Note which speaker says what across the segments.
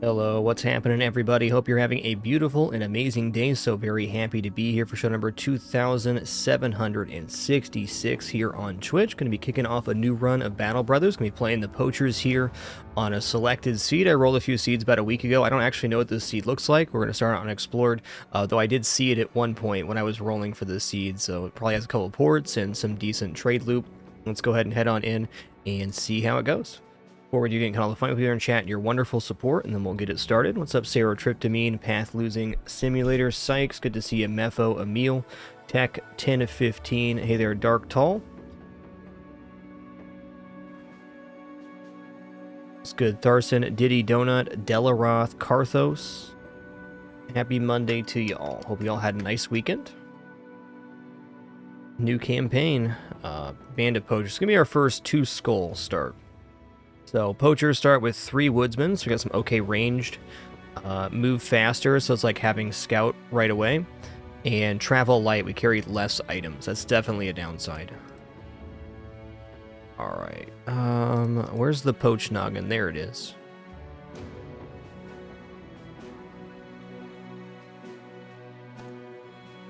Speaker 1: Hello, what's happening, everybody? Hope you're having a beautiful and amazing day. So very happy to be here for show number 2766 here on Twitch. Going to be kicking off a new run of Battle Brothers. Going to be playing the Poachers here on a selected seed. I rolled a few seeds about a week ago. I don't actually know what this seed looks like. We're going to start on Unexplored, though I did see it at one point when I was rolling for the seed. So it probably has a couple of ports and some decent trade loop. Let's go ahead and head on in and see how it goes. Forward, you can all the fun with you in chat and your wonderful support, and then we'll get it started. What's up, Sarah Tryptamine, Path Losing Simulator, Sykes? Good to see you, Mepho, Emil, Tech 10 of 15. Hey there, Dark Tall. It's good. Tharson, Diddy Donut, Delaroth, Karthos. Happy Monday to you all. Hope you all had a nice weekend. New campaign, Band of Poachers. It's gonna be our first 2 skull start. So poachers start with 3 woodsmen, so we got some okay ranged. Move faster, so it's like having scout right away. And travel light, we carry less items. That's definitely a downside. Alright, where's the poached noggin? There it is.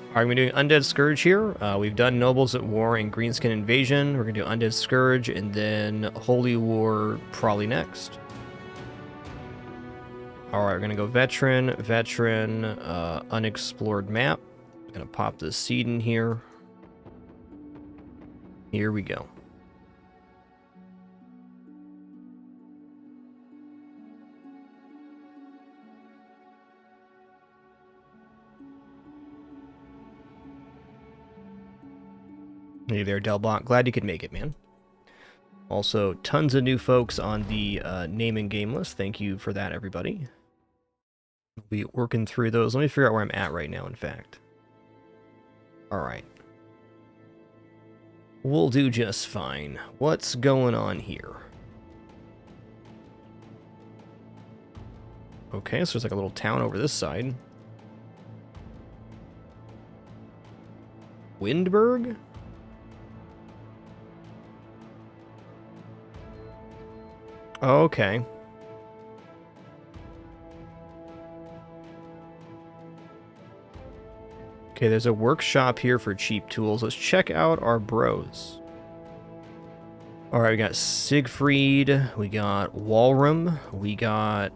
Speaker 1: Alright, we're doing Undead Scourge here. We've done Nobles at War and Greenskin Invasion. We're going to do Undead Scourge and then Holy War probably next. Alright, we're going to go Veteran, Unexplored map. Going to pop the seed in here. Here we go. Hey there, Delbot. Glad you could make it, man. Also, tons of new folks on the name and game list. Thank you for that, everybody. We'll be working through those. Let me figure out where I'm at right now, in fact. Alright. We'll do just fine. What's going on here? Okay, so there's like a little town over this side. Windberg? Okay. Okay, there's a workshop here for cheap tools. Let's check out our bros. Alright, we got Siegfried, we got Walram, we got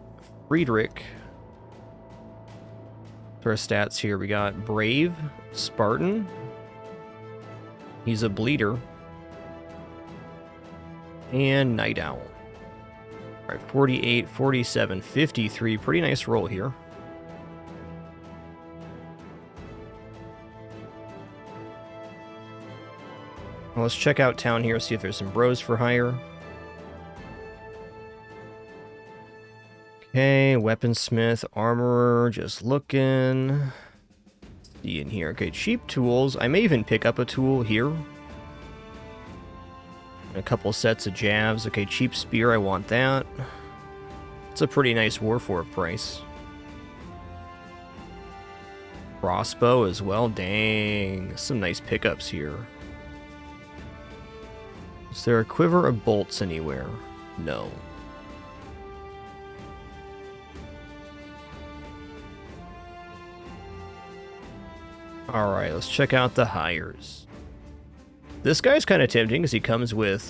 Speaker 1: Friedrich. For our stats here, we got Brave, Spartan. He's a bleeder. And Night Owl. Alright, 48, 47, 53. Pretty nice roll here. Well, let's check out town here, see if there's some bros for hire. Okay, weaponsmith, armorer, just looking. See in here. Okay, cheap tools. I may even pick up a tool here. A couple sets of jabs. Okay, cheap spear, I want that. It's a pretty nice Warforged price. Crossbow as well. Dang, some nice pickups here. Is there a quiver of bolts anywhere? No. Alright, let's check out the hires. This guy's kind of tempting because he comes with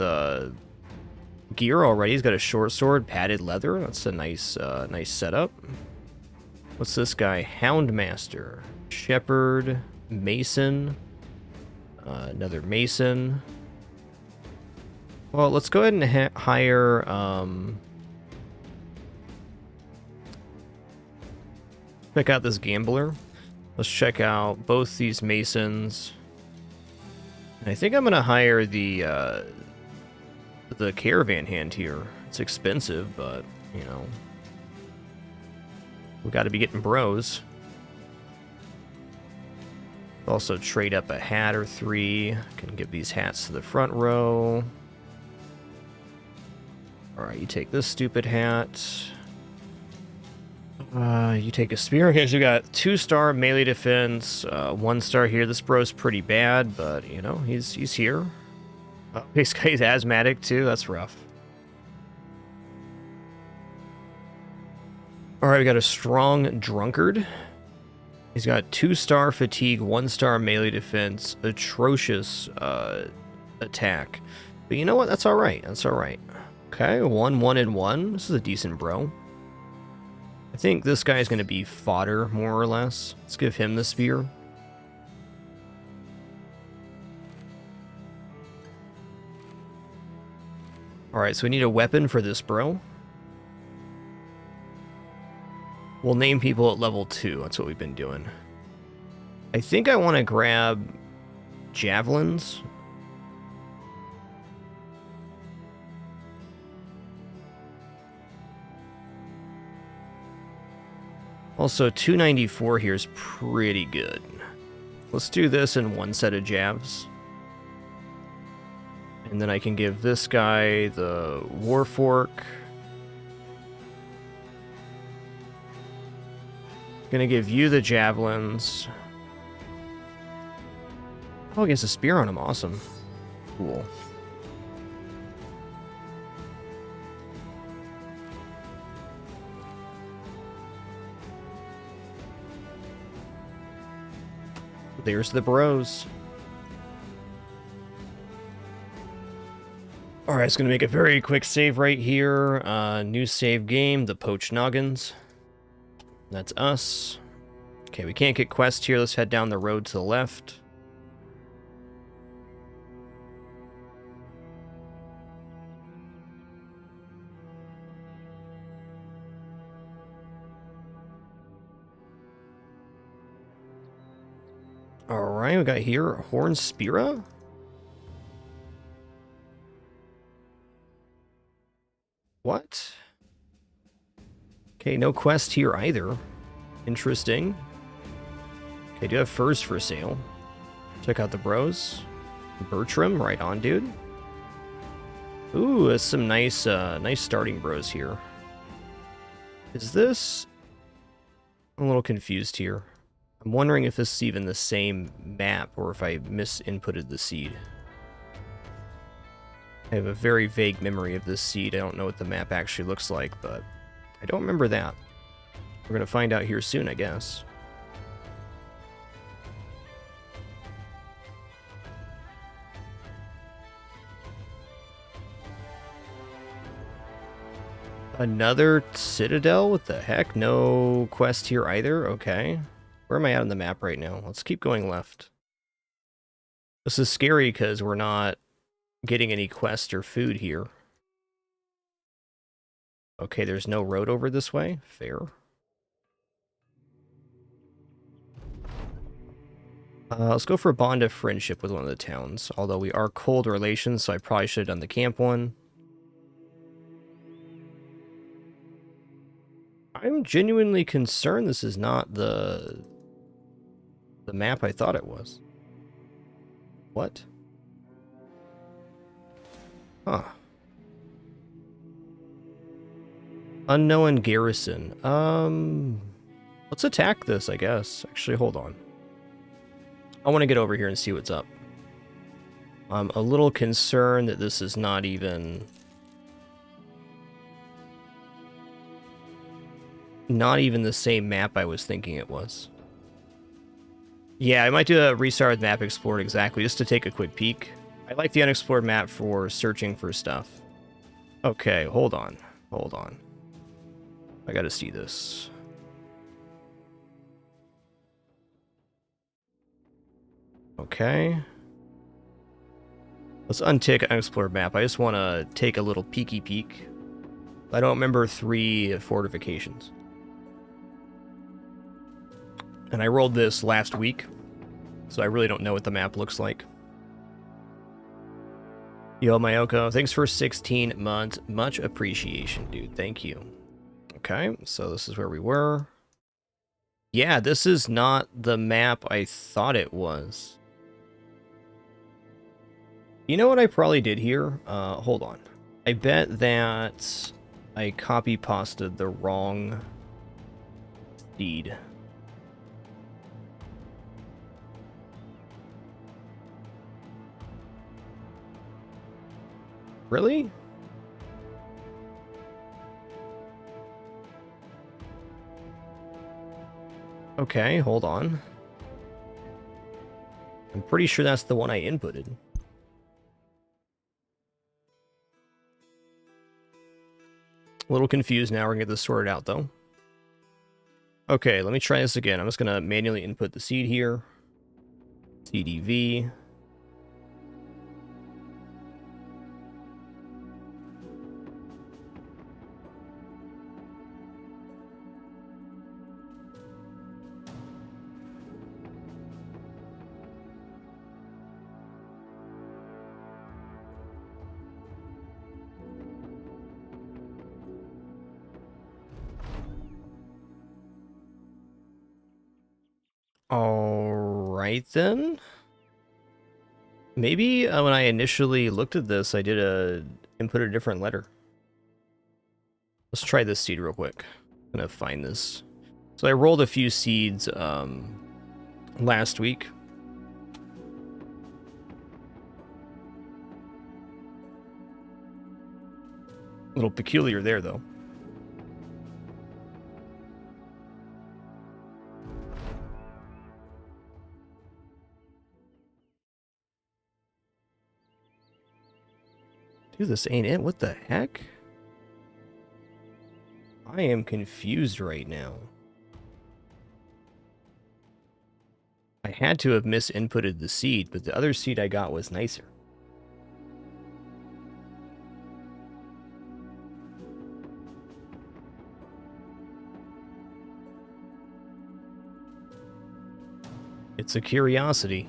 Speaker 1: gear already. He's got a short sword, padded leather. That's a nice nice setup. What's this guy? Houndmaster, Shepherd, Mason, another Mason. Well, let's go ahead and hire check out this gambler. Let's check out both these Masons. I think I'm gonna hire the caravan hand here. It's expensive, but you know, we got to be getting bros. Also trade up a hat or 3. Can give these hats to the front row. All right, you take this stupid hat. You take a spear. Okay, so we got 2-star melee defense, 1-star here. This bro's pretty bad, but you know, he's here. Oh, this guy's asthmatic too. That's rough. All right, we got a strong drunkard. He's got 2-star fatigue, 1-star melee defense, atrocious attack. But you know what? That's all right. That's all right. Okay, 1, 1, and 1. This is a decent bro. I think this guy's going to be fodder, more or less. Let's give him the spear. Alright, so we need a weapon for this bro. We'll name people at level 2. That's what we've been doing. I think I want to grab javelins. Also, 294 here is pretty good. Let's do this in 1 set of javs. And then I can give this guy the Warfork. Gonna give you the javelins. Oh, he has a spear on him. Awesome. Cool. There's the bros. Alright, it's going to make a very quick save right here. New save game, the Poached Noggins. That's us. Okay, we can't get quests here. Let's head down the road to the left. Alright, we got here Horn Spira. What? Okay, no quest here either. Interesting. Okay, do have furs for sale. Check out the bros. Bertram, right on, dude. Ooh, that's some nice, nice starting bros here. Is this... I'm a little confused here. I'm wondering if this is even the same map or if I misinputted the seed. I have a very vague memory of this seed. I don't know what the map actually looks like, but I don't remember that. We're going to find out here soon, I guess. Another citadel? What the heck? No quest here either? Okay. Where am I at on the map right now? Let's keep going left. This is scary because we're not getting any quest or food here. Okay, there's no road over this way. Fair. Let's go for a bond of friendship with one of the towns. Although we are cold relations, so I probably should have done the camp one. I'm genuinely concerned this is not the map I thought it was. What? Huh. Unknown garrison. Let's attack this, I guess. Actually, hold on. I want to get over here and see what's up. I'm a little concerned that this is not even... not even the same map I was thinking it was. Yeah, I might do a restart with Map Explored exactly, just to take a quick peek. I like the Unexplored map for searching for stuff. Okay, hold on. Hold on. I gotta see this. Okay. Let's untick Unexplored map. I just want to take a little peeky peek. I don't remember 3 fortifications. And I rolled this last week, so I really don't know what the map looks like. Yo, Mayoko, thanks for 16 months. Much appreciation, dude. Thank you. Okay, so this is where we were. Yeah, this is not the map I thought it was. You know what I probably did here? Hold on. I bet that I copy-pasted the wrong seed. Really? Okay, hold on. I'm pretty sure that's the one I inputted. A little confused now. We're gonna get this sorted out, though. Okay, let me try this again. I'm just gonna manually input the seed here. CDV. Alright then. Maybe when I initially looked at this, I did input a different letter. Let's try this seed real quick. I'm gonna find this. So I rolled a few seeds last week. A little peculiar there, though. Dude, this ain't it. What the heck? I am confused right now. I had to have misinputted the seed, but the other seed I got was nicer. It's a curiosity.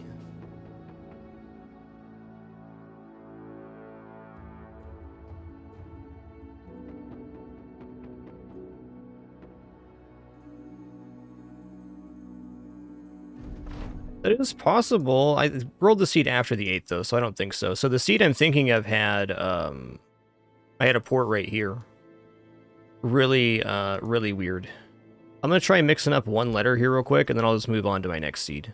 Speaker 1: That is possible. I rolled the seed after the 8th, though, so I don't think so. So the seed I'm thinking of had, I had a port right here. Really, really weird. I'm going to try mixing up one letter here real quick, and then I'll just move on to my next seed.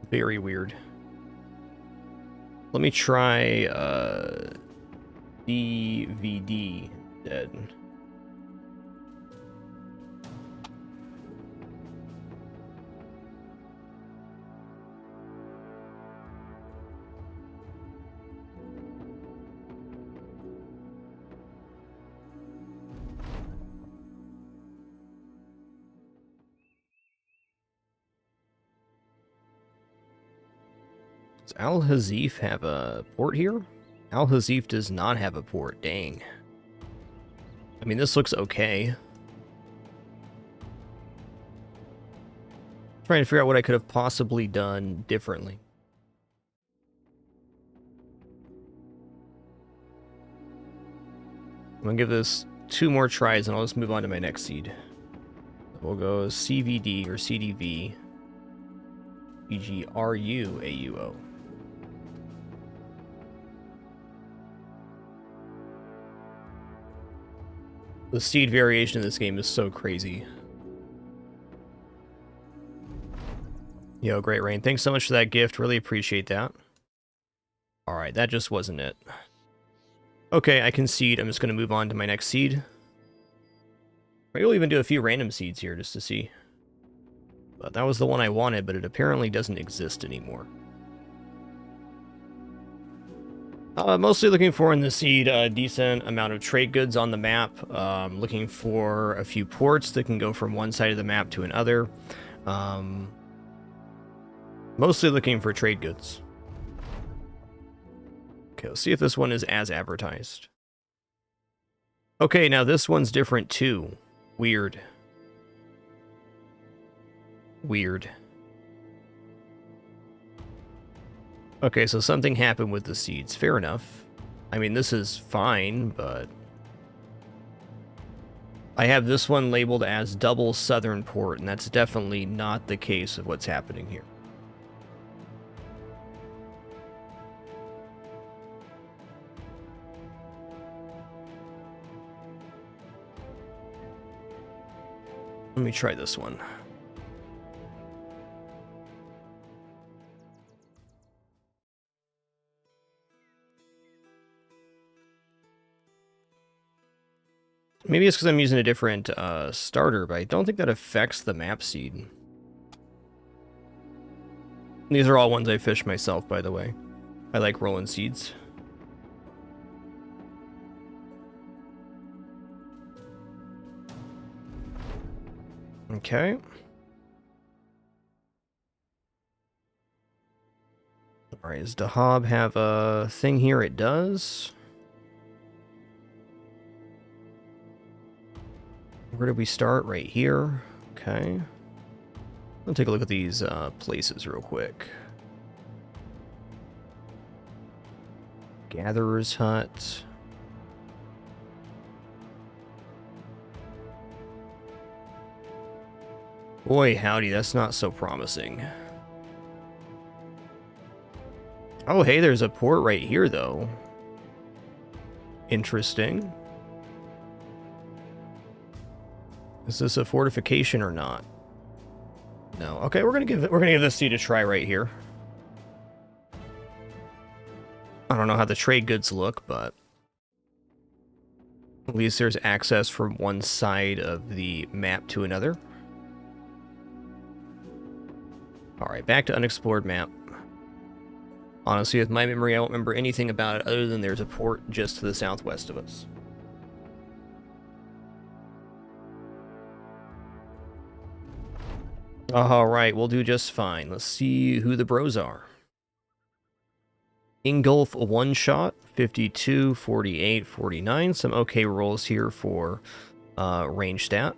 Speaker 1: Very weird. Let me try, DVD instead. Does Al Hazif have a port here? Al Hazif does not have a port, dang. I mean, this looks okay. Trying to figure out what I could have possibly done differently. I'm gonna give this 2 more tries and I'll just move on to my next seed. We'll go CVD or CDV. EGRUAUO. The seed variation in this game is so crazy. Yo, great, Rain. Thanks so much for that gift. Really appreciate that. Alright, that just wasn't it. Okay, I concede. I'm just going to move on to my next seed. Maybe we'll even do a few random seeds here just to see. But that was the one I wanted, but it apparently doesn't exist anymore. Mostly looking for in the seed a decent amount of trade goods on the map. Looking for a few ports that can go from one side of the map to another. Mostly looking for trade goods. Okay, let's see if this one is as advertised. Okay, now this one's different too. Weird. Weird. Okay, so something happened with the seeds. Fair enough. I mean, this is fine, but... I have this one labeled as double southern port, and that's definitely not the case of what's happening here. Let me try this one. Maybe it's because I'm using a different starter, but I don't think that affects the map seed. These are all ones I fish myself, by the way. I like rolling seeds. Okay. Alright, does Dahab have a thing here? It does. Where did we start? Right here. Okay. Let's take a look at these places real quick. Gatherer's Hut. Boy, howdy, that's not so promising. Oh, hey, there's a port right here, though. Interesting. Is this a fortification or not? No. Okay, we're gonna give this seed a try right here. I don't know how the trade goods look, but at least there's access from one side of the map to another. Alright, back to Unexplored map. Honestly, with my memory, I don't remember anything about it other than there's a port just to the southwest of us. Alright, we'll do just fine. Let's see who the bros are. Ingolf one shot, 52, 48, 49. Some okay rolls here for range stat.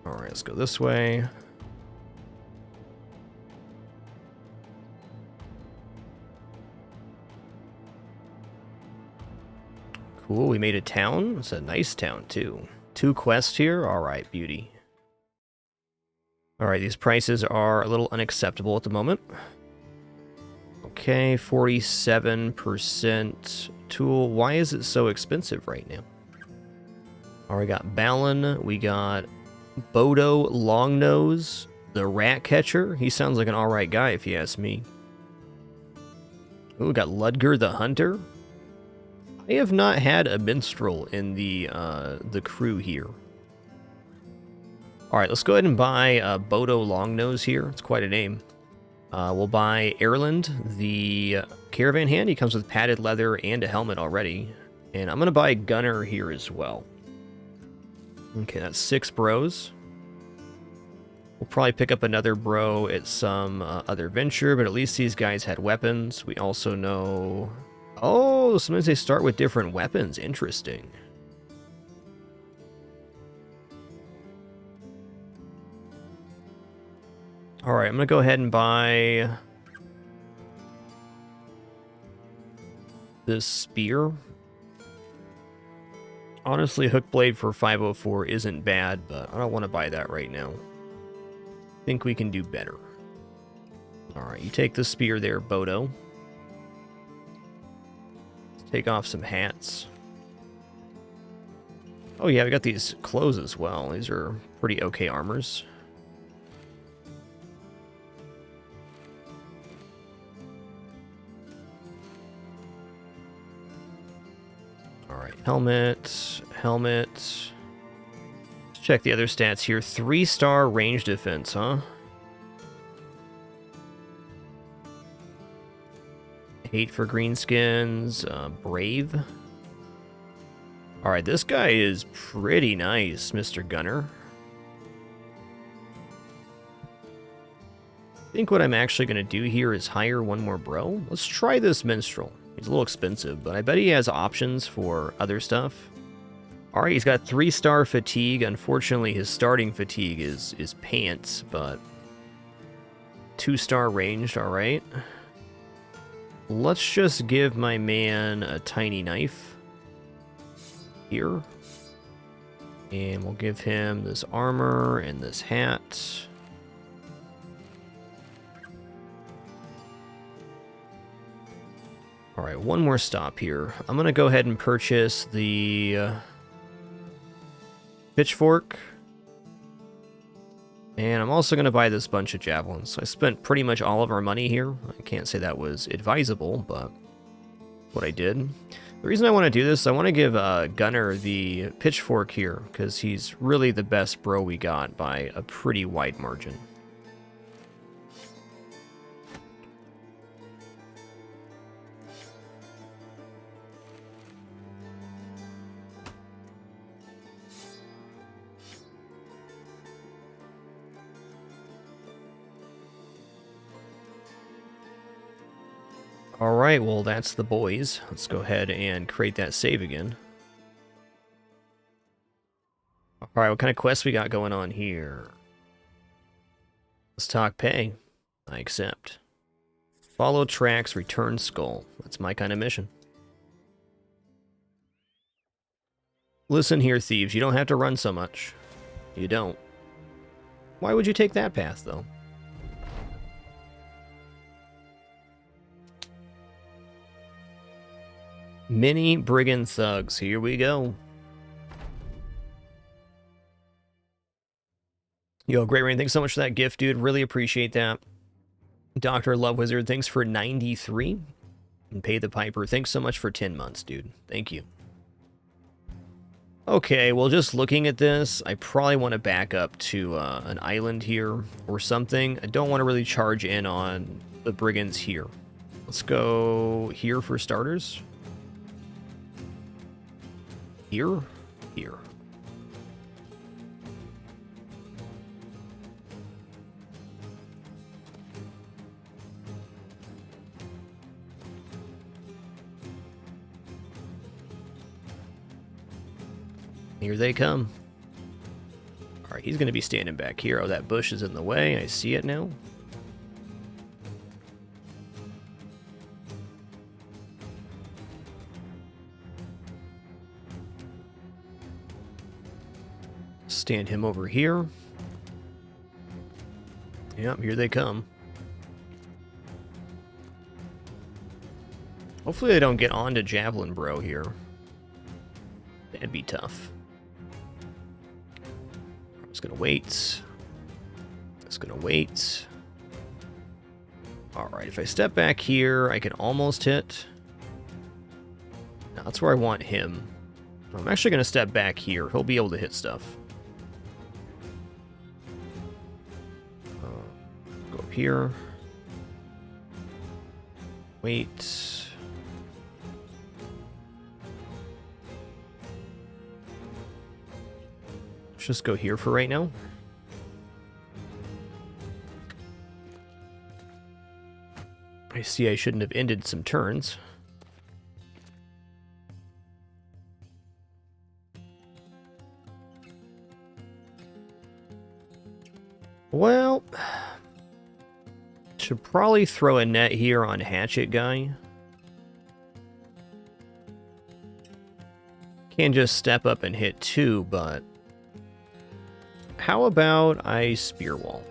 Speaker 1: Alright, let's go this way. Cool, we made a town. It's a nice town, too. 2 quests here. Alright, beauty. Alright, these prices are a little unacceptable at the moment. Okay, 47% tool. Why is it so expensive right now? Alright, we got Balin. We got Bodo Longnose, the rat catcher. He sounds like an alright guy if you ask me. Ooh, we got Ludger the hunter. I have not had a minstrel in the crew here. Alright, let's go ahead and buy Bodo Longnose here. It's quite a name. We'll buy Erland, the caravan hand. He comes with padded leather and a helmet already. And I'm going to buy Gunner here as well. Okay, that's 6 bros. We'll probably pick up another bro at some other venture, but at least these guys had weapons. We also know... Oh, sometimes they start with different weapons. Interesting. Alright, I'm going to go ahead and buy this spear. Honestly, hook blade for 504 isn't bad, but I don't want to buy that right now. I think we can do better. Alright, you take the spear there, Bodo. Let's take off some hats. Oh yeah, we got these clothes as well. These are pretty okay armors. Alright, helmet. Let's check the other stats here. 3-star range defense, huh? 8 for greenskins. Brave. Alright, this guy is pretty nice, Mr. Gunner. I think what I'm actually going to do here is hire one more bro. Let's try this minstrel. He's a little expensive, but I bet he has options for other stuff. Alright, he's got 3-star fatigue. Unfortunately, his starting fatigue is pants, but 2-star ranged, alright. Let's just give my man a tiny knife here. And we'll give him this armor and this hat. Alright, one more stop here. I'm going to go ahead and purchase the pitchfork. And I'm also going to buy this bunch of javelins. So I spent pretty much all of our money here. I can't say that was advisable, but what I did. The reason I want to do this, I want to give Gunner the pitchfork here, because he's really the best bro we got by a pretty wide margin. Alright, well that's the boys. Let's go ahead and create that save again. Alright, what kind of quests we got going on here? Let's talk pay. I accept. Follow tracks, return skull. That's my kind of mission. Listen here, thieves. You don't have to run so much. You don't. Why would you take that path, though? Mini brigand thugs. Here we go. Yo, Great Rain, thanks so much for that gift, dude. Really appreciate that. Dr. Love Wizard, thanks for 93. And Pay the Piper, thanks so much for 10 months, dude. Thank you. Okay, well, just looking at this, I probably want to back up to an island here or something. I don't want to really charge in on the brigands here. Let's go here for starters. Here? Here. Here they come. Alright, he's going to be standing back here. Oh, that bush is in the way. I see it now. Stand him over here. Yep, here they come. Hopefully they don't get onto Javelin Bro here. That'd be tough. I'm just gonna wait. Just gonna wait. Alright, if I step back here, I can almost hit. Now, that's where I want him. I'm actually gonna step back here. He'll be able to hit stuff. Go up here. Wait. Let's just go here for right now. I see I shouldn't have ended some turns. Well, should probably throw a net here on Hatchet Guy. Can just step up and hit two, but how about I Spear Wall?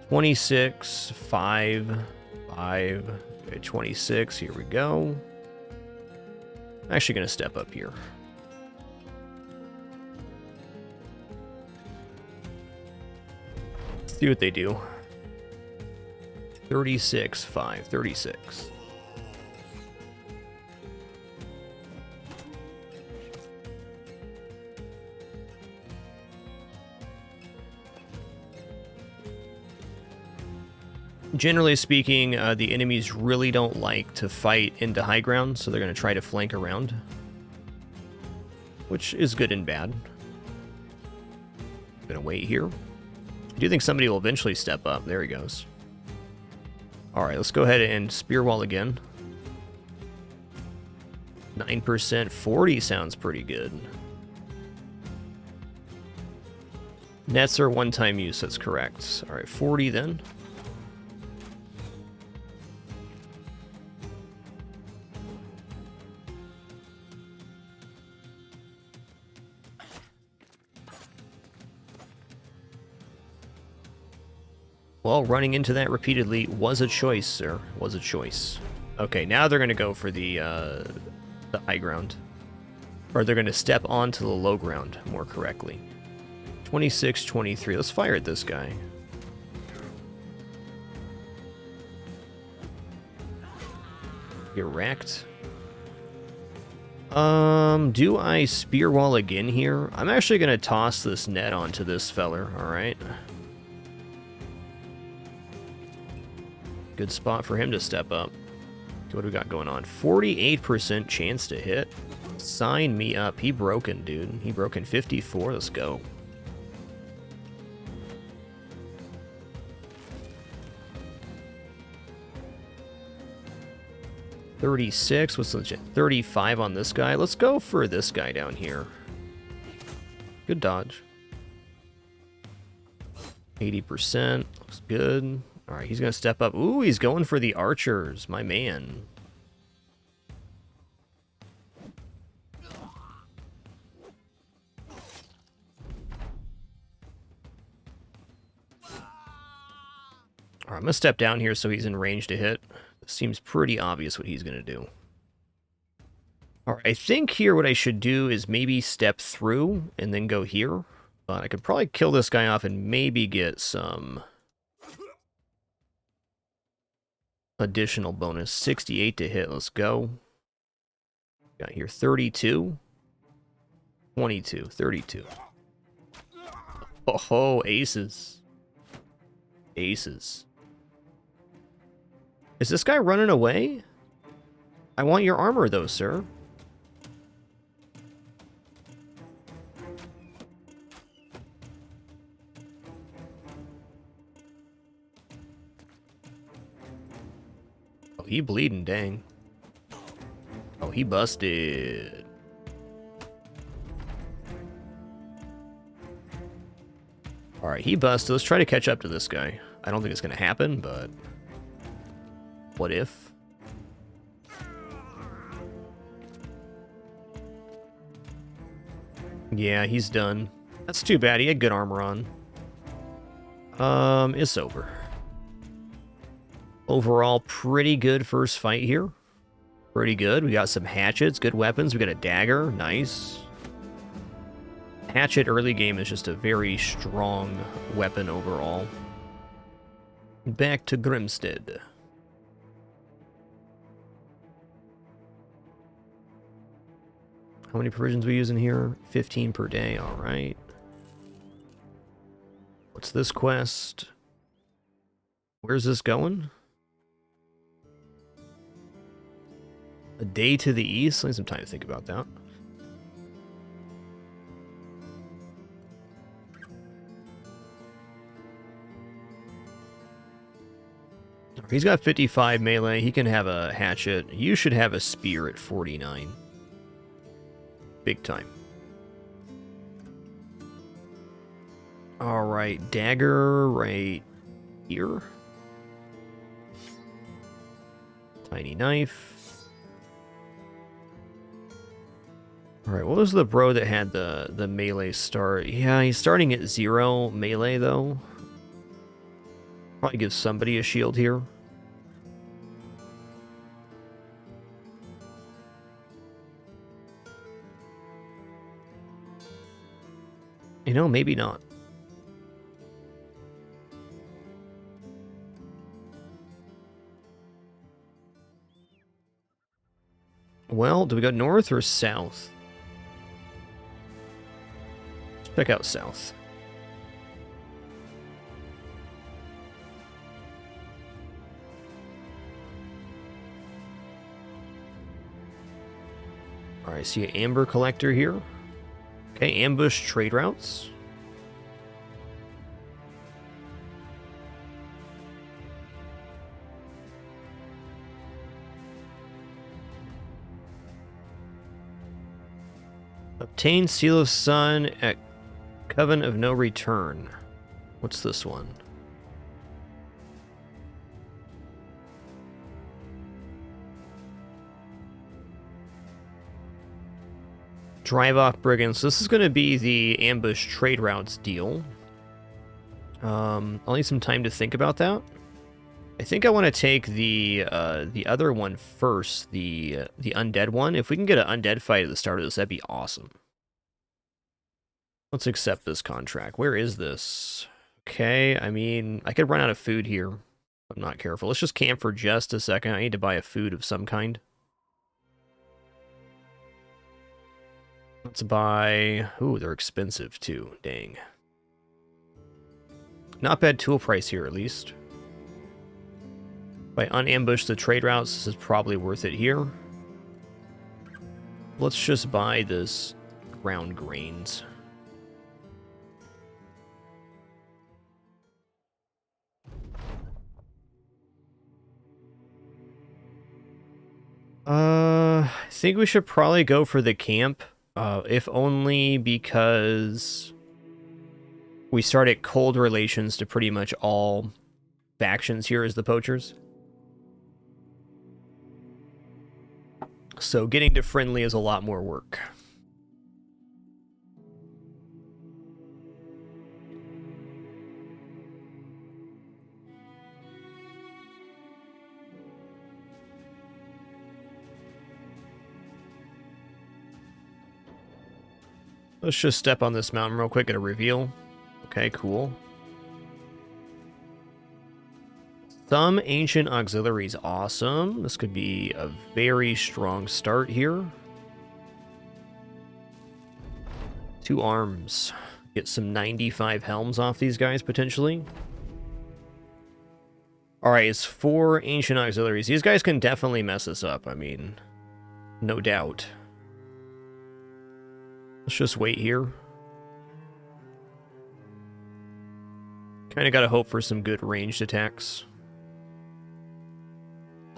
Speaker 1: 26, 5, 5, okay, 26, here we go. I'm actually going to step up here. Let's see what they do. 36, 5, 36. Generally speaking, the enemies really don't like to fight into high ground, so they're going to try to flank around. Which is good and bad. I'm going to wait here. I do think somebody will eventually step up. There he goes. Alright, let's go ahead and Spear Wall again. 9%, 40 sounds pretty good. Nets are one-time use, that's correct. Alright, 40 then. Well, running into that repeatedly was a choice, sir. Was a choice. Okay, now they're going to go for the high ground. Or they're going to step onto the low ground, more correctly. 26, 23. Let's fire at this guy. Get wrecked. Do I spear wall again here? I'm actually going to toss this net onto this feller, alright? Good spot for him to step up. What do we got going on? 48% chance to hit. Sign me up. He broken, dude. He broken 54. Let's go. $36. What's legit? 35 on this guy. Let's go for this guy down here. Good dodge. 80%. Looks good. All right, he's going to step up. Ooh, he's going for the archers. My man. All right, I'm going to step down here so he's in range to hit. Seems pretty obvious what he's going to do. All right, I think here what I should do is maybe step through and then go here. But I could probably kill this guy off and maybe get some additional bonus. 68 to hit. Let's go. Got here 32. 22. 32. Oh, aces. Aces. Is this guy running away? I want your armor, though, sir. Oh, he bleeding, dang. Oh, he busted. Alright, he busted. Let's try to catch up to this guy. I don't think it's going to happen, but... what if? Yeah, he's done. That's too bad. He had good armor on. It's over. Overall, pretty good first fight here. Pretty good. We got some hatchets, good weapons. We got a dagger. Nice. Hatchet early game is just a very strong weapon overall. Back to Grimstead. How many provisions we use in here? 15 per day, alright. What's this quest? Where's this going? A day to the east? I need some time to think about that. He's got 55 melee. He can have a hatchet. You should have a spear at 49. Big time. Alright, dagger right here. Tiny knife. Alright, what was the bro that had the melee start? Yeah, he's starting at 0 melee, though. Probably give somebody a shield here. You know, maybe not. Well, do we go north or south? Let's check out south. Alright, I see an amber collector here. Okay, ambush trade routes. Obtain Seal of Sun at Coven of No Return. What's this one? Drive off brigands. This is going to be the ambush trade routes deal. I'll need some time to think about that. I think I want to take the other one first, the undead one. If we can get an undead fight at the start of this, that'd be awesome. Let's accept this contract. Where is this? Okay, I mean, I could run out of food here. I'm not careful. Let's just camp for just a second. I need to buy a food of some kind. Let's buy... Ooh, they're expensive too. Dang. Not bad tool price here, at least. If I unambush the trade routes, this is probably worth it here. Let's just buy this ground grains. I think we should probably go for the camp, if only because we started cold relations to pretty much all factions here as the poachers. So getting to friendly is a lot more work. Let's just step on this mountain real quick, get a reveal. Okay, cool. Some ancient auxiliaries, awesome. This could be a very strong start here. 2 arms. Get some 95 helms off these guys, potentially. Alright, it's 4 ancient auxiliaries. These guys can definitely mess us up, I mean, no doubt. Let's just wait here. Kind of got to hope for some good ranged attacks.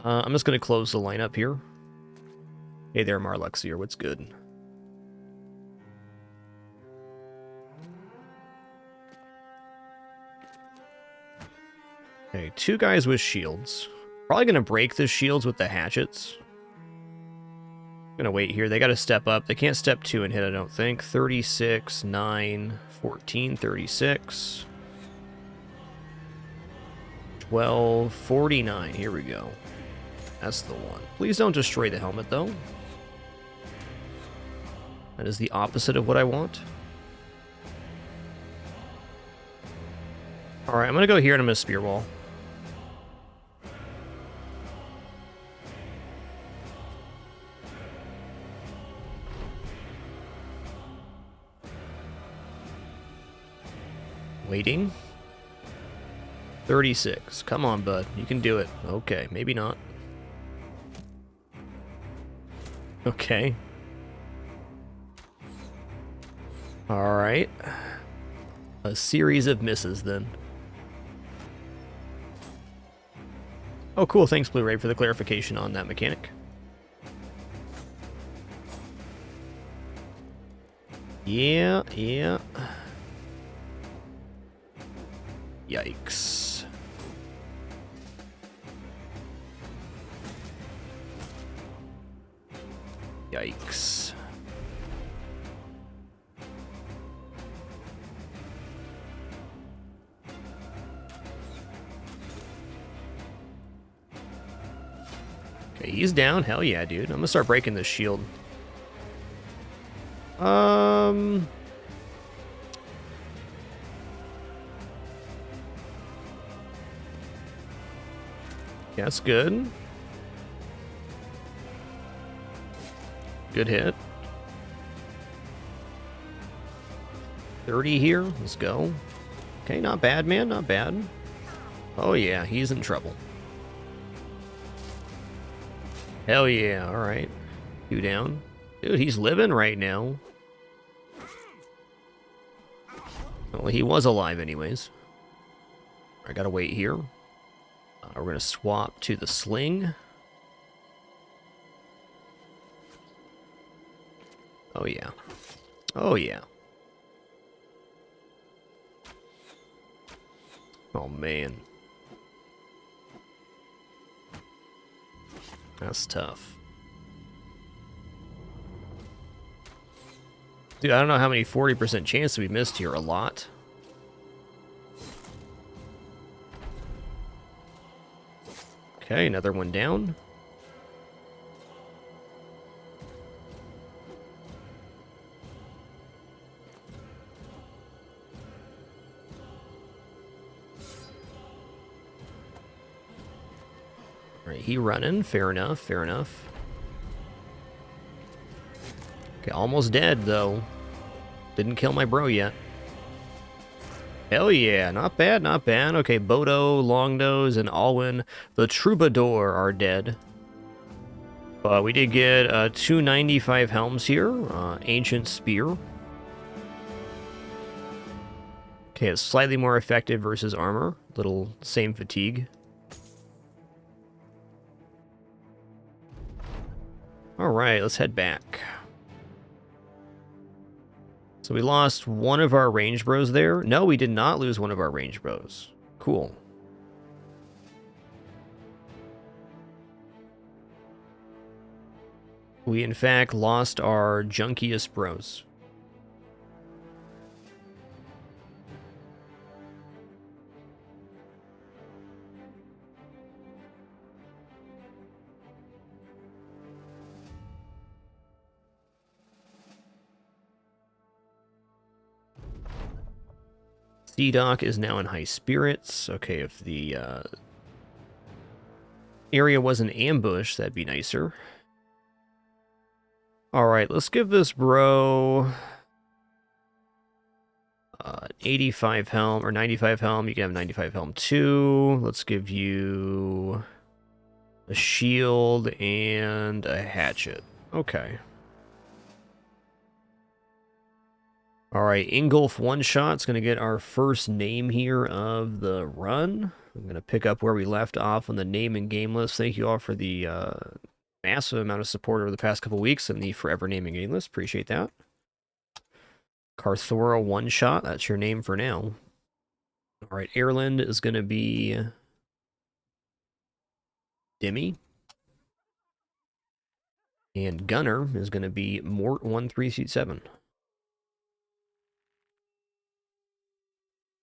Speaker 1: I'm just going to close the lineup here. Hey there, Marluxier. What's good? Okay, 2 guys with shields. Probably going to break the shields with the hatchets. Gonna wait here. They got to step up. They can't step 2 and hit, I don't think. 36, 9, 14, 36. 12, 49. Here we go. That's the one. Please don't destroy the helmet, though. That is the opposite of what I want. Alright, I'm gonna go here and I'm gonna spear wall. Waiting. 36. Come on, bud. You can do it. Okay, maybe not. Okay. Alright. A series of misses, then. Oh, cool. Thanks, Blu-ray, for the clarification on that mechanic. Yeah. Yikes. Yikes. Okay, he's down. Hell yeah, dude. I'm gonna start breaking this shield. Yeah, that's good. Good hit. 30 here. Let's go. Okay, not bad, man. Not bad. Oh, yeah. He's in trouble. Hell yeah. All right. 2 down. Dude, he's living right now. Well, he was alive anyways. I gotta wait here. We're gonna swap to the sling. Oh, yeah. Oh, yeah. Oh, man. That's tough. Dude, I don't know how many 40% chances we missed here. A lot. Okay, another one down. Alright, he running. Fair enough, fair enough. Okay, almost dead, though. Didn't kill my bro yet. Hell yeah, not bad, not bad. Okay, Bodo, Longnose, and Alwyn, the Troubadour, are dead. But we did get 295 helms here. Ancient Spear. Okay, it's slightly more effective versus armor. Little same fatigue. Alright, let's head back. So we lost one of our range bros there. No, we did not lose one of our range bros. Cool. We, in fact, lost our junkiest bros. C-Doc is now in high spirits. Okay, if the area was an ambush, that'd be nicer. Alright, let's give this bro 85 helm, or 95 helm. You can have 95 helm too. Let's give you a shield and a hatchet. Okay. Alright, Ingolf one-shot. It's going to get our first name here of the run. I'm going to pick up where we left off on the name and game list. Thank you all for the massive amount of support over the past couple weeks and the forever naming game list. Appreciate that. Carthora one-shot. That's your name for now. Alright, Erland is going to be Demi. And Gunner is going to be Mort 1377.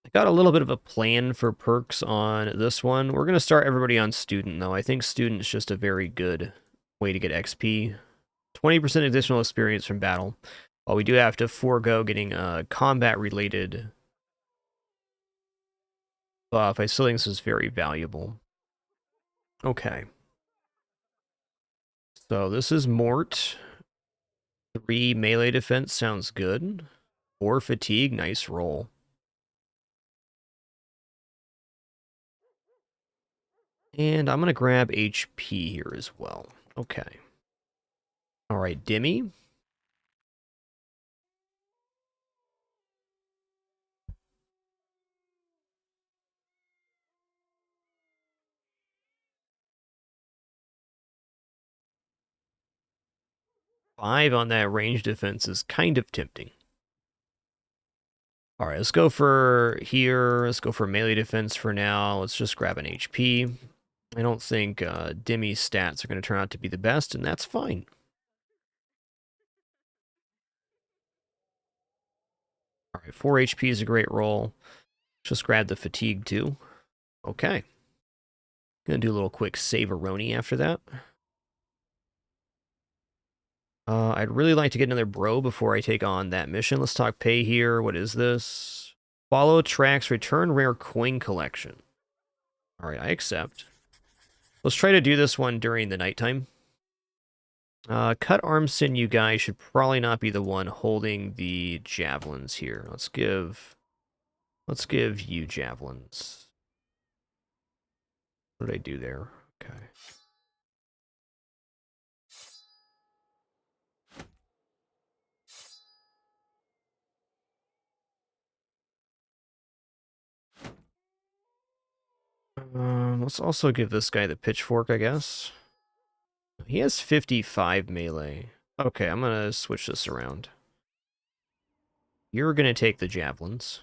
Speaker 1: I got a little bit of a plan for perks on this one. We're going to start everybody on Student, though. I think Student is just a very good way to get XP. 20% additional experience from battle. While we do have to forego getting a combat-related buff, I still think this is very valuable. Okay. So this is Mort. 3 melee defense sounds good. 4 fatigue, nice roll. And I'm going to grab HP here as well. Okay. Alright, Demi. Five on that range defense is kind of tempting. Alright, let's go for here. Let's go for melee defense for now. Let's just grab an HP. I don't think Demi's stats are going to turn out to be the best, and that's fine. Alright, 4 HP is a great roll. Just grab the fatigue too. Okay. Gonna do a little quick save-a-roni after that. I'd really like to get another bro before I take on that mission. Let's talk pay here. What is this? Follow tracks, return rare coin collection. Alright, I accept. Let's try to do this one during the nighttime. Cut arm sinew guy should probably not be the one holding the javelins here. Let's give you javelins. What did I do there? Okay. Let's also give this guy the pitchfork, I guess. He has 55 melee. Okay, I'm gonna switch this around. You're gonna take the javelins.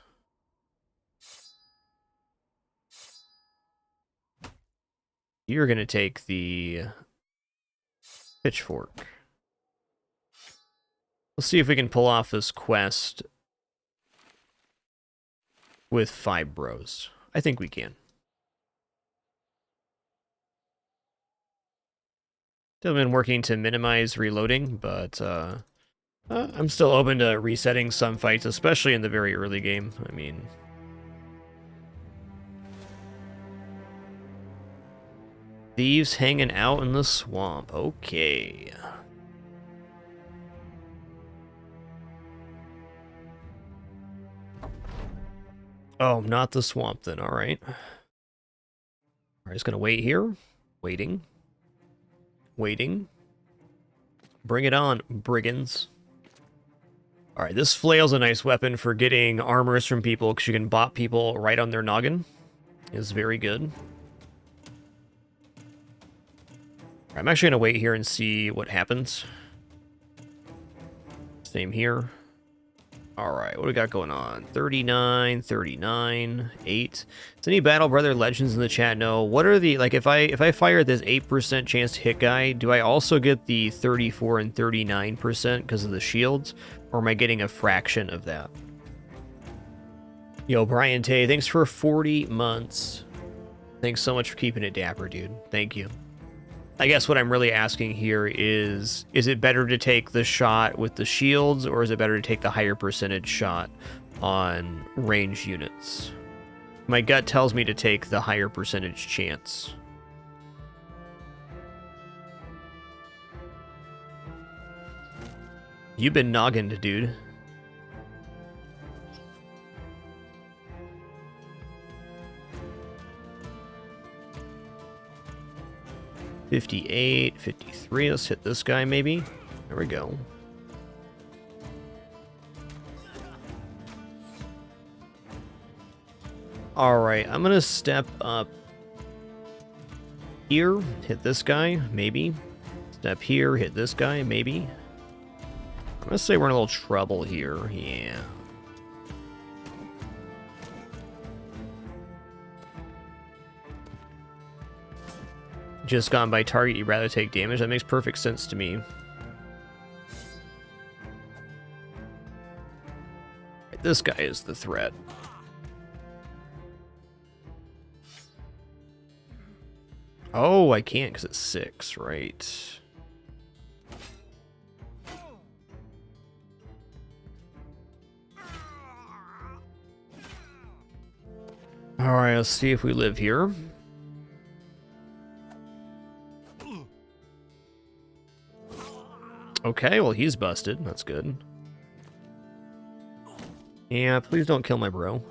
Speaker 1: You're gonna take the pitchfork. Let's see if we can pull off this quest with 5 bros. I think we can. Still been working to minimize reloading, but I'm still open to resetting some fights, especially in the very early game. I mean, Thieves hanging out in the swamp. Okay. Oh, not the swamp then. All right. All right, just gonna wait here. Waiting. Waiting. Bring it on, brigands. All right, this flail's a nice weapon for getting armors from people because you can bop people right on their noggin. Is very good. I'm actually gonna wait here and see what happens. Same here. All right, what do we got going on? 39, 39, 8. Does any Battle Brother Legends in the chat know what are the, like, if I fire this 8% chance to hit guy, do I also get the 34 and 39% because of the shields, or am I getting a fraction of that? Yo, Brian Tay, thanks for 40 months. Thanks so much for keeping it dapper, dude. Thank you. I guess what I'm really asking here is it better to take the shot with the shields, or is it better to take the higher percentage shot on ranged units? My gut tells me to take the higher percentage chance. You've been noggined, dude. $58, $53. Let's hit this guy, maybe. There we go. All right, I'm gonna step up here, hit this guy, maybe. Step here, hit this guy, maybe. I'm gonna say we're in a little trouble here. Yeah. Just gone by target, you'd rather take damage. That makes perfect sense to me. This guy is the threat. Oh, I can't because it's 6, right? All right, let's see if we live here. Okay, well, he's busted. That's good. Yeah, please don't kill my bro.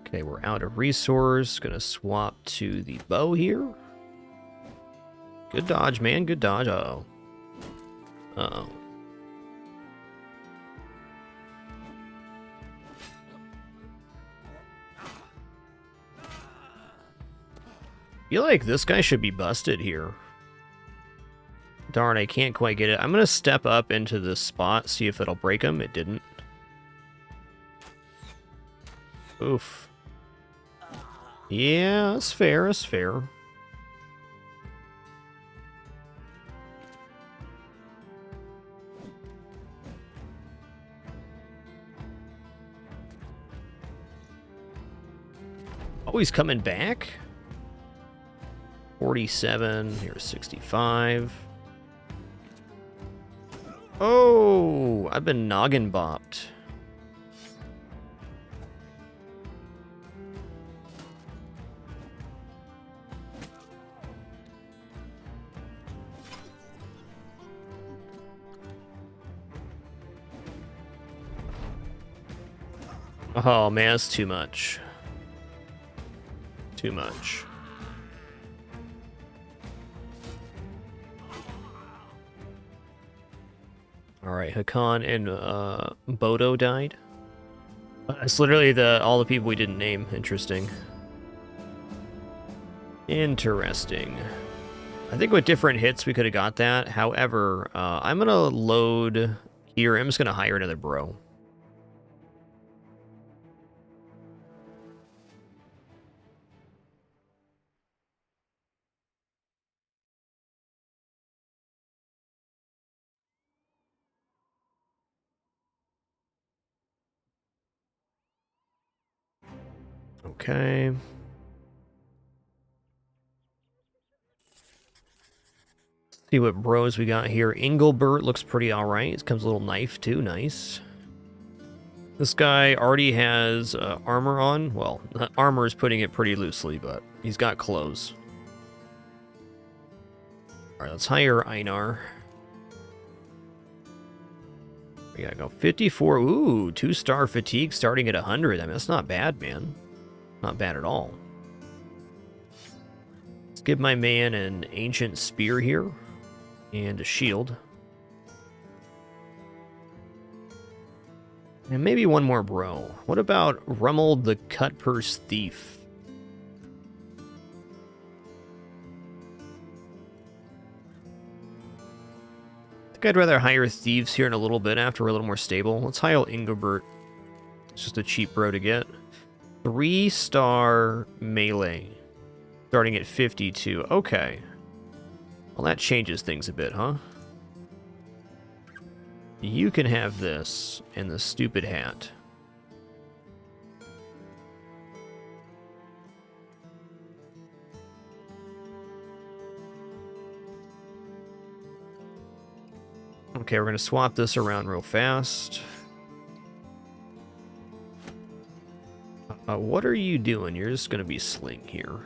Speaker 1: Okay, we're out of resource. Gonna swap to the bow here. Good dodge, man. Good dodge. Uh-oh. Uh-oh. I feel like this guy should be busted here. Darn, I can't quite get it. I'm going to step up into this spot, see if it'll break him. It didn't. Oof. Yeah, that's fair, that's fair. Oh, he's coming back? 47, here's 65. Oh, I've been noggin bopped. Oh man, that's too much. Too much. Alright, Hakan and Bodo died. It's literally all the people we didn't name. Interesting. Interesting. I think with different hits we could have got that. However, I'm going to load here. I'm just going to hire another bro. Okay. See what bros we got here. Engelbert looks pretty alright. It comes a little knife too. Nice. This guy already has armor on. Well, armor is putting it pretty loosely, but he's got clothes. All right, let's hire Einar. We gotta go 54. Ooh, 2-star fatigue starting at 100. I mean, that's not bad, man. Not bad at all. Let's give my man an ancient spear here and a shield. And maybe one more bro. What about Rummel the Cut-Purse Thief? I think I'd rather hire thieves here in a little bit after we're a little more stable. Let's hire Ingobert. It's just a cheap bro to get. 3-star melee. Starting at 52. Okay. Well, that changes things a bit, huh? You can have this and the stupid hat. Okay, we're going to swap this around real fast. What are you doing? You're just going to be Sling here.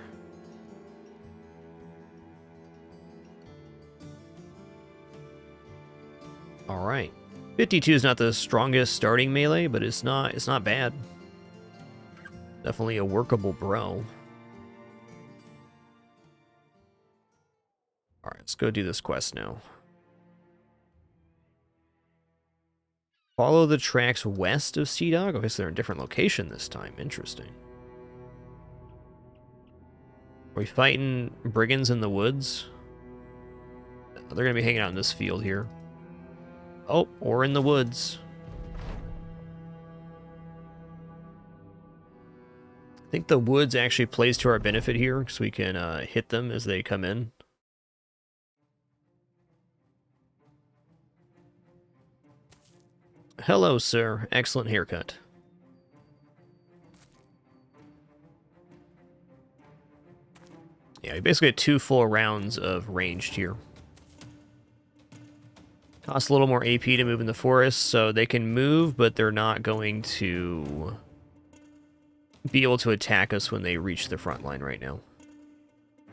Speaker 1: All right. 52 is not the strongest starting melee, but it's not bad. Definitely a workable bro. All right, let's go do this quest now. Follow the tracks west of Sea Dog. Okay, so they're in a different location this time. Interesting. Are we fighting brigands in the woods? They're going to be hanging out in this field here. Oh, or in the woods. I think the woods actually plays to our benefit here, because we can hit them as they come in. Hello, sir. Excellent haircut. Yeah, we basically get 2 full rounds of ranged here. Costs a little more AP to move in the forest, so they can move, but they're not going to be able to attack us when they reach the front line right now.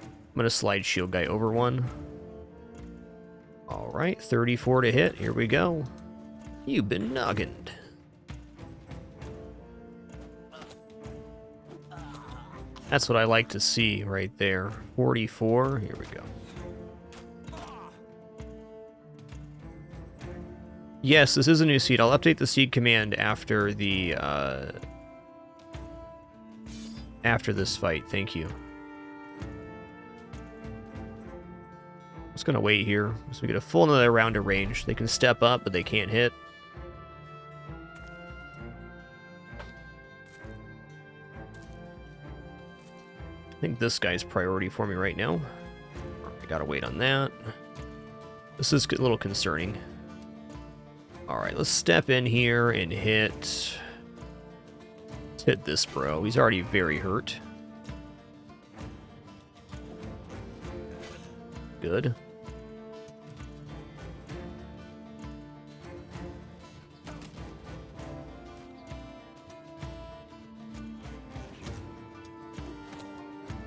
Speaker 1: I'm going to slide shield guy over one. All right, 34 to hit. Here we go. You've been noggined. That's what I like to see right there. 44. Here we go. Yes, this is a new seed. I'll update the seed command after the after this fight. Thank you. I'm just gonna wait here so we get a full another round of range. They can step up, but they can't hit. I think this guy's priority for me right now. I gotta wait on that. This is a little concerning. Alright, let's step in here and hit... Let's hit this bro. He's already very hurt. Good.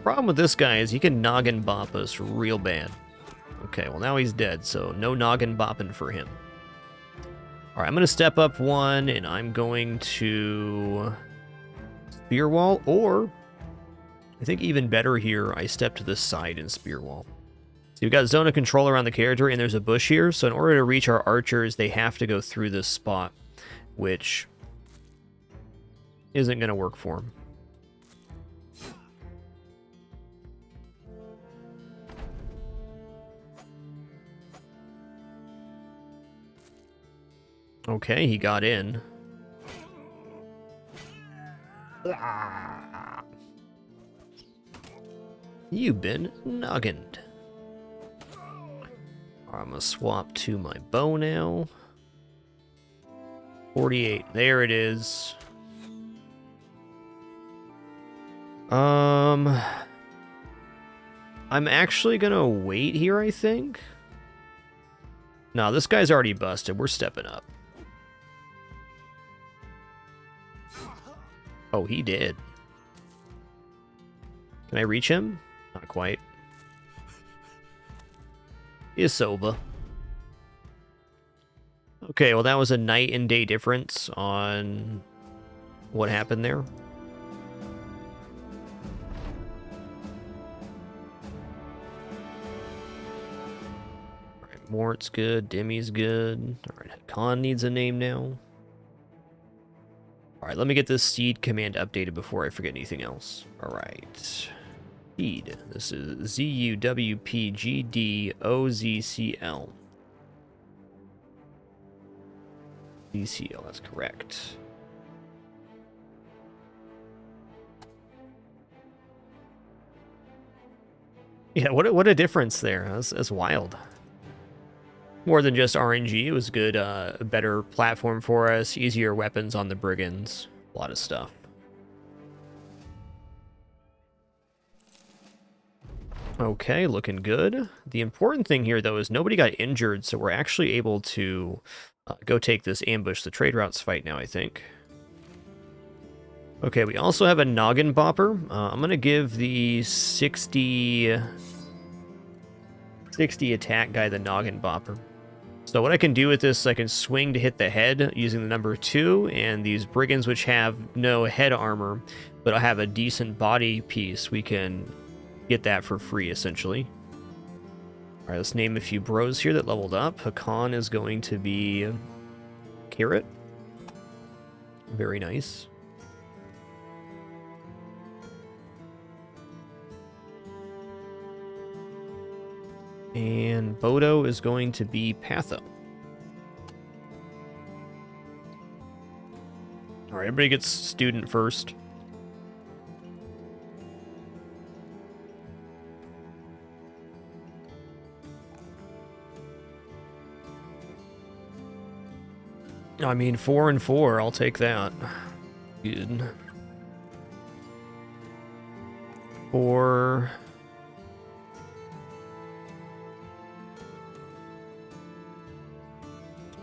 Speaker 1: Problem with this guy is he can noggin bop us real bad. Okay, well now he's dead, so no noggin bopping for him. Alright, I'm going to step up one, and I'm going to spear wall, or I think even better here, I step to the side and spear wall. So you've got zone of control around the character, and there's a bush here, so in order to reach our archers, they have to go through this spot, which isn't going to work for them. Okay, he got in. You've been noggined. I'm gonna swap to my bow now. 48. There it is. I'm actually gonna wait here, I think. No, this guy's already busted. We're stepping up. Oh, he did. Can I reach him? Not quite. It's over. Okay, well that was a night and day difference on what happened there. Alright, Mort's good, Demi's good. Alright, Khan needs a name now. Alright, let me get this seed command updated before I forget anything else. Alright. Seed. This is ZUWPGDOZCL. ZCL, that's correct. Yeah, what a difference there. That's wild. More than just RNG, it was good, a better platform for us, easier weapons on the brigands, a lot of stuff. Okay, looking good. The important thing here, though, is nobody got injured, so we're actually able to go take this ambush the trade routes fight now, I think. Okay, we also have a Noggin Bopper. I'm going to give the 60 attack guy the Noggin Bopper. So what I can do with this, I can swing to hit the head using the number 2, and these brigands which have no head armor, but have a decent body piece, we can get that for free, essentially. Alright, let's name a few bros here that leveled up. Hakan is going to be Carrot. Very nice. And Bodo is going to be Patho. Alright, everybody gets student first. I mean, 4 and 4, I'll take that. Good. 4...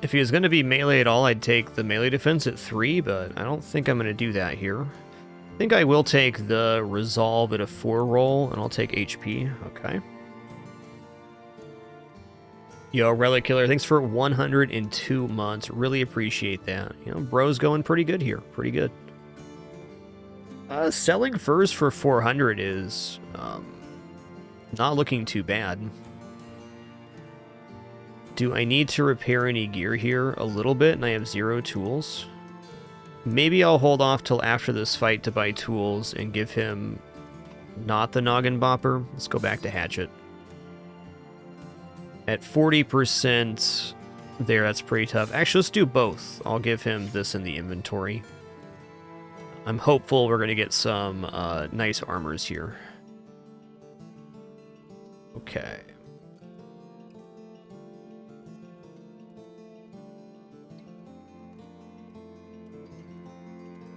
Speaker 1: If he was going to be melee at all, I'd take the melee defense at 3, but I don't think I'm going to do that here. I think I will take the resolve at a 4 roll, and I'll take HP. Okay. Yo, Relic Killer, thanks for 102 months. Really appreciate that. You know, bro's going pretty good here. Pretty good. Selling furs for 400 is not looking too bad. Do I need to repair any gear here? A little bit, and I have 0 tools. Maybe I'll hold off till after this fight to buy tools and give him not the Noggin Bopper. Let's go back to Hatchet. At 40% there, that's pretty tough. Actually, let's do both. I'll give him this in the inventory. I'm hopeful we're going to get some nice armors here. Okay.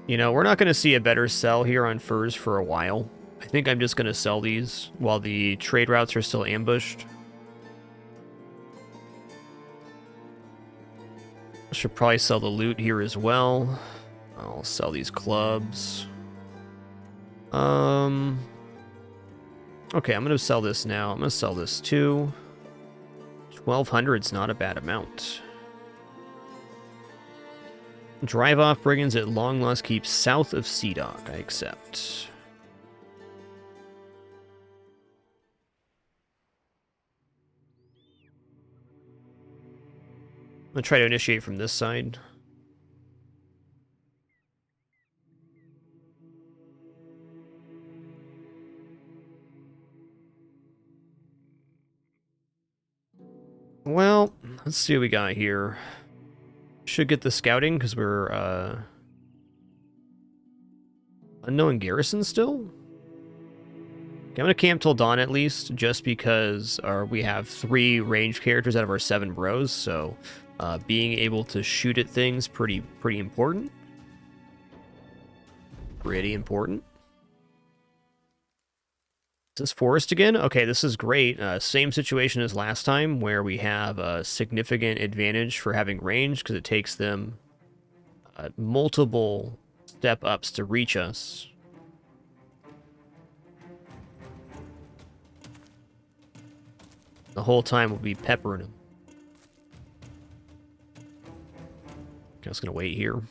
Speaker 1: You know, we're not going to see a better sell here on furs for a while. I think I'm just going to sell these while the trade routes are still ambushed. Should probably sell the loot here as well. I'll sell these clubs. Okay, I'm going to sell this now. I'm going to sell this too. 1,200's not a bad amount. Drive off brigands at long lost keep south of Sea Dock. I accept. I'm going to try to initiate from this side. Well, let's see what we got here. Should get the scouting because we're unknown garrison still. Okay, I'm gonna camp till dawn at least, just because we have 3 ranged characters out of our 7 bros, so being able to shoot at things pretty important. Pretty important. Is this forest again? Okay, this is great. Same situation as last time, where we have a significant advantage for having range, because it takes them multiple step-ups to reach us. The whole time we'll be peppering him. Just gonna wait here.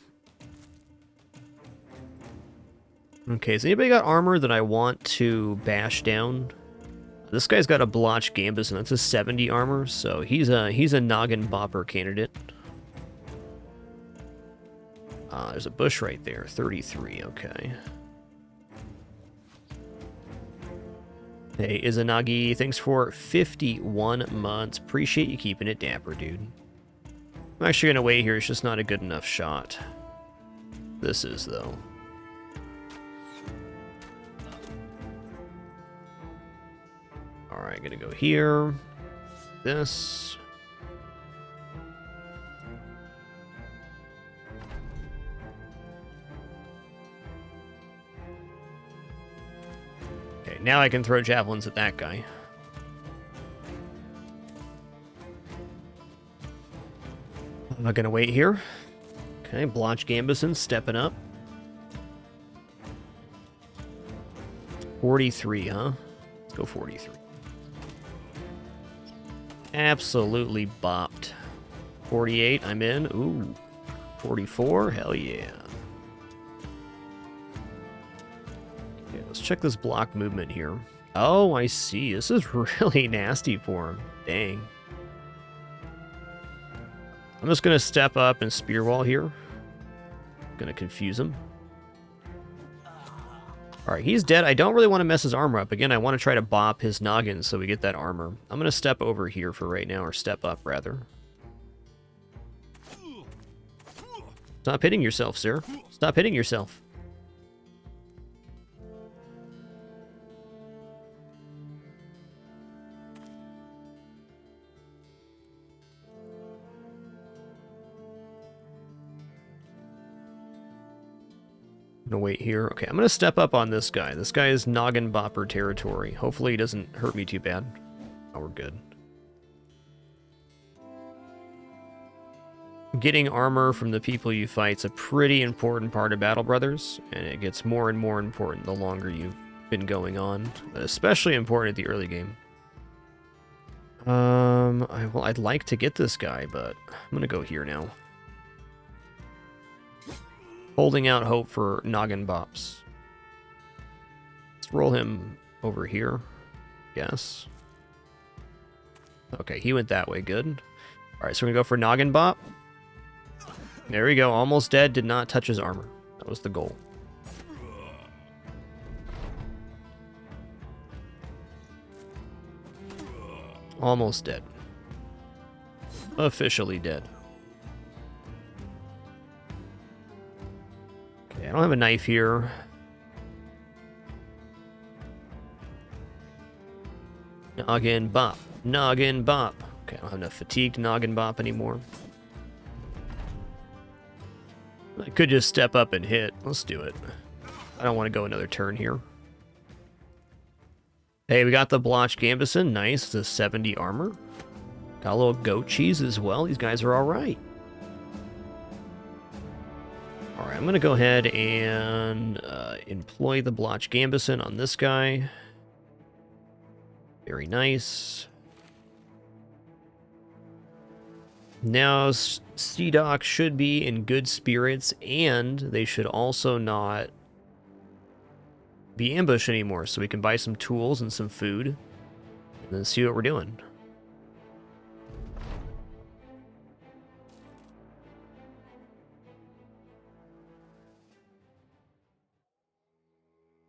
Speaker 1: Okay, has anybody got armor that I want to bash down? This guy's got a blotched gambus, and that's a 70 armor, so he's a noggin bopper candidate. There's a bush right there, 33, okay. Hey, Izanagi, thanks for 51 months. Appreciate you keeping it dapper, dude. I'm actually gonna wait here, it's just not a good enough shot. This is, though. Alright, gonna go here. This. Okay, now I can throw javelins at that guy. I'm not gonna wait here. Okay, Blotch Gambison stepping up. 43, huh? Let's go 43. Absolutely bopped. 48, I'm in. Ooh. 44, hell yeah. Okay, let's check this block movement here. Oh, I see. This is really nasty for him. Dang. I'm just going to step up and spear wall here. Going to confuse him. Alright, he's dead. I don't really want to mess his armor up. Again, I want to try to bop his noggin so we get that armor. I'm going to step over here for right now, or step up, rather. Stop hitting yourself, sir. Stop hitting yourself. I'm gonna wait here. Okay, I'm gonna step up on this guy. This guy is noggin bopper territory. Hopefully he doesn't hurt me too bad. Oh, we're good. Getting armor from the people you fight is a pretty important part of Battle Brothers, and it gets more and more important the longer you've been going on, especially important at the early game. Well, I'd like to get this guy, but I'm gonna go here now. Holding out hope for noggin bops. Let's roll him over here. Yes. Okay, he went that way. Good. Alright, so we're gonna go for noggin bop. There we go. Almost dead. Did not touch his armor. That was the goal. Almost dead. Officially dead. Okay, I don't have a knife here. Noggin bop. Noggin bop. Okay, I don't have enough fatigue to noggin bop anymore. I could just step up and hit. Let's do it. I don't want to go another turn here. Hey, we got the Blotch Gambison. Nice. It's a 70 armor. Got a little goat cheese as well. These guys are alright. Alright, I'm going to go ahead and employ the Blotch Gambison on this guy. Very nice. Now, Sea-Doc should be in good spirits, and they should also not be ambushed anymore, so we can buy some tools and some food, and then see what we're doing.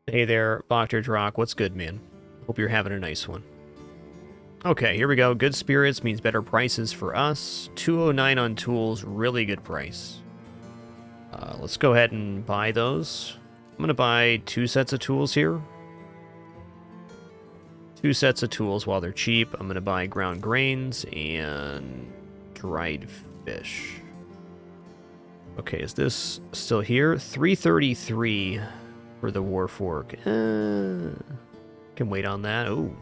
Speaker 1: Hey there, Boctor Drock. What's good, man? Hope you're having a nice one. Okay, here we go. Good spirits means better prices for us. 209 on tools, really good price. Let's go ahead and buy those. I'm going to buy 2 sets of tools here. 2 sets of tools while they're cheap. I'm going to buy ground grains and dried fish. Okay, is this still here? 333 for the Warfork. Can wait on that. Oh.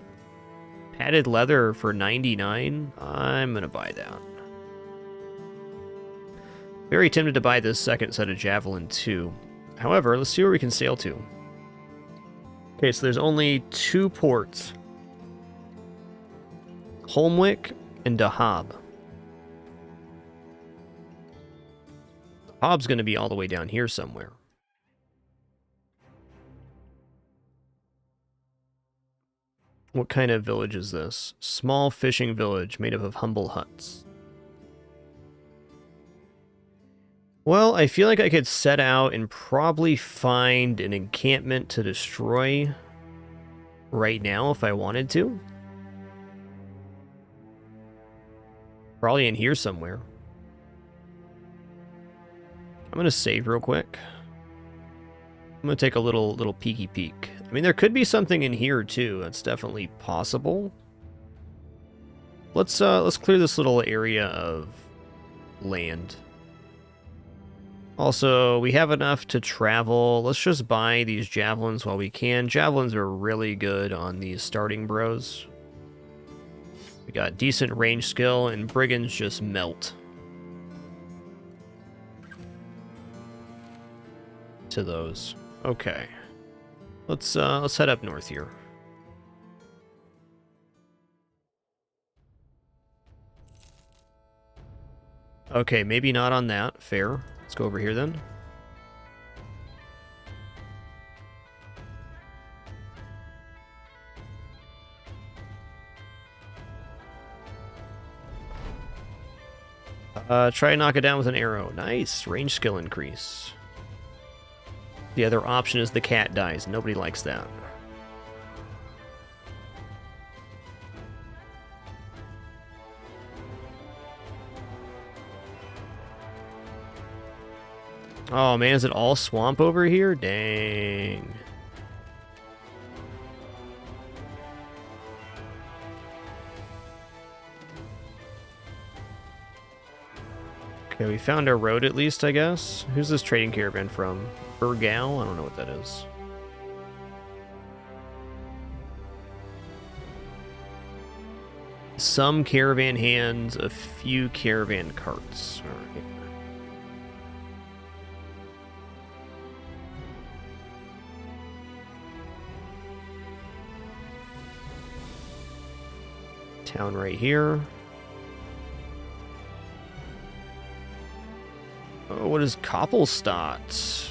Speaker 1: Padded leather for 99. I'm going to buy that. Very tempted to buy this second set of javelin too. However, let's see where we can sail to. Okay, so there's only 2 ports. Holmwick and Dahab. Dahab's going to be all the way down here somewhere. What kind of village is this? Small fishing village made up of humble huts. Well, I feel like I could set out and probably find an encampment to destroy right now if I wanted to. Probably in here somewhere. I'm going to save real quick. I'm going to take a little peeky peek. I mean, there could be something in here too. That's definitely possible. Let's clear this little area of land. Also, we have enough to travel. Let's just buy these javelins while we can. Javelins are really good on these starting bros. We got decent range skill, and brigands just melt to those. Okay. Let's head up north here. Okay, maybe not on that. Fair. Let's go over here then. Try to knock it down with an arrow. Nice. Range skill increase. The other option is the cat dies. Nobody likes that. Oh man, is it all swamp over here? Dang. Okay, we found our road at least, I guess. Who's this trading caravan from? Burgal? I don't know what that is. Some caravan hands, a few caravan carts. All right. Town right here. Oh, what is Koppelstadt?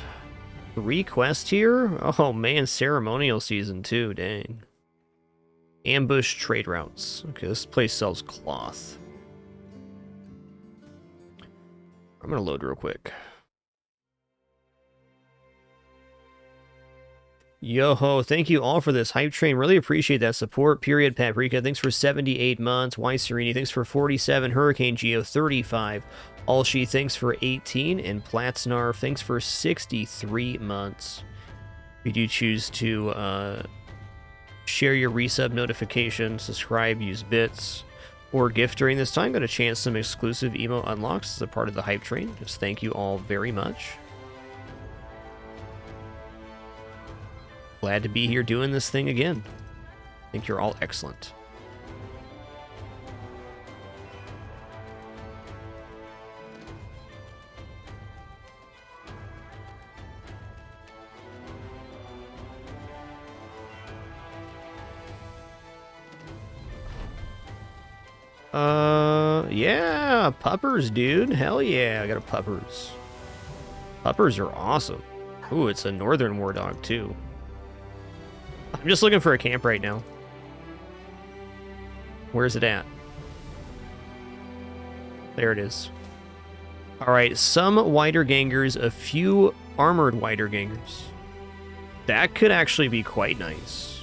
Speaker 1: 3 quests here? Oh man, ceremonial season too, dang. Ambush trade routes. Okay, this place sells cloth. I'm gonna load real quick. Yo-ho, thank you all for this hype train. Really appreciate that support. Period Paprika, thanks for 78 months. Y Serini, thanks for 47. Hurricane Geo, 35. Alshi, thanks for 18. And Platznar, thanks for 63 months. If you do choose to share your resub notification, subscribe, use bits, or gift during this time, got a chance some exclusive emote unlocks as a part of the hype train. Just thank you all very much. Glad to be here doing this thing again. I think you're all excellent. Yeah, puppers, dude. Hell yeah, I got a puppers. Puppers are awesome. Ooh, it's a northern war dog too. I'm just looking for a camp right now. Where's it at? There it is. Alright, some wider gangers, a few armored wider gangers. That could actually be quite nice.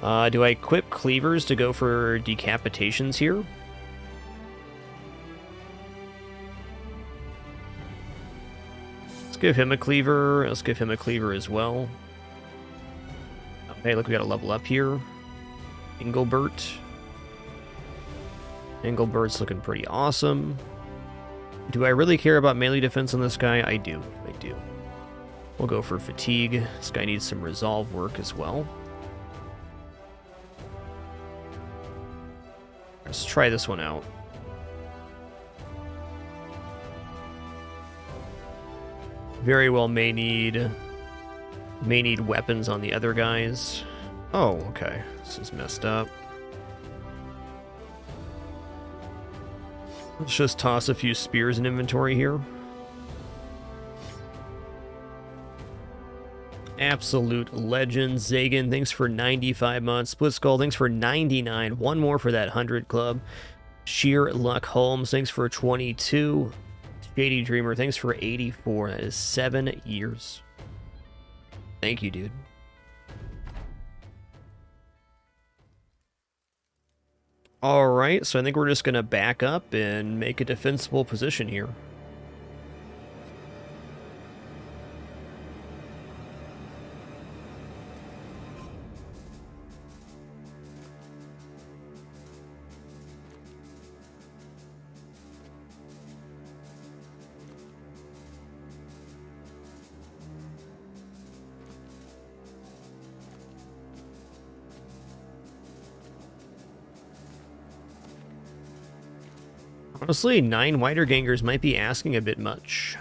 Speaker 1: Do I equip cleavers to go for decapitations here? Let's give him a cleaver. Let's give him a cleaver as well. Okay, look, we got a level up here. Engelbert. Engelbert's looking pretty awesome. Do I really care about melee defense on this guy? I do. I do. We'll go for fatigue. This guy needs some resolve work as well. Let's try this one out. Very well may need weapons on the other guys. Oh, okay. This is messed up. Let's just toss a few spears in inventory here. Absolute legend. Zagan, thanks for 95 months. Split Skull, thanks for 99. One more for that 100 club. Sheer Luck Holmes, thanks for 22. Shady Dreamer, thanks for 84. That is 7 years. Thank you, dude. Alright, so I think we're just going to back up and make a defensible position here. Honestly, 9 Wider Gangers might be asking a bit much.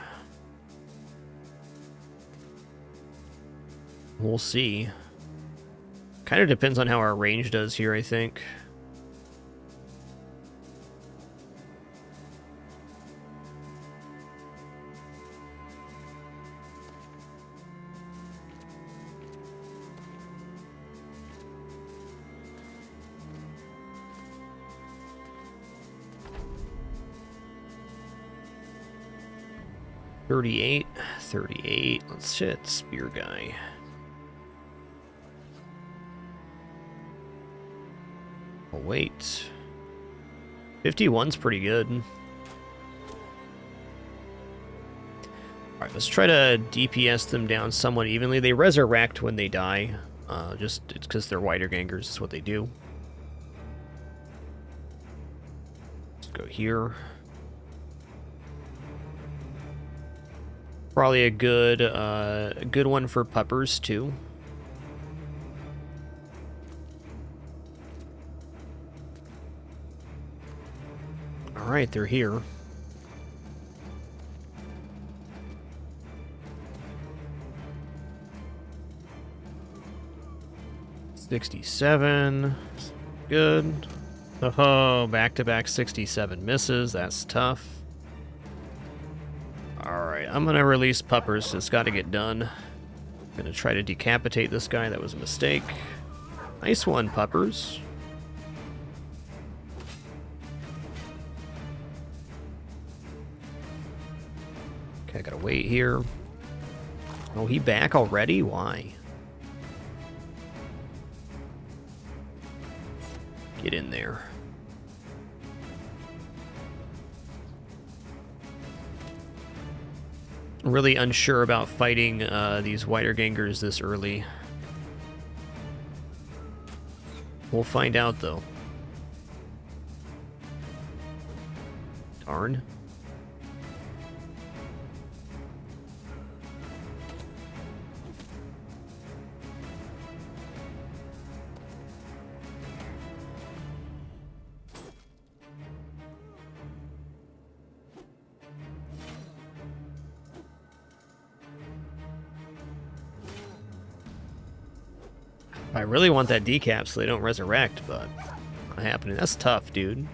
Speaker 1: We'll see. Kind of depends on how our range does here, I think. $38, $38. Let's hit Spear Guy. Oh, wait. 51's pretty good. Alright, let's try to DPS them down somewhat evenly. They resurrect when they die. Just it's because they're Wider Gangers. That's what they do. Let's go here. Probably a good one for puppers too. All right, they're here. $67, good. Oh, back-to-back 67 misses. That's tough. Alright, I'm gonna release puppers. It's gotta get done. I'm gonna try to decapitate this guy. That was a mistake. Nice one, puppers. Okay, I gotta wait here. Oh, he back already? Why? Get in there. Really unsure about fighting these Wider Gangers this early. We'll find out, though. Darn. I really want that decap so they don't resurrect, but not happening. That's tough, dude.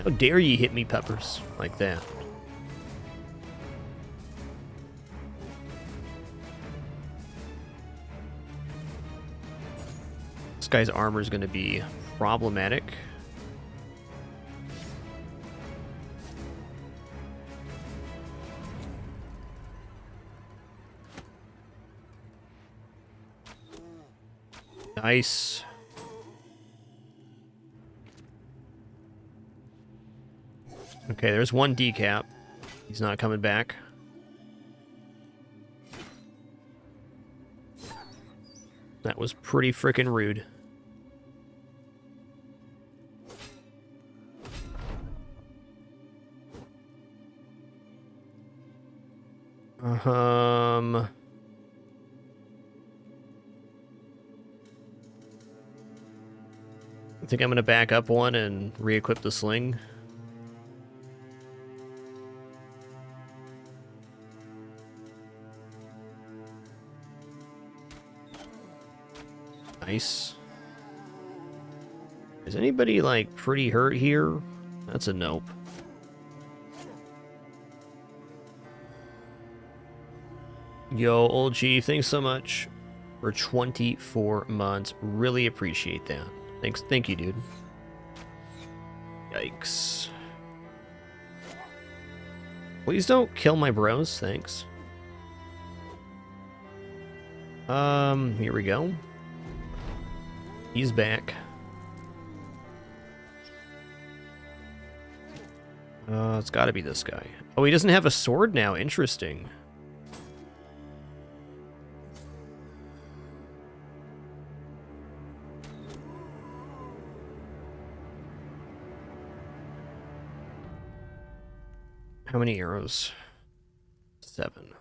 Speaker 1: How dare you hit me, puppers, like that? This guy's armor is going to be problematic. Nice. Okay, there's one decap. He's not coming back. That was pretty frickin' rude. I think I'm going to back up one and re-equip the sling. 'Cause Nice. Is anybody, like, pretty hurt here? That's a nope. Yo, old Chief, thanks so much for 24 months. Really appreciate that. Thanks, thank you, dude. Yikes. Please don't kill my bros, thanks. Here we go. He's back. It's gotta be this guy. Oh, he doesn't have a sword now, interesting. How many arrows? 7.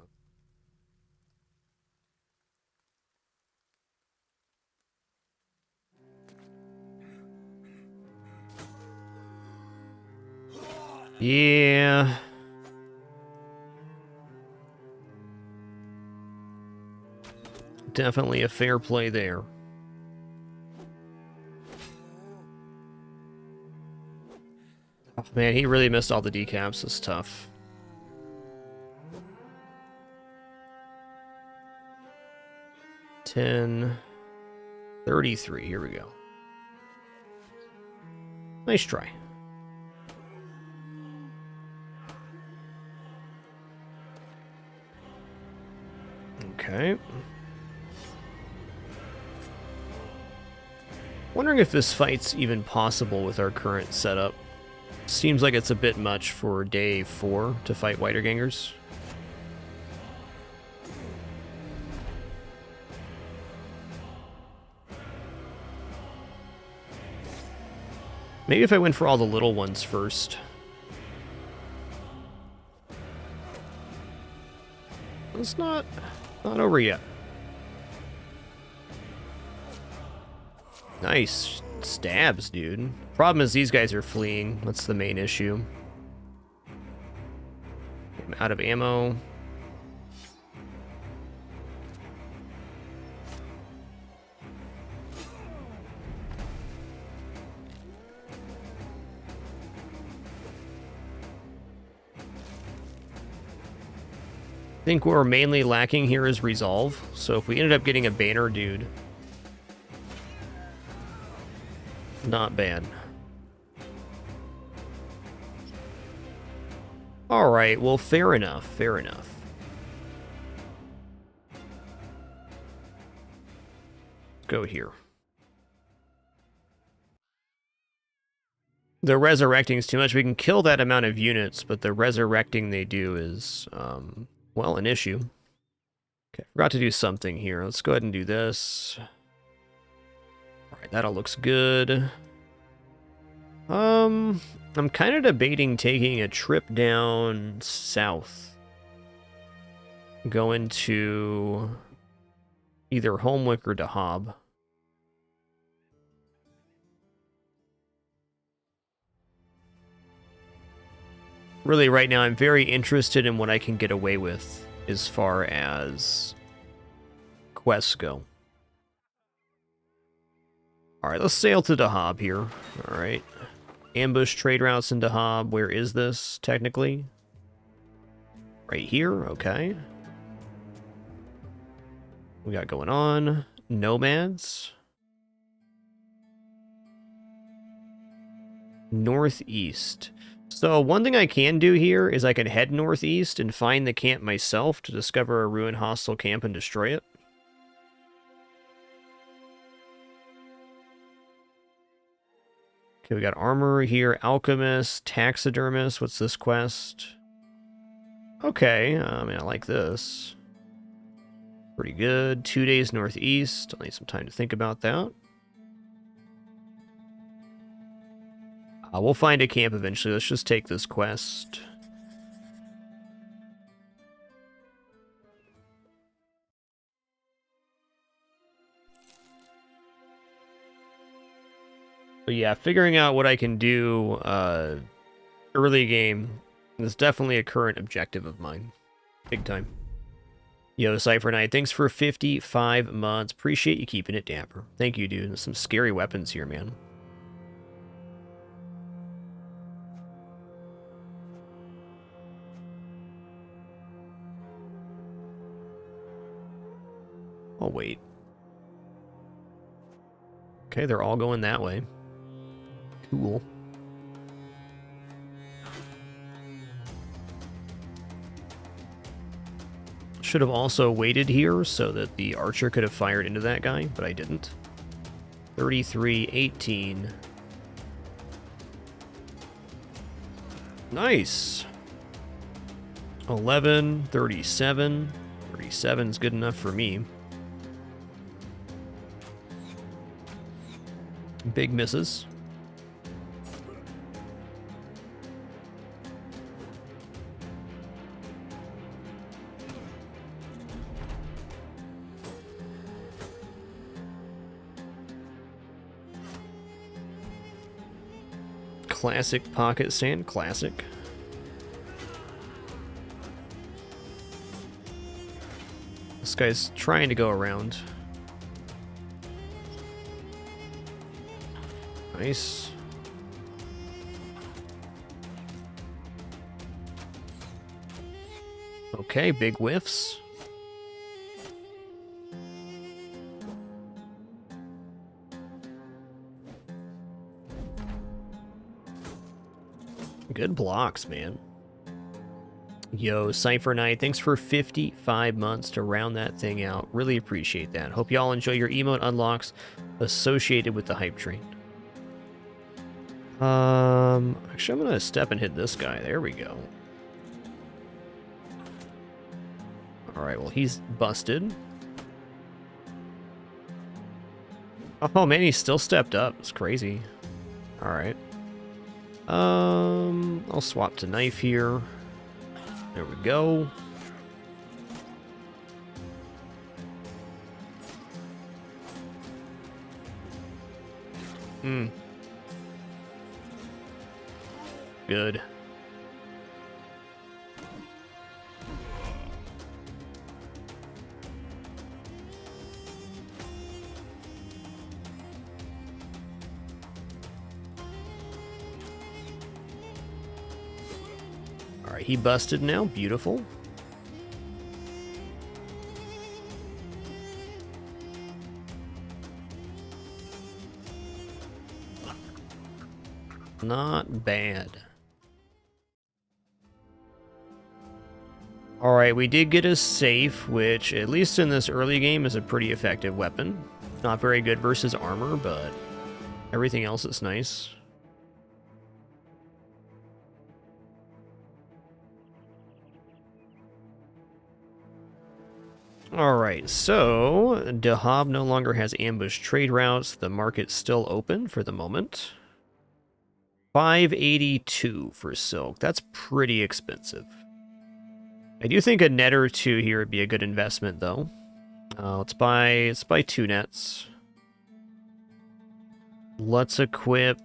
Speaker 1: Yeah. Definitely a fair play there. Oh, man, he really missed all the decaps. It's tough. $10, $33. Here we go. Nice try. Okay. Wondering if this fight's even possible with our current setup. Seems like it's a bit much for day 4 to fight Widergangers. Maybe if I went for all the little ones first. It's not over yet. Nice stabs, dude. Problem is these guys are fleeing. That's the main issue. I'm out of ammo. I think what we're mainly lacking here is resolve. So if we ended up getting a banner dude, not bad. All right, well, fair enough, fair enough. Let's go here. The resurrecting is too much. We can kill that amount of units, but the resurrecting they do is, well, an issue. Okay, forgot to do something here. Let's go ahead and do this. All right, that all looks good. I'm kind of debating taking a trip down south. Going to either Holmwick or Dahab. Really, right now, I'm very interested in what I can get away with as far as quests go. All right, let's sail to Dahab here. All right. Ambush trade routes in Dahab. Where is this, technically? Right here, okay. We got going on. Nomads. Northeast. So one thing I can do here is I can head northeast and find the camp myself to discover a ruined hostile camp and destroy it. Okay, we got armor here, alchemist, taxidermist. What's this quest? Okay, I mean, I like this. Pretty good. 2 days northeast. I'll need some time to think about that. We'll find a camp eventually. Let's just take this quest. But yeah, figuring out what I can do early game is definitely a current objective of mine. Big time. Yo, Cypher Knight, thanks for 55 months. Appreciate you keeping it dapper. Thank you, dude. There's some scary weapons here, man. I'll wait. Okay, they're all going that way. Cool. Should have also waited here so that the archer could have fired into that guy, but I didn't. 33, 18. Nice. 11, 37. 37 is good enough for me. Big misses. Classic pocket sand, classic. This guy's trying to go around. Nice. Okay, big whiffs. Good blocks, man. Yo, Cypher Knight, thanks for 55 months to round that thing out. Really appreciate that. Hope y'all enjoy your emote unlocks associated with the hype train. Actually, I'm gonna step and hit this guy. There we go. Alright, well, he's busted. Oh, man, he still stepped up. It's crazy. Alright. I'll swap to knife here. There we go. Good. Alright, he busted now. Beautiful. Not bad. Alright, we did get a safe, which, at least in this early game, is a pretty effective weapon. Not very good versus armor, but everything else is nice. Alright, so Dahab no longer has ambush trade routes. The market's still open for the moment. 582 for silk. That's pretty expensive. I do think a net or two here would be a good investment, though. Let's buy 2 nets. Let's equip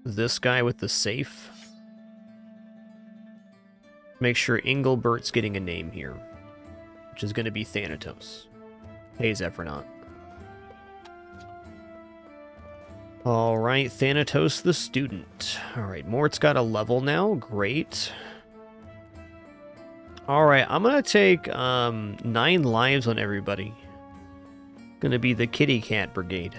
Speaker 1: this guy with the safe. Make sure Inglebert's getting a name here, which is going to be Thanatos. Hey, Zephyronaut. Alright, Thanatos the student. Alright, Mort's got a level now. Great. Alright, I'm going to take 9 lives on everybody. Going to be the Kitty Cat Brigade.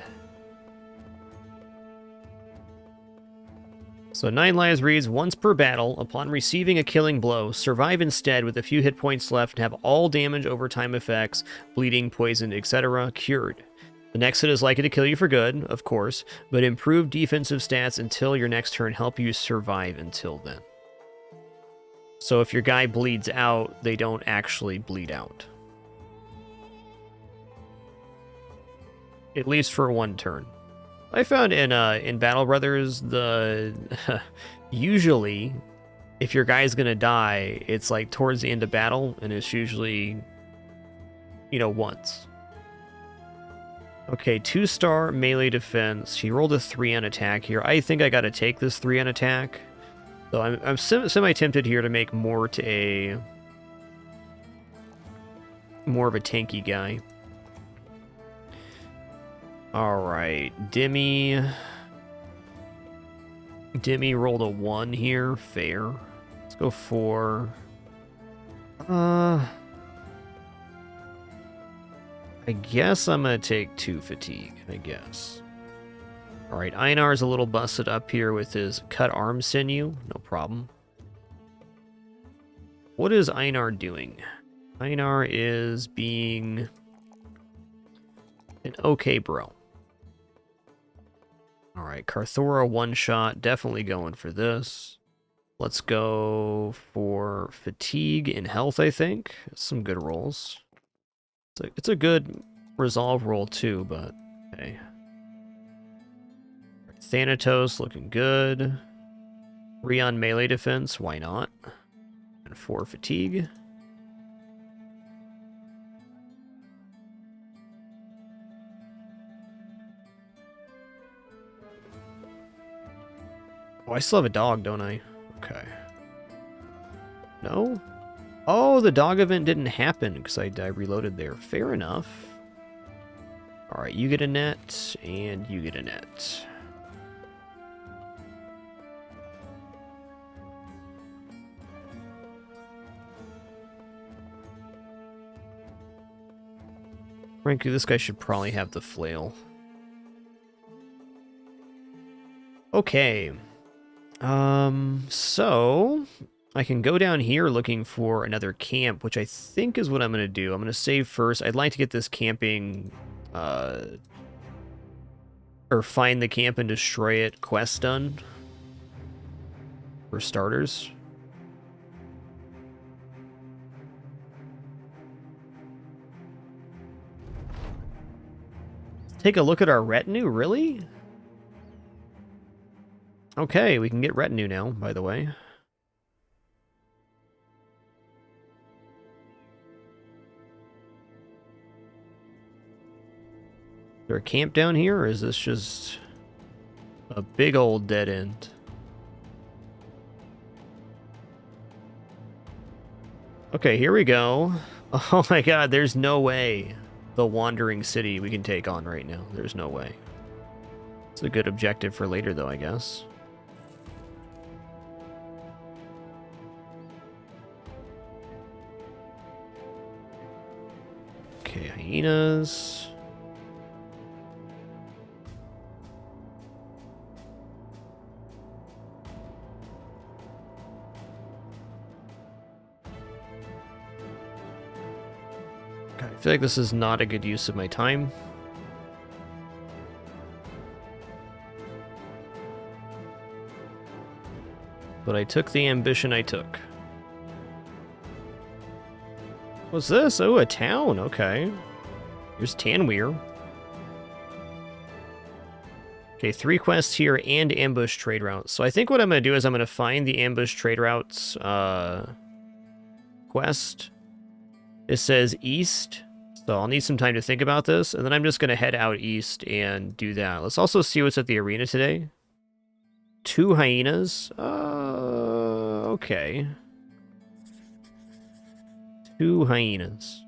Speaker 1: So 9 lives reads, once per battle, upon receiving a killing blow, survive instead with a few hit points left and have all damage over time effects, bleeding, poisoned, etc. cured. The next hit is likely to kill you for good, of course, but improved defensive stats until your next turn help you survive until then. So if your guy bleeds out, they don't actually bleed out. At least for 1 turn. I found in Battle Brothers, usually, if your guy's gonna die, it's like towards the end of battle, and it's usually, once. Okay, 2-star melee defense. He rolled a 3 on attack here. I think I gotta take this 3 on attack. So I'm semi-tempted here to make Mort a more of a tanky guy. Alright, Dimmy rolled a 1 here, fair. Let's go for... I guess I'm gonna take 2 fatigue, I guess. Alright, Einar's a little busted up here with his cut arm sinew, no problem. What is Einar doing? Einar is being an okay bro. Alright, Carthora one-shot, definitely going for this. Let's go for fatigue and health, I think. Some good rolls. It's a good resolve roll too, but hey. Thanatos looking good. 3 on melee defense, why not? And 4 fatigue. Oh, I still have a dog, don't I? Okay. No? Oh, the dog event didn't happen because I reloaded there. Fair enough. Alright, you get a net, and you get a net. Frankly, this guy should probably have the flail. Okay. So I can go down here looking for another camp, which I think is what I'm going to do. I'm going to save first. I'd like to get this camping, or find the camp and destroy it quest done. For starters. Take a look at our retinue, really? Okay, we can get retinue now, by the way. Is there a camp down here, or is this just a big old dead end? Okay, here we go. Oh my god, there's no way the wandering city we can take on right now. There's no way. It's a good objective for later, though, I guess. Okay, hyenas. God, I feel like this is not a good use of my time. But I took the ambition I took. What's this? Oh, a town. Okay. Here's Tanweir. Okay, 3 quests here and ambush trade routes. So I think what I'm going to do is I'm going to find the ambush trade routes quest. It says east. So I'll need some time to think about this. And then I'm just going to head out east and do that. Let's also see what's at the arena today. 2 hyenas. Okay. 2 hyenas.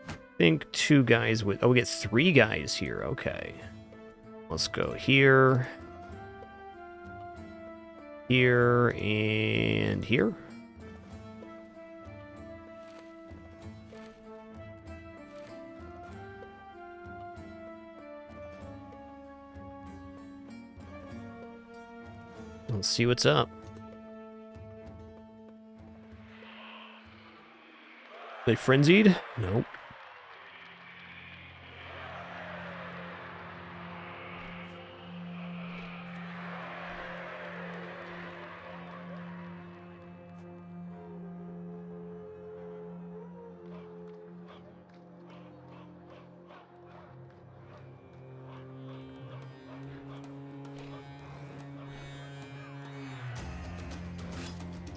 Speaker 1: I think 2 guys with... Oh, we get 3 guys here. Okay. Let's go here. Here and here. Let's see what's up. They frenzied? Nope.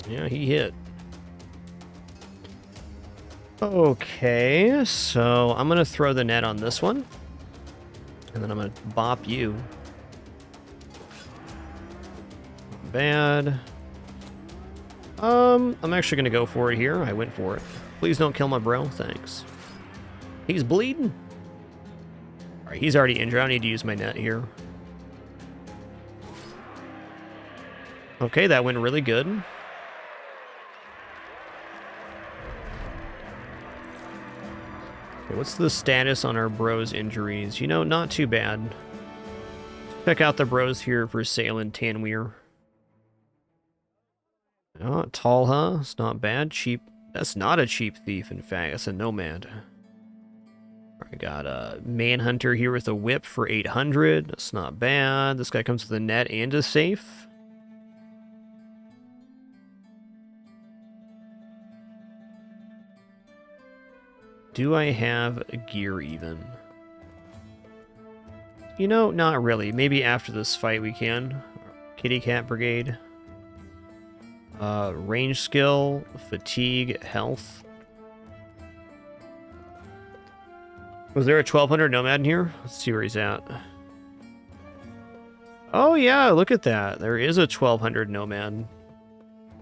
Speaker 1: Yeah, he hit. Okay, so I'm going to throw the net on this one. And then I'm going to bop you. Not bad. I'm actually going to go for it here. I went for it. Please don't kill my bro. Thanks. He's bleeding. All right, he's already injured. I don't need to use my net here. Okay, that went really good. Okay, what's the status on our bros' injuries? You know, not too bad. Check out the bros here for sale in Tanweer. Oh, tall, huh? It's not bad. Cheap. That's not a cheap thief, in fact. That's a nomad. I got a manhunter here with a whip for 800. That's not bad. This guy comes with a net and a safe. Do I have a gear even? You know, not really. Maybe after this fight we can. Kitty Cat Brigade. Range skill, fatigue, health. Was there a 1200 nomad in here? Let's see where he's at. Oh yeah, look at that. There is a 1200 nomad.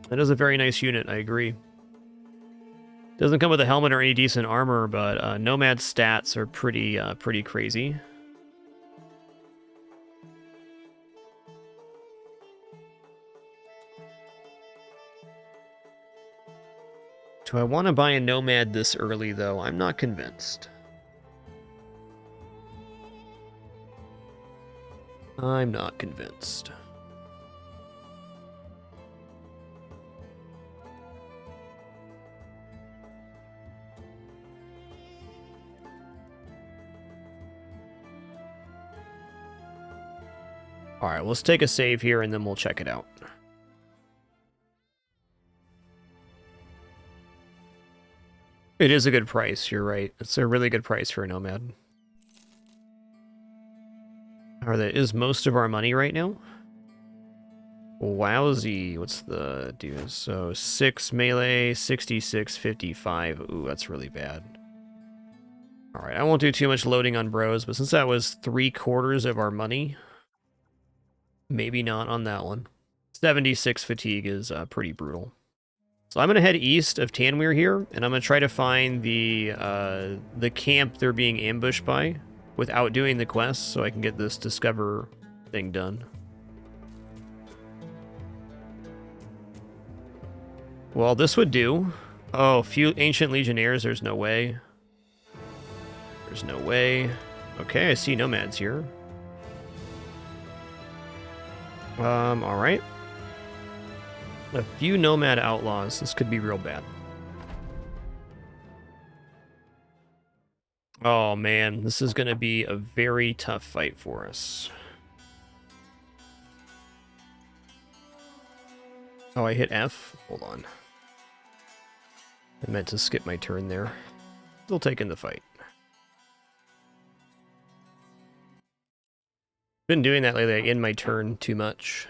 Speaker 1: That is a very nice unit, I agree. Doesn't come with a helmet or any decent armor, but nomad stats are pretty crazy. Do I want to buy a nomad this early, though? I'm not convinced. I'm not convinced. All right, let's take a save here and then we'll check it out. It is a good price, you're right. It's a really good price for a nomad. Or that is most of our money right now. Wowzy, what's the do? So 6 melee, 66, 55. Ooh, that's really bad. All right, I won't do too much loading on bros, but since that was 3/4 of our money, maybe not on that one. 76 fatigue is pretty brutal. So I'm going to head east of Tanweer here, and I'm going to try to find the camp they're being ambushed by without doing the quest, so I can get this discover thing done. Well, this would do. Oh, few ancient legionnaires, there's no way. There's no way. Okay, I see nomads here. Alright. A few nomad outlaws. This could be real bad. Oh man, this is going to be a very tough fight for us. Oh, I hit F? Hold on. I meant to skip my turn there. Still taking the fight. Been doing that lately. I end my turn too much.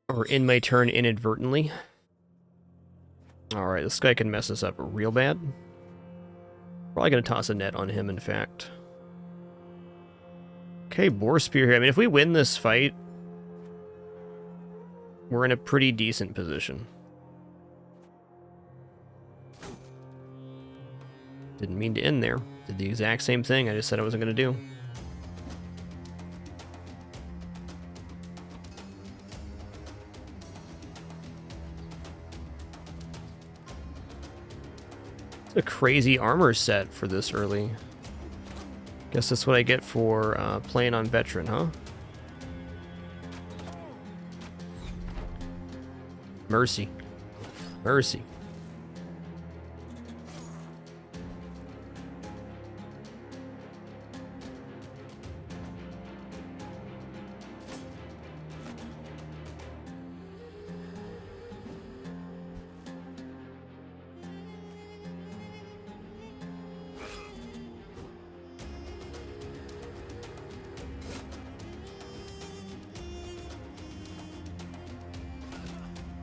Speaker 1: Or in my turn inadvertently. Alright, this guy can mess us up real bad. Probably going to toss a net on him, in fact. Okay, Boar Spear here. I mean, if we win this fight, we're in a pretty decent position. Didn't mean to end there. Did the exact same thing I just said I wasn't going to do. It's a crazy armor set for this early. Guess that's what I get for playing on veteran, huh? Mercy. Mercy.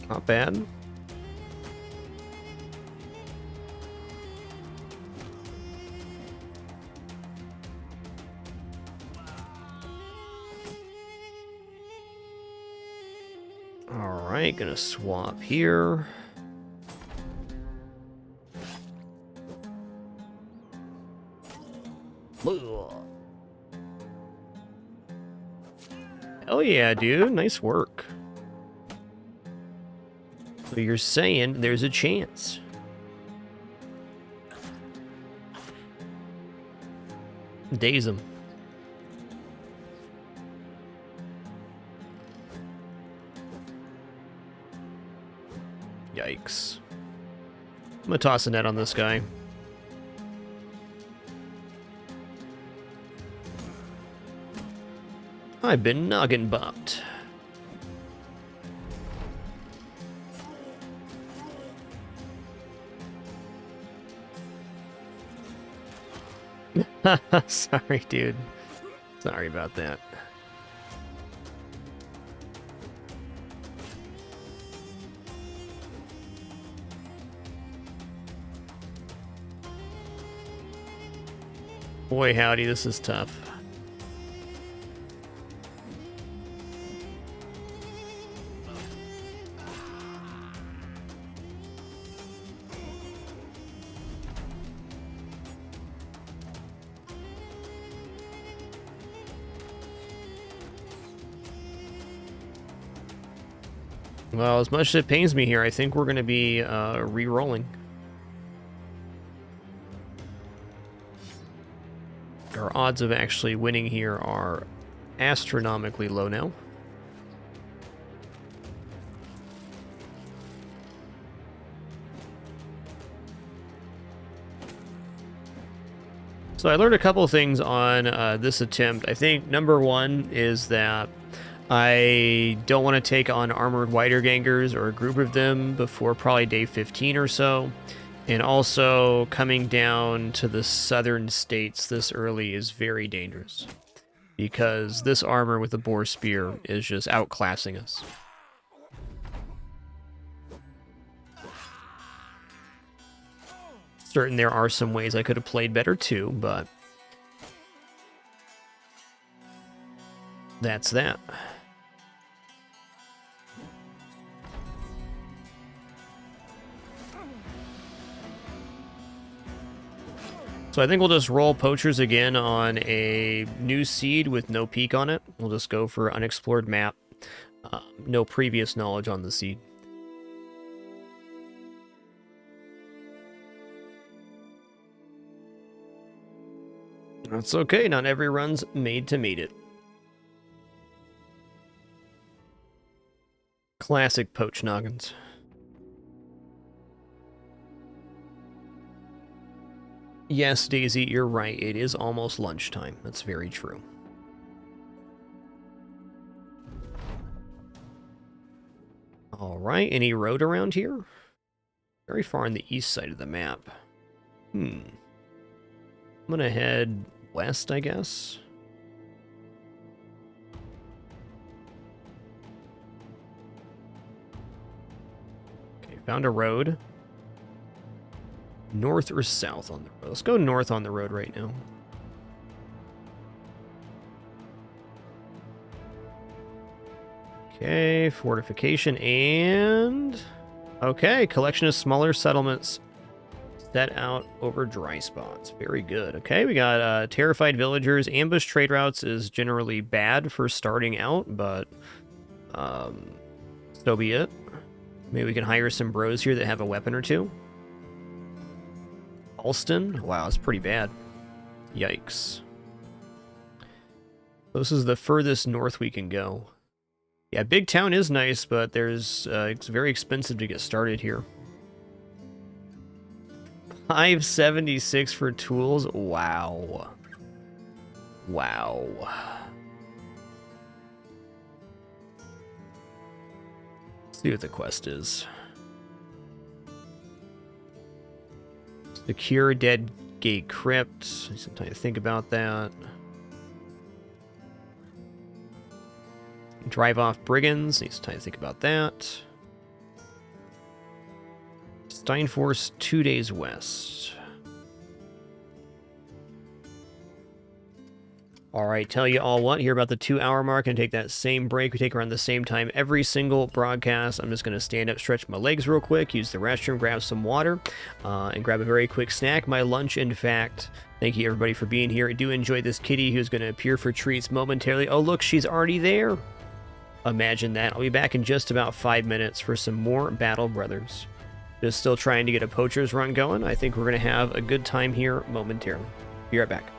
Speaker 1: Not bad. Alright, gonna swap here. Hell yeah, dude. Nice work. So you're saying there's a chance. Daze him. Yikes. I'm gonna toss a net on this guy. I've been noggin bopped. Sorry, dude. Sorry about that. Boy, howdy, this is tough. Well, as much as it pains me here, I think we're going to be re-rolling. Our odds of actually winning here are astronomically low now. So I learned a couple things on this attempt. I think number one is that I don't want to take on armored Widergangers or a group of them before probably day 15 or so. And also, coming down to the southern states this early is very dangerous, because this armor with the boar spear is just outclassing us. Certain there are some ways I could have played better too, but that's that. So I think we'll just roll Poachers again on a new seed with no peak on it. We'll just go for Unexplored map. No previous knowledge on the seed. That's okay, not every run's made to meet it. Classic Poached Noggins. Yes, Daisy, you're right. It is almost lunchtime. That's very true. All right, any road around here? Very far on the east side of the map. I'm gonna head west, I guess. Okay, found a road. North or south on the road? Let's go north on the road right now. Okay, fortification and... Okay, collection of smaller settlements set out over dry spots. Very good. Okay, we got terrified villagers. Ambush trade routes is generally bad for starting out, but so be it. Maybe we can hire some bros here that have a weapon or two. Alston? Wow, that's pretty bad. Yikes. This is the furthest north we can go. Yeah, big town is nice, but there's it's very expensive to get started here. 576 for tools? Wow. Wow. Let's see what the quest is. Secure Dead Gate Crypt. Some time to think about that. Drive off brigands. Needs time to think about that. Steinforce 2 days west. All right, tell you all what, here about the 2-hour mark, and take that same break we take around the same time every single broadcast. I'm just going to stand up, stretch my legs real quick, use the restroom, grab some water, and grab a very quick snack. My lunch, in fact. Thank you, everybody, for being here. I do enjoy this kitty who's going to appear for treats momentarily. Oh, look, she's already there. Imagine that. I'll be back in just about 5 minutes for some more Battle Brothers. Just still trying to get a poacher's run going. I think we're going to have a good time here momentarily. Be right back.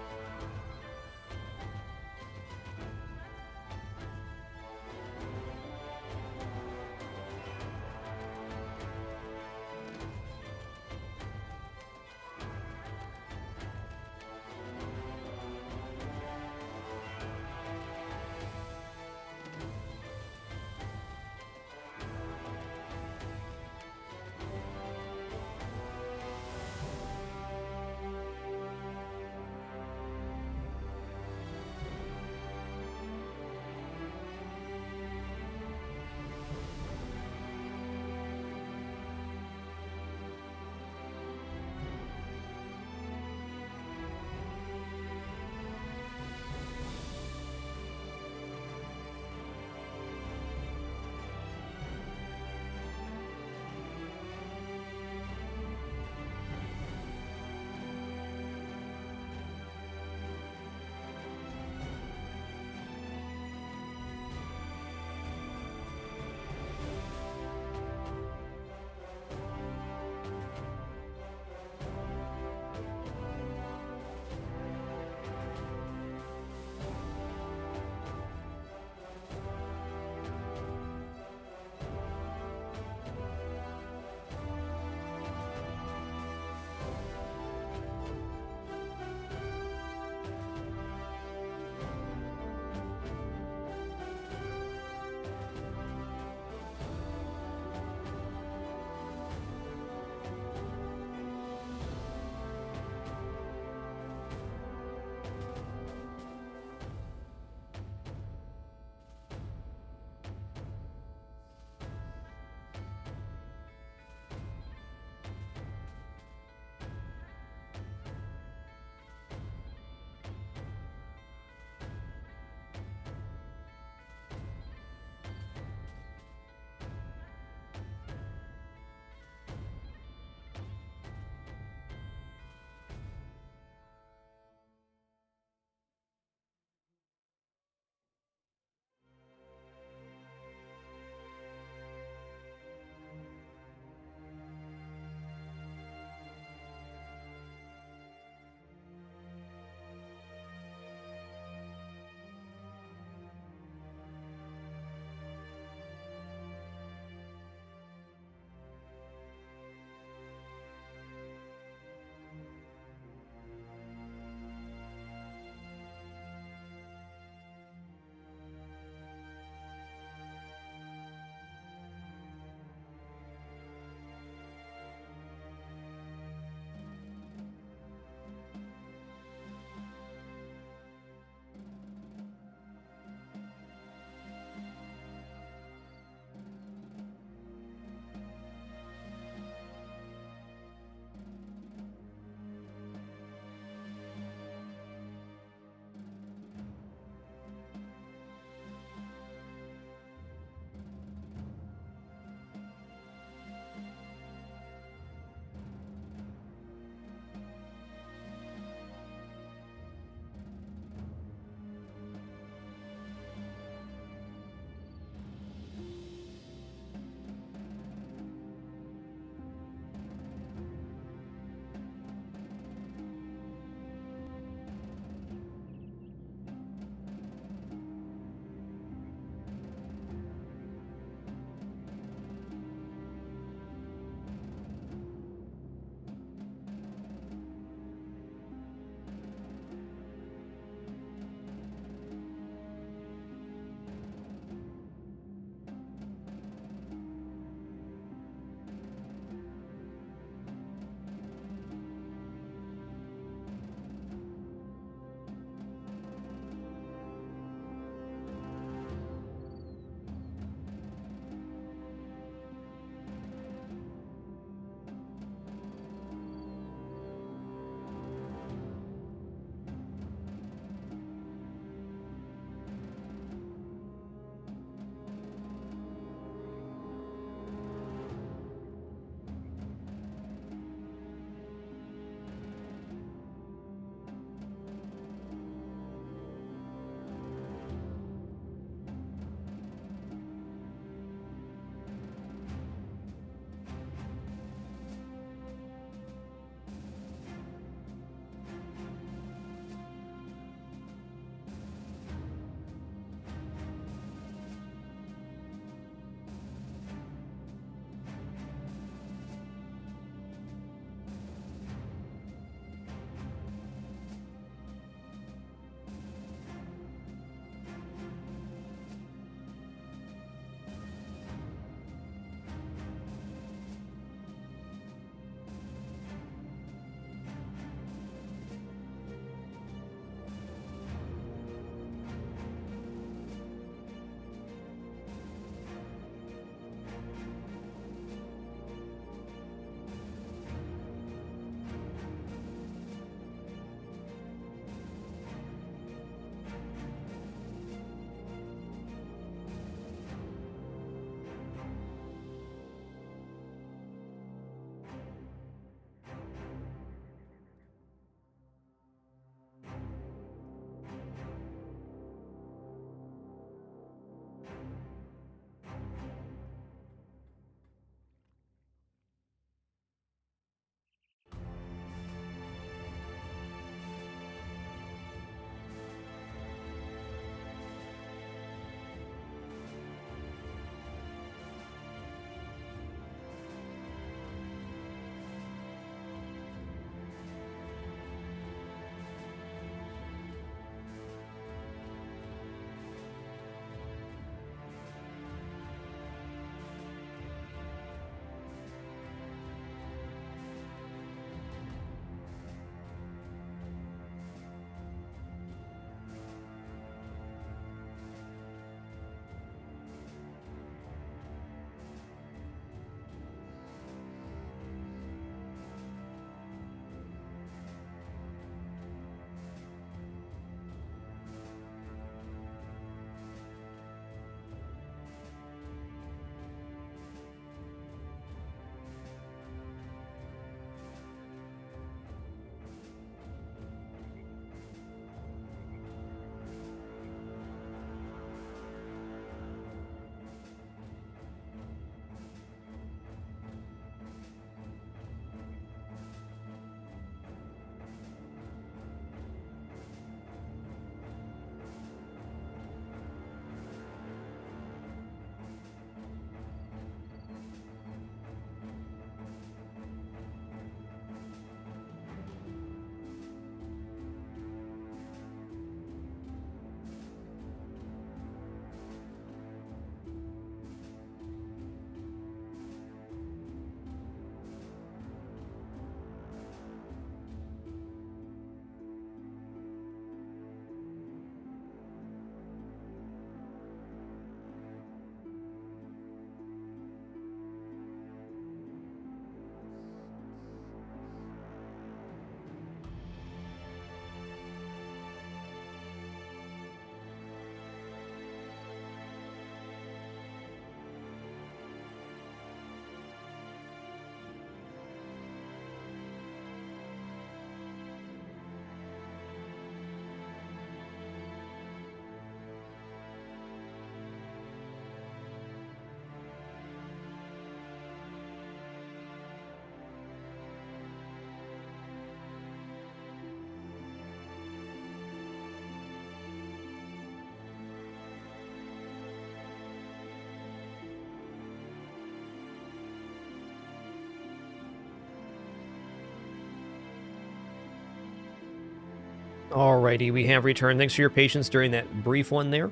Speaker 1: Alrighty, we have returned. Thanks for your patience during that brief one there.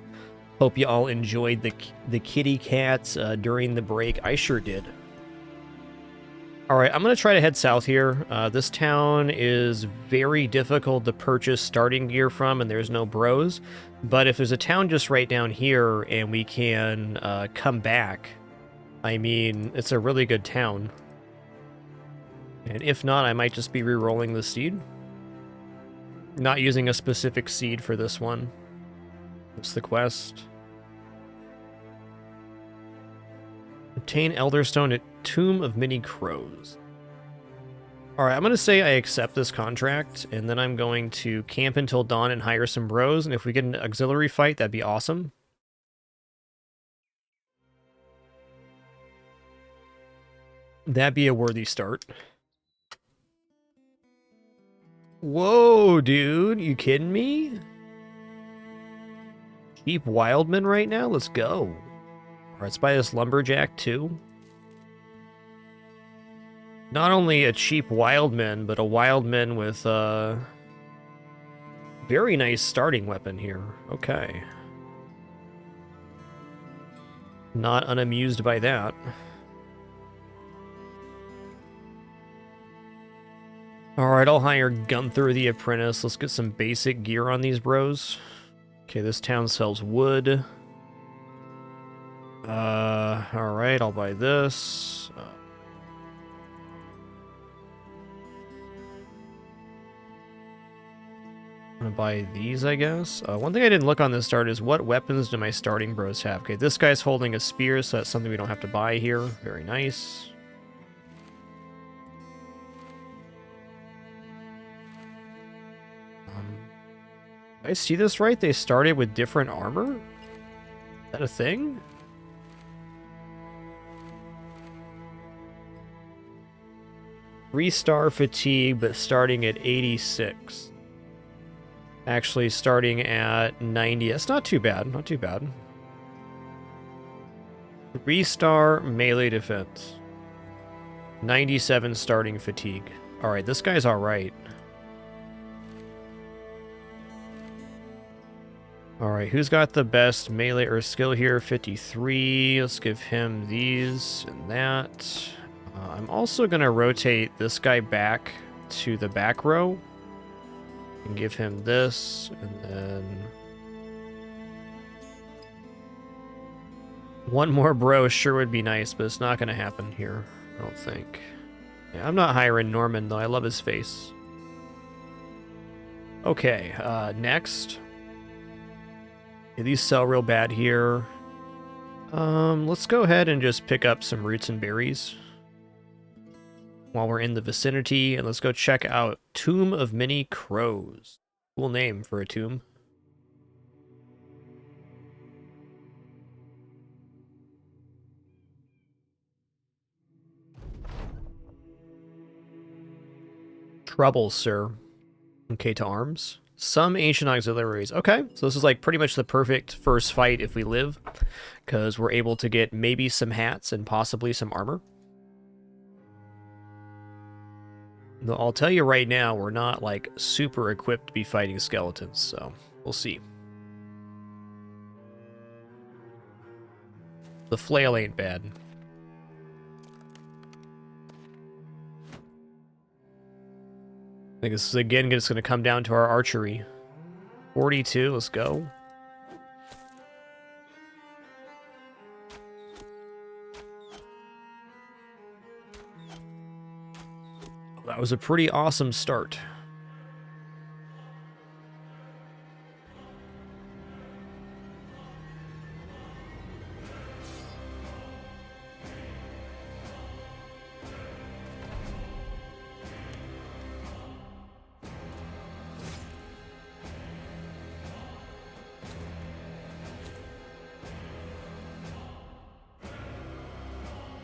Speaker 1: Hope you all enjoyed the kitty cats during the break. I sure did. Alright, I'm going to try to head south here. This town is very difficult to purchase starting gear from, and there's no bros. But if there's a town just right down here and we can come back, I mean, it's a really good town. And if not, I might just be re-rolling the seed. Not using a specific seed for this one. What's the quest? Obtain Elderstone at Tomb of Many Crows. Alright, I'm going to say I accept this contract, and then I'm going to camp until dawn and hire some bros, and if we get an auxiliary fight, that'd be awesome. That'd be a worthy start. Whoa, dude, you kidding me? Cheap Wildman right now? Let's go. Alright, let's buy this Lumberjack too. Not only a cheap Wildman, but a Wildman with a very nice starting weapon here. Okay. Not unamused by that. Alright, I'll hire Gunther the Apprentice. Let's get some basic gear on these bros. Okay, this town sells wood. Alright, I'll buy this. I'm gonna buy these, I guess. One thing I didn't look on this start is what weapons do my starting bros have? Okay, this guy's holding a spear, so that's something we don't have to buy here. Very nice. Did I see this right? They started with different armor? Is that a thing? Three-star fatigue, but starting at 86. Actually, starting at 90. That's not too bad. Not too bad. 3-star melee defense. 97 starting fatigue. Alright, this guy's alright. Alright, who's got the best melee or skill here? 53. Let's give him these and that. I'm also going to rotate this guy back to the back row. And give him this, and then... one more bro sure would be nice, but it's not going to happen here, I don't think. Yeah, I'm not hiring Norman, though. I love his face. Okay, next... yeah, these sell real bad here. Let's go ahead and just pick up some roots and berries while we're in the vicinity, and let's go check out Tomb of Many Crows. Cool name for a tomb. Trouble, sir. Okay, to arms. Some ancient auxiliaries. Okay, so this is like pretty much the perfect first fight if we live, because we're able to get maybe some hats and possibly some armor. Though I'll tell you right now, we're not like super equipped to be fighting skeletons, so we'll see. The flail ain't bad. I think this is again just going to come down to our archery. 42, let's go. That was a pretty awesome start.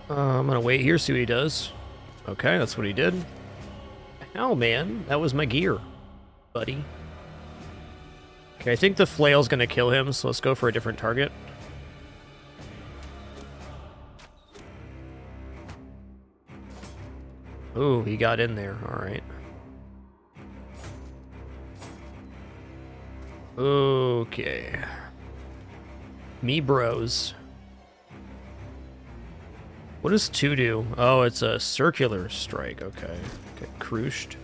Speaker 1: I'm gonna wait here, see what he does. Okay, that's what he did. Hell, man, that was my gear, buddy. Okay, I think the flail's gonna kill him, so let's go for a different target. Ooh, he got in there, alright. Okay. Me bros. What does 2 do? Oh, it's a circular strike. Okay. Get cruished.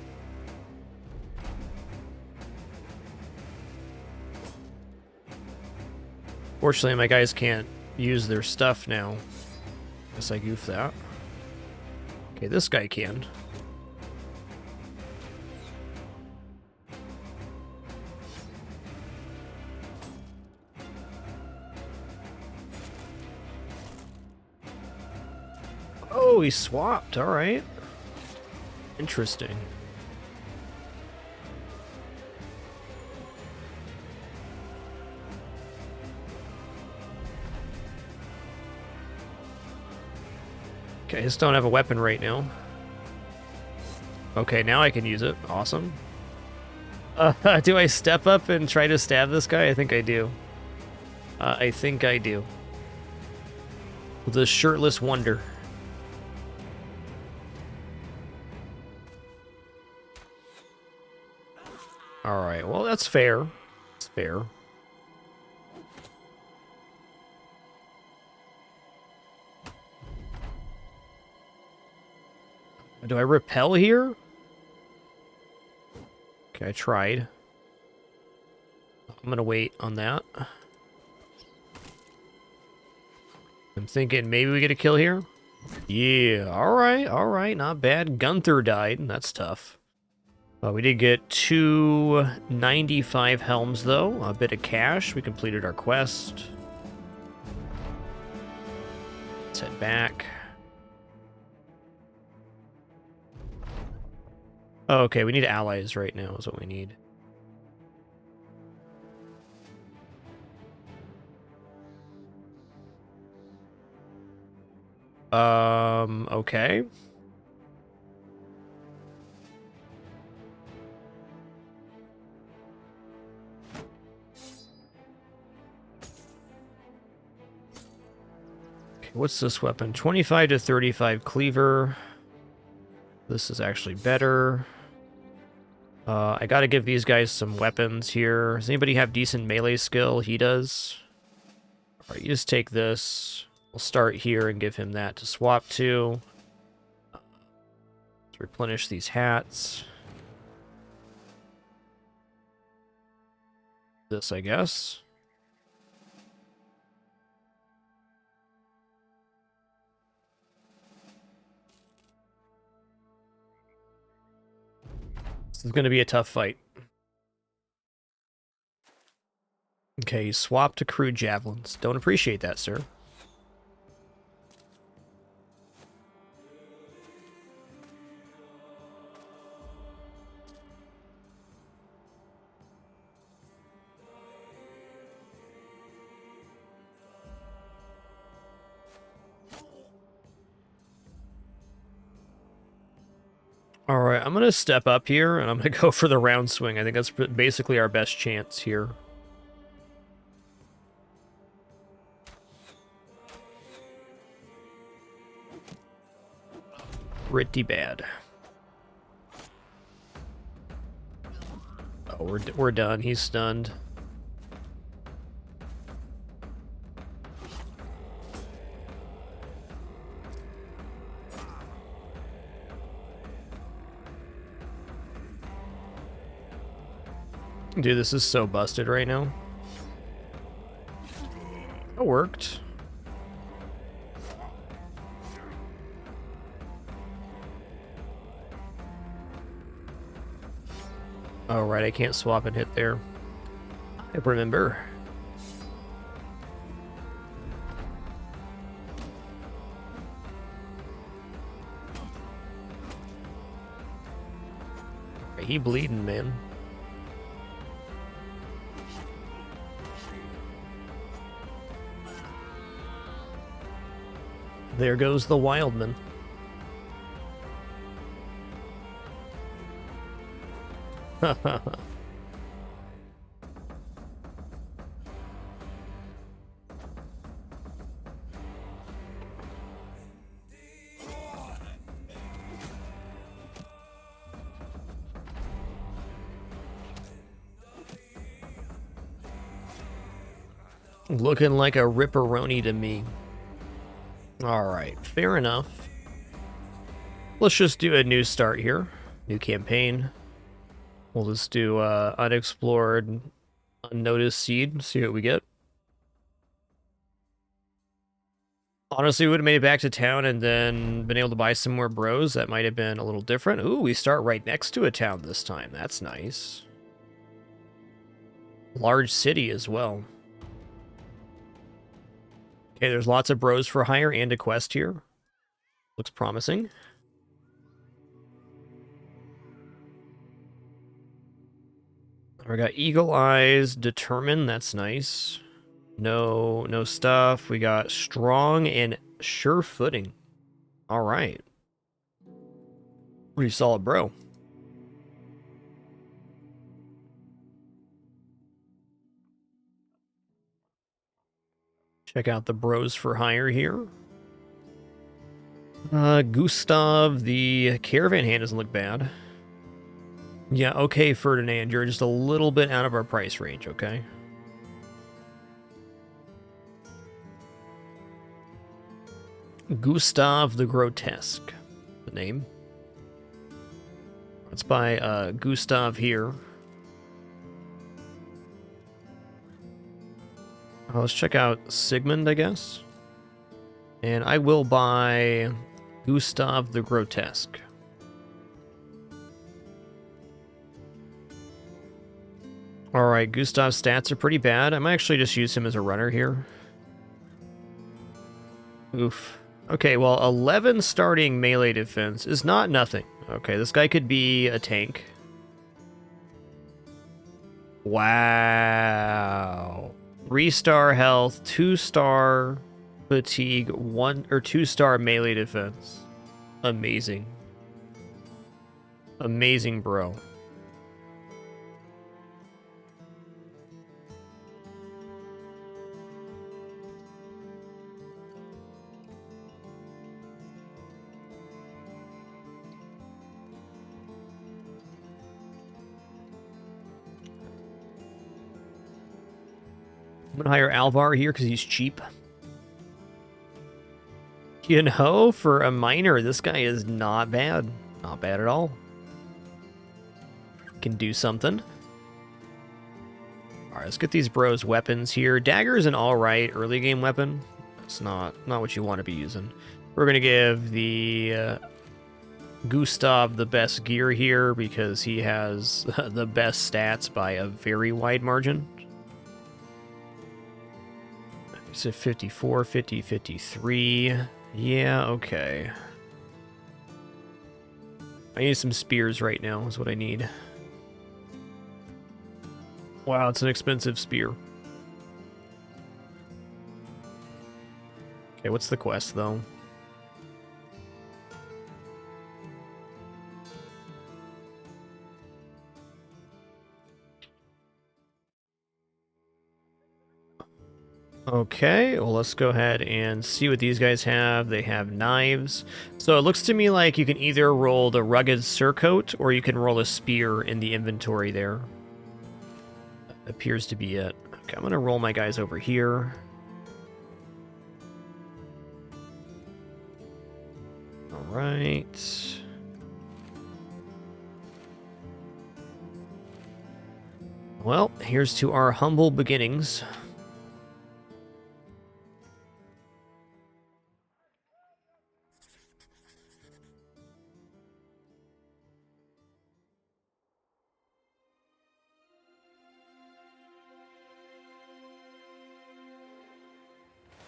Speaker 1: Fortunately, my guys can't use their stuff now. Guess I goofed that. Okay, this guy can. Oh, he swapped. All right. Interesting. Okay, I just don't have a weapon right now. Okay, now I can use it. Awesome. Do I step up and try to stab this guy? I think I do. I think I do. The shirtless wonder. Alright, well, that's fair. It's fair. Do I repel here? Okay, I tried. I'm gonna wait on that. I'm thinking maybe we get a kill here. Yeah, alright, not bad. Gunther died, that's tough. We did get 295 helms though, a bit of cash. We completed our quest. Let's head back. Oh, okay, we need allies right now is what we need. Okay. Okay, what's this weapon? 25 to 35 cleaver. This is actually better. I gotta give these guys some weapons here. Does anybody have decent melee skill? He does. Alright, you just take this. We'll start here and give him that to swap to. Let's replenish these hats. This, I guess. This is going to be a tough fight. Okay, swap to crude javelins. Don't appreciate that, sir. All right, I'm going to step up here, and I'm going to go for the round swing. I think that's basically our best chance here. Pretty bad. Oh, we're done. He's stunned. Dude, this is so busted right now. It worked. Oh, right, I can't swap and hit there. I remember. He bleeding, man. There goes the Wildman. Looking like a ripperoni to me. Alright, fair enough. Let's just do a new start here. New campaign. We'll just do Unexplored, Unnoticed Seed, see what we get. Honestly, we would have made it back to town and then been able to buy some more bros. That might have been a little different. Ooh, we start right next to a town this time. That's nice. Large city as well. Okay, there's lots of bros for hire and a quest here. Looks promising. We got Eagle Eyes, Determined. That's nice. No stuff. We got Strong and Sure Footing. All right. Pretty solid, bro. Check out the bros for hire here. Gustav, the caravan hand doesn't look bad. Yeah, okay, Ferdinand, you're just a little bit out of our price range, okay? Gustav the Grotesque, the name. Let's buy Gustav here. Let's check out Sigmund, I guess. And I will buy Gustav the Grotesque. Alright, Gustav's stats are pretty bad. I might actually just use him as a runner here. Oof. Okay, well, 11 starting melee defense is not nothing. Okay, this guy could be a tank. Wow. 3-star health, 2-star fatigue, 2-star melee defense. Amazing. Amazing, bro. I'm gonna hire Alvar here because he's cheap. You know, for a miner, this guy is not bad. Not bad at all. Can do something. Alright, let's get these bros weapons here. Dagger is an alright early game weapon. It's not what you want to be using. We're gonna give the Gustav the best gear here because he has the best stats by a very wide margin. So 54, 50, 53. Yeah, okay. I need some spears right now is what I need. Wow, it's an expensive spear. Okay, what's the quest, though? Okay, well, let's go ahead and see what these guys have. They have knives. So it looks to me like you can either roll the rugged surcoat or you can roll a spear in the inventory there. That appears to be it. Okay, I'm going to roll my guys over here. All right. Well, here's to our humble beginnings.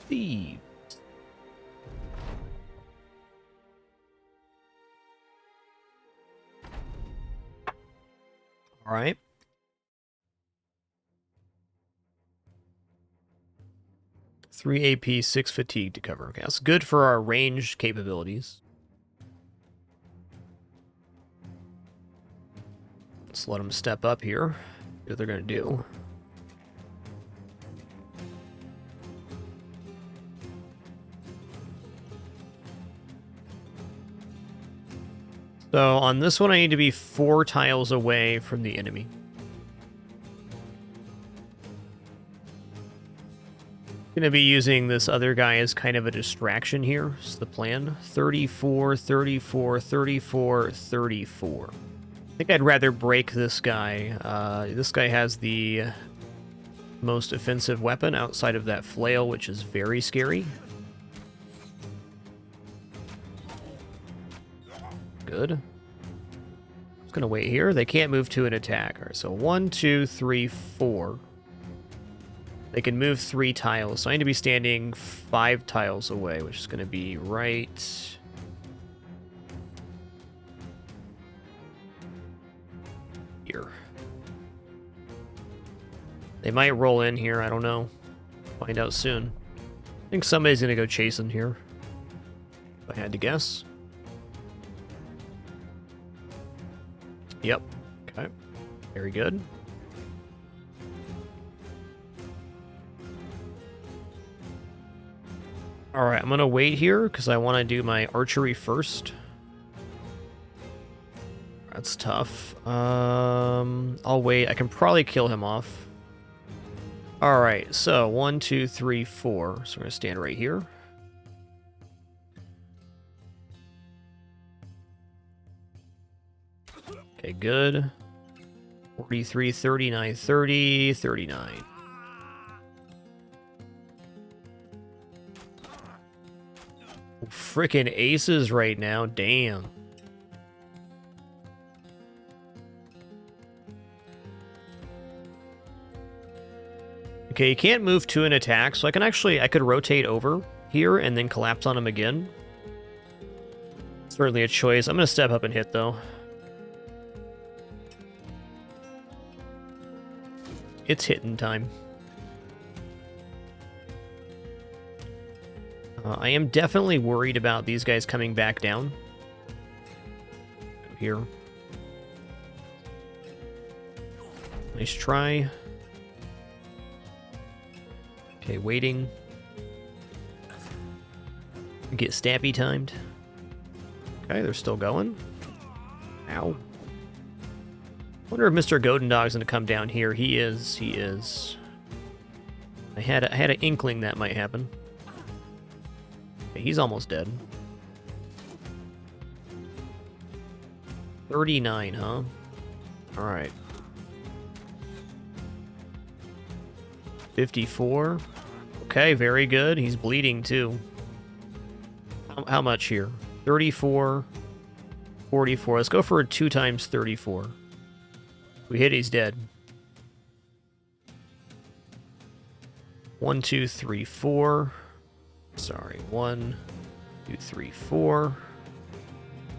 Speaker 1: Thieves. All right. Three AP, 6 fatigue to cover. Okay, that's good for our ranged capabilities. Let's let them step up here. See what they're going to do. So on this one, I need to be 4 tiles away from the enemy. Gonna be using this other guy as kind of a distraction here. Is the plan. 34, 34, 34, 34. I think I'd rather break this guy. This guy has the most offensive weapon outside of that flail, which is very scary. Good. Just gonna wait here. They can't move to an attack. All right, so 1, 2, 3, 4. They can move 3 tiles, so I need to be standing 5 tiles away, which is going to be right here. They might roll in here, I don't know. Find out soon. I think somebody's going to go chasing here, if I had to guess. Yep. Okay. Very good. Alright, I'm gonna wait here because I want to do my archery first. That's tough. I'll wait. I can probably kill him off. Alright, so 1, 2, 3, 4. So we're gonna stand right here. Okay, good. 43, 39, 30, 39. Frickin' aces right now, damn. Okay, you can't move to an attack, so I could rotate over here and then collapse on him again. Certainly a choice. I'm gonna step up and hit though. It's hitting time. I am definitely worried about these guys coming back down. Go here. Nice try. Okay, waiting. Get stabby timed. Okay, they're still going. Ow. Wonder if Mr. Godendog's gonna come down here. He is. I had an inkling that might happen. Okay, he's almost dead. 39, huh? Alright. 54. Okay, very good. He's bleeding too. How much here? 34. 44. Let's go for a 2 times 34. We hit, he's dead. 1, 2, 3, 4. Sorry, 1, 2, 3, 4.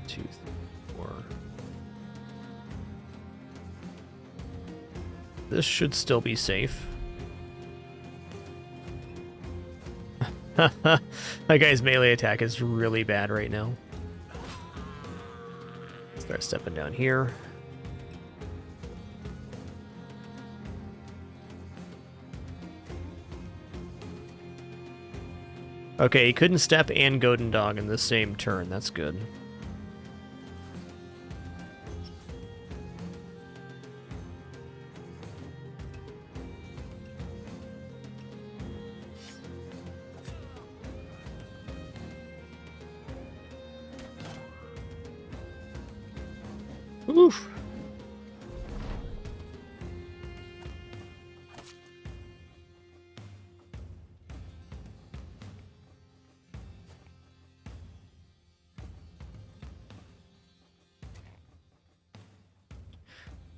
Speaker 1: 2, 3, 4. This should still be safe. That guy's melee attack is really bad right now. Start stepping down here. Okay, he couldn't step and Godendog in the same turn. That's good. Oof.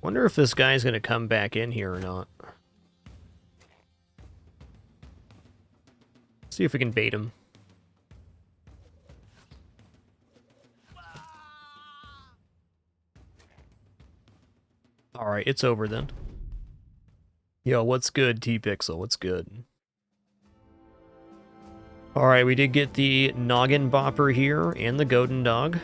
Speaker 1: Wonder if this guy's going to come back in here or not. See if we can bait him. Alright, it's over then. Yo, what's good, T-Pixel? What's good? Alright, we did get the Noggin Bopper here and the Godendog.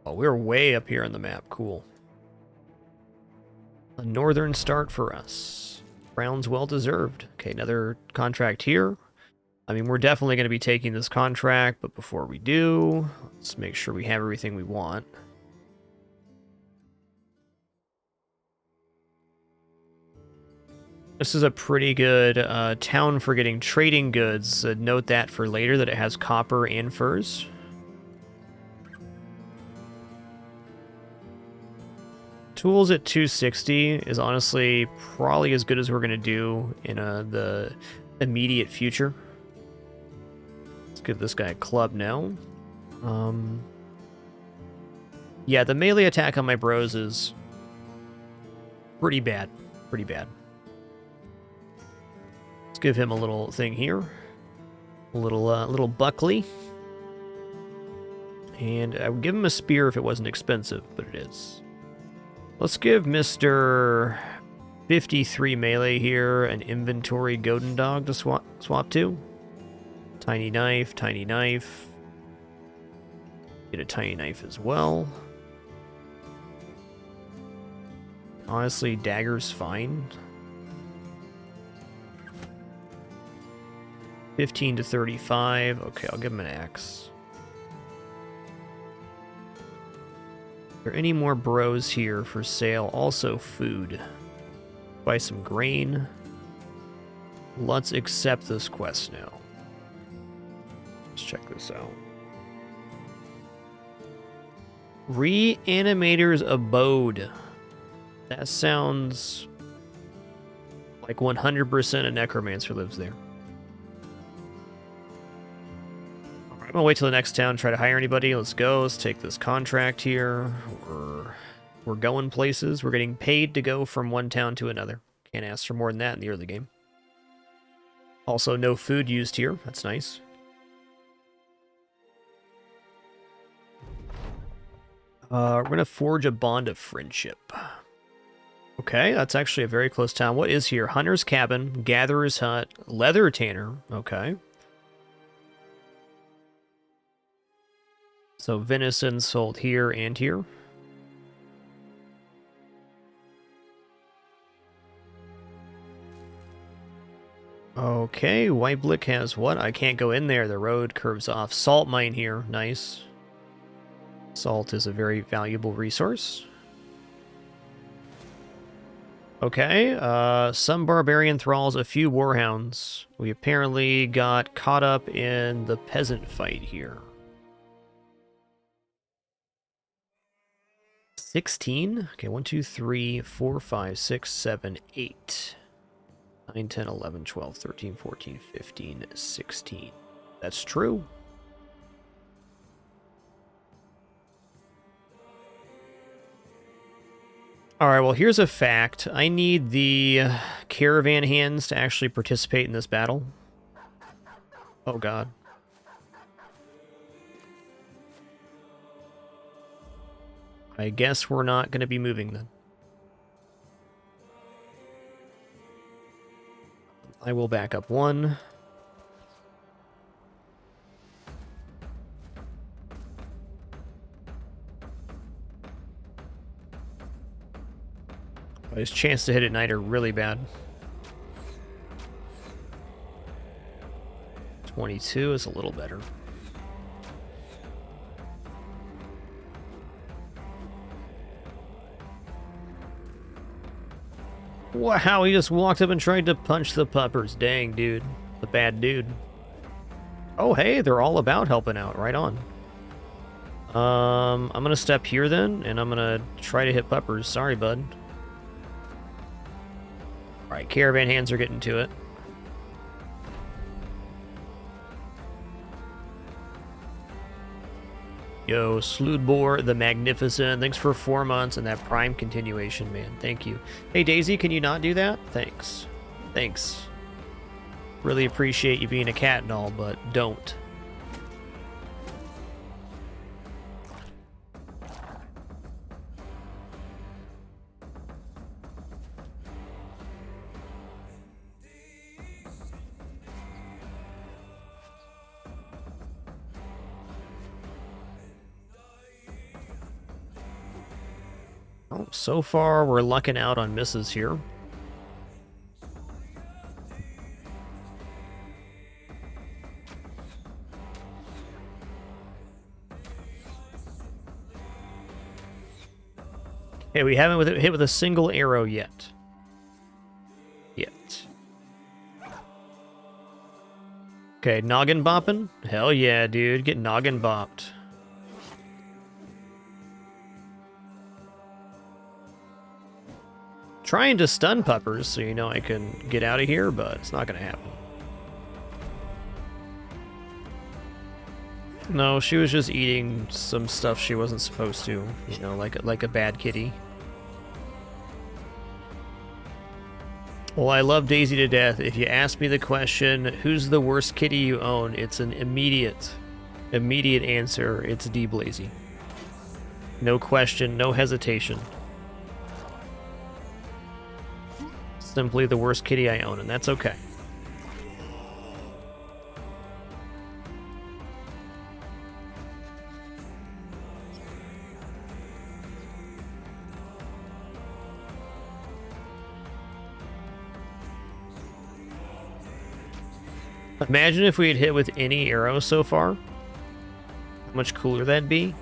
Speaker 1: Oh, we're way up here on the map. Cool. A northern start for us. Rounds well deserved. Okay, another contract here. I mean, we're definitely going to be taking this contract, but before we do, let's make sure we have everything we want. This is a pretty good town for getting trading goods. Note that for later that it has copper and furs. Tools at 260 is honestly probably as good as we're going to do in the immediate future. Let's give this guy a club now. Yeah, the melee attack on my bros is pretty bad. Pretty bad. Let's give him a little thing here. A little Buckley. And I would give him a spear if it wasn't expensive, but it is. Let's give Mr. 53 melee here an inventory Godin dog to swap to. Tiny knife, tiny knife. Get a tiny knife as well. Honestly, dagger's fine. 15 to 35. Okay, I'll give him an axe. Are there any more bros here for sale? Also food. Buy some grain. Let's accept this quest now. Let's check this out. Reanimator's Abode. That sounds like 100% a necromancer lives there. I'm gonna wait till the next town, try to hire anybody. Let's go. Let's take this contract here. We're going places. We're getting paid to go from one town to another. Can't ask for more than that in the early game. Also, no food used here. That's nice. We're gonna forge a bond of friendship. Okay, that's actually a very close town. What is here? Hunter's Cabin, Gatherer's Hut, Leather Tanner. Okay. So venison sold here and here. Okay, White Blick has what? I can't go in there. The road curves off. Salt mine here. Nice. Salt is a very valuable resource. Okay, some barbarian thralls, a few warhounds. We apparently got caught up in the peasant fight here. 16? Okay, 1, 2, 3, 4, 5, 6, 7, 8. 9, 10, 11, 12, 13, 14, 15, 16. That's true. Alright, well, here's a fact. I need the caravan hands to actually participate in this battle. Oh, God. I guess we're not going to be moving then. I will back up one. His chance to hit at night are really bad. 22 is a little better. Wow, he just walked up and tried to punch the puppers. Dang, dude. The bad dude. Oh, hey, they're all about helping out. Right on. I'm gonna step here then, and I'm gonna try to hit puppers. Sorry, bud. Alright, caravan hands are getting to it. Yo, Sloodbore the Magnificent. Thanks for 4 months and that Prime continuation, man. Thank you. Hey, Daisy, can you not do that? Thanks. Thanks. Really appreciate you being a cat and all, but don't. Well, so far, we're lucking out on misses here. Okay, we haven't hit with a single arrow yet. yet. Okay, noggin bopping? Hell yeah, dude. Get noggin bopped. Trying to stun puppers so you know I can get out of here, but it's not gonna happen. No, she was just eating some stuff she wasn't supposed to, you know, like a bad kitty. Well, I love Daisy to death. If you ask me the question, who's the worst kitty you own? It's an immediate answer. It's D Blazy. No question, no hesitation. Simply the worst kitty I own, and that's okay. Imagine if we had hit with any arrow so far. How much cooler that'd be.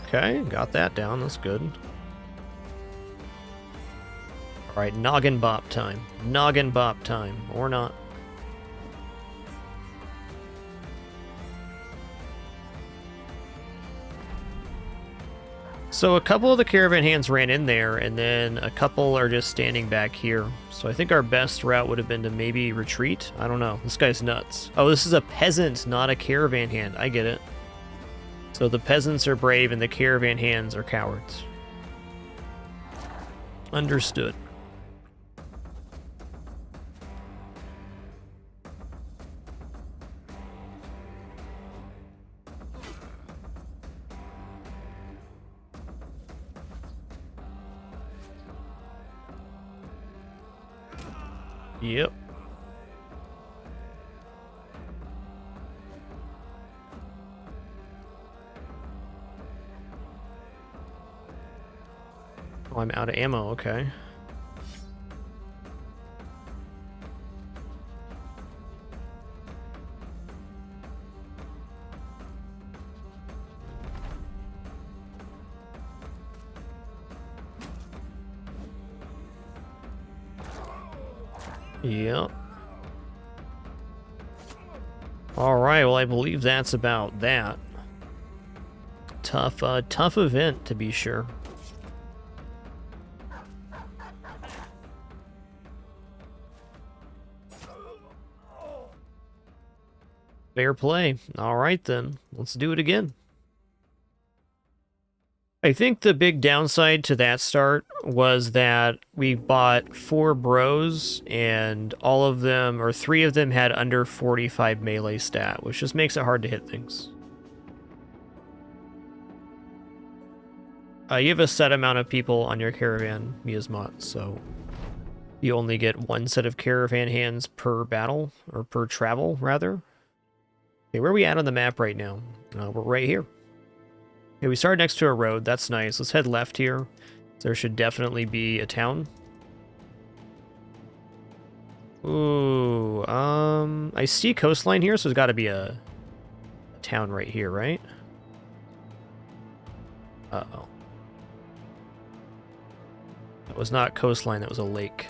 Speaker 1: Okay, got that down. That's good. Alright, noggin bop time. Noggin bop time. Or not. So a couple of the caravan hands ran in there, and then a couple are just standing back here. So I think our best route would have been to maybe retreat. I don't know. This guy's nuts. Oh, this is a peasant, not a caravan hand. I get it. So the peasants are brave and the caravan hands are cowards. Understood. Yep. Oh, I'm out of ammo, okay. Yep. Alright, well I believe that's about that. Tough event to be sure. Fair play. Alright then, let's do it again. I think the big downside to that start was that we bought 4 bros and all of them, or 3 of them, had under 45 melee stat, which just makes it hard to hit things. You have a set amount of people on your caravan, Miasmat, so you only get 1 set of caravan hands per battle, or per travel, rather. Okay, where are we at on the map right now? We're right here. Okay, we started next to a road. That's nice. Let's head left here. There should definitely be a town. Ooh, I see coastline here, so there's got to be a town right here, right? Uh-oh. That was not coastline, that was a lake.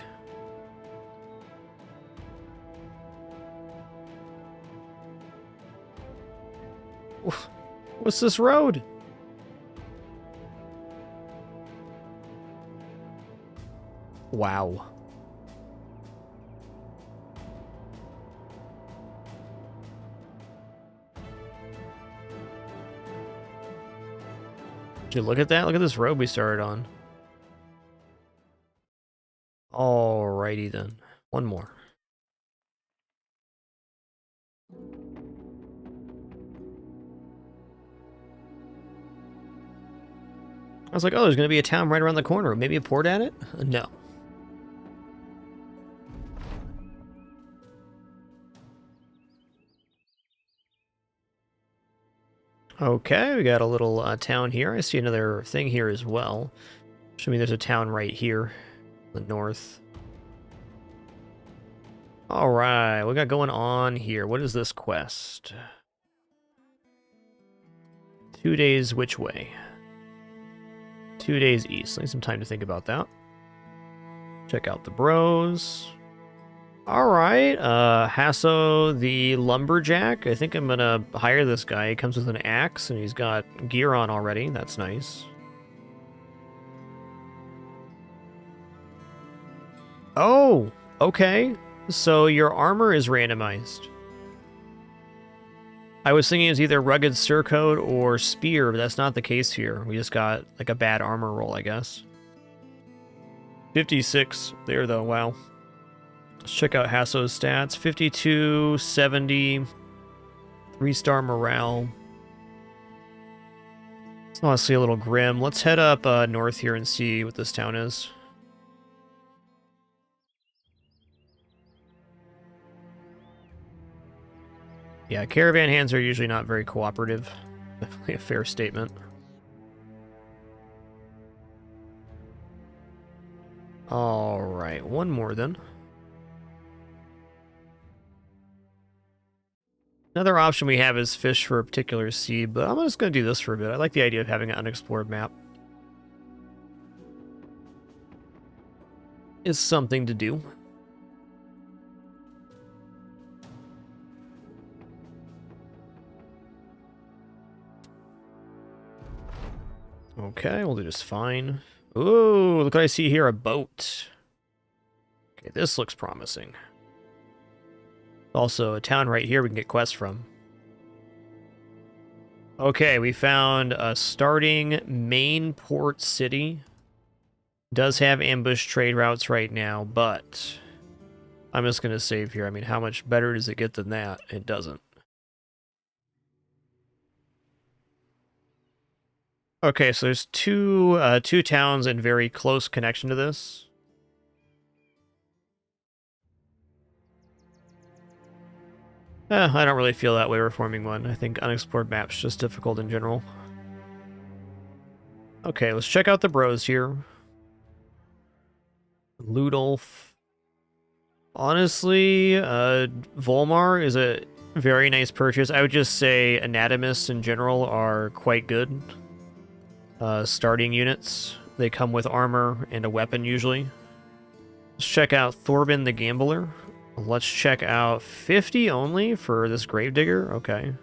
Speaker 1: What's this road? Wow. Did you look at that? Look at this road we started on. Alrighty then. One more. I was like, oh, there's going to be a town right around the corner. Maybe a port at it? No. Okay, we got a little town here. I see another thing here as well. Show me there's a town right here in the north. Alright, what we got going on here? What is this quest? 2 days which way? 2 days east. Need some time to think about that. Check out the bros. All right, Hasso the Lumberjack. I think I'm gonna hire this guy. He comes with an axe and he's got gear on already. That's nice. Oh, okay. So your armor is randomized. I was thinking it's either Rugged Surcoat or Spear, but that's not the case here. We just got like a bad armor roll, I guess. 56 there though, wow. Let's check out Hasso's stats. 52, 70, 3-star morale. It's honestly a little grim. Let's head up north here and see what this town is. Yeah, caravan hands are usually not very cooperative. Definitely a fair statement. Alright, one more then. Another option we have is fish for a particular seed, but I'm just going to do this for a bit. I like the idea of having an unexplored map. It's something to do. Okay, we'll do just fine. Ooh, look what I see here, a boat. Okay, this looks promising. Also, a town right here we can get quests from. Okay, we found a starting main port city. Does have ambush trade routes right now, but I'm just going to save here. I mean, how much better does it get than that? It doesn't. Okay, so there's two towns in very close connection to this. I don't really feel that way reforming one. I think unexplored map's just difficult in general. Okay, let's check out the bros here. Ludolf. Honestly, Volmar is a very nice purchase. I would just say anatomists in general are quite good. Starting units. They come with armor and a weapon usually. Let's check out Thorbin the Gambler. Let's check out 50 only for this Gravedigger. Okay.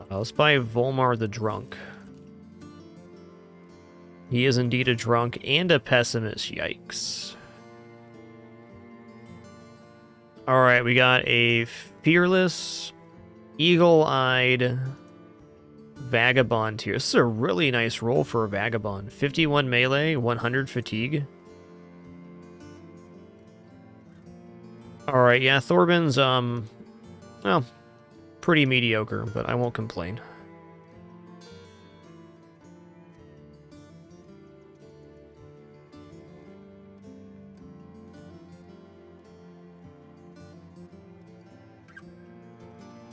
Speaker 1: Let's buy Volmar the Drunk. He is indeed a drunk and a pessimist. Yikes. Alright, we got a fearless, eagle-eyed vagabond here. This is a really nice roll for a vagabond. 51 melee, 100 fatigue. Alright, yeah, Thorbin's, well, pretty mediocre, but I won't complain.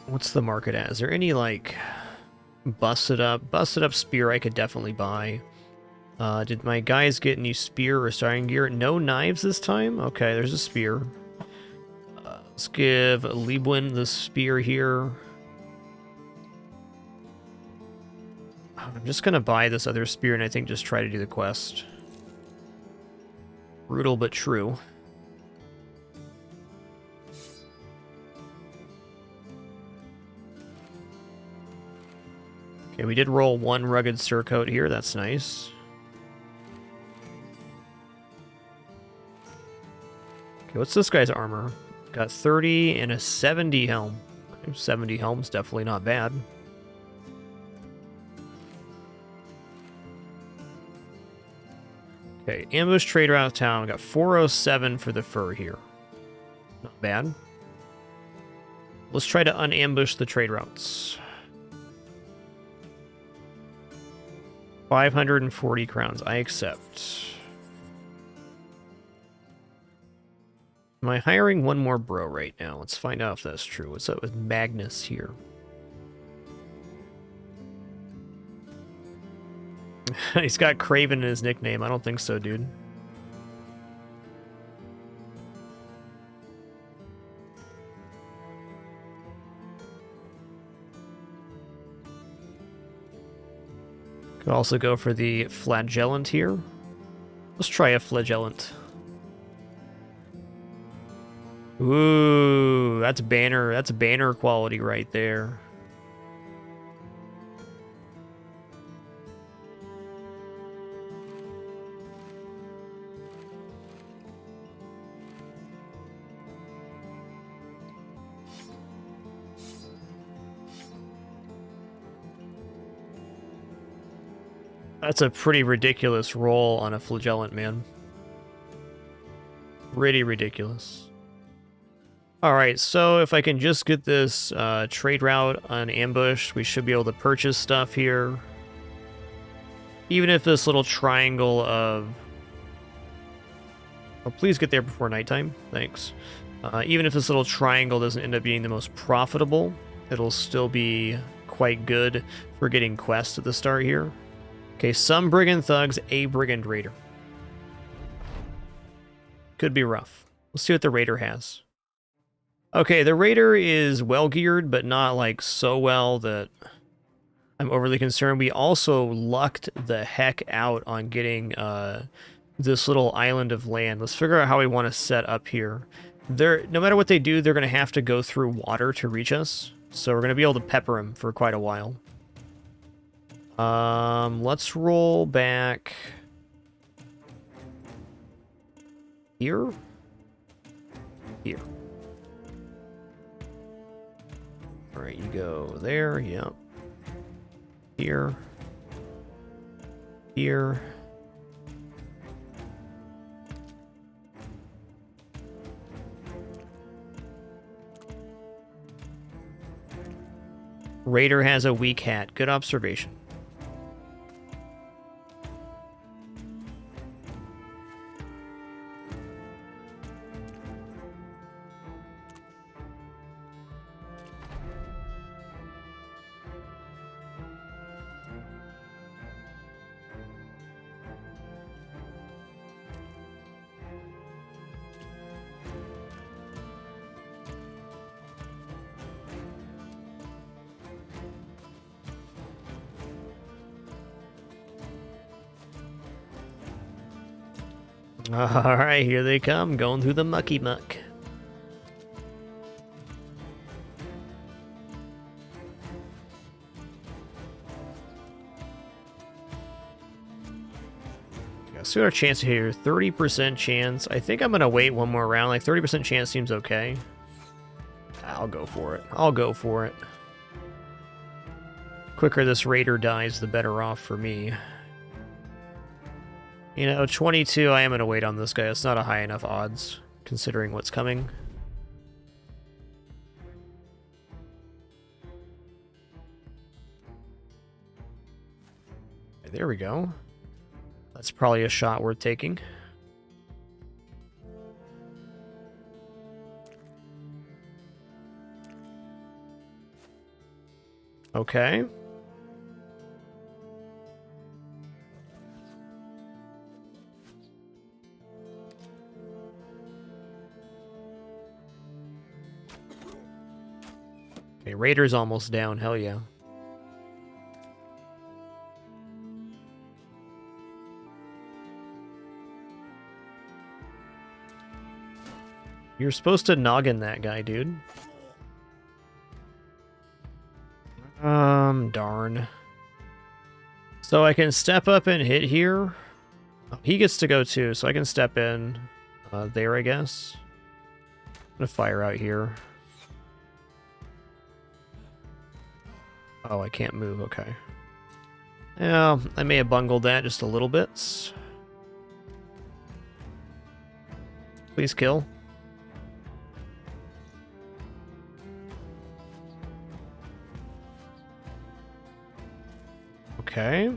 Speaker 1: What's the market at? Is there any, like, busted up spear I could definitely buy? Did my guys get any spear or starting gear? No knives this time? Okay, there's a spear. Let's give Liebwin the spear here. I'm just going to buy this other spear and I think just try to do the quest. Brutal but true. Okay, we did roll one rugged surcoat here. That's nice. Okay, what's this guy's armor? Got 30 and a 70 helm. 70 helm's definitely not bad. Okay, ambush trader out of town. Got 407 for the fur here. Not bad. Let's try to unambush the trade routes. 540 crowns. I accept. Am I hiring one more bro right now? Let's find out if that's true. What's up with Magnus here? He's got Craven in his nickname. I don't think so, dude. Could also go for the flagellant here. Let's try a flagellant. Ooh, that's banner quality right there. That's a pretty ridiculous roll on a flagellant, man. Pretty ridiculous. Alright, so if I can just get this trade route unambushed, we should be able to purchase stuff here. Even if this little triangle of... Oh, please get there before nighttime. Thanks. Even if this little triangle doesn't end up being the most profitable, it'll still be quite good for getting quests at the start here. Okay, some brigand thugs, a brigand raider. Could be rough. Let's see what the raider has. Okay, the raider is well geared, but not like so well that I'm overly concerned. We also lucked the heck out on getting this little island of land. Let's figure out how we want to set up here. No matter what they do, they're going to have to go through water to reach us. So we're going to be able to pepper them for quite a while. Let's roll back here. Here. All right, you go there. Yep. Here. Here. Raider has a weak hat. Good observation. All right, here they come, going through the mucky muck. Let's see what our chance here. 30% chance. I think I'm going to wait one more round. Like 30% chance seems okay. I'll go for it. I'll go for it. Quicker this raider dies, the better off for me. You know, 22, I am going to wait on this guy. It's not a high enough odds, considering what's coming. There we go. That's probably a shot worth taking. Okay. Okay, Raider's almost down. Hell yeah. You're supposed to noggin that guy, dude. Darn. So I can step up and hit here. Oh, he gets to go too, so I can step in there, I guess. I'm gonna fire out here. Oh, I can't move. Okay. Yeah, I may have bungled that just a little bit. Please kill. Okay.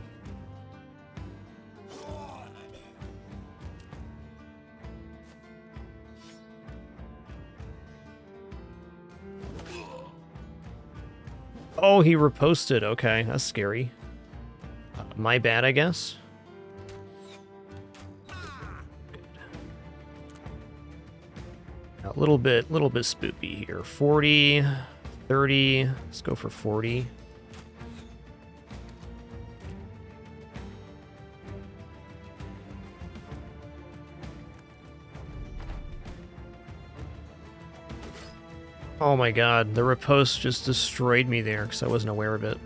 Speaker 1: Oh, he riposted. Okay, that's scary. My bad, I guess. A little bit spoopy here. 40, 30. Let's go for 40. Oh my god, the riposte just destroyed me there because I wasn't aware of it.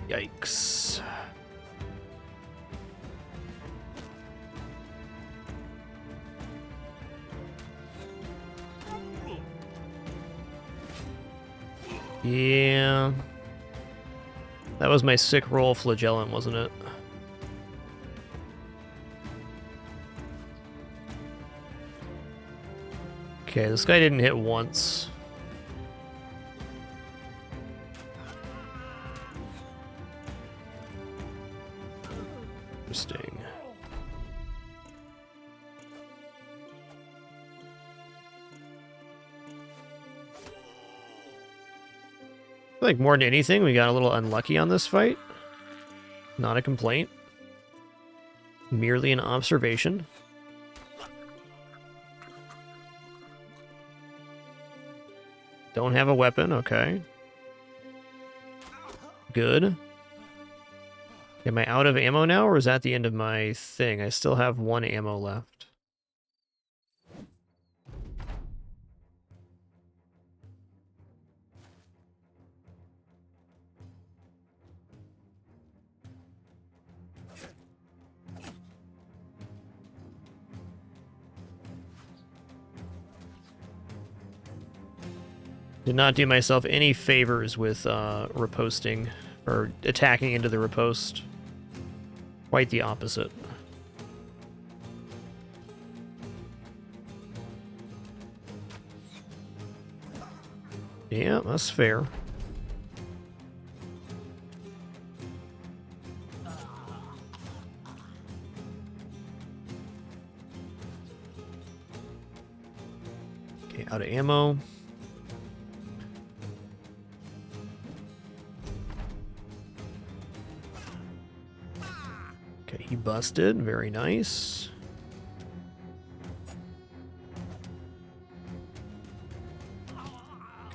Speaker 1: Yikes. Yeah. That was my sick roll flagellant, wasn't it? Okay, this guy didn't hit once. Interesting. I feel like more than anything, we got a little unlucky on this fight. Not a complaint. Merely an observation. Don't have a weapon, okay. Good. Am I out of ammo now, or is that the end of my thing? I still have 1 ammo left. Did not do myself any favors with riposting, or attacking into the riposte. Quite the opposite. Yeah, that's fair. Okay, out of ammo. Okay, he busted. Very nice.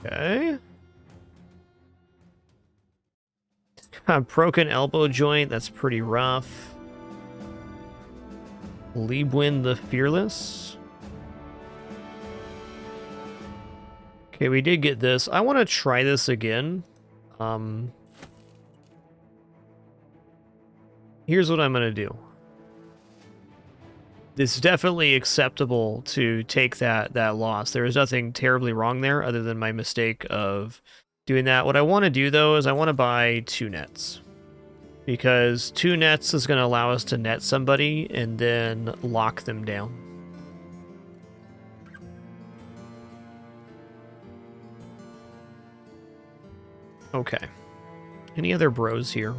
Speaker 1: Okay. Broken elbow joint. That's pretty rough. Liebwin the Fearless. Okay, we did get this. I want to try this again. Here's what I'm going to do. It's definitely acceptable to take that loss. There is nothing terribly wrong there other than my mistake of doing that. What I want to do, though, is I want to buy 2 nets. Because 2 nets is going to allow us to net somebody and then lock them down. Okay. Any other bros here?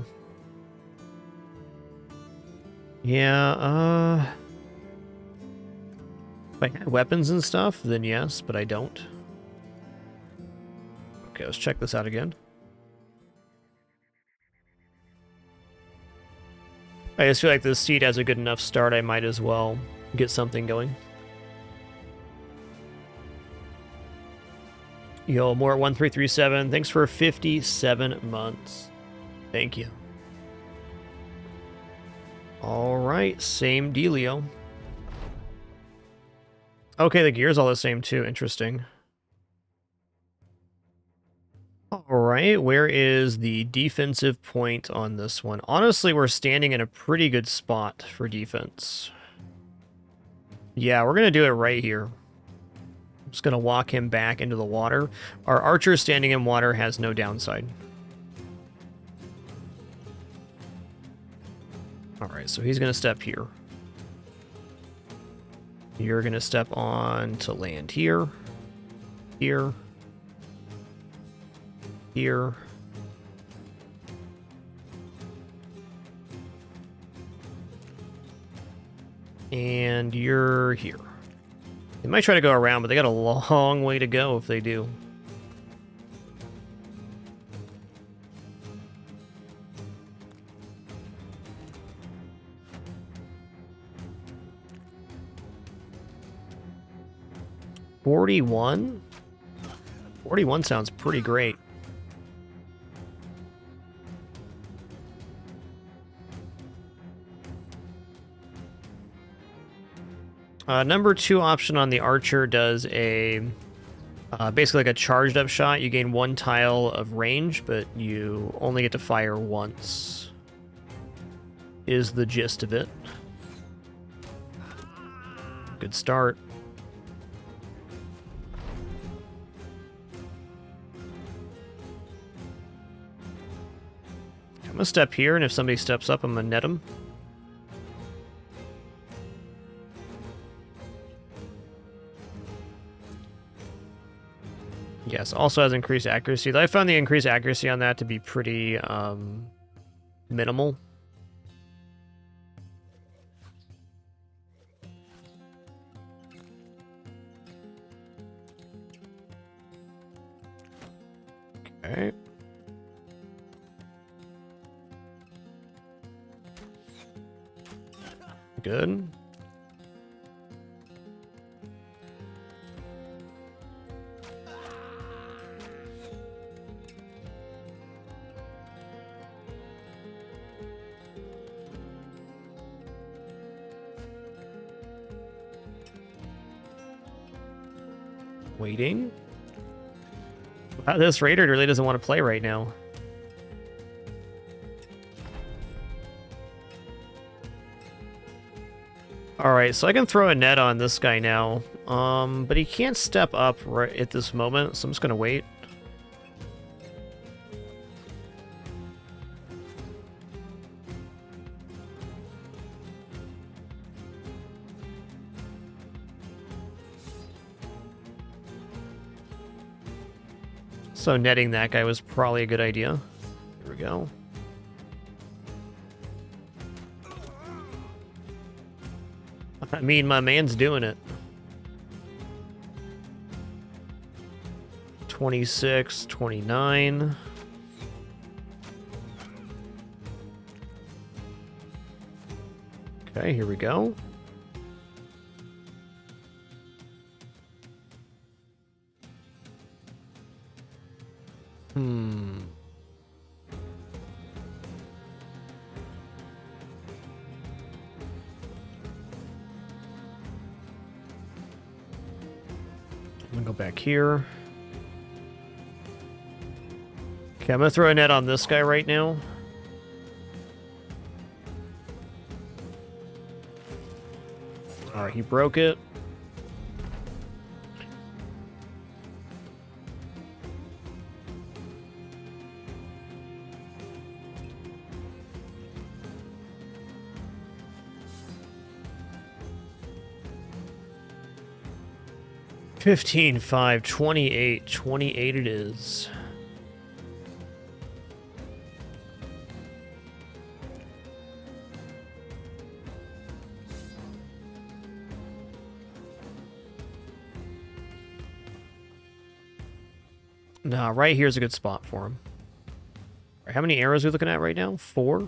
Speaker 1: Yeah, if I had weapons and stuff, then yes, but I don't. Okay, let's check this out again. I just feel like this seed has a good enough start, I might as well get something going. Yo, more at 1337. Thanks for 57 months. Thank you. All right, same dealio. Okay, the gear's all the same too. Interesting. All right, where is the defensive point on this one? Honestly, we're standing in a pretty good spot for defense. Yeah, we're going to do it right here. I'm just going to walk him back into the water. Our archer standing in water has no downside. All right, so he's going to step here. You're going to step on to land here, here, here. And you're here. They might try to go around, but they got a long way to go if they do. $41? 41 sounds pretty great. Number 2 option on the archer does a Basically like a charged up shot. You gain 1 tile of range, but you only get to fire once. Is the gist of it. Good start. I'm gonna step here, and if somebody steps up, I'm gonna net them. Yes, also has increased accuracy. I found the increased accuracy on that to be pretty minimal. Okay. Good. Waiting. Wow, this raider really doesn't want to play right now. Alright, so I can throw a net on this guy now. But he can't step up right at this moment, so I'm just gonna wait. So netting that guy was probably a good idea. Here we go. I mean, my man's doing it. 26, 29. Okay, here we go. I'm gonna go back here. Okay, I'm gonna throw a net on this guy right now. Alright, he broke it. $15, $5, $28, $28 it is. Nah, right here's a good spot for him. Right, how many arrows are we looking at right now? 4?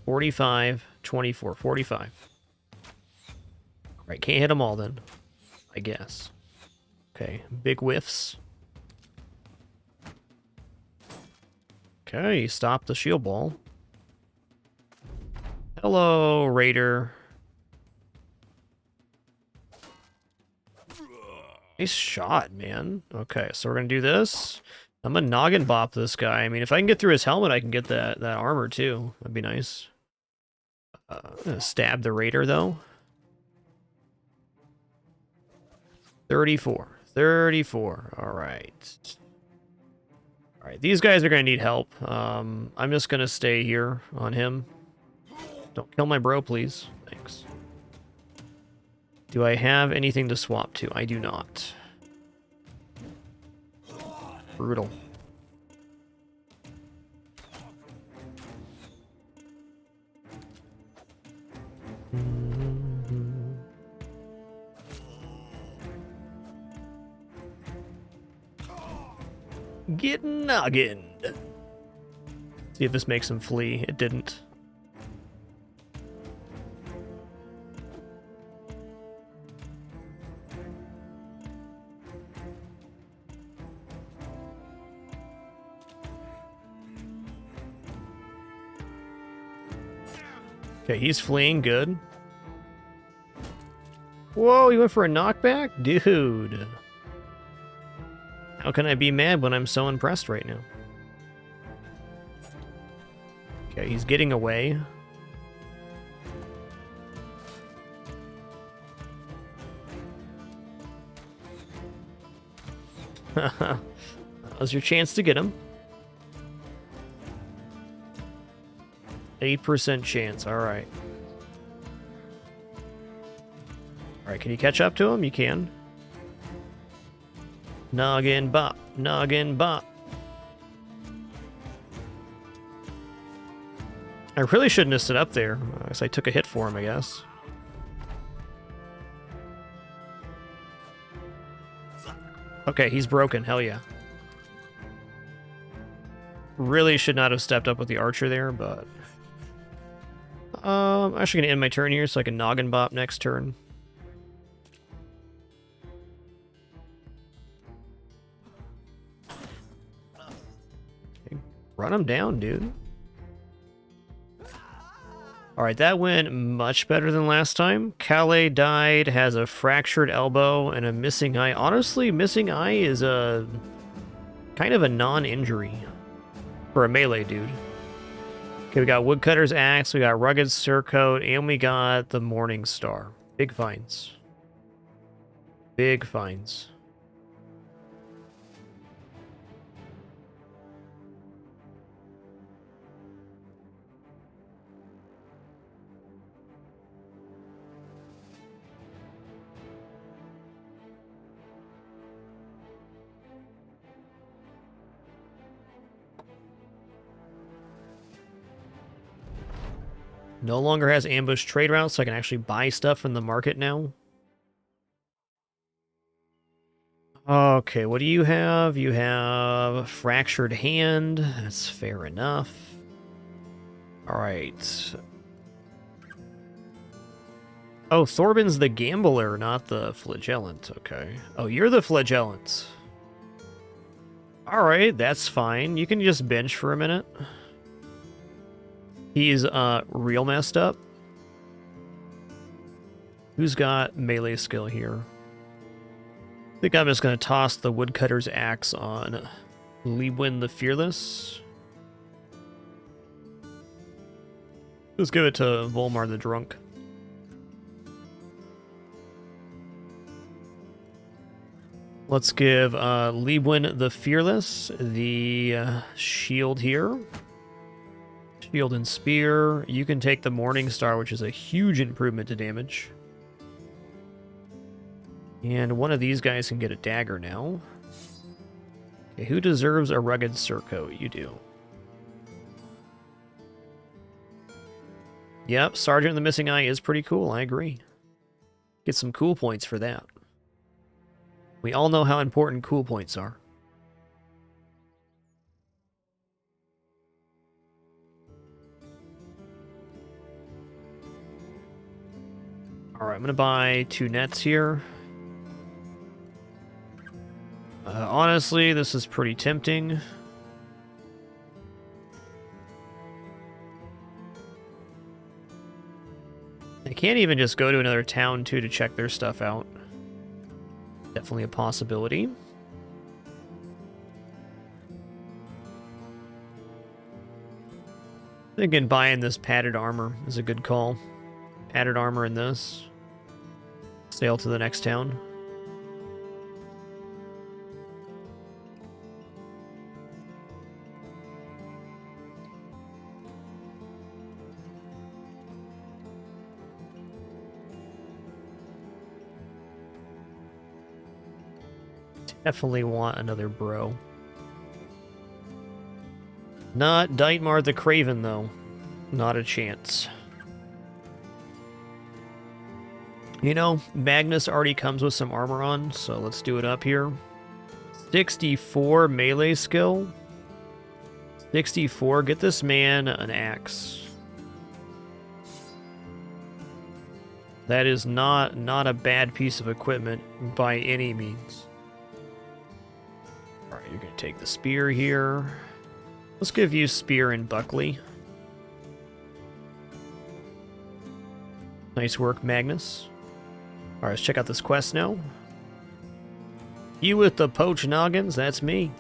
Speaker 1: 45, 24, 45. Right, can't hit them all then, I guess. Okay, big whiffs. Okay, stop the shield ball. Hello, Raider. Nice shot, man. Okay, so we're gonna do this. I'm gonna noggin bop this guy. I mean, if I can get through his helmet, I can get that armor too. That'd be nice. I'm gonna stab the Raider though. 34. 34. All right. All right, these guys are gonna need help. I'm just gonna stay here on him. Don't kill my bro, please. Thanks. Do I have anything to swap to? I do not. Brutal. Get noggined. See if this makes him flee. It didn't. Okay, he's fleeing. Good. Whoa, he went for a knockback? Dude. How can I be mad when I'm so impressed right now? Okay, he's getting away. That was your chance to get him. 8% chance, alright. Alright, can you catch up to him? You can. Noggin bop, noggin bop. I really shouldn't have stood up there. I guess I took a hit for him, I guess. Okay, he's broken. Hell yeah. Really should not have stepped up with the archer there, but... I'm actually going to end my turn here so I can noggin bop next turn. Okay. Run him down, dude. Alright, that went much better than last time. Calais died, has a fractured elbow, and a missing eye. Honestly, missing eye is a... kind of a non-injury for a melee dude. Okay, we got Woodcutter's Axe, we got Rugged Surcoat, and we got the Morning Star. Big finds. Big finds. No longer has ambush trade routes, so I can actually buy stuff from the market now. Okay, what do you have? You have Fractured Hand. That's fair enough. Alright. Oh, Thorbin's the Gambler, not the Flagellant. Okay. Oh, you're the Flagellant. Alright, that's fine. You can just bench for a minute. He's real messed up. Who's got melee skill here? I think I'm just going to toss the Woodcutter's Axe on Liebwin the Fearless. Let's give it to Volmar the Drunk. Let's give Liebwin the Fearless the shield here. Shield and Spear. You can take the Morning Star, which is a huge improvement to damage. And one of these guys can get a dagger now. Okay, who deserves a Rugged Surcoat? You do. Yep, Sergeant of the Missing Eye is pretty cool, I agree. Get some cool points for that. We all know how important cool points are. Alright, I'm going to buy 2 nets here. Honestly, this is pretty tempting. I can't even just go to another town, too, to check their stuff out. Definitely a possibility. Thinking buying this padded armor is a good call. Padded armor in this. Sail to the next town. Definitely want another bro. Not Deitmar the Craven, though. Not a chance. You know, Magnus already comes with some armor on, so let's do it up here. 64 melee skill. 64. Get this man an axe. That is not a bad piece of equipment by any means. Alright, you're going to take the spear here. Let's give you spear and Buckley. Nice work, Magnus. Alright, let's check out this quest now. You with the poached noggins? That's me.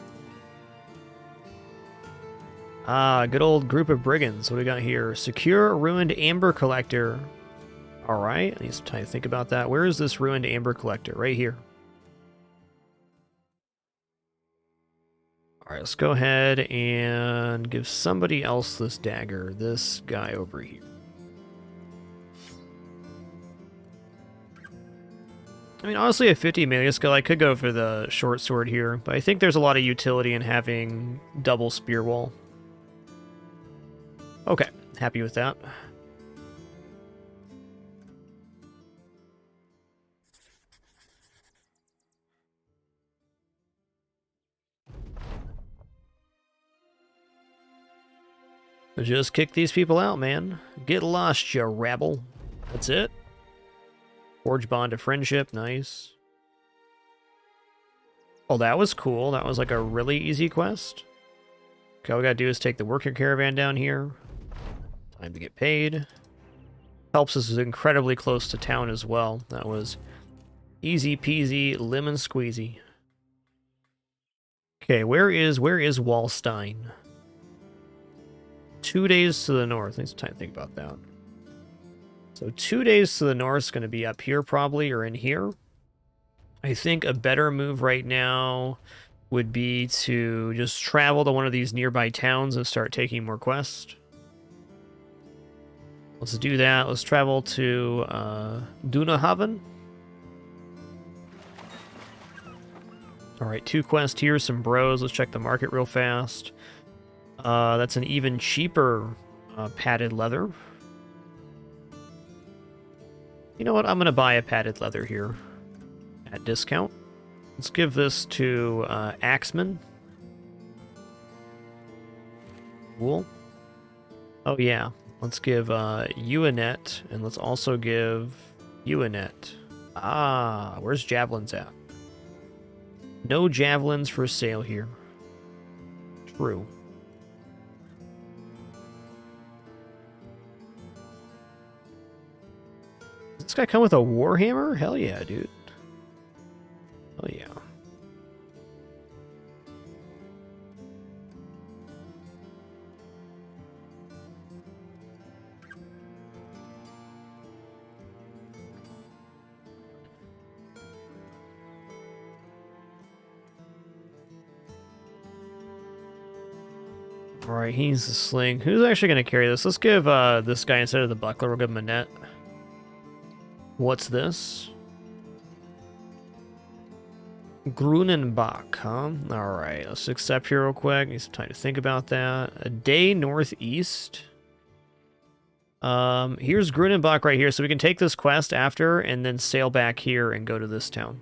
Speaker 1: Ah, good old group of brigands. What do we got here? Secure a ruined amber collector. Alright, I need some time to think about that. Where is this ruined amber collector? Right here. Alright, let's go ahead and give somebody else this dagger. This guy over here. I mean, honestly, a 50 melee skill, I could go for the short sword here, but I think there's a lot of utility in having double spear wall. Okay, happy with that. Just kick these people out, man. Get lost, you rabble. That's it. Forge bond of friendship, nice. Oh, that was cool. That was like a really easy quest. Okay, all we gotta do is take the worker caravan down here. Time to get paid. Helps us incredibly close to town as well. That was easy peasy, lemon squeezy. Okay, where is Wallstein? 2 days to the north. Need some time to think about that. So 2 days to the north is going to be up here probably, or in here. I think a better move right now would be to just travel to one of these nearby towns and start taking more quests. Let's do that. Let's travel to Dunahaven. Alright, 2 quests here, some bros. Let's check the market real fast. That's an even cheaper padded leather. You know what? I'm going to buy a padded leather here at discount. Let's give this to Axeman. Cool. Oh, yeah. Let's give you a net, and let's also give you a net. Ah, where's javelins at? No javelins for sale here. True. Does this guy come with a warhammer? Hell yeah, dude. Hell yeah. Alright, he's the sling. Who's actually going to carry this? Let's give this guy, instead of the buckler, we'll give him a net. What's this? Grunenbach, huh? Alright, let's accept here real quick. Need some time to think about that. A day northeast. Here's Grunenbach right here, so we can take this quest after and then sail back here and go to this town.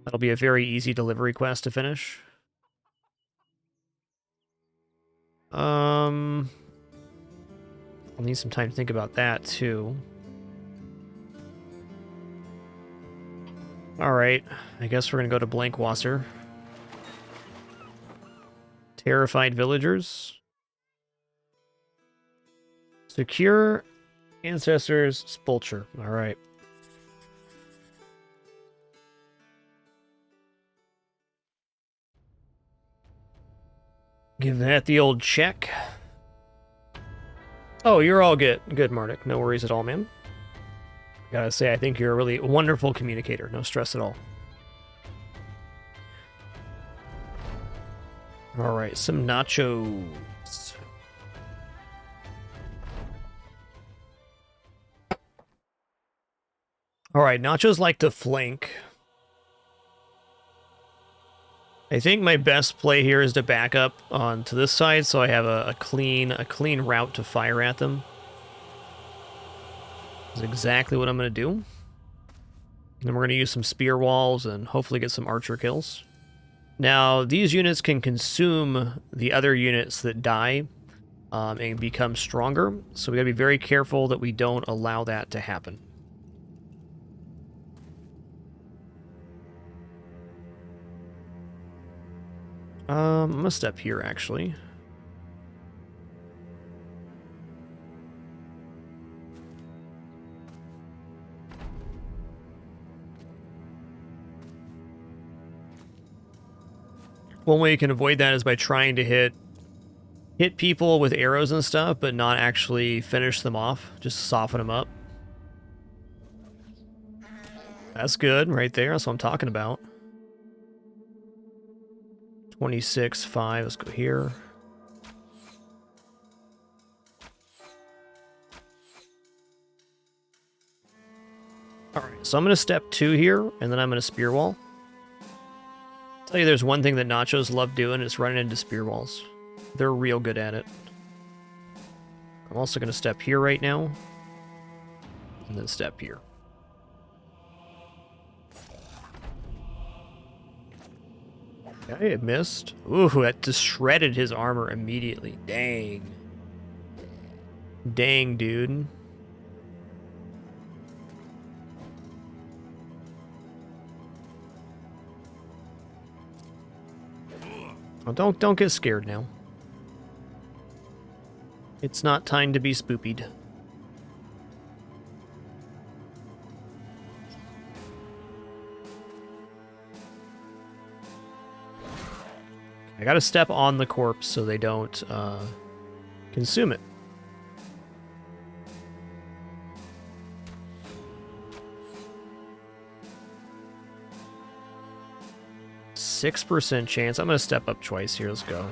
Speaker 1: That'll be a very easy delivery quest to finish. I'll need some time to think about that, too. Alright, I guess we're gonna go to Blankwasser. Terrified villagers. Secure ancestors' sepulcher. Alright. Give that the old check. Oh, you're all good. Good, Mardik. No worries at all, man. Gotta say, I think you're a really wonderful communicator. No stress at all. Alright, some nachos. Alright, nachos like to flank. I think my best play here is to back up onto this side so I have a clean route to fire at them. That's exactly what I'm going to do. Then we're going to use some spear walls and hopefully get some archer kills. Now, these units can consume the other units that die and become stronger, so we got to be very careful that we don't allow that to happen. I'm going to step here, actually. One way you can avoid that is by trying to hit people with arrows and stuff, but not actually finish them off. Just soften them up. That's good right there. That's what I'm talking about. 26.5. Let's go here. Alright, so I'm going to step 2 here, and then I'm going to spear wall. I'll tell you there's one thing that nachos love doing, it's running into spear walls. They're real good at it. I'm also going to step here right now, and then step here. Okay, it missed. Ooh, that just shredded his armor immediately. Dang. Dang, dude. Oh, don't get scared now. It's not time to be spoopied. I gotta step on the corpse so they don't consume it. %6 chance. I'm gonna step up twice here. Let's go.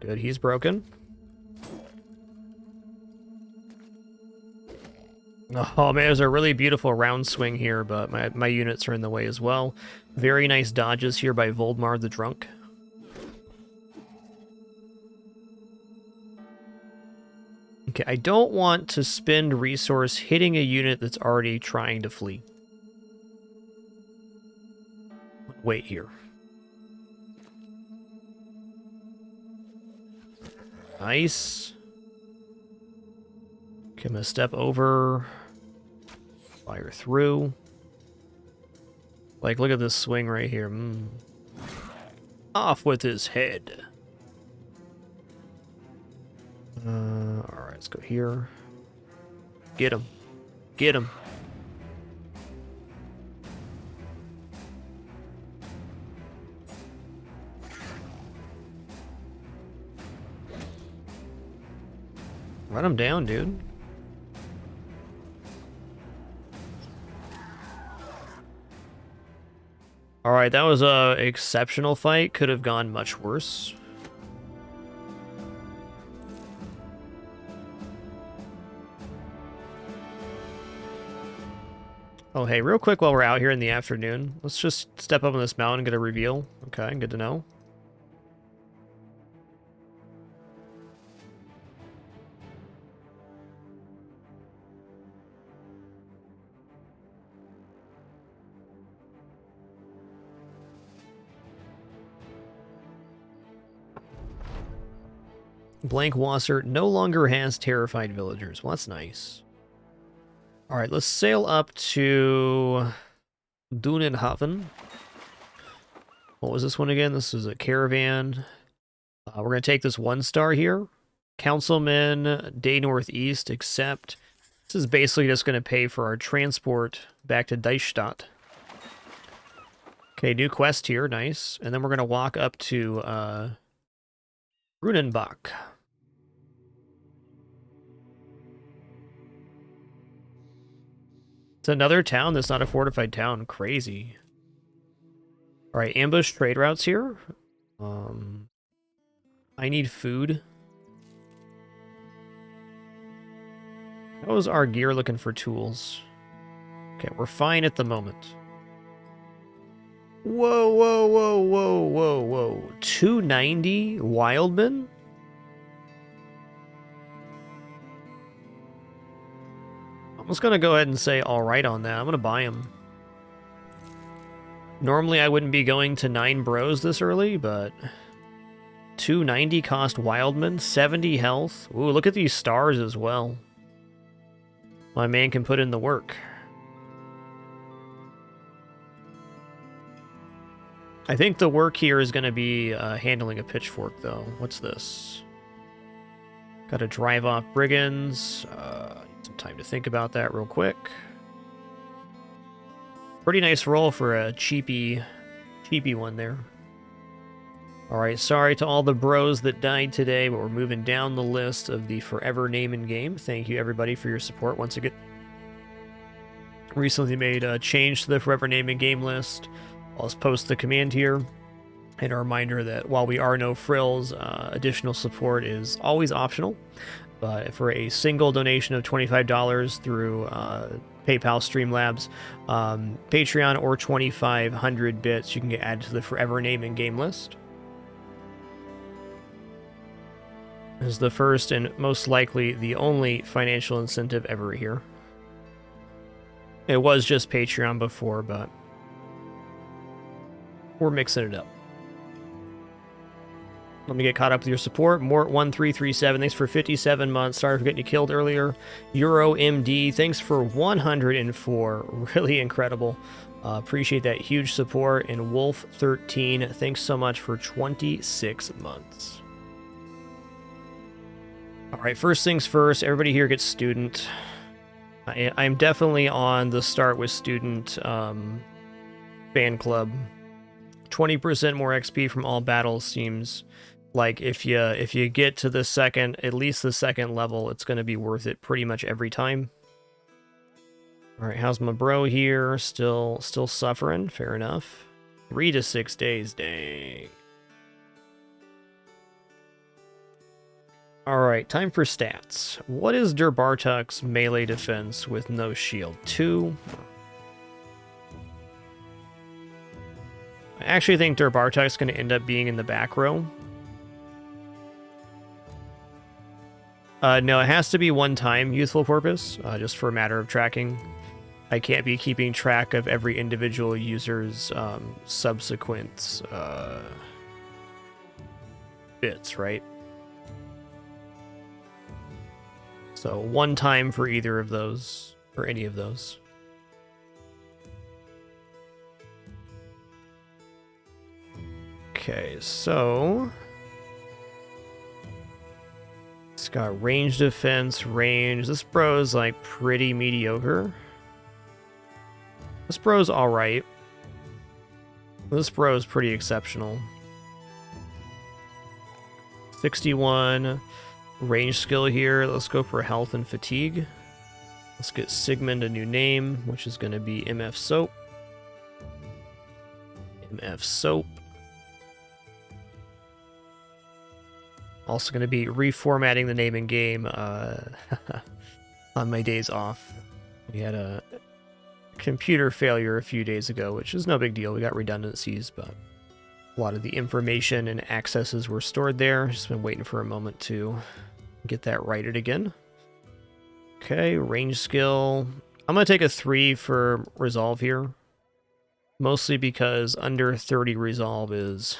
Speaker 1: Good, he's broken. Oh man, there's a really beautiful round swing here, but my units are in the way as well. Very nice dodges here by Voldemar the Drunk. Okay, I don't want to spend resource hitting a unit that's already trying to flee. Wait here. Nice. Okay, I'm gonna step over. Fire through. Like, look at this swing right here. Off with his head. Alright, let's go here. Get him. Get him. Run him down, dude. Alright, that was a exceptional fight. Could have gone much worse. Oh, hey, real quick while we're out here in the afternoon, let's just step up on this mountain and get a reveal. Okay, good to know. Blank Wasser no longer has terrified villagers. Well, that's nice. Alright, let's sail up to Dunenhaven. What was this one again? This is a caravan. We're going to take this 1 star here. Councilman, Day Northeast, accept. This is basically just going to pay for our transport back to Deichstadt. Okay, new quest here. Nice. And then we're going to walk up to Brunenbach. It's another town that's not a fortified town. Crazy. Alright, ambush trade routes here. I need food. How's our gear looking for tools? Okay, we're fine at the moment. Whoa, whoa, whoa, whoa, whoa, whoa. 290 Wildman? I'm just going to go ahead and say alright on that. I'm going to buy him. Normally I wouldn't be going to 9 bros this early, but 290 cost Wildman, 70 health. Ooh, look at these stars as well. My man can put in the work. I think the work here is going to be handling a pitchfork, though. What's this? Got to drive off brigands. Need some time to think about that real quick. Pretty nice roll for a cheapy one there. Alright, sorry to all the bros that died today, but we're moving down the list of the forever name in game. Thank you everybody for your support once again. Recently made a change to the forever name in game list. I'll just post the command here. And a reminder that while we are no frills, additional support is always optional. But for a single donation of $25 through PayPal, Streamlabs, Patreon, or 2,500 bits, you can get added to the forever name in game list. This is the first and most likely the only financial incentive ever here. It was just Patreon before, but we're mixing it up. Let me get caught up with your support. Mort1337, thanks for 57 months. Sorry for getting you killed earlier. Euro MD, thanks for 104. Really incredible. Appreciate that huge support. And Wolf13, thanks so much for 26 months. All right, first things first, everybody here gets student. I'm definitely on the start with student fan club. 20% more XP from all battles seems like if you get to the second, at least the second level, it's going to be worth it pretty much every time. All right, how's my bro here? Still suffering. Fair enough. 3 to 6 days. Dang. All right, time for stats. What is Derbartuk's melee defense with no shield? 2. I actually think Derbartuk's going to end up being in the back row. No, it has to be one time Youthful Porpoise, just for a matter of tracking. I can't be keeping track of every individual user's subsequent bits, right? So one time for either of those, or any of those. Okay, so it's got range defense, range. This bro's like pretty mediocre. This bro's alright. This bro's pretty exceptional. 61 range skill here. Let's go for health and fatigue. Let's get Sigmund a new name, which is going to be MF Soap. MF Soap. Also going to be reformatting the name in game on my days off. We had a computer failure a few days ago, which is no big deal. We got redundancies, but a lot of the information and accesses were stored there. Just been waiting for a moment to get that righted again. Okay, range skill. I'm going to take a 3 for resolve here. Mostly because under 30 resolve is...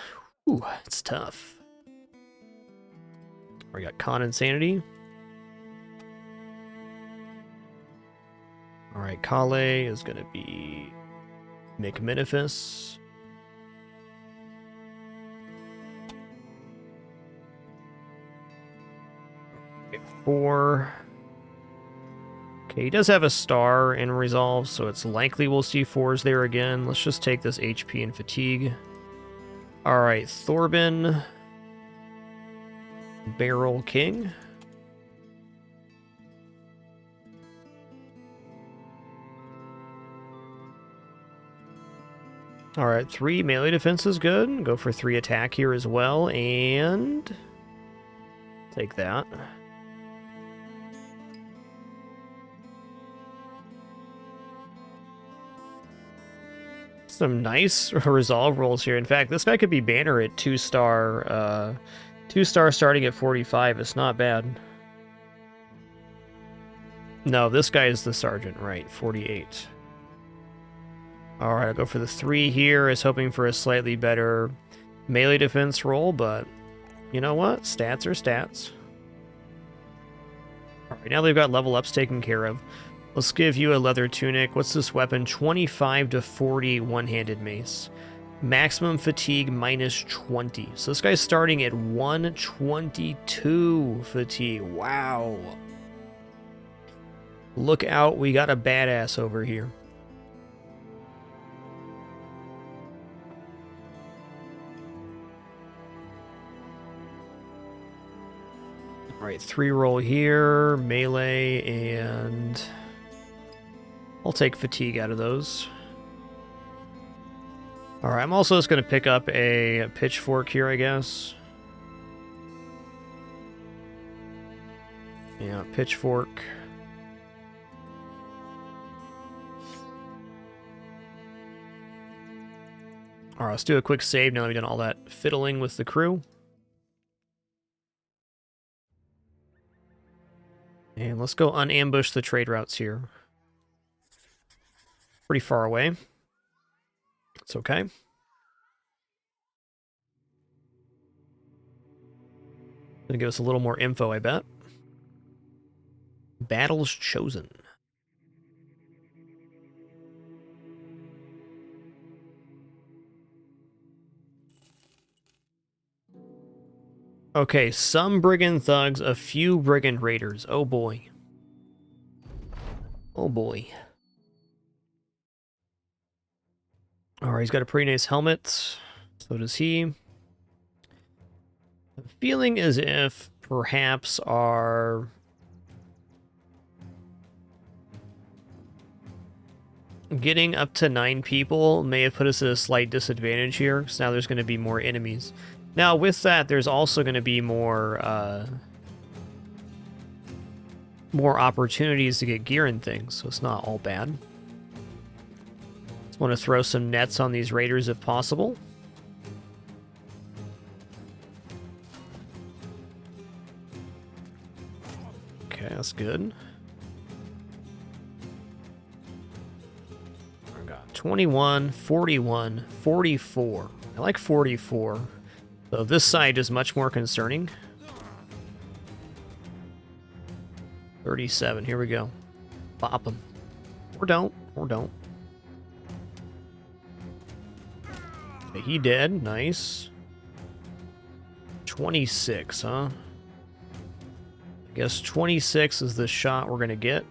Speaker 1: Ooh, it's tough. We got Con Insanity. Alright, Kale is going to be McMinifus. Okay, 4. Okay, he does have a star in resolve, so it's likely we'll see 4s there again. Let's just take this HP and fatigue. Alright, Thorbin. Barrel King. Alright, 3 melee defense is good. Go for 3 attack here as well, and take that. Some nice resolve rolls here. In fact, this guy could be banner at 2-star, 2-star starting at 45. It's not bad. No, this guy is the sergeant, right? 48. Alright, I'll go for the 3 here. Is hoping for a slightly better melee defense roll, but you know what? Stats are stats. Alright, now they've got level ups taken care of. Let's give you a leather tunic. What's this weapon? 25 to 40 one-handed mace. Maximum fatigue minus 20. So this guy's starting at 122 fatigue. Wow. Look out, we got a badass over here. All right, 3 roll here, melee, and I'll take fatigue out of those. All right, I'm also just going to pick up a pitchfork here, I guess. Yeah, pitchfork. All right, let's do a quick save now that we've done all that fiddling with the crew. And let's go unambush the trade routes here. Pretty far away. It's okay. Gonna give us a little more info, I bet. Battles chosen. Okay, some brigand thugs, a few brigand raiders. Oh boy. Oh boy. Alright, he's got a pretty nice helmet. So does he. I'm feeling as if perhaps our... getting up to 9 people may have put us at a slight disadvantage here, because now there's going to be more enemies. Now, with that, there's also going to be more opportunities to get gear and things, so it's not all bad. Just want to throw some nets on these raiders if possible. Okay, that's good. I got 21, 41, 44. I like 44. So this side is much more concerning. 37, here we go. Bop him. Or don't, or don't. Okay, he dead, nice. 26, huh? I guess 26 is the shot we're gonna get.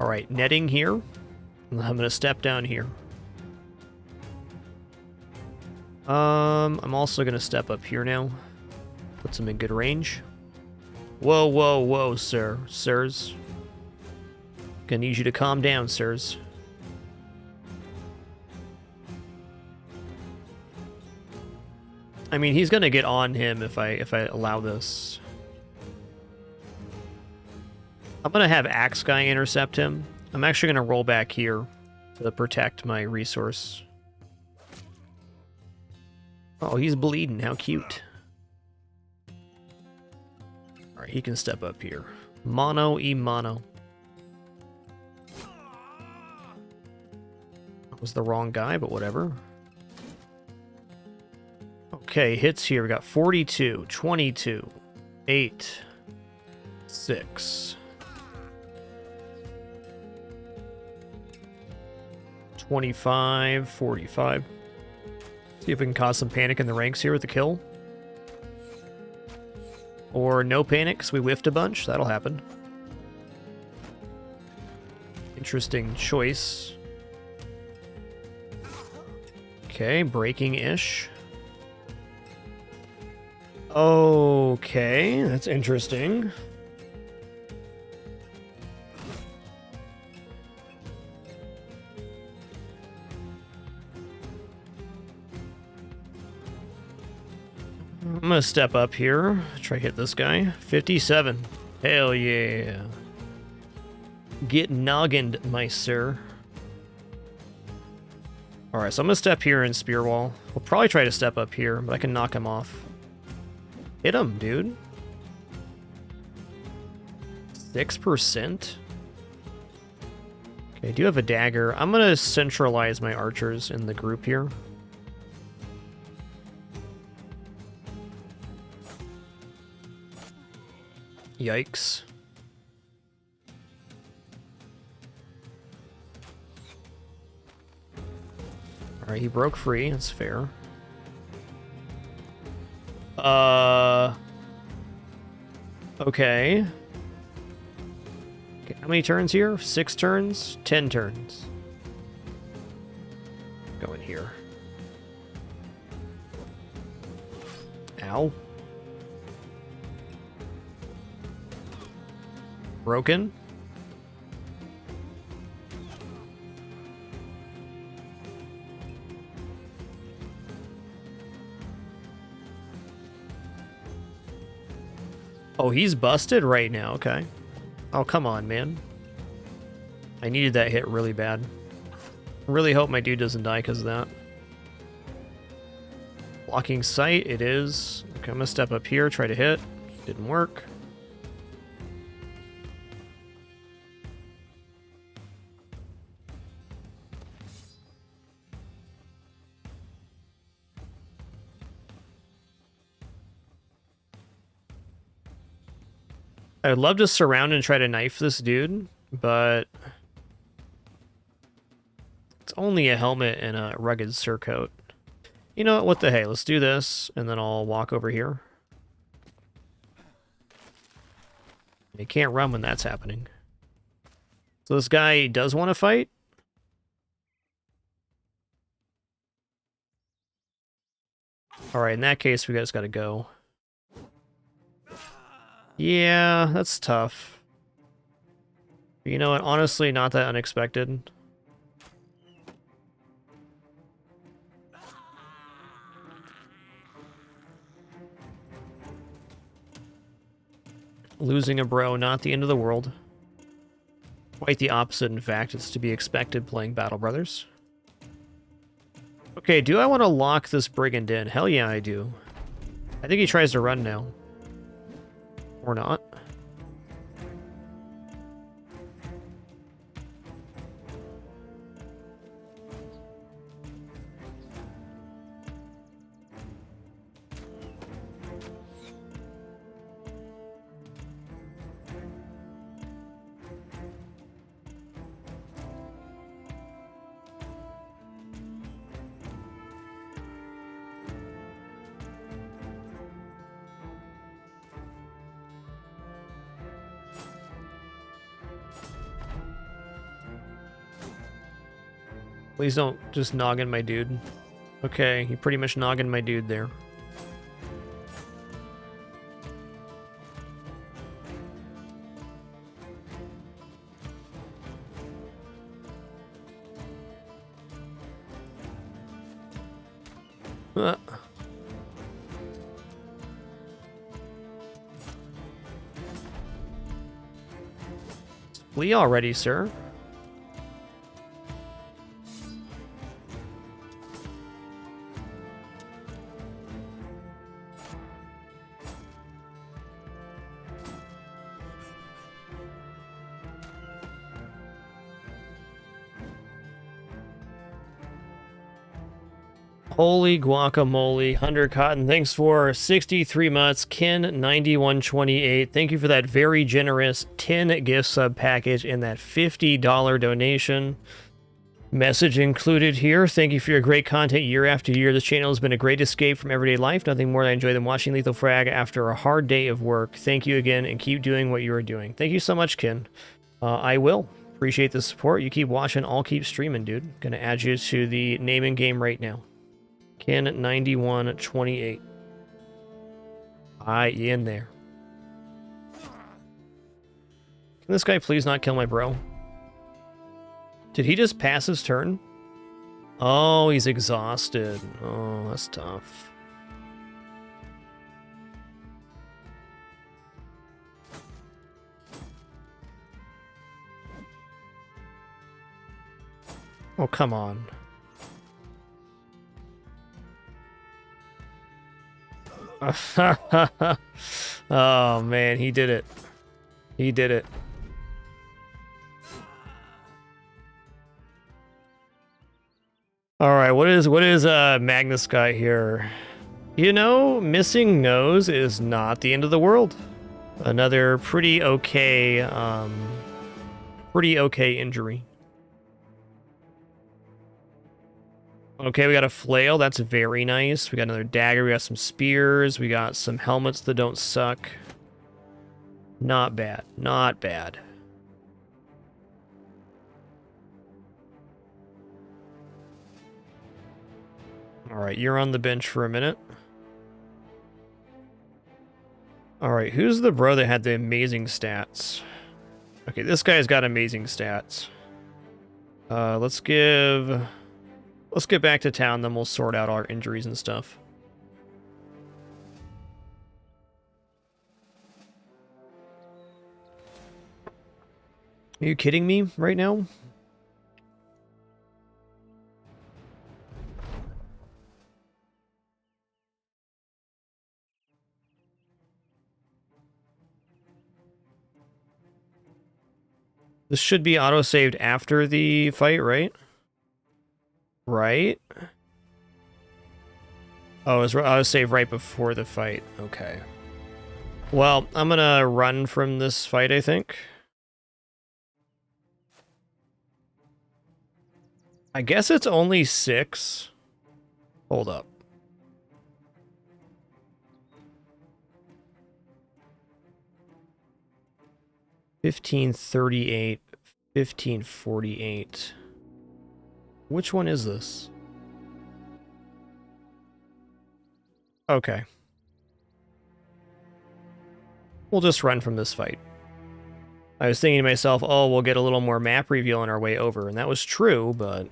Speaker 1: Alright, netting here. I'm gonna step down here. I'm also gonna step up here now. Puts him in good range. Whoa, whoa, whoa, sir. Sirs. Gonna need you to calm down, sirs. I mean, he's gonna get on him if I allow this. I'm gonna have Axe Guy intercept him. I'm actually gonna roll back here to protect my resource. Oh, he's bleeding. How cute. Alright, he can step up here. Mono e mono. That was the wrong guy, but whatever. Okay, hits here. We got 42, 22, 8, 6, 25, 45. See if we can cause some panic in the ranks here with the kill. Or no panic, because we whiffed a bunch. That'll happen. Interesting choice. Okay, breaking-ish. Okay, that's interesting. I'm gonna step up here, try to hit this guy. 57. Hell yeah. Get noggined, my sir. Alright, so I'm gonna step here in spear wall. We'll probably try to step up here, but I can knock him off. Hit him, dude. 6%? Okay, I do have a dagger. I'm gonna centralize my archers in the group here. Yikes. Alright, he broke free. That's fair. Okay. How many turns here? 6 turns? 10 turns. Go in here. Ow. Broken. Oh, he's busted right now. Okay. Oh, come on, man. I needed that hit really bad. I really hope my dude doesn't die because of that. Blocking sight, it is. Okay, I'm gonna step up here, try to hit. Didn't work. I'd love to surround and try to knife this dude, but it's only a helmet and a rugged surcoat. You know what the hey, let's do this, and then I'll walk over here. You can't run when that's happening. So this guy does want to fight? Alright, in that case, we just gotta go. Yeah, that's tough. But you know what? Honestly, not that unexpected. Losing a bro, not the end of the world. Quite the opposite, in fact. It's to be expected playing Battle Brothers. Okay, do I want to lock this brigand in? Hell yeah, I do. I think he tries to run now. Or not. Please don't just noggin my dude. Okay, he pretty much noggin my dude there. Flee already, sir. Holy guacamole, Hunter Cotton, thanks for 63 months. Ken9128, thank you for that very generous 10 gift sub package and that $50 donation. Message included here. Thank you for your great content year after year. This channel has been a great escape from everyday life. Nothing more than I enjoy than watching Lethal Frag after a hard day of work. Thank you again, and keep doing what you are doing. Thank you so much, Ken. I will. Appreciate the support. You keep watching, I'll keep streaming, dude. Gonna add you to the naming game right now. Ken9128. In there. Can this guy please not kill my bro? Did he just pass his turn? Oh, he's exhausted. Oh, that's tough. Oh, come on. Oh, man, he did it. He did it. All right, what is Magnus guy here? You know, missing nose is not the end of the world. Another pretty okay injury. Okay, we got a flail. That's very nice. We got another dagger. We got some spears. We got some helmets that don't suck. Not bad. Not bad. All right, you're on the bench for a minute. Alright, who's the bro that had the amazing stats? Okay, this guy's got amazing stats. Let's get back to town, then we'll sort out our injuries and stuff. Are you kidding me right now? This should be auto-saved after the fight, right? Right? Oh, it was auto-saved right before the fight. Okay. Well, I'm gonna run from this fight, I think. I guess it's only 6. Hold up. $15.38, $15.48. Which one is this? Okay. We'll just run from this fight. I was thinking to myself, oh, we'll get a little more map reveal on our way over, and that was true, but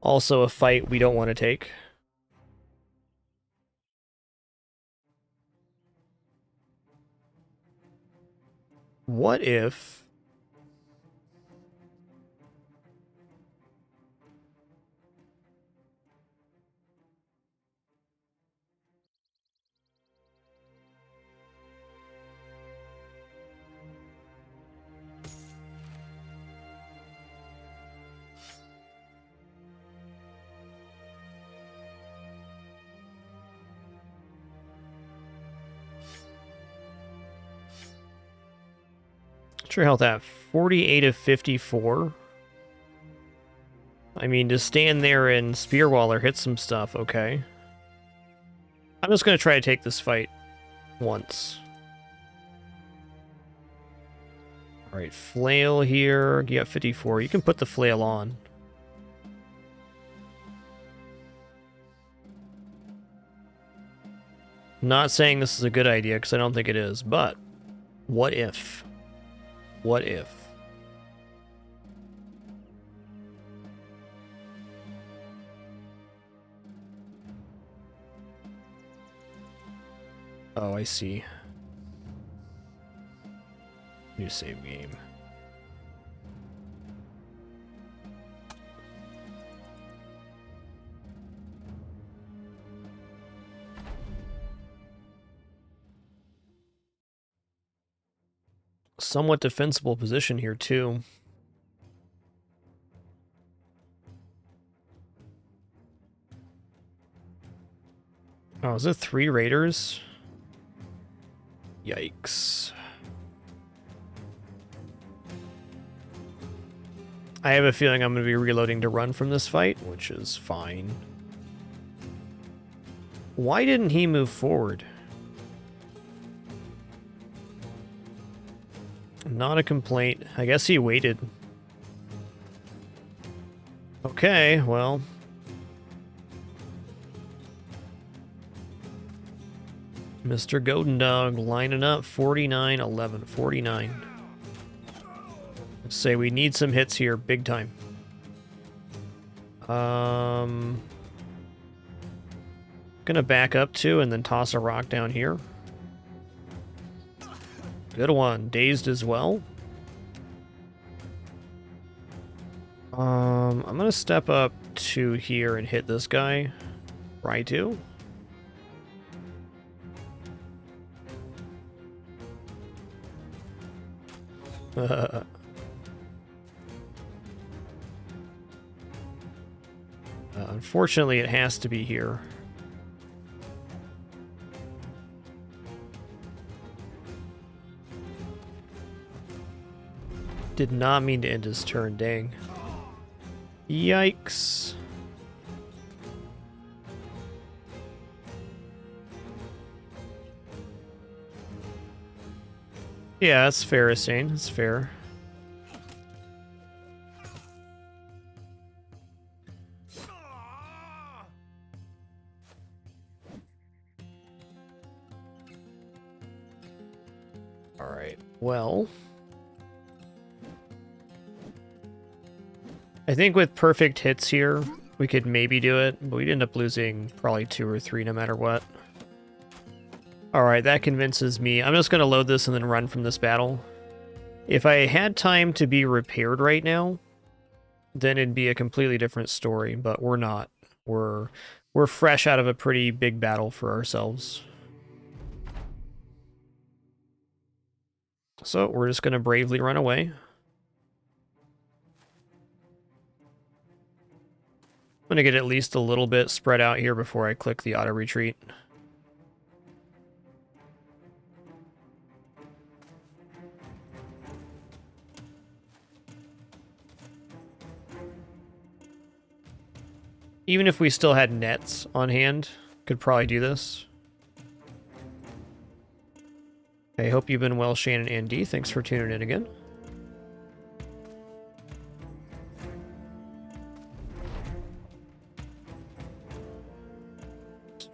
Speaker 1: also a fight we don't want to take. What if... What's your health at? 48 of 54. I mean, to stand there and spear wall or hit some stuff, okay. I'm just going to try to take this fight once. Alright, flail here. You got 54. You can put the flail on. Not saying this is a good idea, because I don't think it is, but what if? What if? Oh, I see. New save game. Somewhat defensible position here, too. Oh, is it 3 raiders? Yikes. I have a feeling I'm going to be reloading to run from this fight, which is fine. Why didn't he move forward? Not a complaint. I guess he waited. Okay, well. Mr. Golden Dog lining up 49, 11, 49. Let's say we need some hits here, big time. Gonna back up too and then toss a rock down here. Good one. Dazed as well. I'm gonna step up to here and hit this guy. Try to. Unfortunately, it has to be here. Did not mean to end his turn, dang. Yikes. Yeah, that's fair, Asane. That's fair. Alright, well... I think with perfect hits here, we could maybe do it, but we'd end up losing probably 2 or 3 no matter what. Alright, that convinces me. I'm just going to load this and then run from this battle. If I had time to be repaired right now, then it'd be a completely different story, but we're not. We're fresh out of a pretty big battle for ourselves. So we're just going to bravely run away. I'm going to get at least a little bit spread out here before I click the auto retreat. Even if we still had nets on hand, could probably do this. I hope you've been well, Shannon and D. Thanks for tuning in again.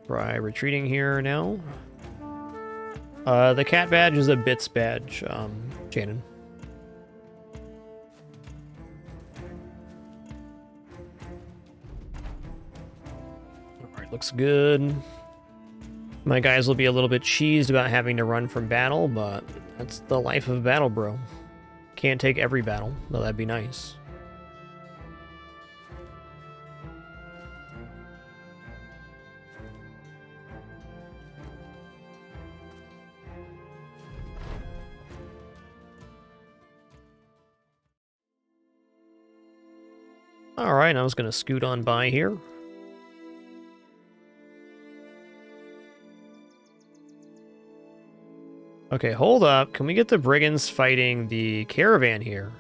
Speaker 1: Try retreating here now. The cat badge is a bits badge, Shannon. Alright, looks good. My guys will be a little bit cheesed about having to run from battle, but that's the life of battle, bro. Can't take every battle, though that'd be nice. Alright, I was going to scoot on by here. Okay, hold up. Can we get the brigands fighting the caravan here?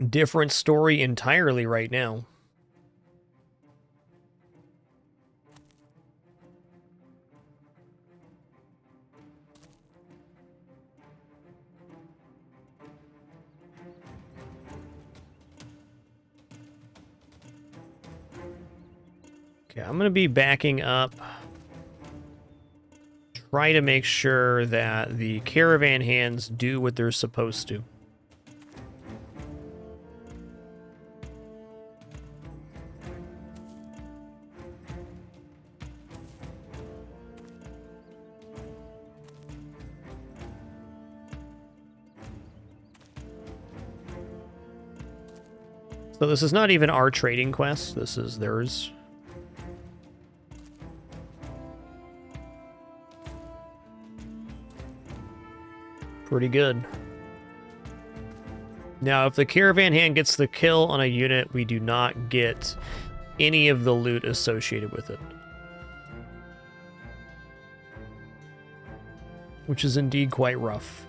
Speaker 1: Different story entirely right now. Okay, I'm going to be backing up. Try to make sure that the caravan hands do what they're supposed to. So this is not even our trading quest, this is theirs. Pretty good. Now, if the caravan hand gets the kill on a unit, we do not get any of the loot associated with it. Which is indeed quite rough.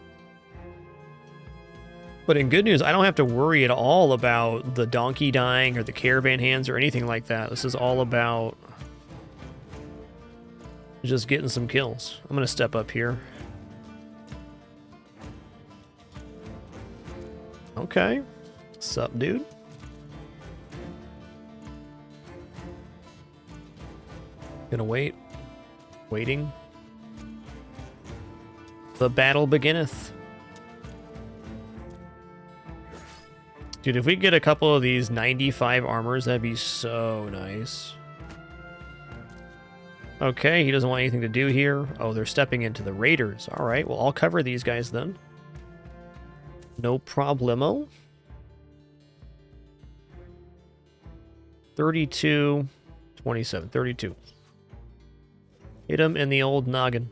Speaker 1: But in good news, I don't have to worry at all about the donkey dying or the caravan hands or anything like that. This is all about just getting some kills. I'm going to step up here. Okay. Sup, dude? Gonna wait. Waiting. The battle beginneth. Dude, if we get a couple of these 95 armors, that'd be so nice. Okay, he doesn't want anything to do here. Oh, they're stepping into the raiders. All right, well, I'll cover these guys then. No problemo. 32, 27, 32. Hit him in the old noggin.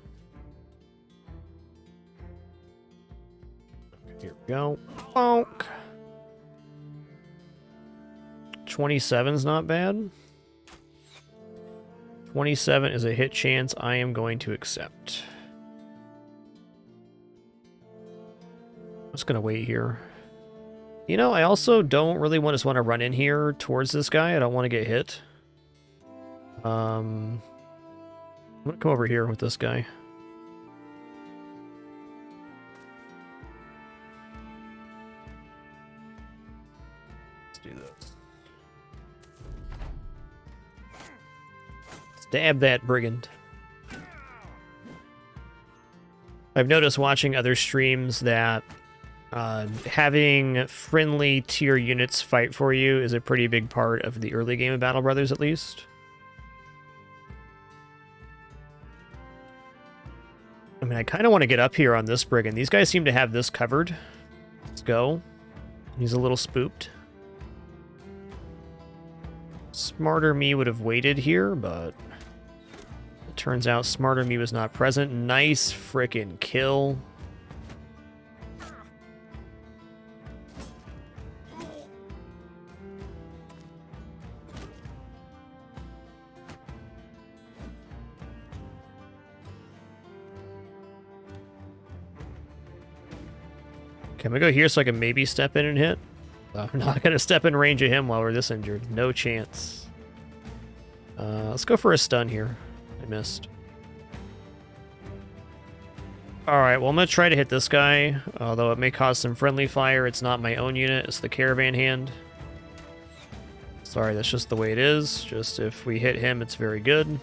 Speaker 1: Here we go. Bonk. 27's not bad. 27 is a hit chance I am going to accept. I'm just going to wait here. You know, I also don't really want to run in here towards this guy. I don't want to get hit. I'm going to come over here with this guy. do this. Stab that brigand. I've noticed watching other streams that having friendly tier units fight for you is a pretty big part of the early game of Battle Brothers, at least. I mean, I kind of want to get up here on this brigand. These guys seem to have this covered. Let's go. He's a little spooked. Smarter me would have waited here, but it turns out smarter me was not present. Nice frickin' kill. Can we go here so I can maybe step in and hit? I'm not going to step in range of him while we're this injured. No chance. Let's go for a stun here. I missed. Alright, well I'm going to try to hit this guy. Although it may cause some friendly fire. It's not my own unit. It's the Caravan hand. Sorry, that's just the way it is. Just if we hit him, it's very good.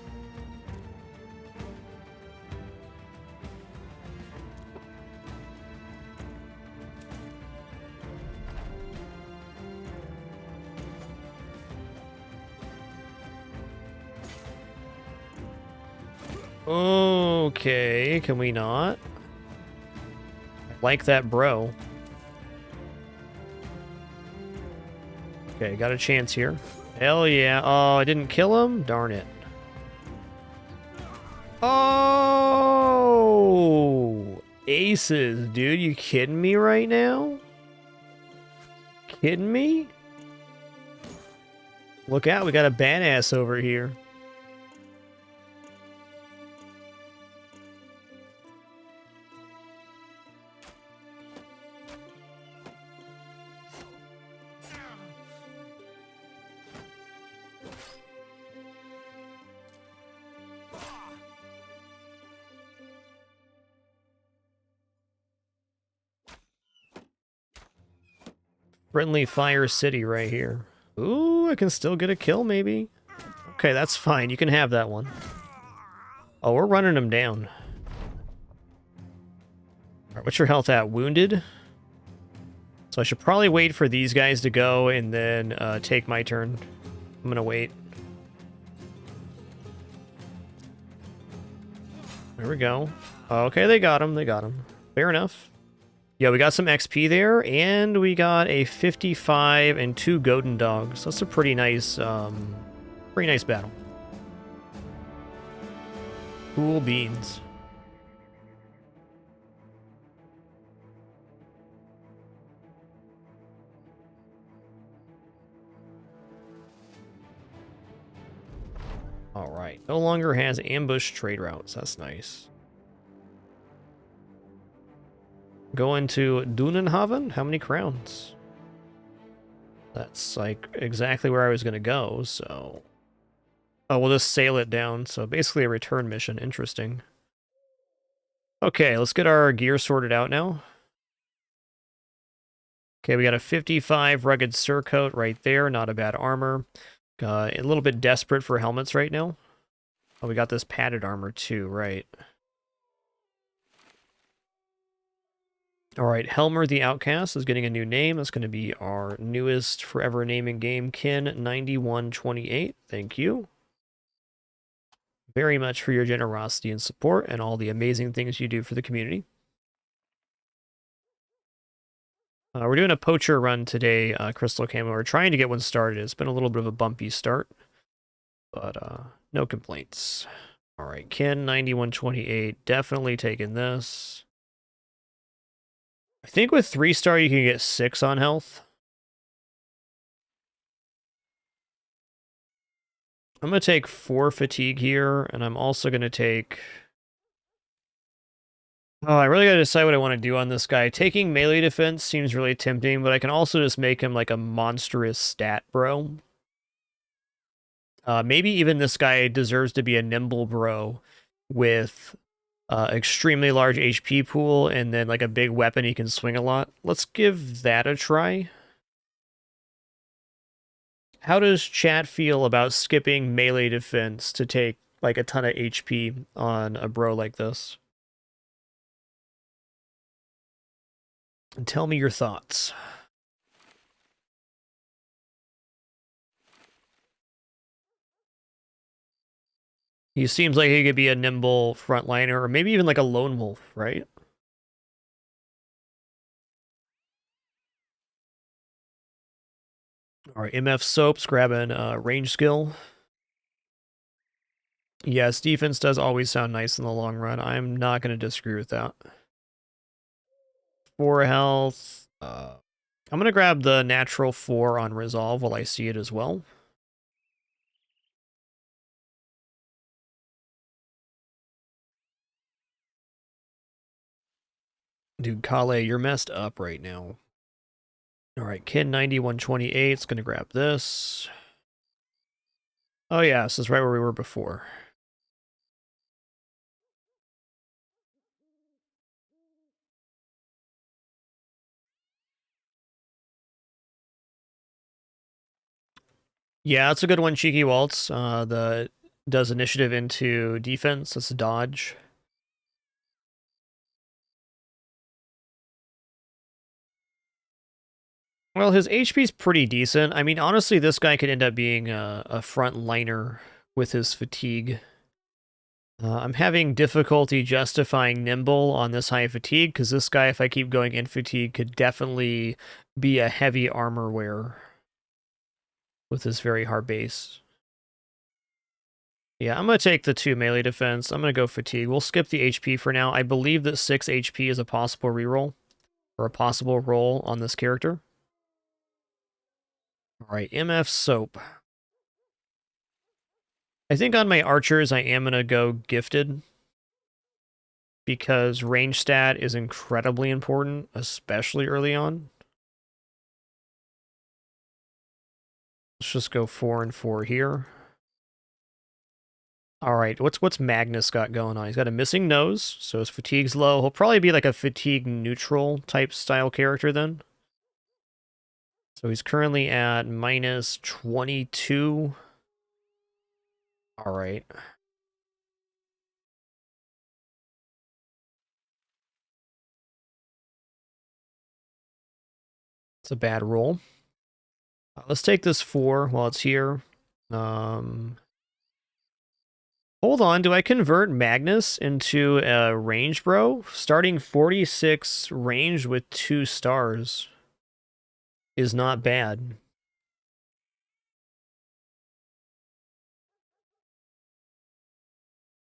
Speaker 1: Okay, can we not? I like that, bro. Okay, got a chance here. Hell yeah. Oh, I didn't kill him? Darn it. Oh! Aces, dude. You kidding me right now? Kidding me? Look out, we got a badass over here. Friendly Fire City right here. Ooh, I can still get a kill, maybe. Okay, that's fine. You can have that one. Oh, we're running him down. Alright, what's your health at? Wounded? So I should probably wait for these guys to go and then take my turn. I'm gonna wait. There we go. Okay, they got him. They got him. Fair enough. Yeah, we got some XP there, and we got a 55 and 2 Golden Dogs. That's a pretty nice battle. Cool beans. All right, no longer has ambush trade routes. That's nice. Going to Dunenhaven? How many crowns? That's like exactly where I was going to go, so... Oh, we'll just sail it down. So basically a return mission. Interesting. Okay, let's get our gear sorted out now. Okay, we got a 55 rugged surcoat right there. Not a bad armor. A little bit desperate for helmets right now. Oh, we got this padded armor too, right. Alright, Helmer the Outcast is getting a new name. That's going to be our newest forever naming game, Kin9128. Thank you very much for your generosity and support and all the amazing things you do for the community. We're doing a poacher run today, Crystal Camo. We're trying to get one started. It's been a little bit of a bumpy start, but no complaints. Alright, Kin9128, definitely taking this. I think with 3-star you can get 6 on health. I'm going to take 4 fatigue here, and I'm also going to take... Oh, I really got to decide what I want to do on this guy. Taking melee defense seems really tempting, but I can also just make him like a monstrous stat bro. Maybe even this guy deserves to be a nimble bro with... extremely large HP pool, and then like a big weapon he can swing a lot. Let's give that a try. How does chat feel about skipping melee defense to take like a ton of HP on a bro like this? And tell me your thoughts. He seems like he could be a nimble frontliner, or maybe even like a lone wolf, right? All right, MF Soaps grabbing range skill. Yes, defense does always sound nice in the long run. I'm not going to disagree with that. 4 health. I'm going to grab the natural 4 on resolve while I see it as well. Dude, Kale, you're messed up right now. All right, Kin 9128 is going to grab this. Oh, yeah, this is right where we were before. Yeah, that's a good one, Cheeky Waltz. The does initiative into defense. That's a dodge. Well, his HP's pretty decent. I mean, honestly, this guy could end up being a front liner with his fatigue. I'm having difficulty justifying Nimble on this high fatigue, because this guy, if I keep going in fatigue, could definitely be a heavy armor wearer with this very hard base. Yeah, I'm going to take the 2 melee defense. I'm going to go fatigue. We'll skip the HP for now. I believe that 6 HP is a possible reroll, or a possible roll on this character. All right, MF Soap. I think on my archers, I am going to go gifted, because range stat is incredibly important, especially early on. Let's just go 4 and 4 here. All right, what's Magnus got going on? He's got a missing nose, so his fatigue's low. He'll probably be like a fatigue neutral type style character then. So he's currently at minus 22. All right. It's a bad roll. Let's take this 4 while it's here. Hold on, do I convert Magnus into a range bro? Starting 46 range with 2 stars is not bad.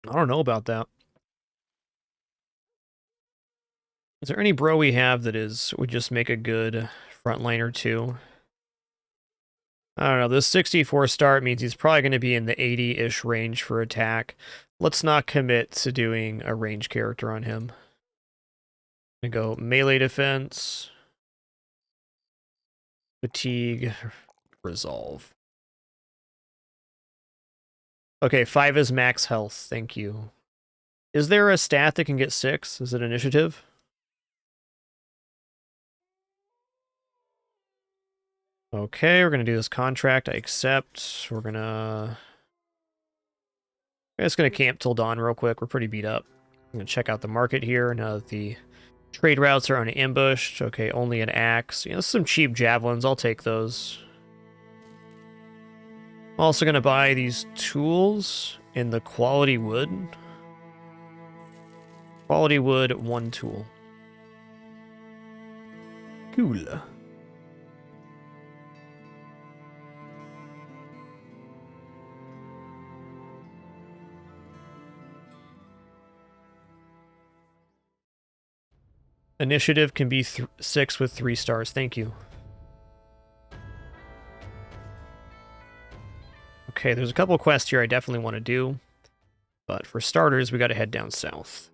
Speaker 1: I don't know about that. Is there any bro we have that would just make a good frontliner too? I don't know. This 64 start means he's probably going to be in the 80-ish range for attack. Let's not commit to doing a range character on him. I'm going to go melee defense, fatigue, resolve. Okay, 5 is max health. Thank you. Is there a stat that can get 6? Is it initiative? Okay, we're going to do this contract. I accept. We're just going to camp till dawn real quick. We're pretty beat up. I'm going to check out the market here now that the trade routes are unambushed. Okay, only an axe. You know, some cheap javelins. I'll take those. I'm also going to buy these tools in the quality wood. Quality wood, 1 tool. Cool. Initiative can be 6 with 3 stars. Thank you. Okay, there's a couple quests here I definitely want to do. But for starters, we got to head down south.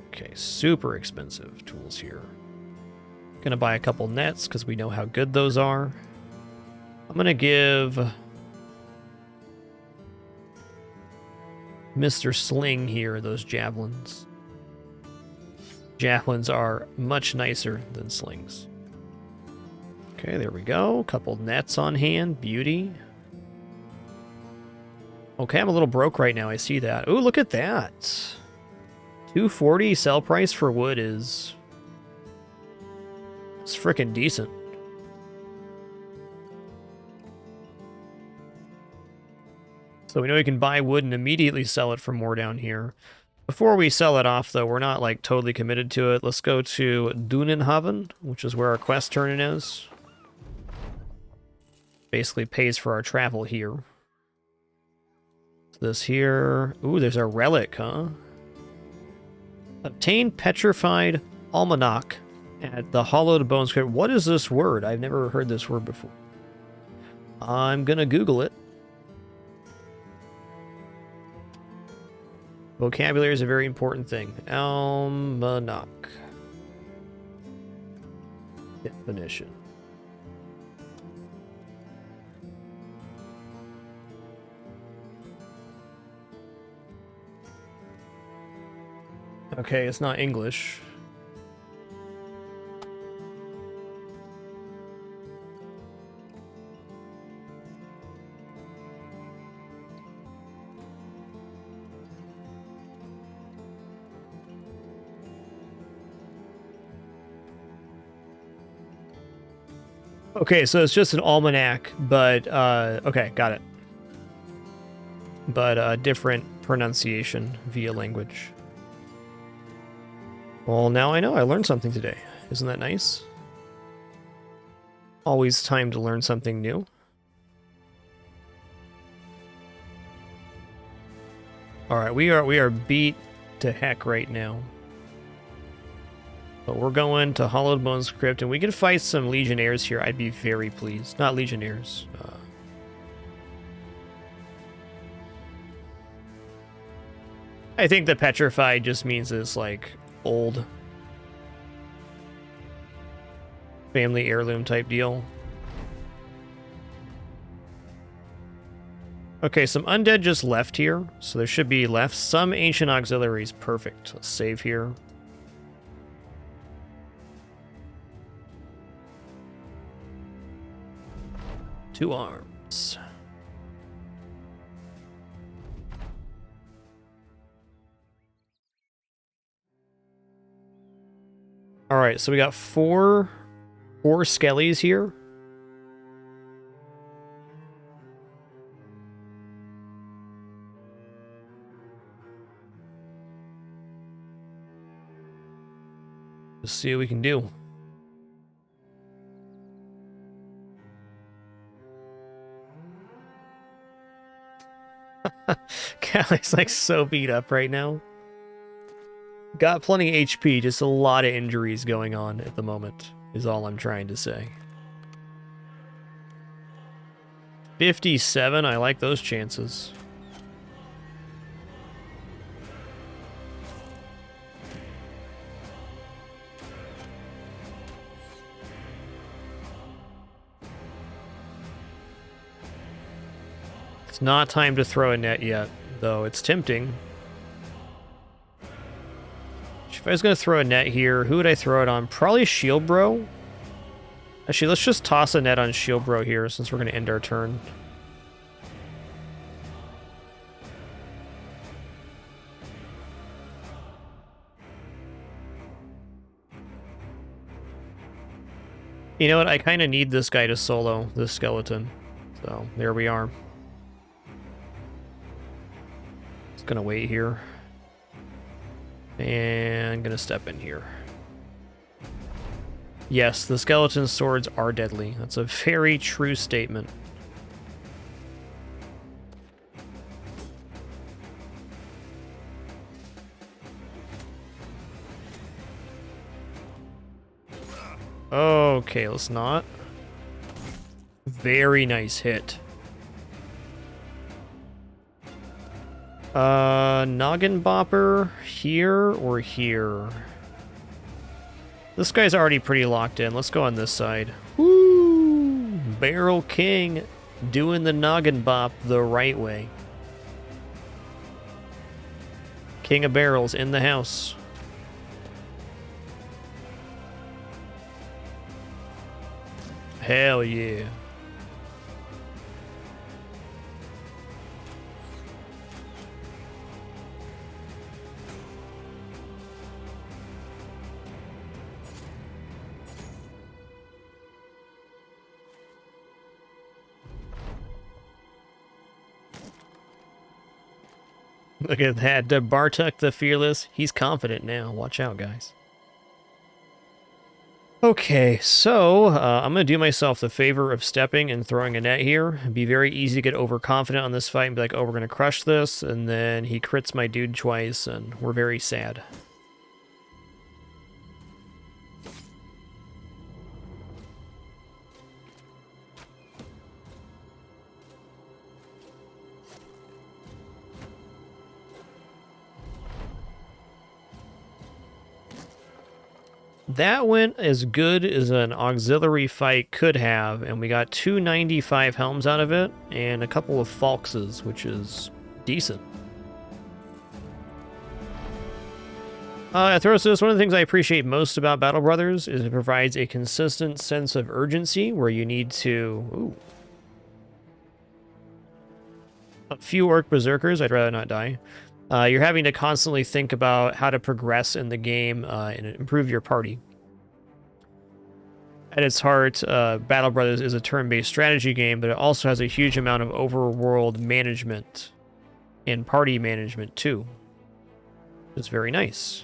Speaker 1: Okay, super expensive tools here. Gonna buy a couple nets because we know how good those are. I'm gonna give Mr. Sling here those javelins. Javelins are much nicer than slings. Okay, there we go. Couple nets on hand. Beauty. Okay, I'm a little broke right now. I see that. Ooh, look at that. 240 sell price for wood is... It's freaking decent. So we know we can buy wood and immediately sell it for more down here. Before we sell it off, though, we're not, like, totally committed to it. Let's go to Dunenhaven, which is where our quest turn is. Basically pays for our travel here. This here... Ooh, there's a relic, huh? Obtain Petrified Almanac at the Hollowed Bones Crypt. What is this word? I've never heard this word before. I'm gonna Google it. Vocabulary is a very important thing. Almanac. Definition. Okay, it's not English. Okay, so it's just an almanac, but, okay, got it. But, different pronunciation via language. Well, now I know. I learned something today. Isn't that nice? Always time to learn something new. Alright, we are beat to heck right now. But we're going to Hollowed Bones Crypt, and we can fight some Legionnaires here. I'd be very pleased. Not Legionnaires. I think the Petrified just means it's, like, old. Family heirloom type deal. Okay, some undead just left here, so there should be left some ancient auxiliaries. Perfect. Let's save here. Two arms. All right, so we got four skellies here. Let's see what we can do. Callie's like so beat up right now. Got plenty HP, just a lot of injuries going on at the moment, is all I'm trying to say. 57, I like those chances. It's not time to throw a net yet, though it's tempting. If I was going to throw a net here, who would I throw it on? Probably Shield Bro. Actually, let's just toss a net on Shield Bro here since we're going to end our turn. You know what? I kind of need this guy to solo this skeleton. So, there we are. Just going to wait here. And gonna step in here. Yes, the skeleton swords are deadly. That's a very true statement. Okay, let's not. Very nice hit. Noggin Bopper here or here? This guy's already pretty locked in. Let's go on this side. Woo! Barrel King doing the Noggin Bop the right way. King of Barrels in the house. hell yeah. Look at that. Bartek the Fearless. He's confident now. Watch out, guys. Okay, so I'm going to do myself the favor of stepping and throwing a net here. It'd be very easy to get overconfident on this fight and be like, oh, we're going to crush this. And then he crits my dude twice, and we're very sad. That went as good as an auxiliary fight could have, and we got 295 helms out of it, and a couple of falxes, which is decent. Athrosis, one of the things I appreciate most about Battle Brothers is it provides a consistent sense of urgency where you need to... Ooh. A few Orc Berserkers, I'd rather not die. You're having to constantly think about how to progress in the game and improve your party. At its heart, Battle Brothers is a turn-based strategy game, but it also has a huge amount of overworld management and party management, too. It's very nice.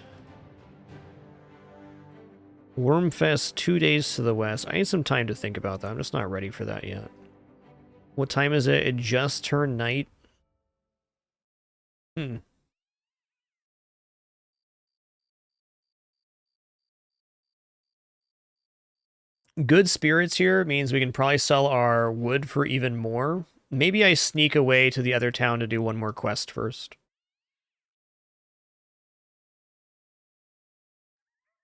Speaker 1: Wormfest 2 days to the west. I need some time to think about that. I'm just not ready for that yet. What time is it? It just turned night. Good spirits here means we can probably sell our wood for even more. Maybe I sneak away to the other town to do one more quest first.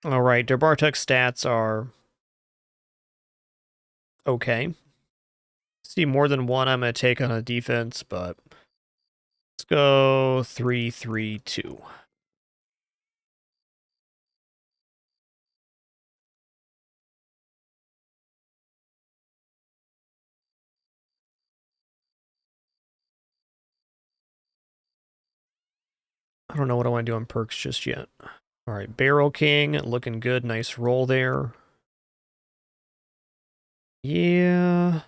Speaker 1: Alright, Darbartek's stats are... okay. See more than one I'm going to take on a defense, but... let's go 3-3-2. I don't know what I want to do on perks just yet. Alright, Barrel King, looking good. Nice roll there. Yeah.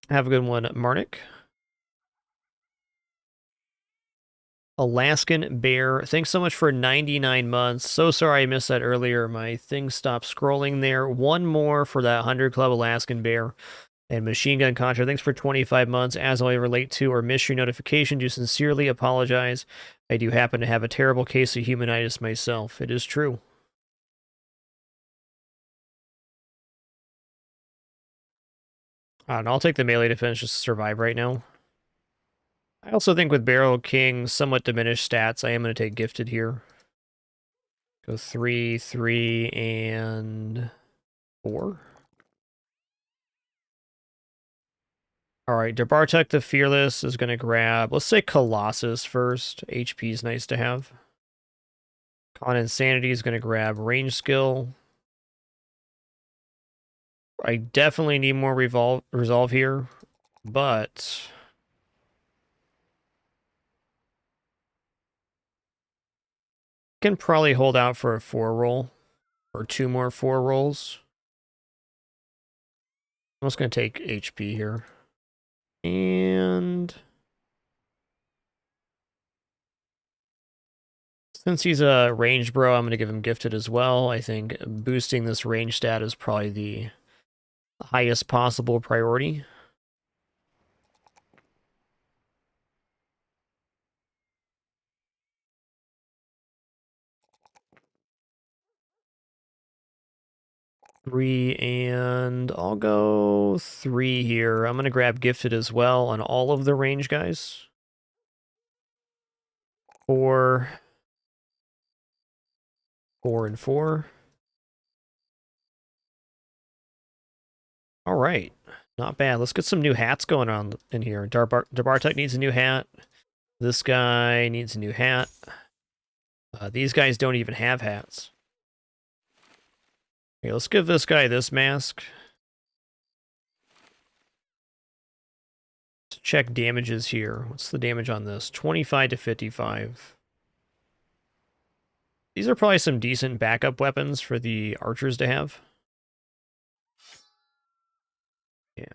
Speaker 1: Have a good one, Marnik. Alaskan Bear. Thanks so much for 99 months. So sorry I missed that earlier. My thing stopped scrolling there. One more for that 100 Club Alaskan Bear. And Machine Gun Contra, thanks for 25 months. As I relate to or miss your notification, do sincerely apologize. I do happen to have a terrible case of humanitis myself. It is true. And I'll take the melee defense just to survive right now. I also think with Barrel King, somewhat diminished stats, I am going to take Gifted here. Go 3, 3, and 4. Alright, Darbartek the Fearless is going to grab, let's say Colossus first. HP is nice to have. Con Insanity is going to grab Range Skill. I definitely need more resolve here, but... can probably hold out for a 4 roll, or 2 more 4 rolls. I'm just going to take HP here. And... since he's a range bro, I'm going to give him Gifted as well. I think boosting this range stat is probably the highest possible priority. Three, and I'll go 3 here. I'm going to grab Gifted as well on all of the range guys. 4, 4, and 4. All right, not bad. Let's get some new hats going on in here. Darbartek needs a new hat. This guy needs a new hat. These guys don't even have hats. Okay, let's give this guy this mask. Let's check damages here. What's the damage on this? 25 to 55. These are probably some decent backup weapons for the archers to have. Yeah.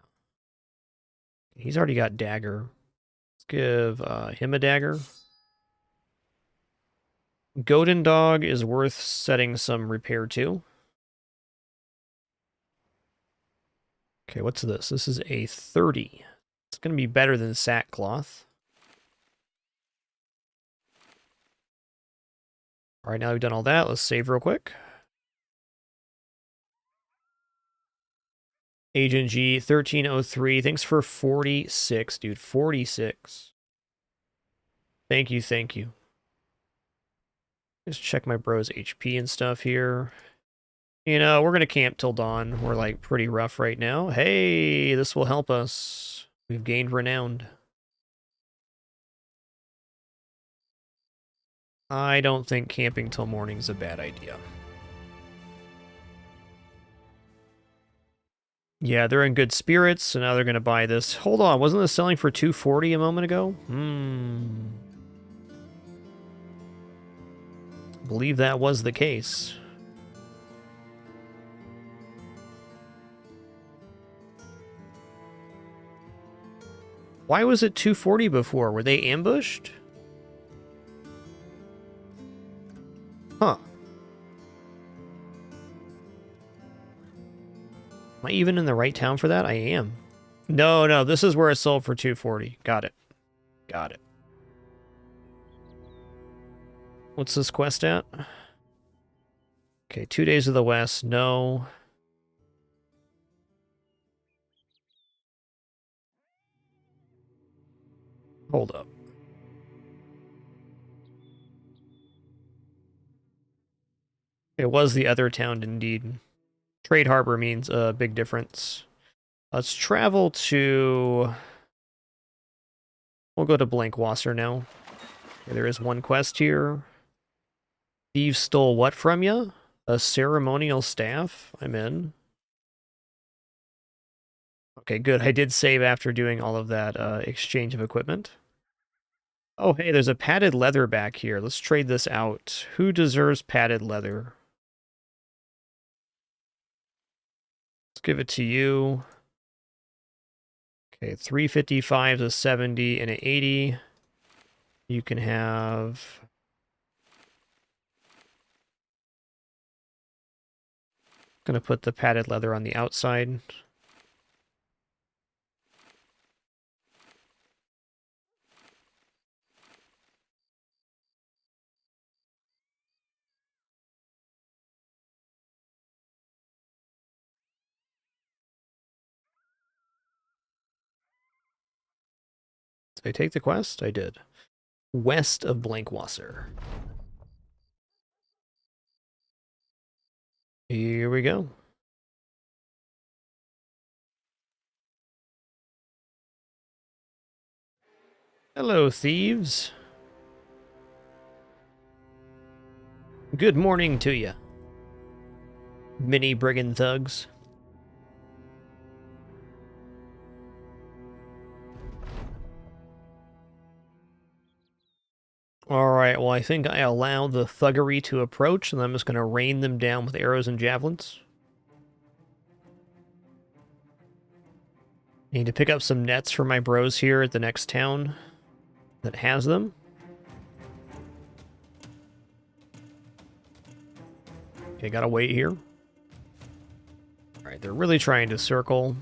Speaker 1: He's already got dagger. Let's give him a dagger. Golden Dog is worth setting some repair to. Okay, what's this? This is a 30. It's going to be better than sackcloth. All right, now we've done all that. Let's save real quick. Agent G, 1303. Thanks for 46, dude. 46. Thank you, thank you. Just check my bro's HP and stuff here. You know, we're going to camp till dawn. We're, like, pretty rough right now. Hey, this will help us. We've gained renowned. I don't think camping till morning's a bad idea. Yeah, they're in good spirits, so now they're going to buy this. Hold on, wasn't this selling for 240 a moment ago? I believe that was the case. Why was it 240 before? Were they ambushed? Huh. Am I even in the right town for that? I am. No, this is where it sold for 240. Got it. Got it. What's this quest at? Okay, 2 days of the West. No. Hold up. It was the other town, indeed. Trade Harbor means a big difference. Let's travel to... We'll go to Blankwasser now. Okay, there is one quest here. Thieves stole what from you? A ceremonial staff? I'm in. Okay, good. I did save after doing all of that exchange of equipment. Oh, hey, there's a padded leather back here. Let's trade this out. Who deserves padded leather? Let's give it to you. Okay, 355 to 70 and an 80. You can have... Gonna put the padded leather on the outside. Did I take the quest? I did. West of Blankwasser. Here we go. Hello, thieves. Good morning to you, mini brigand thugs. Alright, well, I think I allow the thuggery to approach, and I'm just going to rain them down with arrows and javelins. Need to pick up some nets for my bros here at the next town that has them. Okay, gotta wait here. Alright, they're really trying to circle.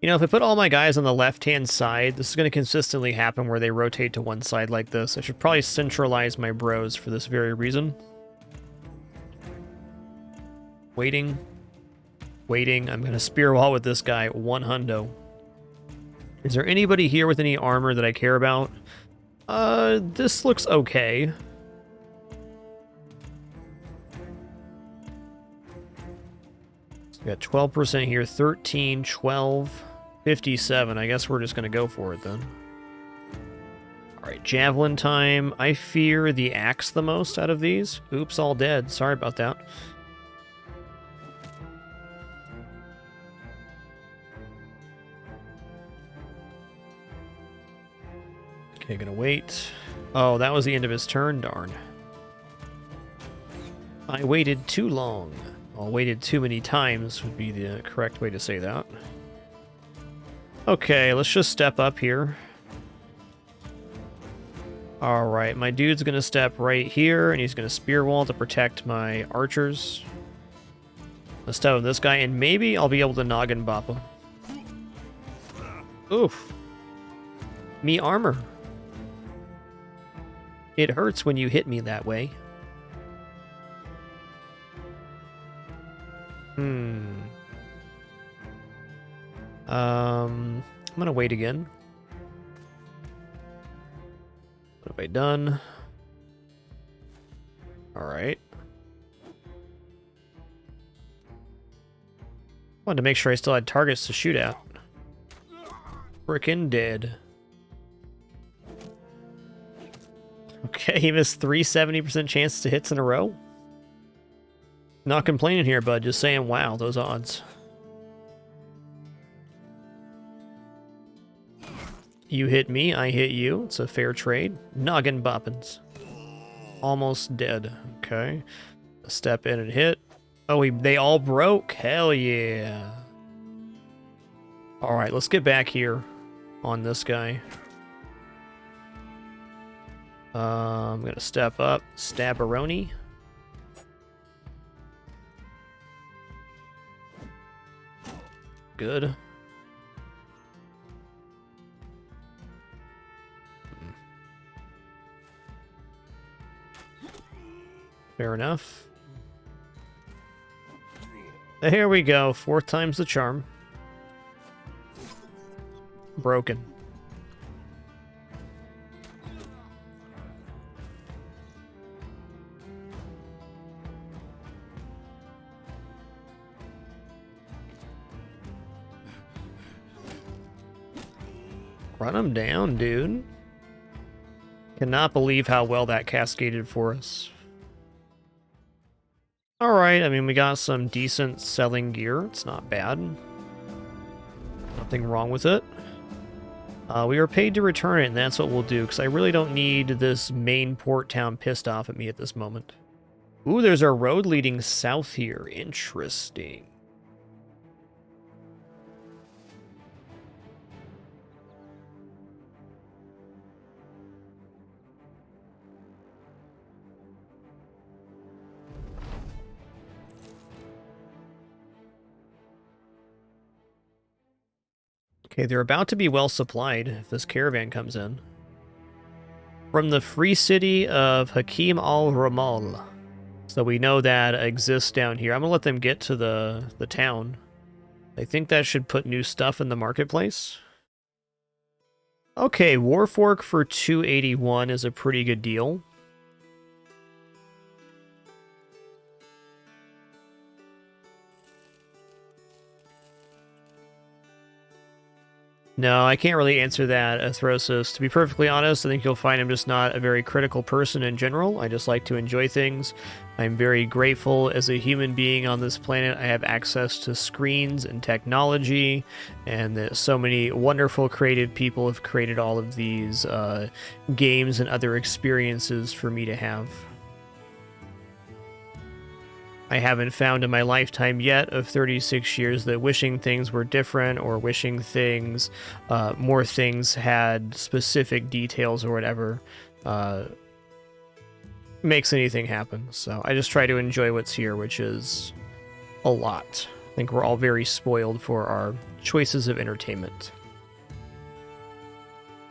Speaker 1: You know, if I put all my guys on the left-hand side, this is going to consistently happen where they rotate to one side like this. I should probably centralize my bros for this very reason. Waiting. Waiting. I'm going to spear wall with this guy. 100. Is there anybody here with any armor that I care about? This looks okay. So we got 12% here, 13, 12, 57. I guess we're just going to go for it then. Alright, javelin time. I fear the axe the most out of these. Oops, all dead. Sorry about that. Okay, gonna wait. Oh, that was the end of his turn, darn. I waited too long. Well, waited too many times would be the correct way to say that. Okay, let's just step up here. Alright, my dude's gonna step right here, and he's gonna spear wall to protect my archers. Let's step on this guy, and maybe I'll be able to noggin bop him. Oof. Me armor. It hurts when you hit me that way. I'm gonna wait again. What have I done? Alright. Wanted to make sure I still had targets to shoot at. Frickin' dead. Okay, he missed 370% chance to hits in a row. Not complaining here, bud. Just saying, wow, those odds. You hit me, I hit you. It's a fair trade. Noggin boppins. Almost dead. Okay. Step in and hit. Oh, they all broke? Hell yeah. Alright, let's get back here on this guy. I'm gonna step up. Stabberoni. Good. Fair enough. Here we go. 4th time's the charm. Broken. Run him down, dude. Cannot believe how well that cascaded for us. Alright, I mean, we got some decent selling gear. It's not bad. Nothing wrong with it. We are paid to return it, and that's what we'll do, because I really don't need this main port town pissed off at me at this moment. Ooh, there's a road leading south here. Interesting. Okay, they're about to be well supplied if this caravan comes in. From the free city of Hakim al-Ramal. So we know that exists down here. I'm going to let them get to the town. I think that should put new stuff in the marketplace. Okay, Warfork for 281 is a pretty good deal. No, I can't really answer that, Athrosis. To be perfectly honest, I think you'll find I'm just not a very critical person in general. I just like to enjoy things. I'm very grateful as a human being on this planet. I have access to screens and technology, and that so many wonderful creative people have created all of these games and other experiences for me to have. I haven't found in my lifetime yet of 36 years that wishing things were different or wishing things, more things had specific details or whatever, makes anything happen. So I just try to enjoy what's here, which is a lot. I think we're all very spoiled for our choices of entertainment.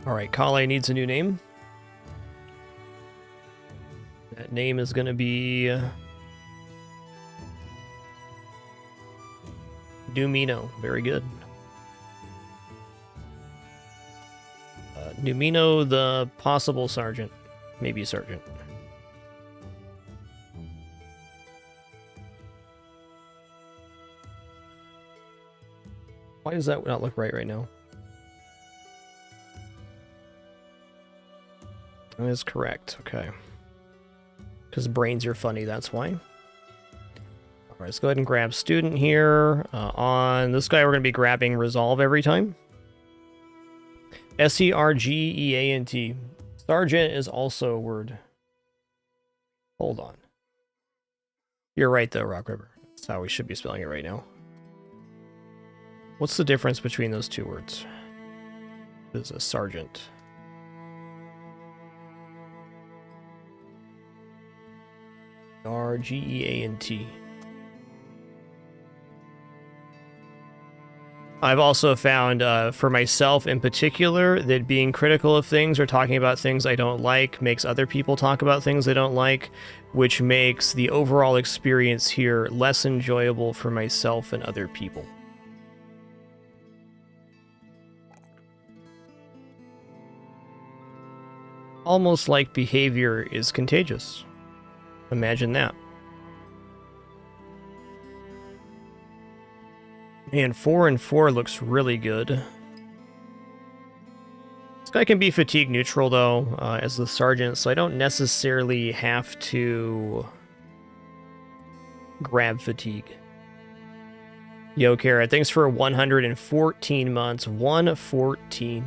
Speaker 1: All right, Kale needs a new name. That name is going to be Numino. Very good. Numino, the possible sergeant. Maybe sergeant. Why does that not look right now? That is correct. Okay. Because brains are funny, that's why. Alright, let's go ahead and grab student here. On this guy, we're going to be grabbing resolve every time. Sergeant. Sergeant is also a word. Hold on. You're right, though, Rock River. That's how we should be spelling it right now. What's the difference between those two words? This is a sergeant. Sergeant. I've also found, for myself in particular, that being critical of things or talking about things I don't like makes other people talk about things they don't like, which makes the overall experience here less enjoyable for myself and other people. Almost like behavior is contagious. Imagine that. Man, 4 and 4 looks really good. This guy can be fatigue neutral, though, as the sergeant, so I don't necessarily have to grab fatigue. Yo, Kara, thanks for 114 months. 114.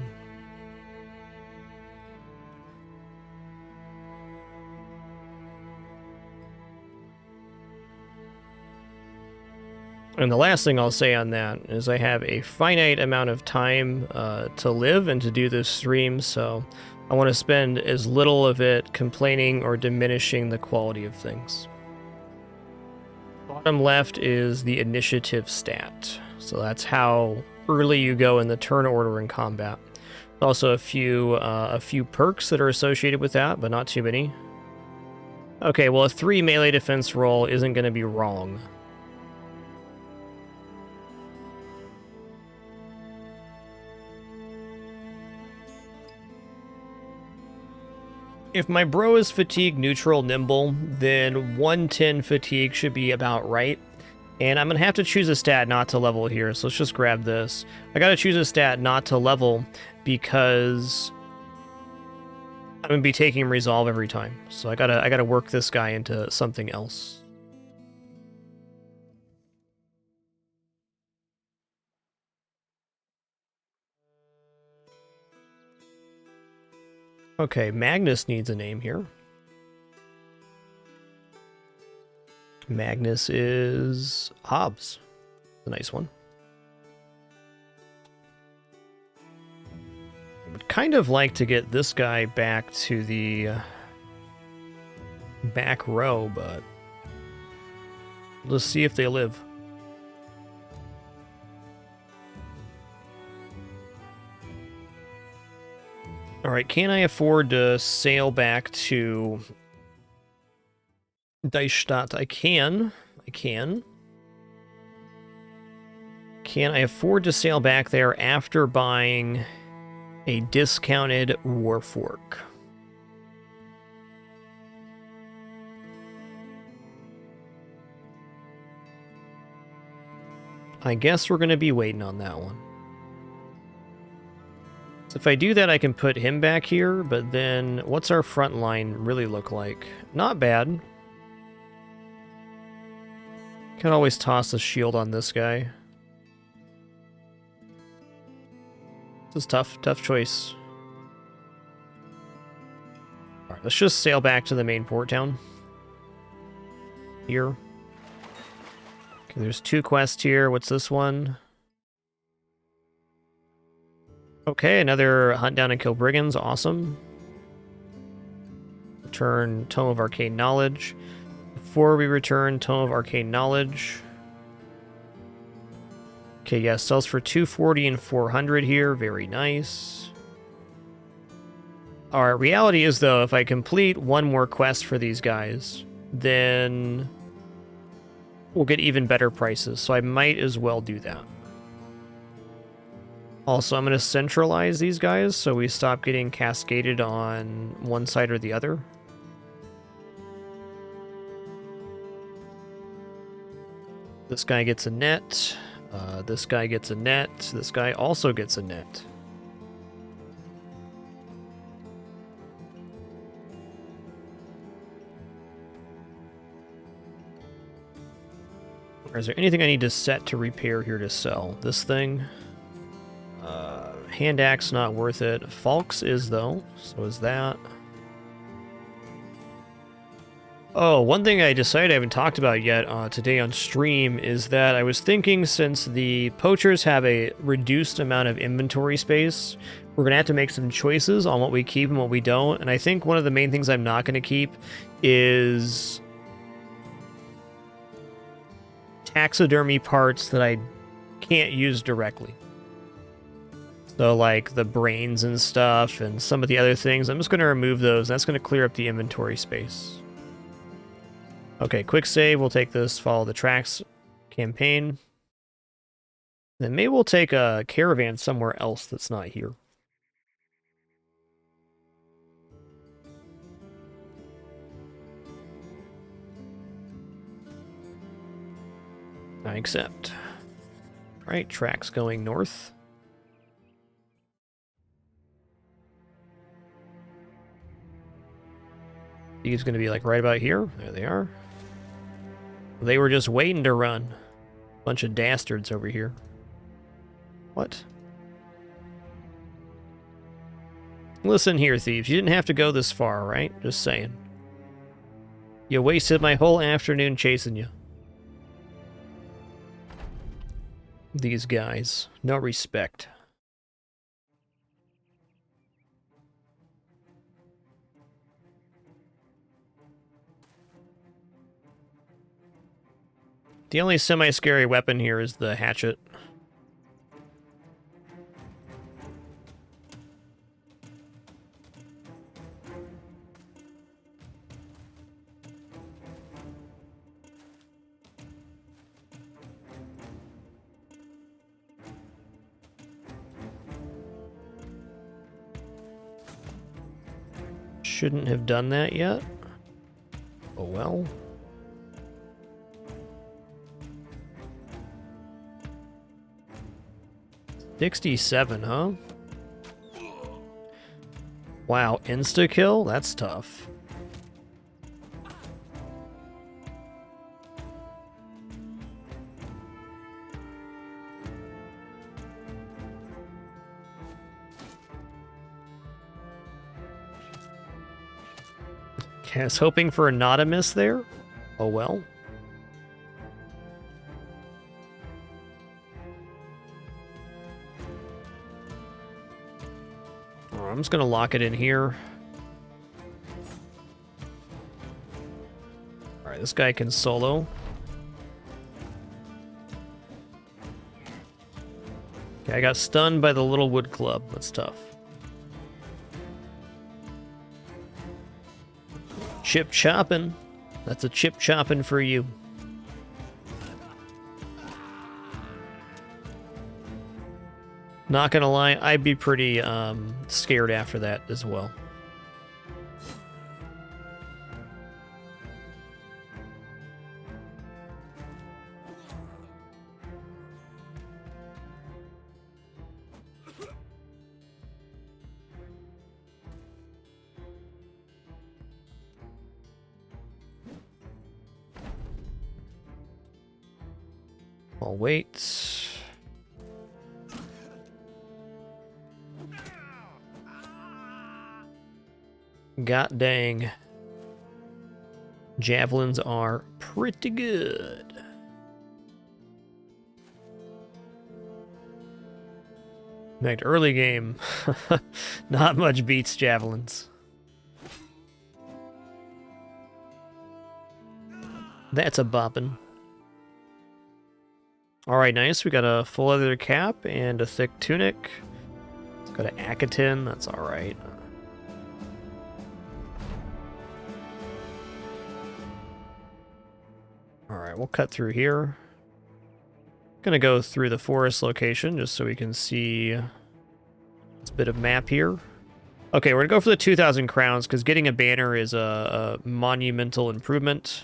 Speaker 1: And the last thing I'll say on that is I have a finite amount of time to live and to do this stream, so I want to spend as little of it complaining or diminishing the quality of things. Bottom left is the initiative stat, so that's how early you go in the turn order in combat. Also a few perks that are associated with that, but not too many. Okay, well, a 3 melee defense roll isn't going to be wrong. If my bro is fatigue neutral nimble, then 110 fatigue should be about right. And I'm going to have to choose a stat not to level here, so let's just grab this. I got to choose a stat not to level because I'm going to be taking resolve every time. So I gotta work this guy into something else. Okay, Magnus needs a name here. Magnus is Hobbs. A nice one. I would kind of like to get this guy back to the back row, but let's see if they live. All right, can I afford to sail back to Deichstadt? I can. Can I afford to sail back there after buying a discounted Warfork? I guess we're going to be waiting on that one. So if I do that, I can put him back here, but then what's our front line really look like? Not bad. Can always toss the shield on this guy. This is tough choice. Alright, let's just sail back to the main port town. Here. Okay, there's 2 quests here. What's this one? Okay, another hunt down and kill brigands. Awesome. Return Tome of Arcane Knowledge. Before we return Tome of Arcane Knowledge. Okay, yeah, sells for 240 and 400 here. Very nice. Alright, reality is, though, if I complete one more quest for these guys, then we'll get even better prices, so I might as well do that. Also, I'm going to centralize these guys so we stop getting cascaded on one side or the other. This guy gets a net. This guy gets a net. This guy also gets a net. Is there anything I need to set to repair here to sell? This thing? Hand axe, not worth it. Falx is, though. So is that. Oh, one thing I decided I haven't talked about yet today on stream is that I was thinking, since the poachers have a reduced amount of inventory space, we're going to have to make some choices on what we keep and what we don't. And I think one of the main things I'm not going to keep is taxidermy parts that I can't use directly. So like the brains and stuff and some of the other things, I'm just going to remove those. That's going to clear up the inventory space. Okay, quick save. We'll take this Follow the Tracks campaign. Then maybe we'll take a caravan somewhere else that's not here. I accept. All right, tracks going north. These going to be like right about here. There they are. They were just waiting to run. Bunch of dastards over here. What? Listen here, thieves. You didn't have to go this far, right? Just saying. You wasted my whole afternoon chasing you. These guys. No respect. The only semi-scary weapon here is the hatchet. Shouldn't have done that yet. Oh well. $67, huh? Wow, insta-kill? That's tough. I was hoping for a not a miss there. Oh well. I'm just going to lock it in here. Alright, this guy can solo. Okay, I got stunned by the little wood club. That's tough. Chip chopping. That's a chip chopping for you. Not gonna lie, I'd be pretty scared after that as well. I'll wait. God dang. Javelins are pretty good. In fact, early game, not much beats javelins. That's a boppin'. Alright, nice. We got a full leather cap and a thick tunic. It's got an Akatin. That's alright. Alright, we'll cut through here. Gonna go through the forest location just so we can see this bit of map here. Okay, we're gonna go for the 2,000 crowns because getting a banner is a monumental improvement.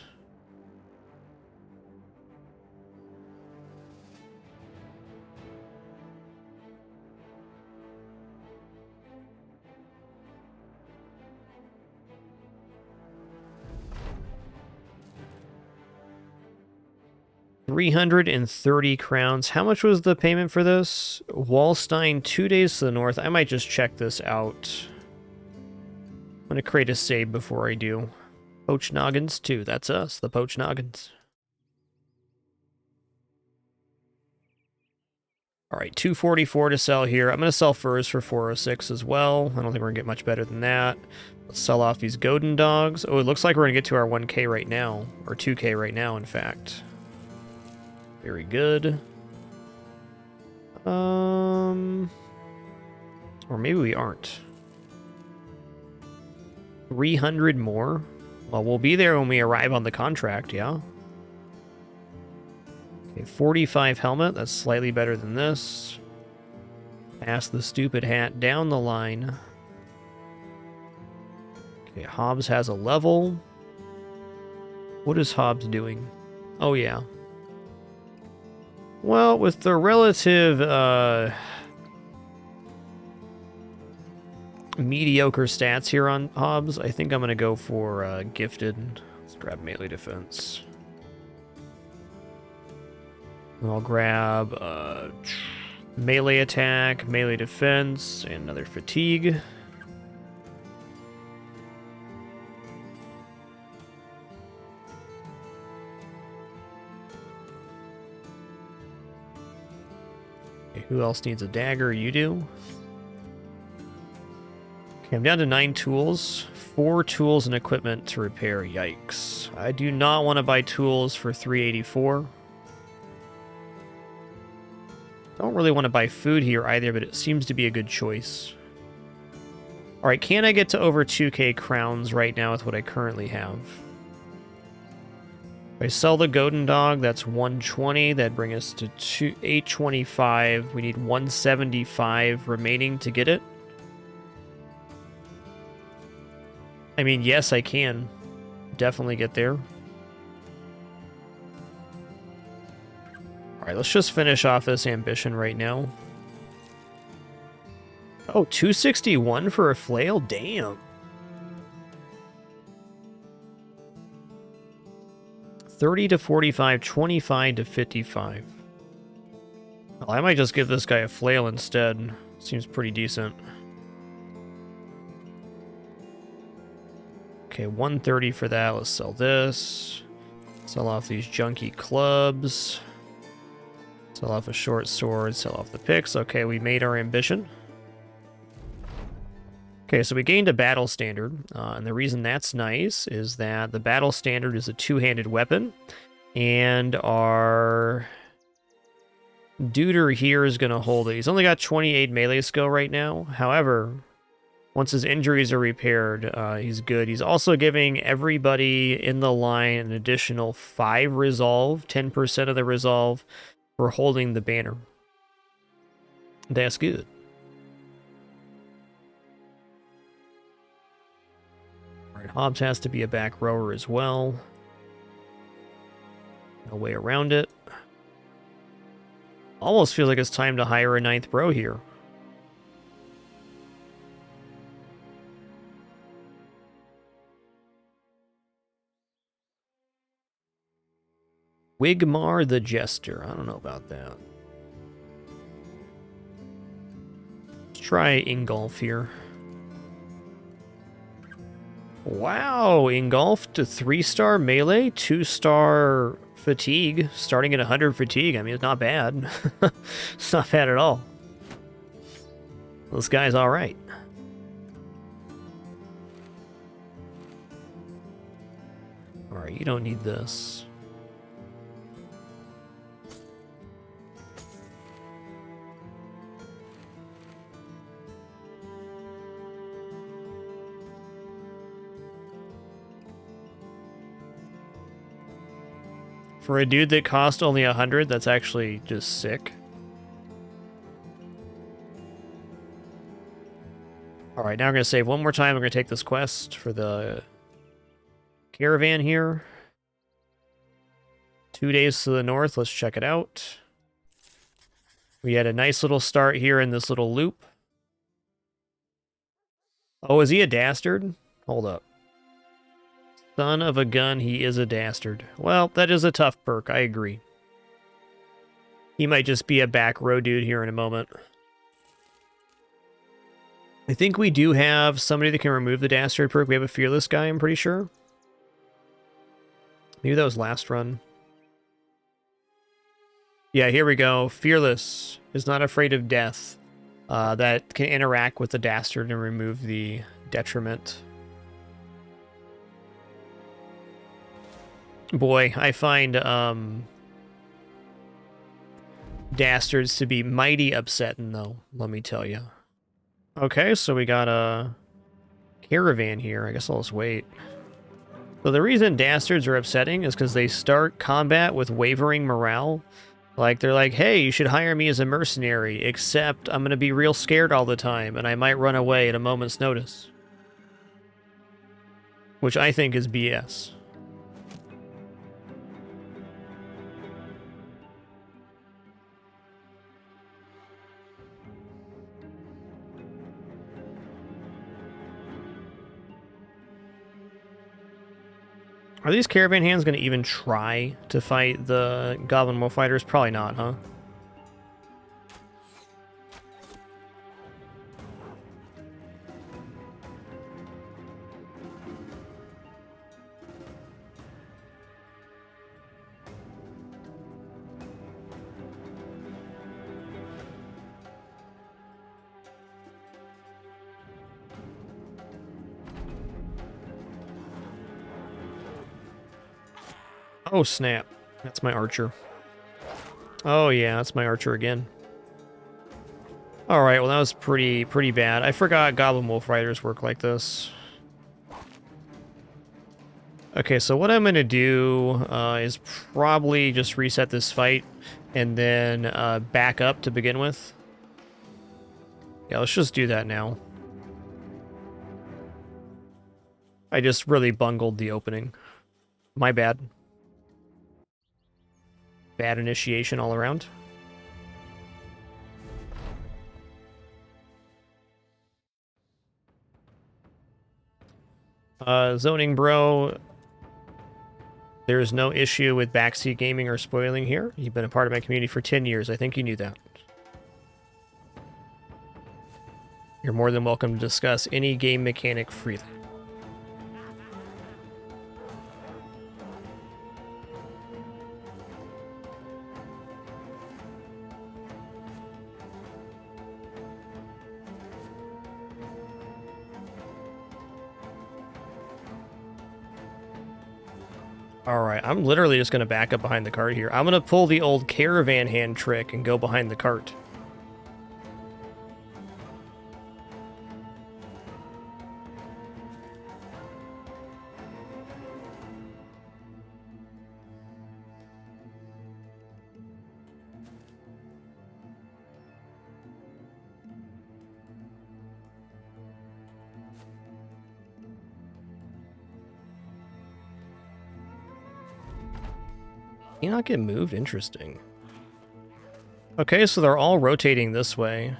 Speaker 1: 330 crowns. How much was the payment for this? Wallstein, 2 days to the north. I might just check this out. I'm going to create a save before I do. Poached Noggins, too. That's us, the Poached Noggins. All right, 244 to sell here. I'm going to sell furs for 406 as well. I don't think we're going to get much better than that. Let's sell off these Godin dogs. Oh, it looks like we're going to get to our 1K right now. Or 2K right now, in fact. Very good. Or maybe we aren't. 300 more? Well, we'll be there when we arrive on the contract, yeah? Okay, 45 helmet. That's slightly better than this. Pass the stupid hat down the line. Okay, Hobbs has a level. What is Hobbs doing? Oh, yeah. Well, with the relative mediocre stats here on Hobbs, I think I'm going to go for gifted. Let's grab melee defense. And I'll grab melee attack, melee defense, and another fatigue. Okay, who else needs a dagger? You do? Okay, I'm down to 9 tools. 4 tools and equipment to repair. Yikes. I do not want to buy tools for 384. Don't really want to buy food here either, but it seems to be a good choice. Alright, can I get to over 2k crowns right now with what I currently have? If I sell the Godin dog, that's 120. That'd bring us to 825. We need 175 remaining to get it. I mean, yes, I can definitely get there. Alright, let's just finish off this ambition right now. Oh, 261 for a flail? Damn. 30 to 45, 25 to 55. Well, I might just give this guy a flail instead. Seems pretty decent. Okay, 130 for that. Let's sell this. Sell off these junky clubs. Sell off a short sword. Sell off the picks. Okay, we made our ambition. Okay, so we gained a battle standard, and the reason that's nice is that the battle standard is a two-handed weapon, and our duder here is going to hold it. He's only got 28 melee skill right now. However, once his injuries are repaired, he's good. He's also giving everybody in the line an additional 5 resolve, 10% of the resolve, for holding the banner. That's good. Hobbs has to be a back rower as well. No way around it. Almost feels like it's time to hire a 9th bro here. Wigmar the Jester. I don't know about that. Let's try Ingolf here. Wow, engulfed to 3-star melee, 2-star fatigue, starting at 100 fatigue. I mean, it's not bad. It's not bad at all. This guy's all right. All right, you don't need this. For a dude that cost only 100, that's actually just sick. Alright, now we're going to save one more time. We're going to take this quest for the caravan here. 2 days to the north. Let's check it out. We had a nice little start here in this little loop. Oh, is he a dastard? Hold up. Son of a gun, he is a dastard. Well, that is a tough perk, I agree. He might just be a back row dude here in a moment. I think we do have somebody that can remove the Dastard perk. We have a Fearless guy, I'm pretty sure. Maybe that was last run. Yeah, here we go. Fearless is not afraid of death. That can interact with the Dastard and remove the detriment. Boy, I find Dastards to be mighty upsetting, though, let me tell you. Okay, so we got a Caravan here. I guess I'll just wait. So the reason Dastards are upsetting is because they start combat with wavering morale. Like, they're like, hey, you should hire me as a mercenary, except I'm going to be real scared all the time, and I might run away at a moment's notice. Which I think is BS. Are these Caravan hands going to even try to fight the Goblin Wolf Fighters? Probably not, huh? Oh, snap. That's my archer. Oh, yeah, that's my archer again. Alright, well, that was pretty bad. I forgot Goblin Wolf Riders work like this. Okay, so what I'm going to do is probably just reset this fight and then back up to begin with. Yeah, let's just do that now. I just really bungled the opening. My bad. Bad initiation all around. Zoning bro, there's no issue with backseat gaming or spoiling here. You've been a part of my community for 10 years. I think you knew that. You're more than welcome to discuss any game mechanic freely. Alright, I'm literally just going to back up behind the cart here. I'm going to pull the old Caravan hand trick and go behind the cart. Can you not get moved? Interesting. Okay, so they're all rotating this way.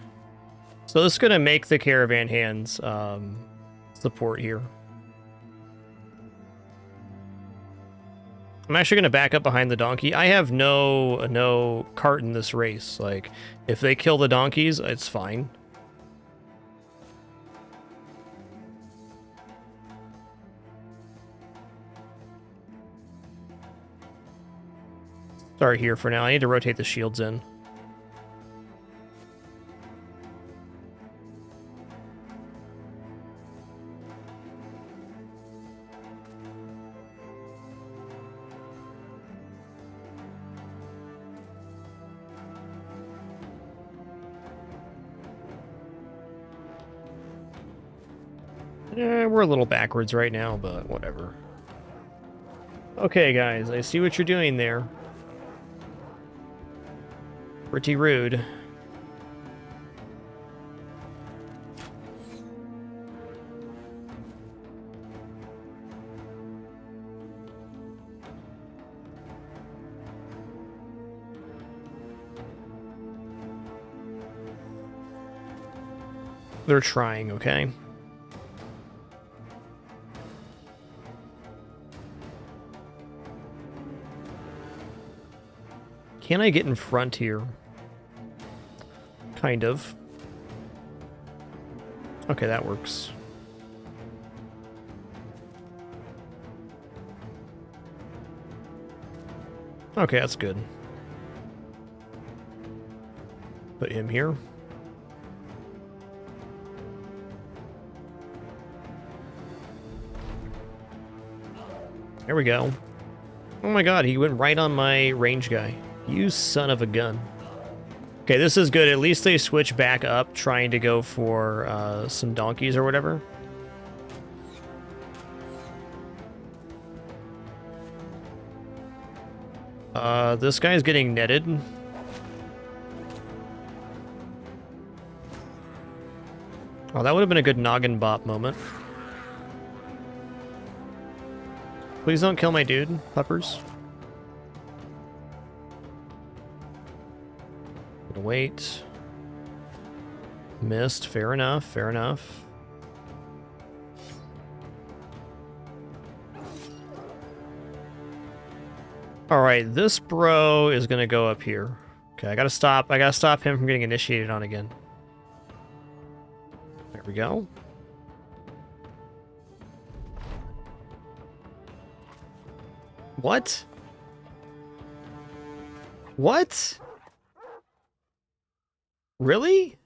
Speaker 1: So this is going to make the Caravan hands support here. I'm actually going to back up behind the donkey. I have no cart in this race. Like, if they kill the donkeys, it's fine. Start here for now. I need to rotate the shields in. We're a little backwards right now, but whatever. Okay, guys, I see what you're doing there. Pretty rude. They're trying, okay? Can I get in front here? Kind of. Okay, that works. Okay, that's good. Put him here. There we go. Oh my god, he went right on my range guy. You son of a gun. Okay, this is good. At least they switch back up, trying to go for some donkeys or whatever. This guy's getting netted. Oh, that would have been a good noggin bop moment. Please don't kill my dude, puppers. Gonna wait. Missed. Fair enough. Fair enough. Alright, this bro is gonna go up here. Okay, I gotta stop him from getting initiated on again. There we go. What? What? Really?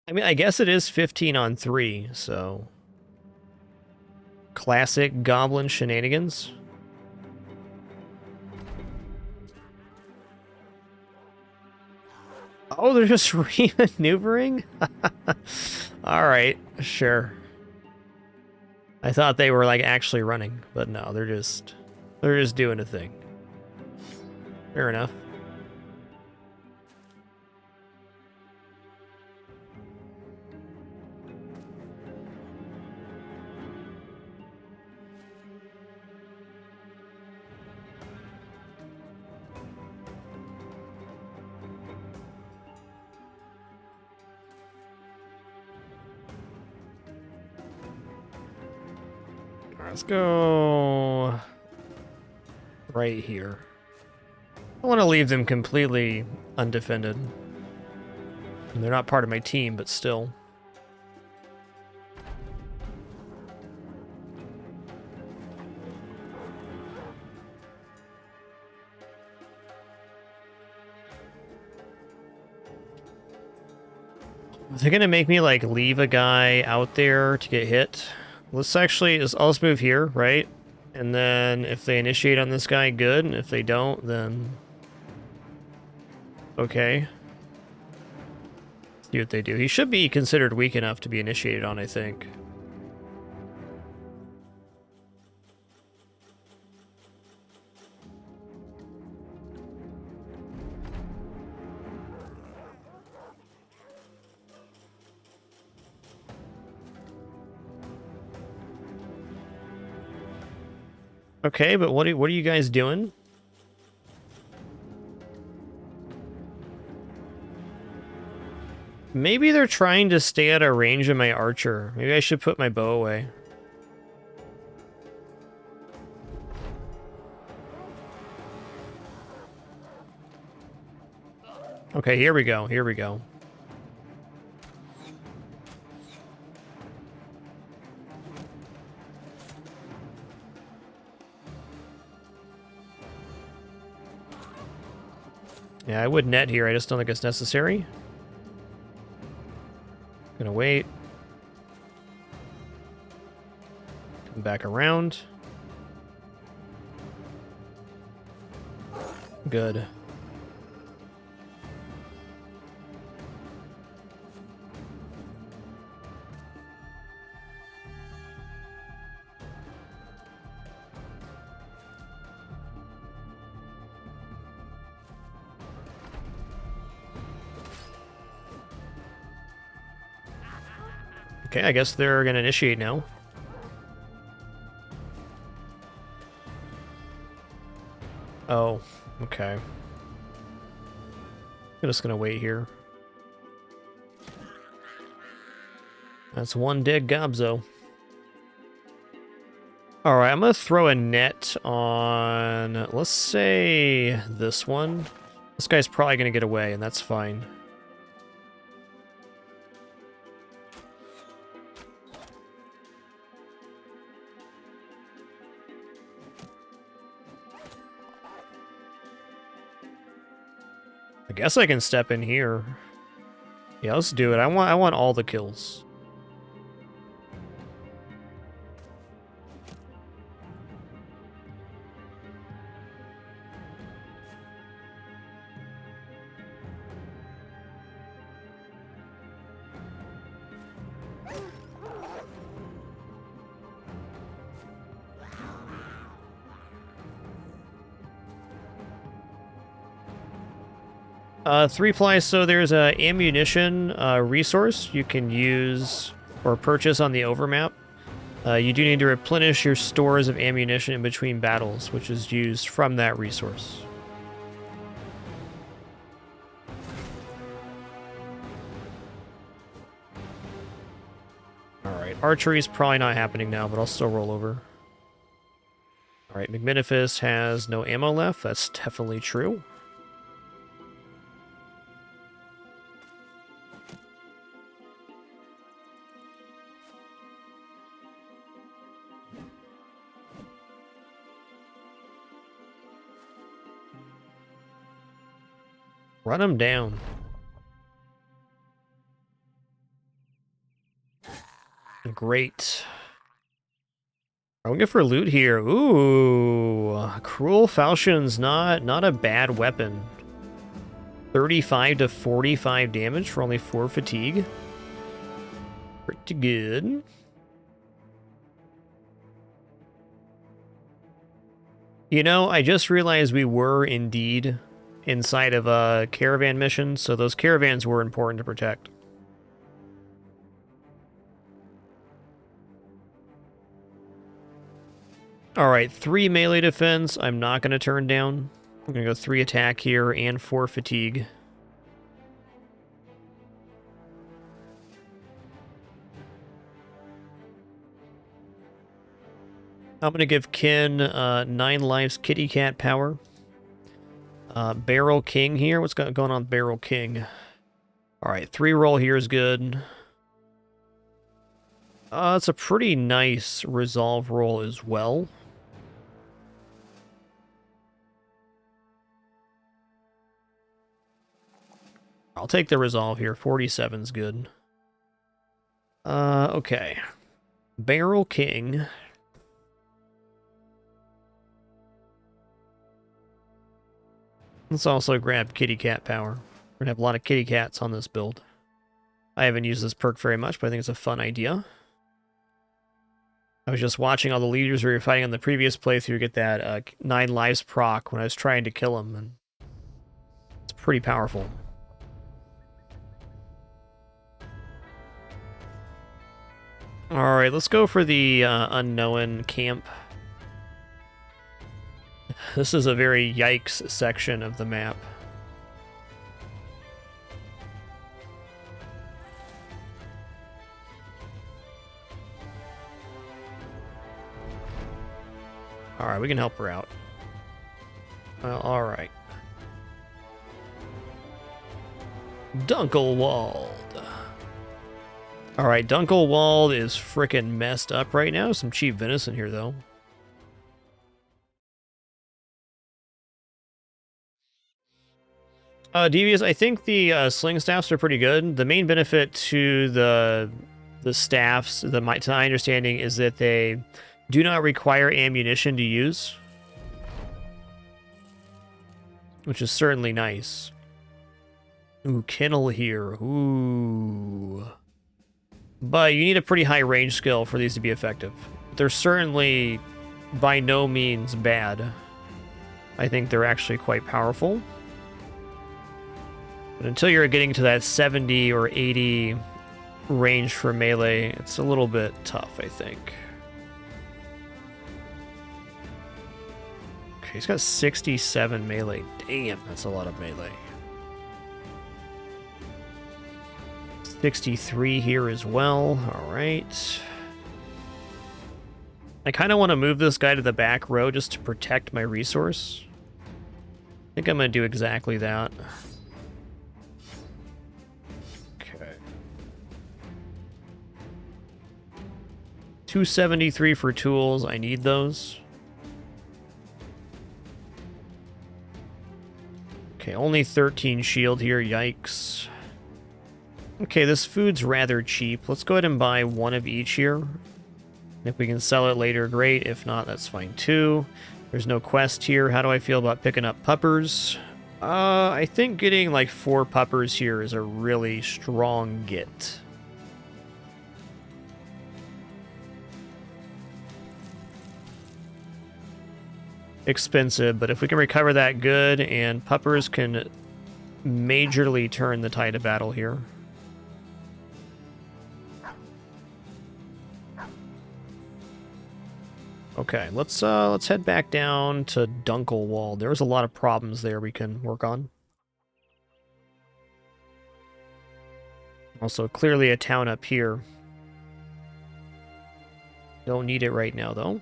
Speaker 1: I mean, I guess it is 15 on 3, so... Classic goblin shenanigans. Oh, they're just re-maneuvering? Alright, sure. I thought they were, like, actually running, but no, they're just doing a thing. Fair enough. Let's go right here. I want to leave them completely undefended. And they're not part of my team, but still. They're gonna make me like leave a guy out there to get hit. Let's actually, I'll just move here, right? And then if they initiate on this guy, good. And if they don't, then... okay. See what they do. He should be considered weak enough to be initiated on, I think. Okay, but what are you guys doing? Maybe they're trying to stay out of range of my archer. Maybe I should put my bow away. Okay, here we go. Here we go. Yeah, I would net here. I just don't think it's necessary. Gonna wait. Come back around. Good. Okay, I guess they're gonna initiate now. Oh, okay. I'm just gonna wait here. That's one dead Gobzo. All right, I'm going to throw a net on, let's say, this one. This guy's probably going to get away, and that's fine. I guess I can step in here. Yeah, let's do it. I want all the kills. Three ply, so there's a ammunition resource you can use or purchase on the overmap. You do need to replenish your stores of ammunition in between battles, which is used from that resource. Alright, archery's probably not happening now, but I'll still roll over. Alright, Magnificus has no ammo left. That's definitely true. Run him down. Great. I'm looking for loot here. Ooh, Cruel Falchion's not a bad weapon. 35 to 45 damage for only 4 fatigue. Pretty good. You know, I just realized we were indeed inside of a caravan mission, so those caravans were important to protect. Alright, 3 melee defense, I'm not going to turn down. I'm going to go 3 attack here and 4 fatigue. I'm going to give Kin 9 lives kitty cat power. Barrel King here. What's going on with Barrel King? Alright, 3 roll here is good. It's a pretty nice resolve roll as well. I'll take the resolve here. 47's good. Okay. Barrel King. Let's also grab kitty cat power. We're gonna have a lot of kitty cats on this build. I haven't used this perk very much, but I think it's a fun idea. I was just watching all the leaders we were fighting on the previous playthrough get that 9 lives proc when I was trying to kill him, and it's pretty powerful. Alright, let's go for the unknown camp. This is a very yikes section of the map. Alright, we can help her out. Well, alright. Dunkelwald. Alright, Dunkelwald is frickin' messed up right now. Some cheap venison here, though. Devious, I think the sling staffs are pretty good. The main benefit to the staffs, to my understanding, is that they do not require ammunition to use, which is certainly nice. Ooh, kennel here. Ooh. But you need a pretty high range skill for these to be effective. They're certainly by no means bad. I think they're actually quite powerful. But until you're getting to that 70 or 80 range for melee, it's a little bit tough, I think. Okay, he's got 67 melee. Damn, that's a lot of melee. 63 here as well. All right. I kind of want to move this guy to the back row just to protect my resource. I think I'm going to do exactly that. Okay. 273 for tools. I need those. Okay, only 13 shield here. Yikes. Okay, this food's rather cheap. Let's go ahead and buy one of each here. If we can sell it later, great. If not, that's fine too. There's no quest here. How do I feel about picking up puppers? I think getting like 4 puppers here is a really strong get. Expensive, but if we can recover that, good, and puppers can majorly turn the tide of battle here. Okay, let's head back down to Dunkelwald. There's a lot of problems there we can work on. Also, clearly a town up here. Don't need it right now, though.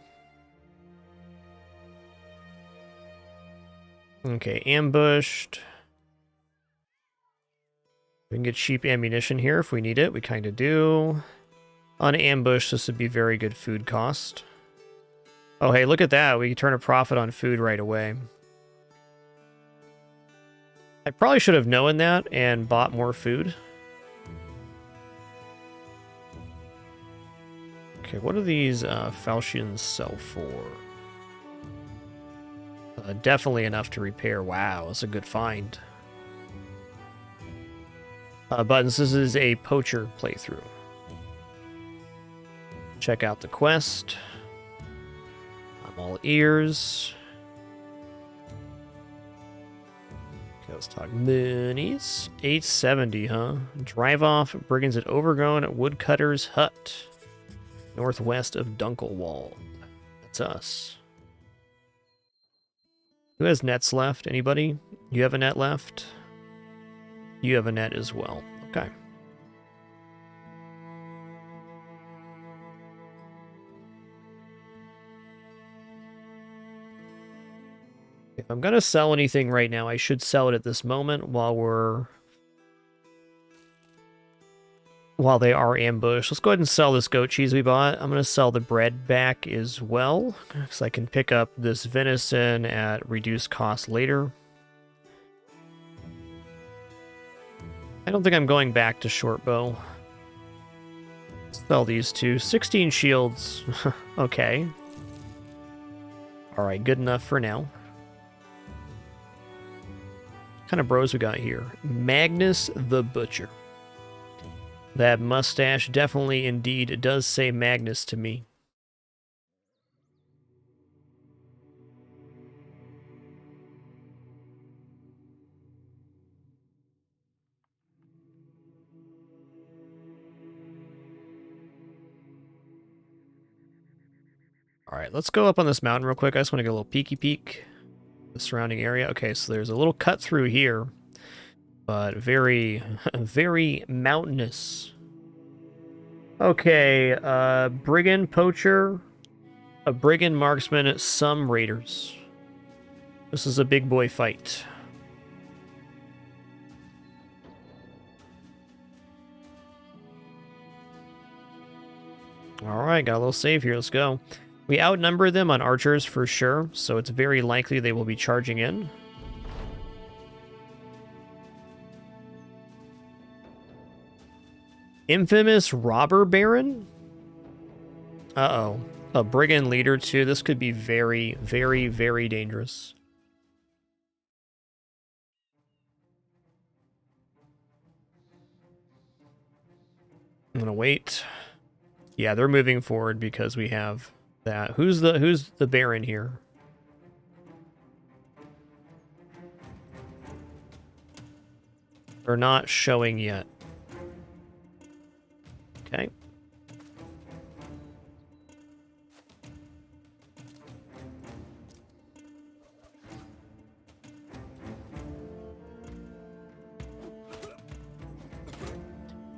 Speaker 1: Okay, ambushed. We can get cheap ammunition here if we need it. We kind of do. On ambush, this would be very good food cost. Oh, hey, look at that. We can turn a profit on food right away. I probably should have known that and bought more food. Okay, what do these falchions sell for? Definitely enough to repair. Wow, that's a good find. Buttons, this is a poacher playthrough. Check out the quest. I'm all ears. Okay, let's talk minis. 870, huh? Drive off brigands at overgrown woodcutter's hut. Northwest of Dunkelwald. That's us. Who has nets left? Anybody? You have a net left? You have a net as well. Okay. If I'm going to sell anything right now, I should sell it at this moment while they are ambushed. Let's go ahead and sell this goat cheese we bought. I'm going to sell the bread back as well, because I can pick up this venison at reduced cost later. I don't think I'm going back to short bow. Sell these two. 16 shields. Okay. Alright, good enough for now. What kind of bros we got here? Magnus the Butcher. That mustache definitely, indeed, does say Magnus to me. All right, let's go up on this mountain real quick. I just want to get a little peeky peek the surrounding area. Okay, so there's a little cut through here, but very, very mountainous. Okay, brigand poacher, a brigand marksman, some raiders. This is a big boy fight. All right, got a little save here. Let's go. We outnumber them on archers for sure, so it's very likely they will be charging in. Infamous robber baron? Uh-oh. A brigand leader too. This could be very, very, very dangerous. I'm gonna wait. Yeah, they're moving forward because we have that. Who's the baron here? They're not showing yet. Okay.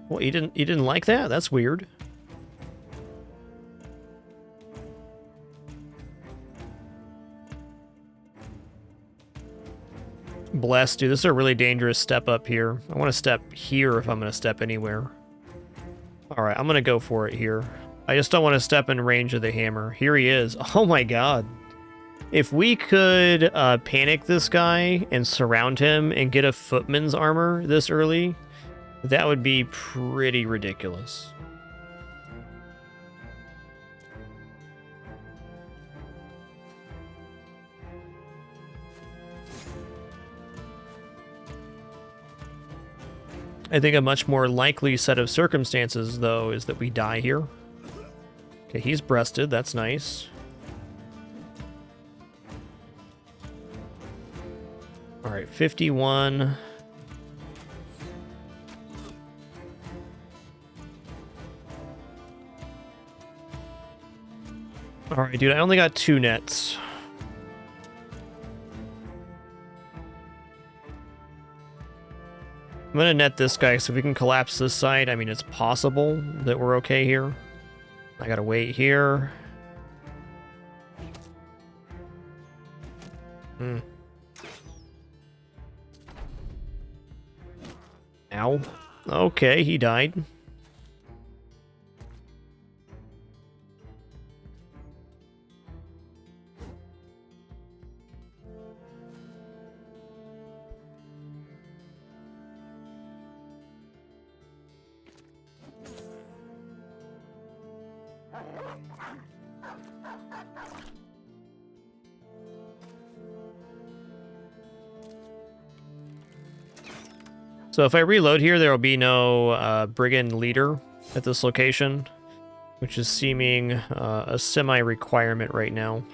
Speaker 1: Well, you didn't like that? That's weird. Bless, dude. This is a really dangerous step up here. I want to step here if I'm going to step anywhere. Alright, I'm going to go for it here. I just don't want to step in range of the hammer. Here he is. Oh my god. If we could panic this guy and surround him and get a footman's armor this early, that would be pretty ridiculous. I think a much more likely set of circumstances, though, is that we die here. Okay, he's breasted. That's nice. All right, 51. All right, dude, I only got 2 nets. I'm gonna net this guy, so if we can collapse this side, I mean, it's possible that we're okay here. I gotta wait here. Ow. Okay, he died. So if I reload here, there will be no brigand leader at this location, which is seeming a semi-requirement right now.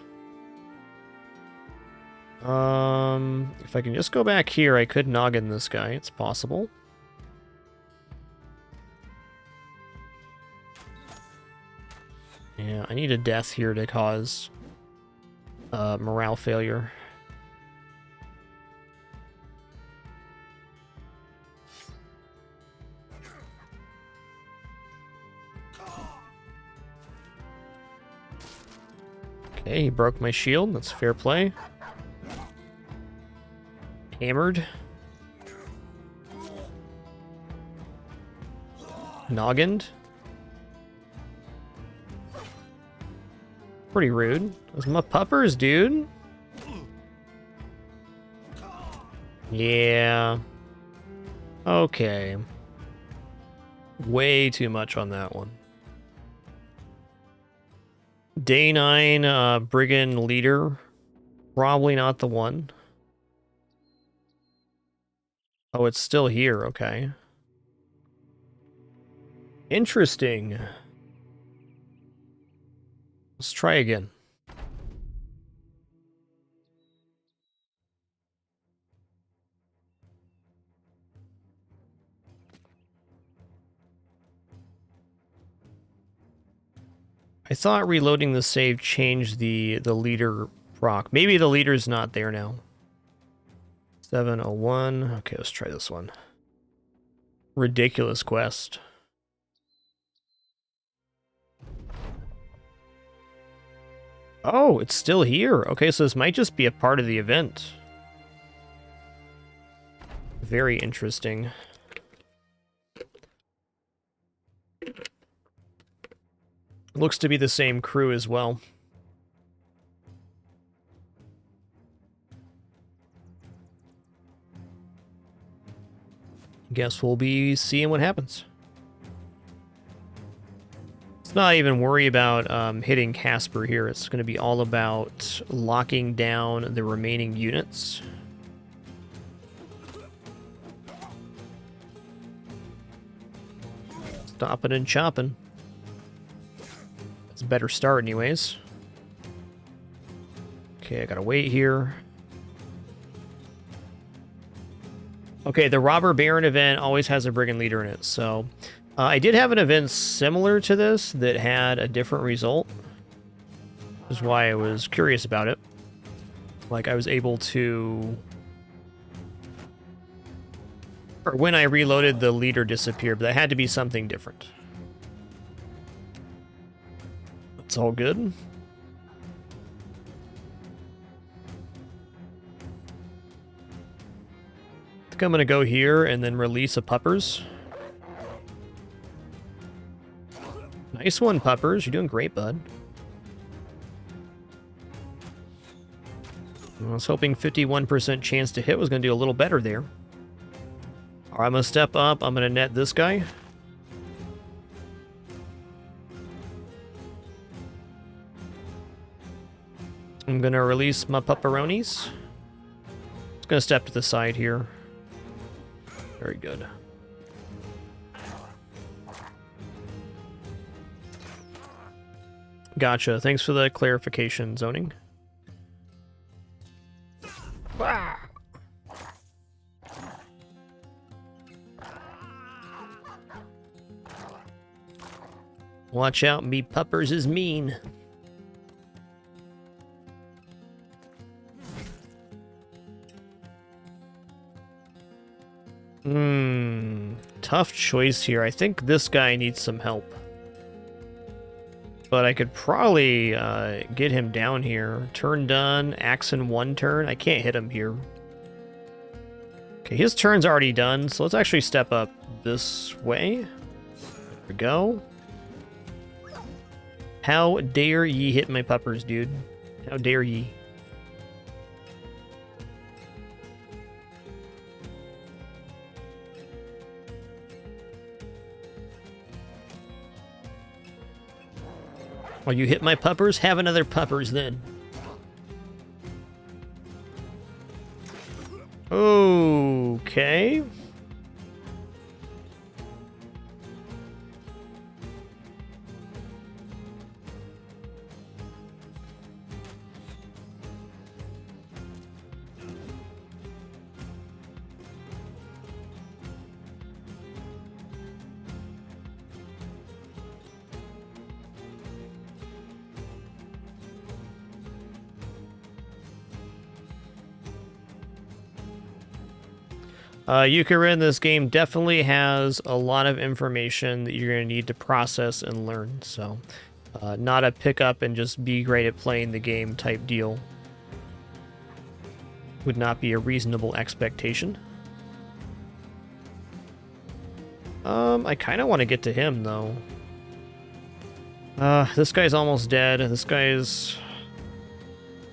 Speaker 1: If I can just go back here, I could noggin this guy. It's possible. Yeah, I need a death here to cause morale failure. Okay, he broke my shield. That's fair play. Hammered. Noggined. Pretty rude. Those my puppers, dude. Yeah. Okay. Way too much on that one. Day 9 brigand leader. Probably not the one. Oh, it's still here. Okay. Interesting. Let's try again. I thought reloading the save changed the leader proc. Maybe the leader's not there now. 701. Okay, let's try this one. Ridiculous quest. Oh, it's still here. Okay, so this might just be a part of the event. Very interesting. Looks to be the same crew as well. Guess we'll be seeing what happens. Let's not even worry about hitting Casper here. It's going to be all about locking down the remaining units. Stopping and chopping. That's a better start anyways. Okay, I gotta wait here. Okay, the Robber Baron event always has a brigand leader in it, so... I did have an event similar to this that had a different result. Which is why I was curious about it. Like, I was able to... Or when I reloaded, the leader disappeared, but that had to be something different. It's all good. think I'm going to go here and then release a puppers. Nice one, puppers. You're doing great, bud. I was hoping 51% chance to hit was going to do a little better there. All right, I'm going to step up. I'm going to net this guy. I'm going to release my pepperonis. Just going to step to the side here. Very good. Gotcha. Thanks for the clarification, zoning. Watch out, me puppers is mean. Tough choice here. I think this guy needs some help. But I could probably get him down here. Turn done, axe in 1 turn. I can't hit him here. Okay, his turn's already done, so let's actually step up this way. There we go. How dare ye hit my puppers, dude? How dare ye? Oh, you hit my puppers? Have another puppers then. Okay. Yukarin, this game definitely has a lot of information that you're going to need to process and learn, so not a pick up and just be great at playing the game type deal. Would not be a reasonable expectation. I kind of want to get to him, though. This guy's almost dead. This guy's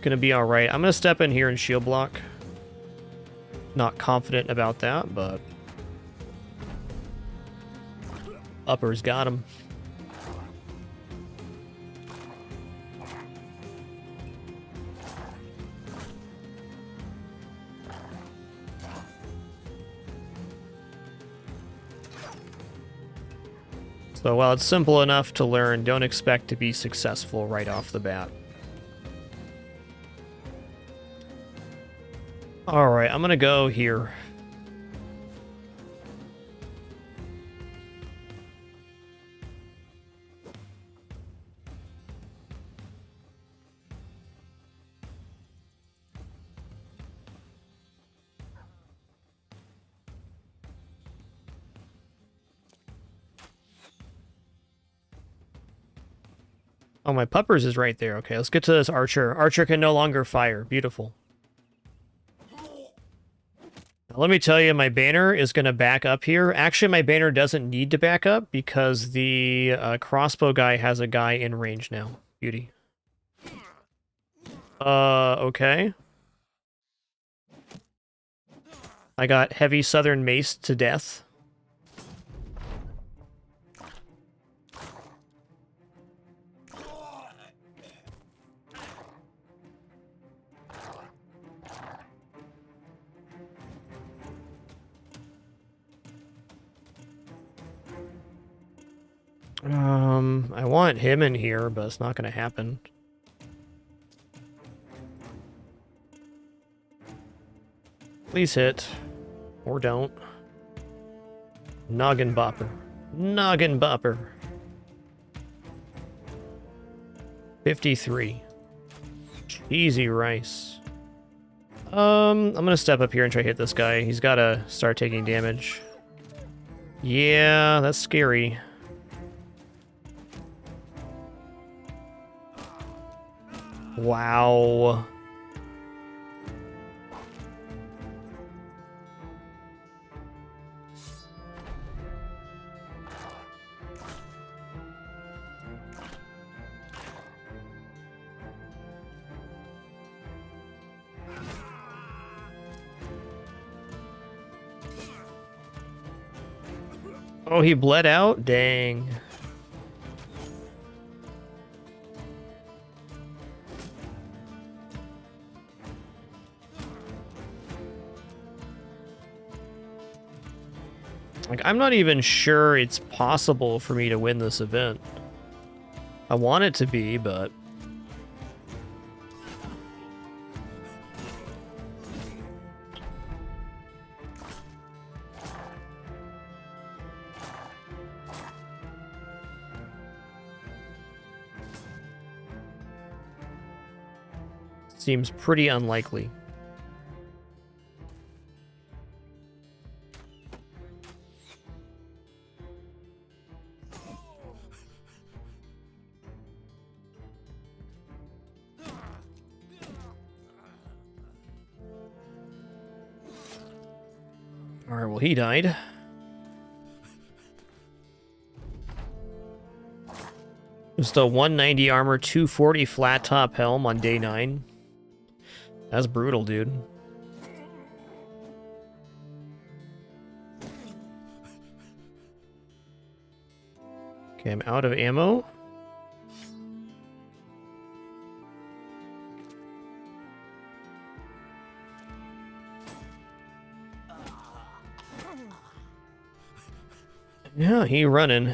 Speaker 1: going to be alright. I'm going to step in here and shield block. Not confident about that, but uppers got him. So while it's simple enough to learn, don't expect to be successful right off the bat. Alright, I'm gonna go here. Oh, my puppers is right there. Okay, let's get to this archer. Archer can no longer fire. Beautiful. Let me tell you, my banner is going to back up here. Actually, my banner doesn't need to back up because the crossbow guy has a guy in range now. Beauty. Okay. I got heavy southern mace to death. I want him in here, but it's not going to happen. Please hit. Or don't. Noggin bopper. Noggin bopper. 53. Cheesy rice. I'm going to step up here and try to hit this guy. He's got to start taking damage. Yeah, that's scary. Wow. Oh, he bled out? Dang. Like, I'm not even sure it's possible for me to win this event. I want it to be, but... seems pretty unlikely. Alright, well, he died. Just a 190 armor, 240 flat top helm on day 9. That's brutal, dude. Okay, I'm out of ammo. Yeah, he running.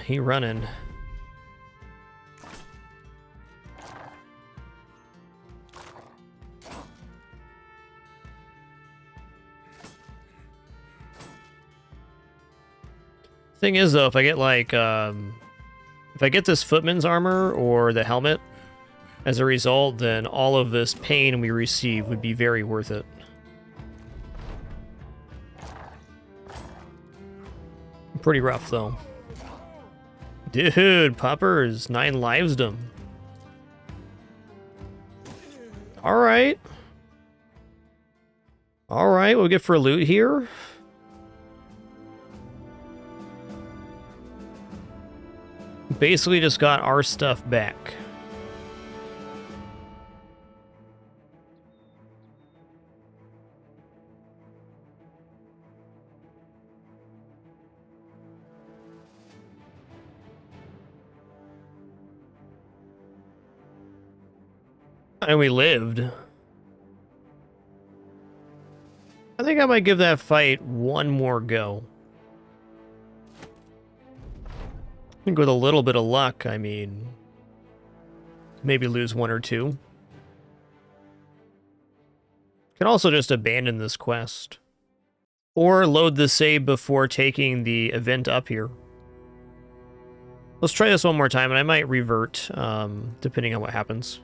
Speaker 1: Thing is, though, if I get like, if I get this footman's armor or the helmet as a result, then all of this pain we receive would be very worth it. Pretty rough, though. Dude, Puppers, 9 lives them. Alright. Alright, we'll get for loot here. Basically just got our stuff back. And we lived. I think I might give that fight one more go. I think with a little bit of luck, I mean, maybe lose 1 or 2. Can also just abandon this quest. Or load the save before taking the event up here. Let's try this one more time, and I might revert, depending on what happens.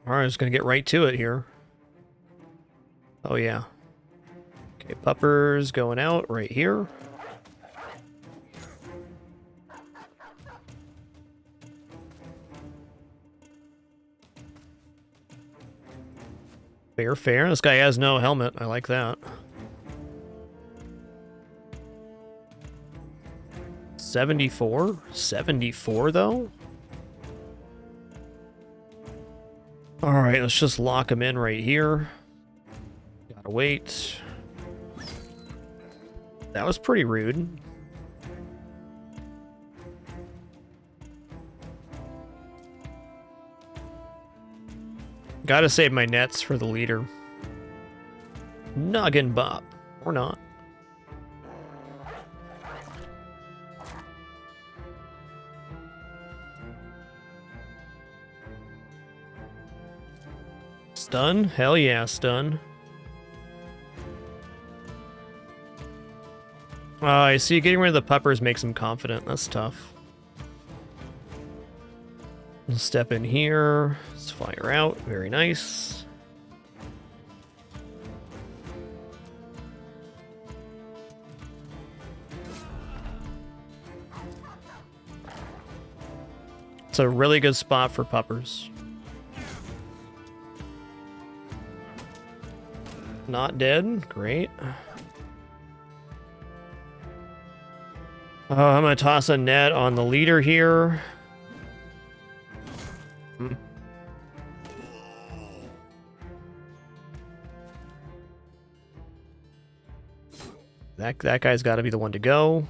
Speaker 1: Alright, just gonna get right to it here. Oh yeah. Okay, Puppers going out right here. Fair, fair. This guy has no helmet. I like that. 74? 74, though? Alright, let's just lock him in right here. Gotta wait. That was pretty rude. Gotta save my nets for the leader. Noggin bop. Or not. Stun? Hell yeah, stun. I see getting rid of the Puppers makes him confident. That's tough. We'll step in here. Let's fire out. Very nice. It's a really good spot for Puppers. Not dead. Great. I'm going to toss a net on the leader here. That guy's got to be the one to go.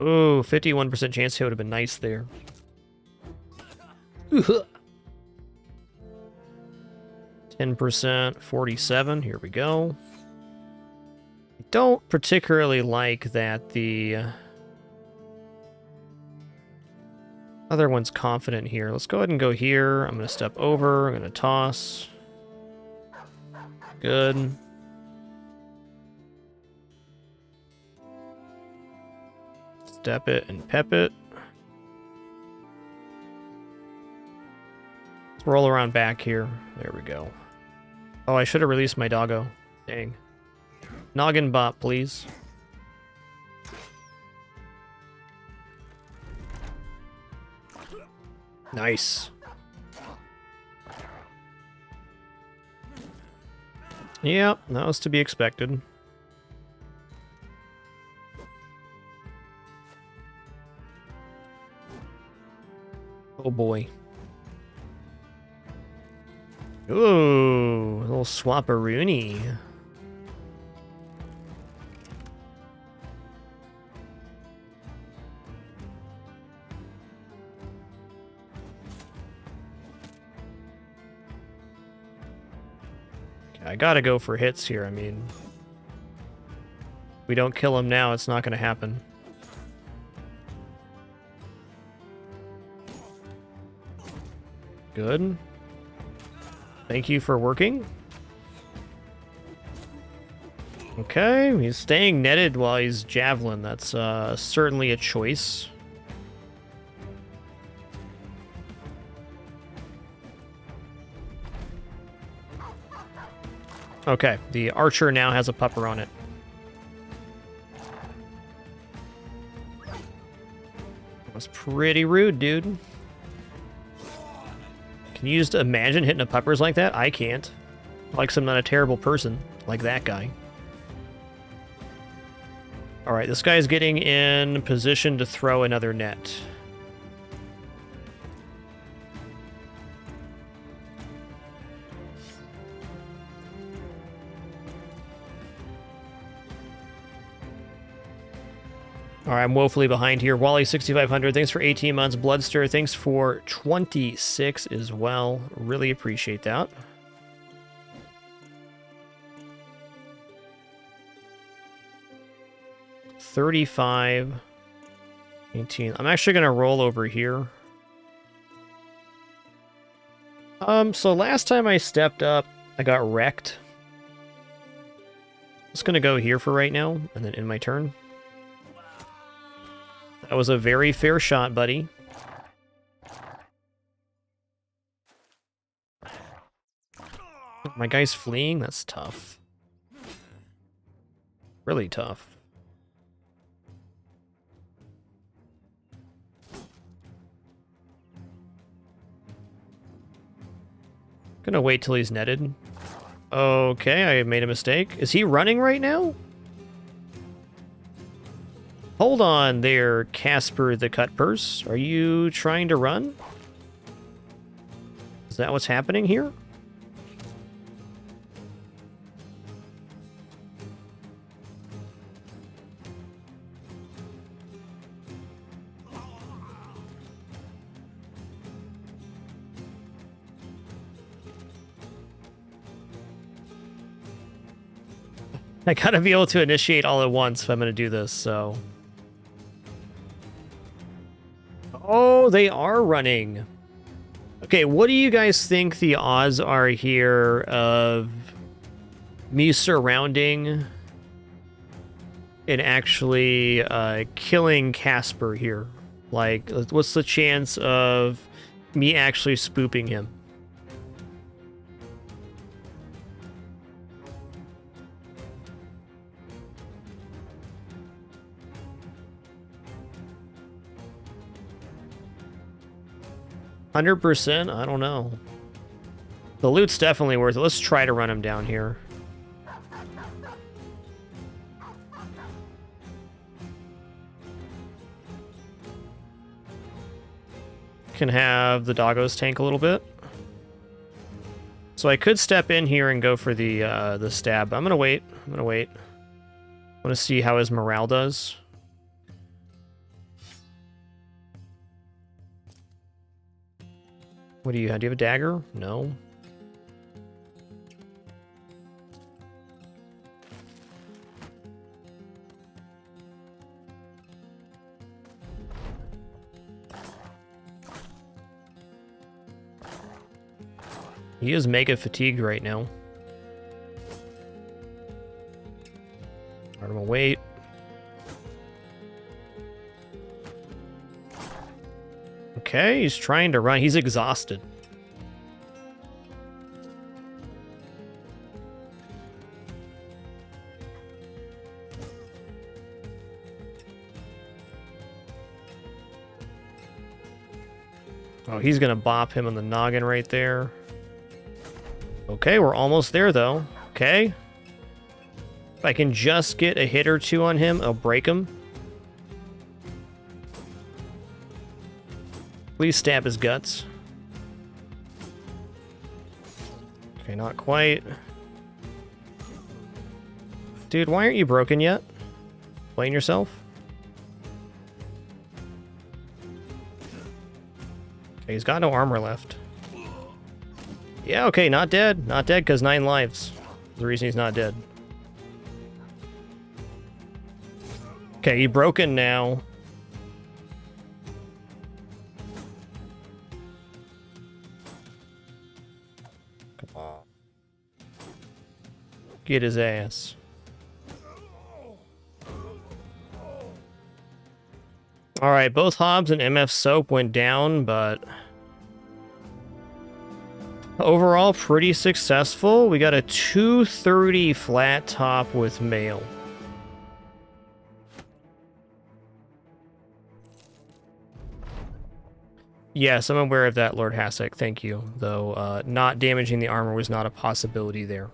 Speaker 1: Ooh, 51% chance hit would have been nice there. 10%, 47. Here we go. I don't particularly like that the other one's confident here. Let's go ahead and go here. I'm going to step over. I'm going to toss. Good. Step it and pep it. Let's roll around back here. There we go. Oh, I should have released my doggo. Dang. Noggin bot, please. Nice. Yep, that was to be expected. Oh boy. Ooh, a little swapperoonie. I gotta go for hits here. I mean, if we don't kill him now, it's not gonna happen. Good. Thank you for working. Okay, he's staying netted while he's javelin. That's certainly a choice. Okay, the archer now has a pupper on it. That was pretty rude, dude. Can you just imagine hitting a puppers like that? I can't. Like I'm not a terrible person like that guy. Alright, this guy's getting in position to throw another net. Alright, I'm woefully behind here. Wally 6500, thanks for 18 months. Bloodstir, thanks for 26 as well. Really appreciate that. $35, 18. I'm actually gonna roll over here. So last time I stepped up, I got wrecked. I'm just gonna go here for right now, and then end my turn. That was a very fair shot, buddy. My guy's fleeing? That's tough. Really tough. Gonna wait till he's netted. Okay, I made a mistake. Is he running right now? Hold on there, Casper the Cut Purse. Are you trying to run? Is that what's happening here? I gotta be able to initiate all at once if I'm gonna do this, so... Oh, they are running. Okay, what do you guys think the odds are here of me surrounding and actually killing Casper here? Like, what's the chance of me actually spooping him? %? I don't know. The loot's definitely worth it. Let's try to run him down here. can have the doggos tank a little bit. So I could step in here and go for the stab. I'm gonna wait. I'm gonna wait. I want to see how his morale does. What do you have? Do you have a dagger? No. He is mega fatigued right now. I'm gonna wait. Okay, he's trying to run. He's exhausted. Oh, he's gonna bop him on the noggin right there. Okay, we're almost there, though. Okay. If I can just get a hit or two on him, I'll break him. Please stab his guts. Okay, not quite. Dude, why aren't you broken yet? Playing yourself? Okay, he's got no armor left. Yeah, okay, not dead. Not dead because 9 lives. The reason he's not dead. Okay, he's broken now. Come on. Get his ass. Alright, both Hobbs and MF Soap went down, but overall, pretty successful. We got a 230 flat top with mail. Yes, I'm aware of that, Lord Hasek. Thank you. Though, not damaging the armor was not a possibility there.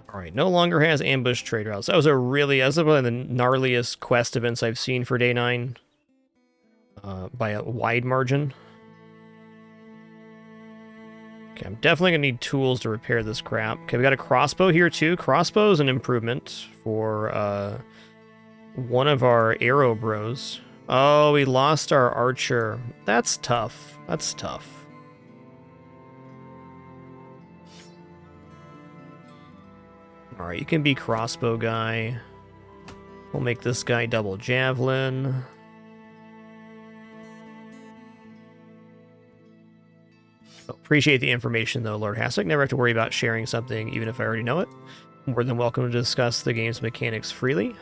Speaker 1: Alright, no longer has ambush trade routes. That was one of the gnarliest quest events I've seen for day 9. By a wide margin. Okay, I'm definitely gonna need tools to repair this crap. Okay, we got a crossbow here too. Crossbow is an improvement for one of our arrow bros. Oh, we lost our archer. That's tough. That's tough. Alright, you can be crossbow guy. We'll make this guy double javelin. Appreciate the information, though, Lord Hasek. Never have to worry about sharing something, even if I already know it. More than welcome to discuss the game's mechanics freely.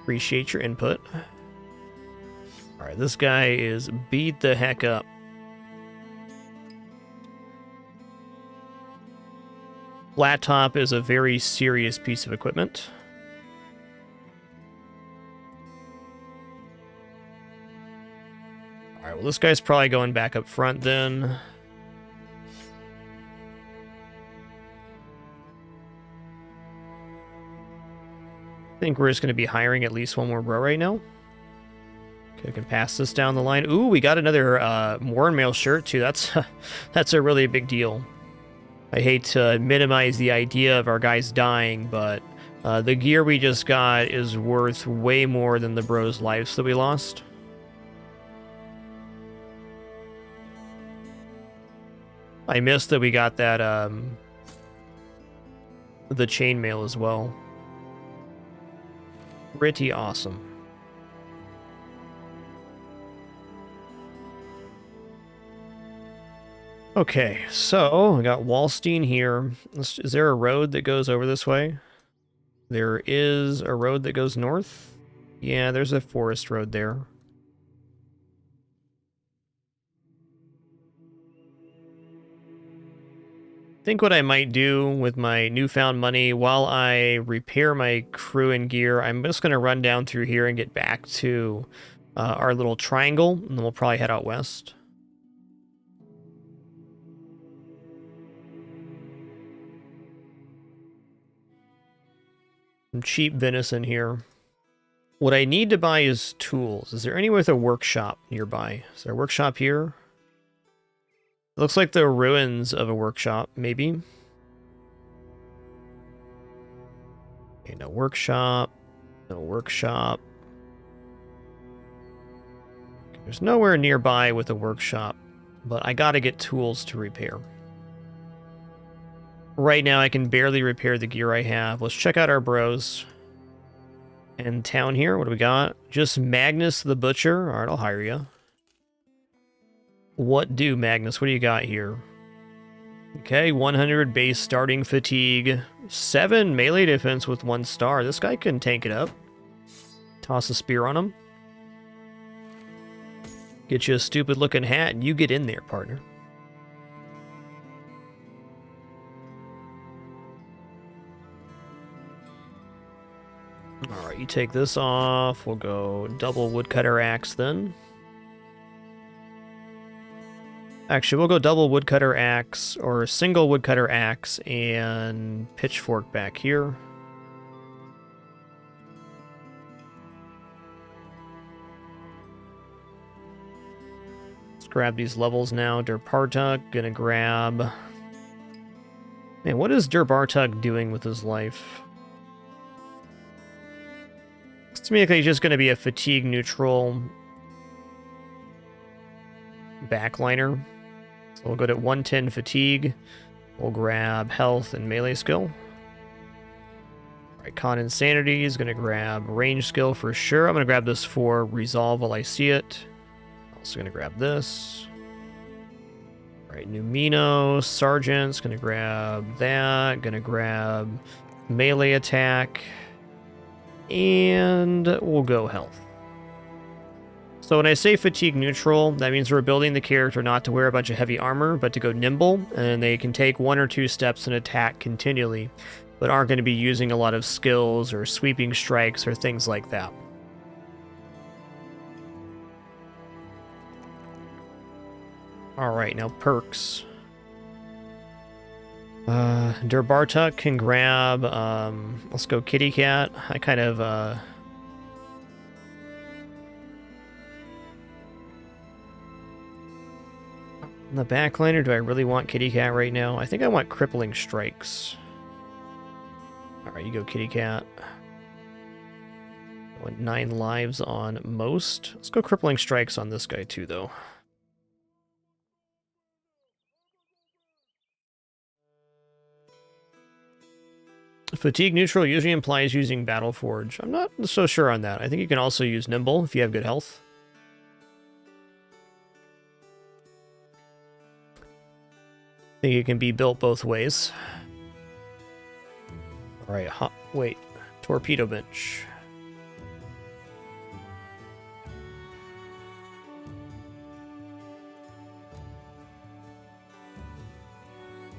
Speaker 1: Appreciate your input. Alright, this guy is beat the heck up. Flat top is a very serious piece of equipment. Alright, well, this guy's probably going back up front then. I think we're just going to be hiring at least one more bro right now. Okay, we can pass this down the line. Ooh, we got another Warren Mail shirt too. That's a really big deal. I hate to minimize the idea of our guys dying, but the gear we just got is worth way more than the bros' lives that we lost. I missed that we got that the chainmail as well. Pretty awesome. Okay, so we got Wallstein here. Is there a road that goes over this way? There is a road that goes north. Yeah, there's a forest road there. I think what I might do with my newfound money while I repair my crew and gear, I'm just going to run down through here and get back to our little triangle, and then we'll probably head out west. some cheap venison here. What I need to buy is tools. Is there any with a workshop nearby? Is there a workshop here? It looks like the ruins of a workshop, maybe. Okay, no workshop. No workshop. Okay, there's nowhere nearby with a workshop, but I gotta get tools to repair. Right now, I can barely repair the gear I have. Let's check out our bros. And town here, what do we got? Just Magnus the Butcher. All right, I'll hire you. What do, Magnus? What do you got here? Okay, 100 base starting fatigue. 7 melee defense with 1 star. This guy can tank it up. Toss a spear on him. Get you a stupid looking hat and you get in there, partner. Alright, you take this off. We'll go double woodcutter axe then. Actually, we'll go double woodcutter axe or single woodcutter axe and pitchfork back here. Let's grab these levels now. Derpartug, gonna grab... Man, what is Derpartug doing with his life? It's basically just gonna be a fatigue neutral backliner. So we'll go to 110 fatigue. We'll grab health and melee skill. Alright, con insanity is going to grab range skill for sure. I'm going to grab this for resolve while I see it. Also going to grab this. Alright, Numino, Sergeant's going to grab that. Going to grab melee attack. And we'll go health. So when I say fatigue neutral, that means we're building the character not to wear a bunch of heavy armor, but to go nimble, and they can take 1 or 2 steps and attack continually, but aren't going to be using a lot of skills or sweeping strikes or things like that. Alright, now perks. Derpartug can grab, let's go Kitty Cat. I kind of, in the backliner, do I really want Kitty Cat right now? I think I want Crippling Strikes. Alright, you go Kitty Cat. I want 9 lives on most. Let's go Crippling Strikes on this guy too, though. Fatigue neutral usually implies using Battle Forge. I'm not so sure on that. I think you can also use Nimble if you have good health. I think it can be built both ways. Alright, wait. Torpedo bench.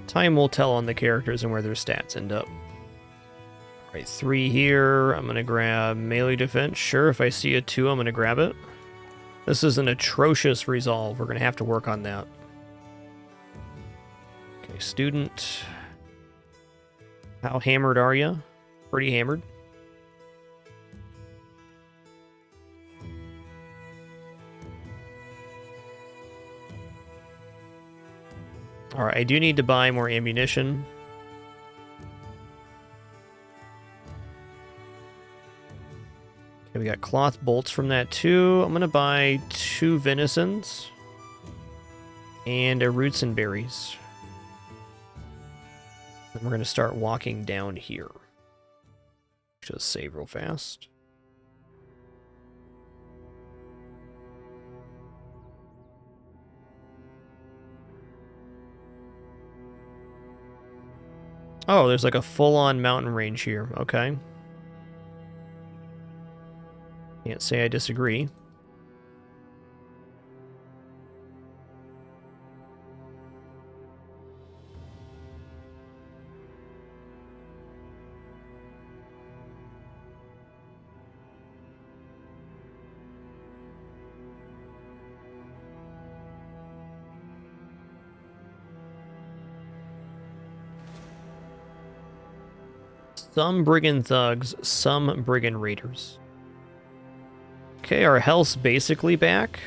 Speaker 1: Time will tell on the characters and where their stats end up. Alright, 3 here. I'm going to grab melee defense. Sure, if I see a 2, I'm going to grab it. This is an atrocious resolve. We're going to have to work on that. Okay, student. How hammered are you? Pretty hammered. Alright, I do need to buy more ammunition. Okay, we got cloth bolts from that too. I'm going to buy 2 venisons. And a roots and berries. Then we're going to start walking down here. Just save real fast. Oh, there's like a full-on mountain range here. Okay. Can't say I disagree. Some brigand thugs, some brigand raiders. Okay, our health's basically back.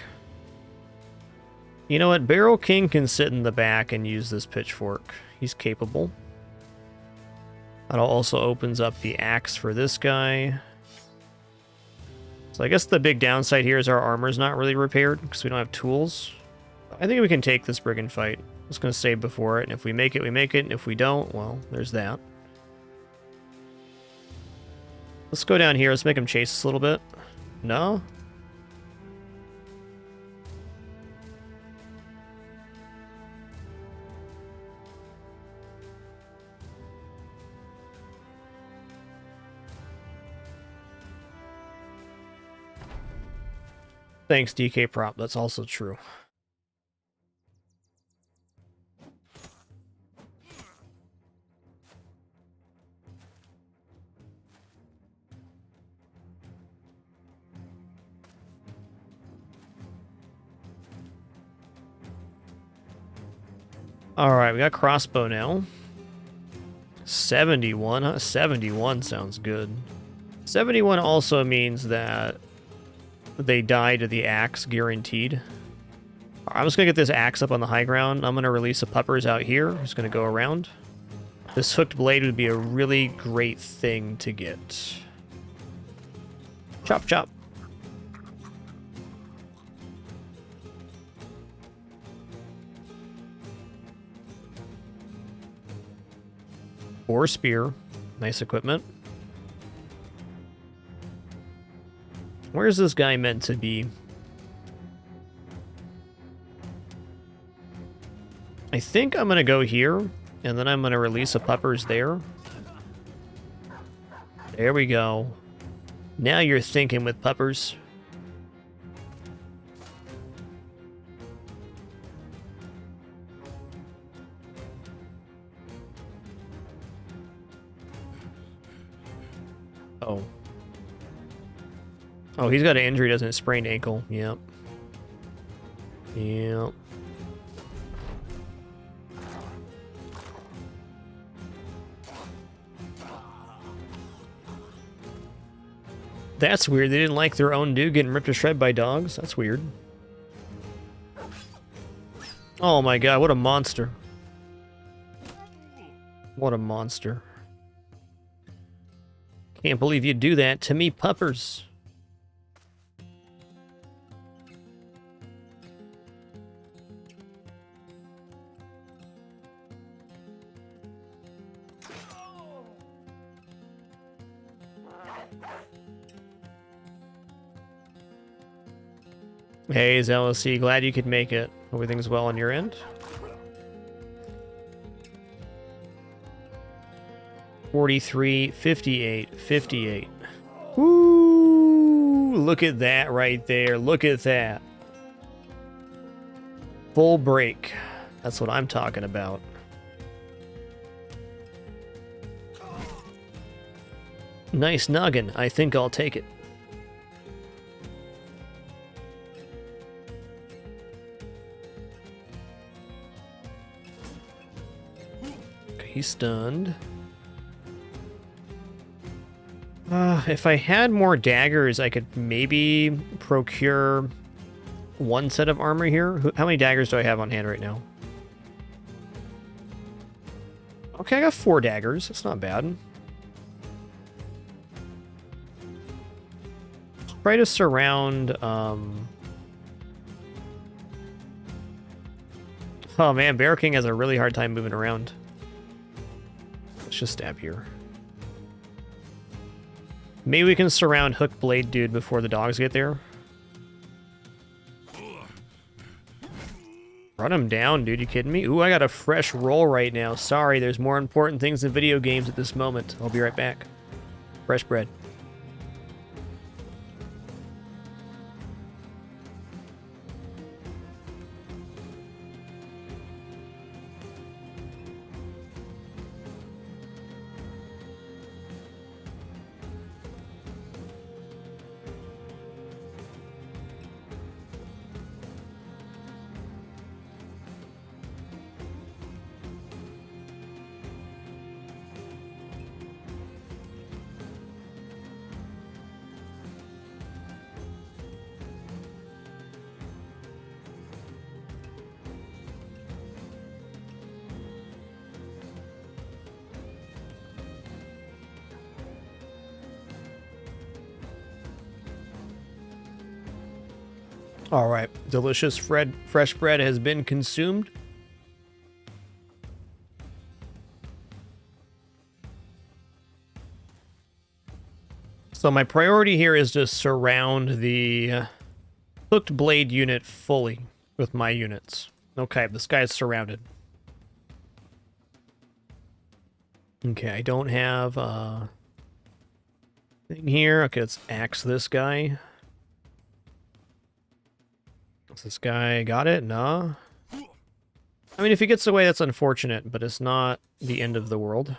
Speaker 1: You know what? Barrel King can sit in the back and use this pitchfork. He's capable. That also opens up the axe for this guy. So I guess the big downside here is our armor's not really repaired because we don't have tools. I think we can take this brigand fight. I was going to save before it, and if we make it, we make it, and if we don't, well, there's that. Let's go down here. Let's make him chase us a little bit. No? Thanks, DK Prop. That's also true. Alright, we got crossbow now. 71, huh? 71 sounds good. 71 also means that they die to the axe, guaranteed. I'm just going to get this axe up on the high ground. I'm going to release the puppers out here. I'm just going to go around. This hooked blade would be a really great thing to get. Chop, chop. Or spear. Nice equipment. Where's this guy meant to be? I think I'm going to go here, and then I'm going to release a puppers there. There we go. Now you're thinking with puppers. Oh. Oh, he's got an injury, doesn't it? Sprained ankle. Yep. Yep. That's weird. They didn't like their own dude getting ripped to shred by dogs. That's weird. Oh my god, what a monster. What a monster. Can't believe you'd do that to me, puppers. Hey, Zealousy, glad you could make it. Everything's well on your end. 43, 58, 58. Woo! Look at that right there. Look at that. Full break. That's what I'm talking about. Nice noggin. I think I'll take it. He's stunned. If I had more daggers, I could maybe procure one set of armor here. How many daggers do I have on hand right now? Okay, I got 4 daggers. That's not bad. Let's try to surround... Oh man, Bear King has a really hard time moving around. Let's just stab here. Maybe we can surround Hook Blade Dude before the dogs get there. Run him down, dude. You kidding me? Ooh, I got a fresh roll right now. Sorry, there's more important things in video games at this moment. I'll be right back. Fresh bread. All right, delicious fresh bread has been consumed. So my priority here is to surround the hooked blade unit fully with my units. Okay, this guy's surrounded. Okay, I don't have thing here. Okay, let's axe this guy. Is this guy got it? No. I mean, if he gets away, that's unfortunate, but it's not the end of the world. I'm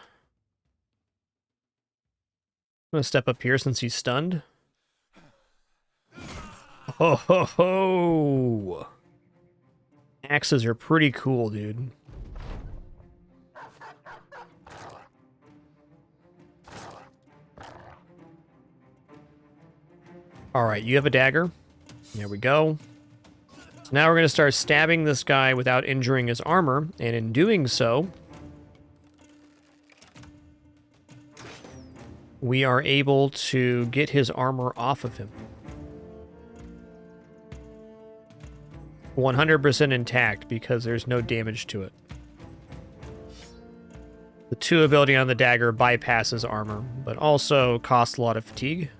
Speaker 1: gonna step up here since he's stunned. Ho ho ho! Axes are pretty cool, dude. Alright, you have a dagger. There we go. So now we're going to start stabbing this guy without injuring his armor, and in doing so, we are able to get his armor off of him. 100% intact because there's no damage to it. The 2 ability on the dagger bypasses armor, but also costs a lot of fatigue.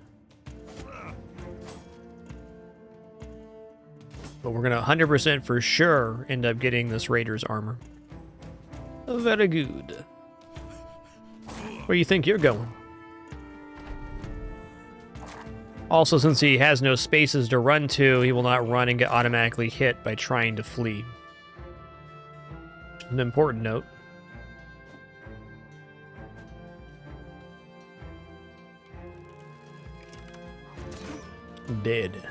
Speaker 1: But we're going to 100% for sure end up getting this Raider's armor. Very good. Where do you think you're going? Also, since he has no spaces to run to, he will not run and get automatically hit by trying to flee. An important note. Dead.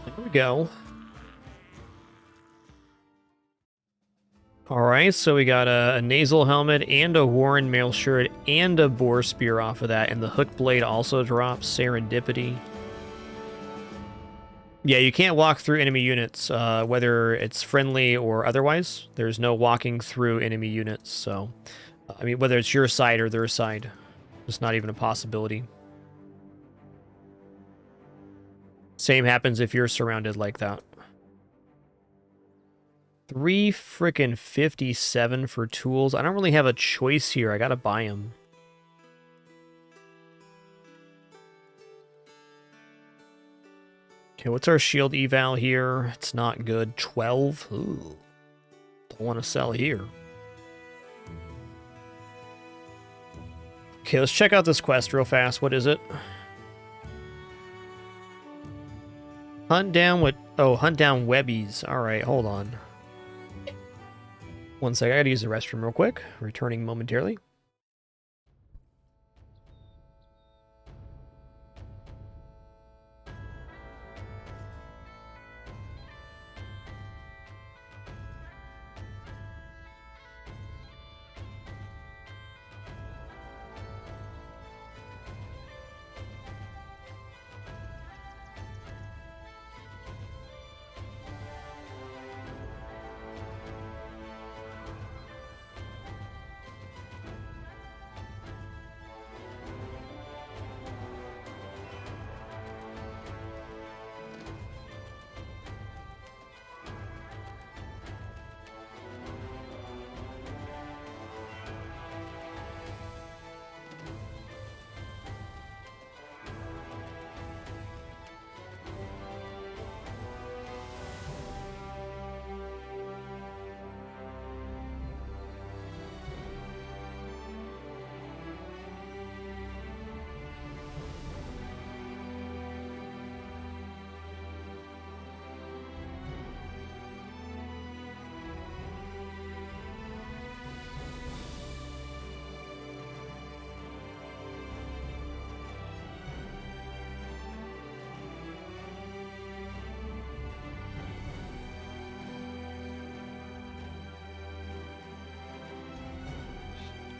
Speaker 1: There we go. Alright, so we got a nasal helmet and a Warren mail shirt and a boar spear off of that, and the hook blade also drops serendipity. Yeah, you can't walk through enemy units, whether it's friendly or otherwise. There's no walking through enemy units, so... I mean, whether it's your side or their side. It's not even a possibility. Same happens if you're surrounded like that. 3 frickin' 57 for tools. I don't really have a choice here. I gotta buy them. Okay, what's our shield eval here? It's not good. 12? Ooh. Don't want to sell here. Okay, let's check out this quest real fast. What is it? Hunt down what? Oh, hunt down Webbies. Alright, hold on. One sec, I gotta use the restroom real quick. Returning momentarily.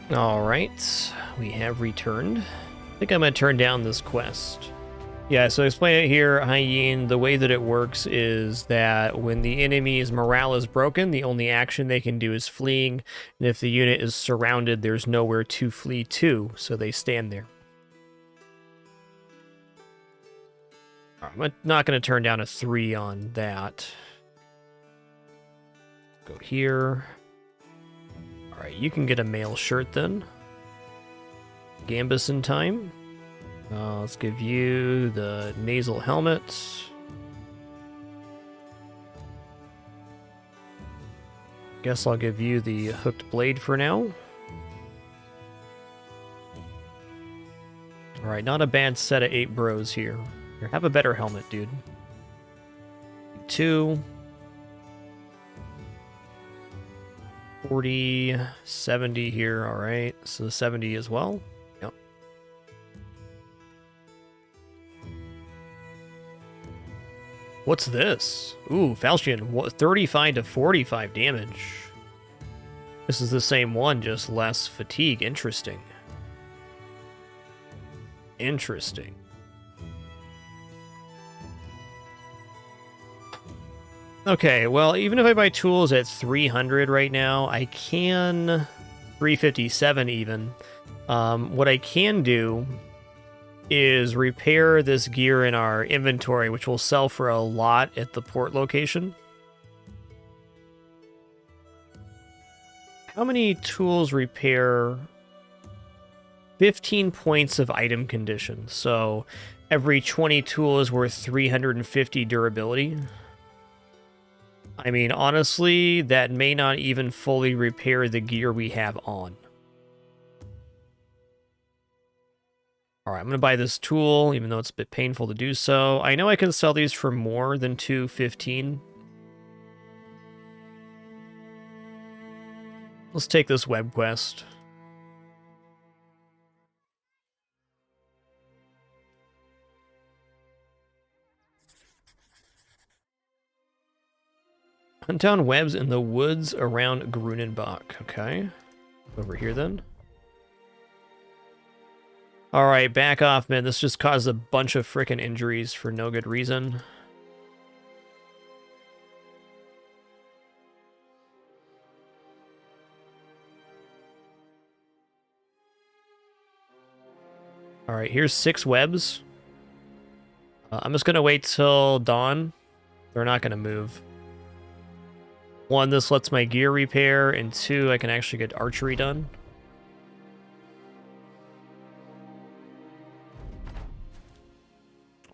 Speaker 1: Alright, we have returned. I think I'm going to turn down this quest. Yeah, so explain it here, Hyein. The way that it works is that when the enemy's morale is broken, the only action they can do is fleeing. And if the unit is surrounded, there's nowhere to flee to, so they stand there. I'm not going to turn down a 3 on that. Go here. All right, you can get a mail shirt then. Gambus in time. Let's give you the nasal helmet. Guess I'll give you the hooked blade for now. Alright, not a bad set of 8 bros here. Here, have a better helmet, dude. 2. 40, 70 here, alright. So 70 as well. Yep. What's this? Ooh, Falchion, 35 to 45 damage. This is the same one, just less fatigue. Interesting. Interesting. Okay, well, even if I buy tools at 300 right now, I can 357 even. What I can do is repair this gear in our inventory, which will sell for a lot at the port location. How many tools repair 15 points of item condition? So every 20 tool is worth 350 durability. I mean, honestly, that may not even fully repair the gear we have on. Alright, I'm going to buy this tool, even though it's a bit painful to do so. I know I can sell these for more than 215. Let's take this web quest. Hunt down webs in the woods around Grunenbach. Okay. Over here then. Alright, back off, man. This just caused a bunch of frickin' injuries for no good reason. Alright, here's 6 webs. I'm just gonna wait till dawn. They're not gonna move. 1, this lets my gear repair, and 2, I can actually get archery done.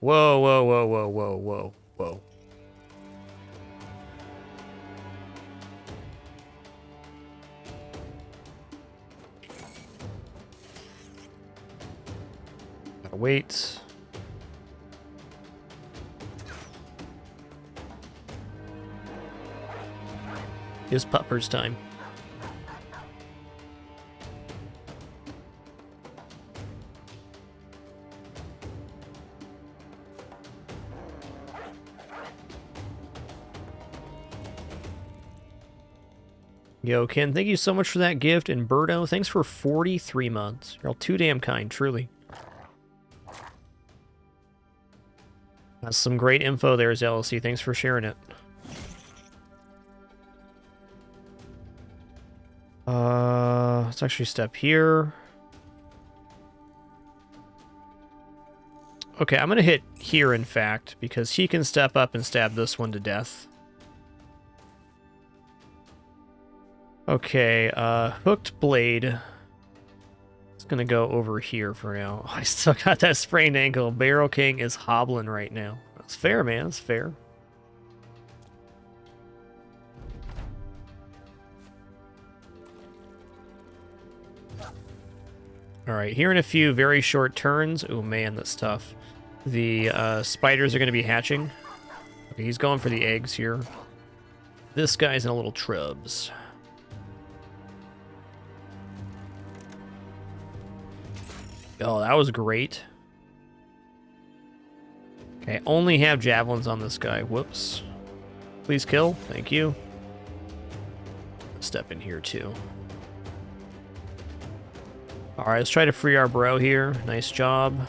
Speaker 1: Whoa, whoa, whoa, whoa, whoa, whoa, whoa. Gotta wait. It's puppers time. Yo, Ken, thank you so much for that gift. And Birdo, thanks for 43 months. You're all too damn kind, truly. That's some great info there, Zealousy. Thanks for sharing it. Let's actually step here. Okay, I'm gonna hit here, in fact, because he can step up and stab this one to death. Okay, hooked blade. It's gonna go over here for now. Oh, I still got that sprained ankle. Barrel King is hobbling right now. That's fair, man. That's fair. Alright, here in a few very short turns. Oh man, that's tough. The spiders are going to be hatching. Okay, he's going for the eggs here. This guy's in a little trubs. Oh, that was great. Okay, only have javelins on this guy. Whoops. Please kill. Thank you. Step in here too. Alright, let's try to free our bro here. Nice job.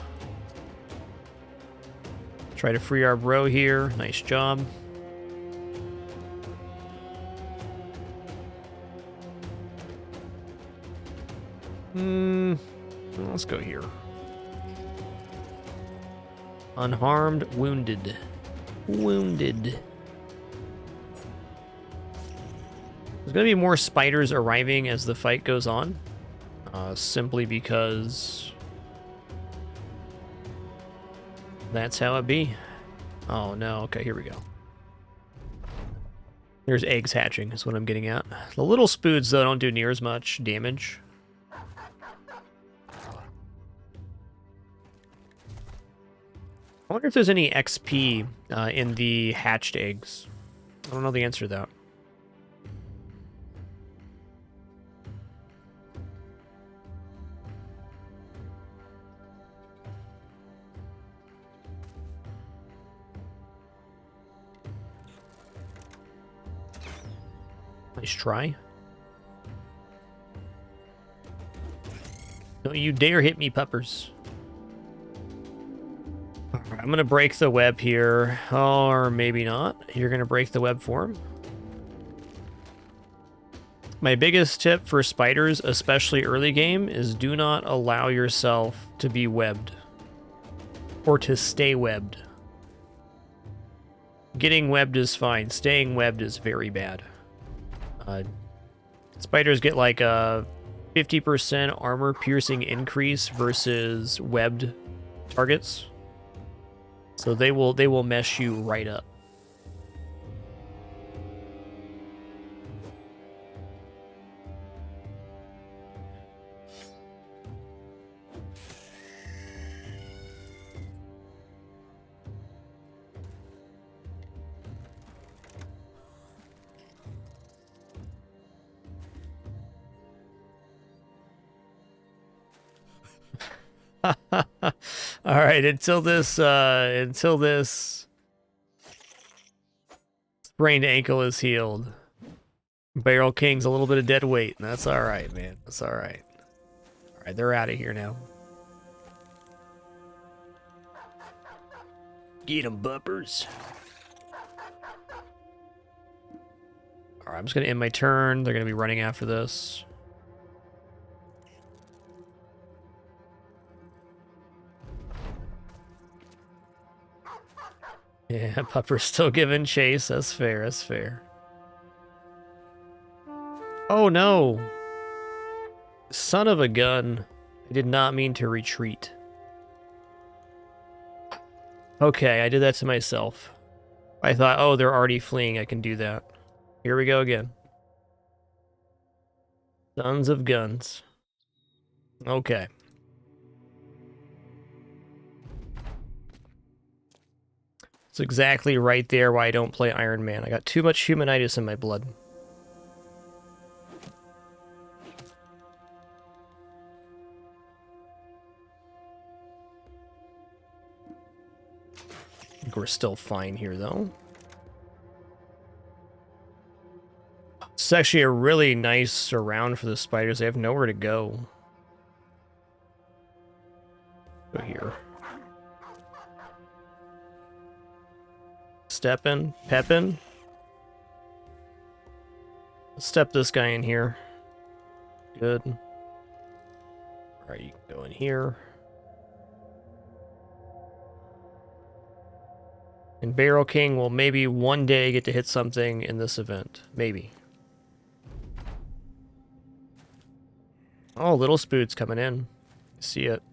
Speaker 1: Try to free our bro here. Nice job. Let's go here. Unharmed, wounded. Wounded. There's going to be more spiders arriving as the fight goes on. Simply because that's how it be. Oh no, okay, here we go. There's eggs hatching, is what I'm getting at. The little spoods, though, don't do near as much damage. I wonder if there's any XP in the hatched eggs. I don't know the answer to that. Nice try. Don't you dare hit me, puppers. Alright, I'm gonna break the web here. Or maybe not. You're gonna break the web for him. My biggest tip for spiders, especially early game, is do not allow yourself to be webbed. Or to stay webbed. Getting webbed is fine. Staying webbed is very bad. Spiders get like a 50% armor piercing increase versus webbed targets. So they will mess you right up. All right, until this sprained ankle is healed. Barrel King's a little bit of dead weight, and that's all right, man. That's all right. All right, they're out of here now. Get 'em, bumpers. All right, I'm just gonna end my turn. They're gonna be running after this. Yeah, Pupper's still giving chase. That's fair, that's fair. Oh no! Son of a gun. I did not mean to retreat. Okay, I did that to myself. I thought, oh, they're already fleeing. I can do that. Here we go again. Sons of guns. Okay. It's exactly right there why I don't play Iron Man. I got too much humanitis in my blood. I think we're still fine here, though. It's actually a really nice round for the spiders. They have nowhere to go. Go here. Steppin', peppin'. Let's step this guy in here. Good. Alright, you can go in here. And Barrel King will maybe one day get to hit something in this event. Maybe. Oh, little spoot's coming in. See it.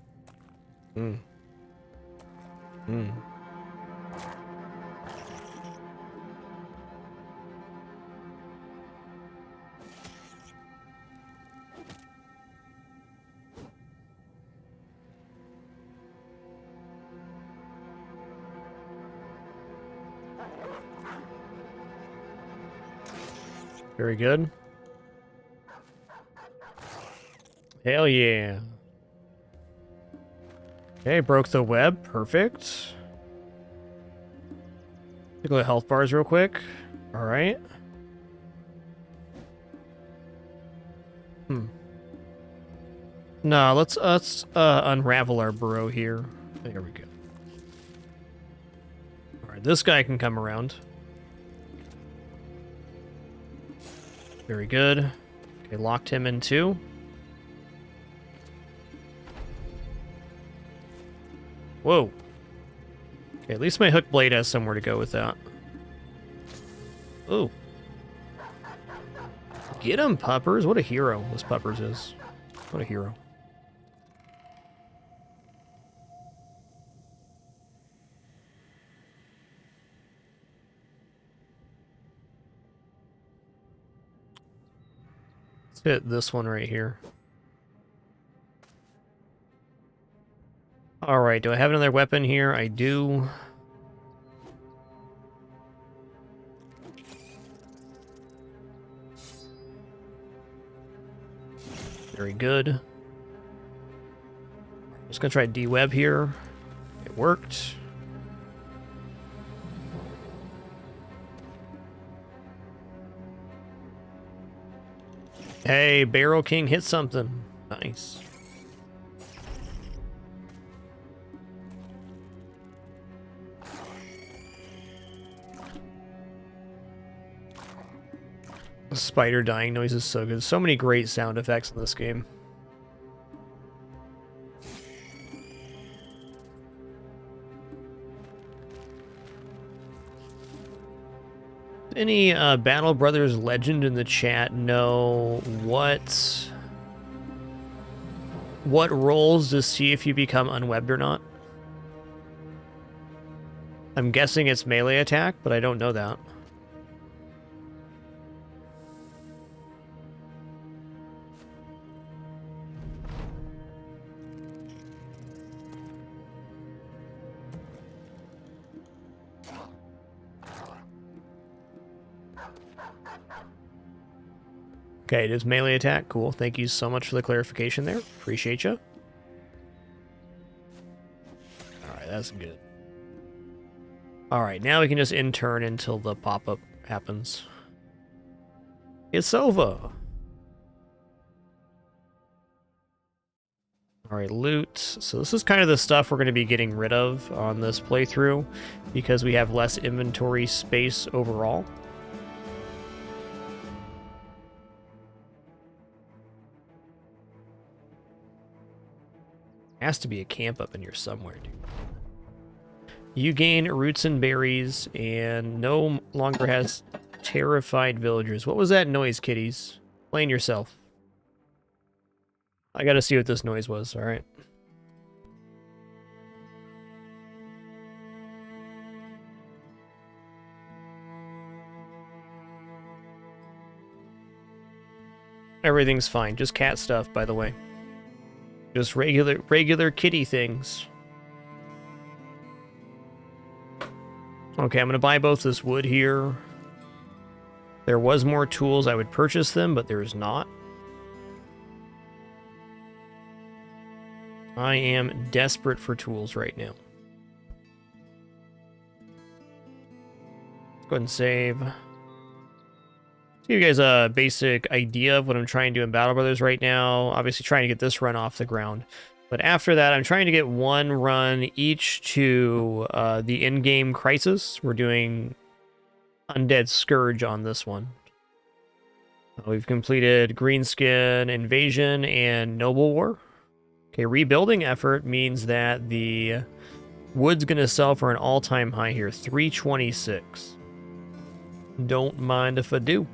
Speaker 1: Very good. Hell yeah. Okay, broke the web. Perfect. Take a look at health bars real quick. Alright. No, let's unravel our burrow here. There we go. All right, this guy can come around. Very good. Okay, locked him in too. Whoa. Okay, at least my hook blade has somewhere to go with that. Ooh. Get him, Puppers. What a hero this Puppers is. What a hero. Let's hit this one right here. Alright, do I have another weapon here? I do. Very good. Just gonna try D-web here. It worked. Hey, Barrel King hit something. Nice. The spider dying noise is so good. So many great sound effects in this game. Any Battle Brothers legend in the chat know what rolls to see if you become unwebbed or not? I'm guessing it's melee attack, but I don't know that. Okay, it is melee attack. Cool. Thank you so much for the clarification there. Appreciate you. Alright, that's good. Alright, now we can just in-turn until the pop-up happens. It's over! Alright, loot. So this is kind of the stuff we're going to be getting rid of on this playthrough, because we have less inventory space overall. Has to be a camp up in here somewhere, dude. You gain roots and berries, and no longer has terrified villagers. What was that noise, kitties? Explain yourself. I gotta see what this noise was, alright. Everything's fine, just cat stuff, by the way. Just regular kitty things. Okay, I'm gonna buy both this wood here. There was more tools, I would purchase them, but there's not. I am desperate for tools right now. Let's go ahead and save. Give you guys a basic idea of what I'm trying to do in Battle Brothers right now. Obviously trying to get this run off the ground. But after that, I'm trying to get one run each to the in-game Crisis. We're doing Undead Scourge on this one. We've completed Greenskin Invasion and Noble War. Okay, rebuilding effort means that the wood's going to sell for an all-time high here, 326. Don't mind if I do.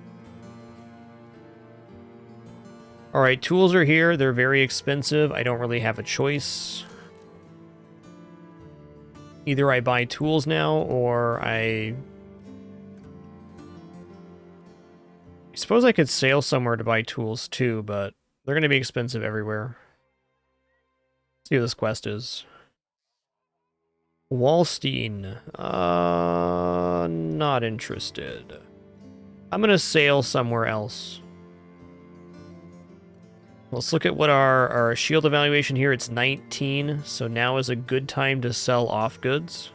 Speaker 1: Alright, tools are here. They're very expensive. I don't really have a choice. Either I buy tools now, or I suppose I could sail somewhere to buy tools too, but they're going to be expensive everywhere. Let's see what this quest is. Wallstein. Not interested. I'm going to sail somewhere else. Let's look at what our shield evaluation here. It's 19, so now is a good time to sell off goods.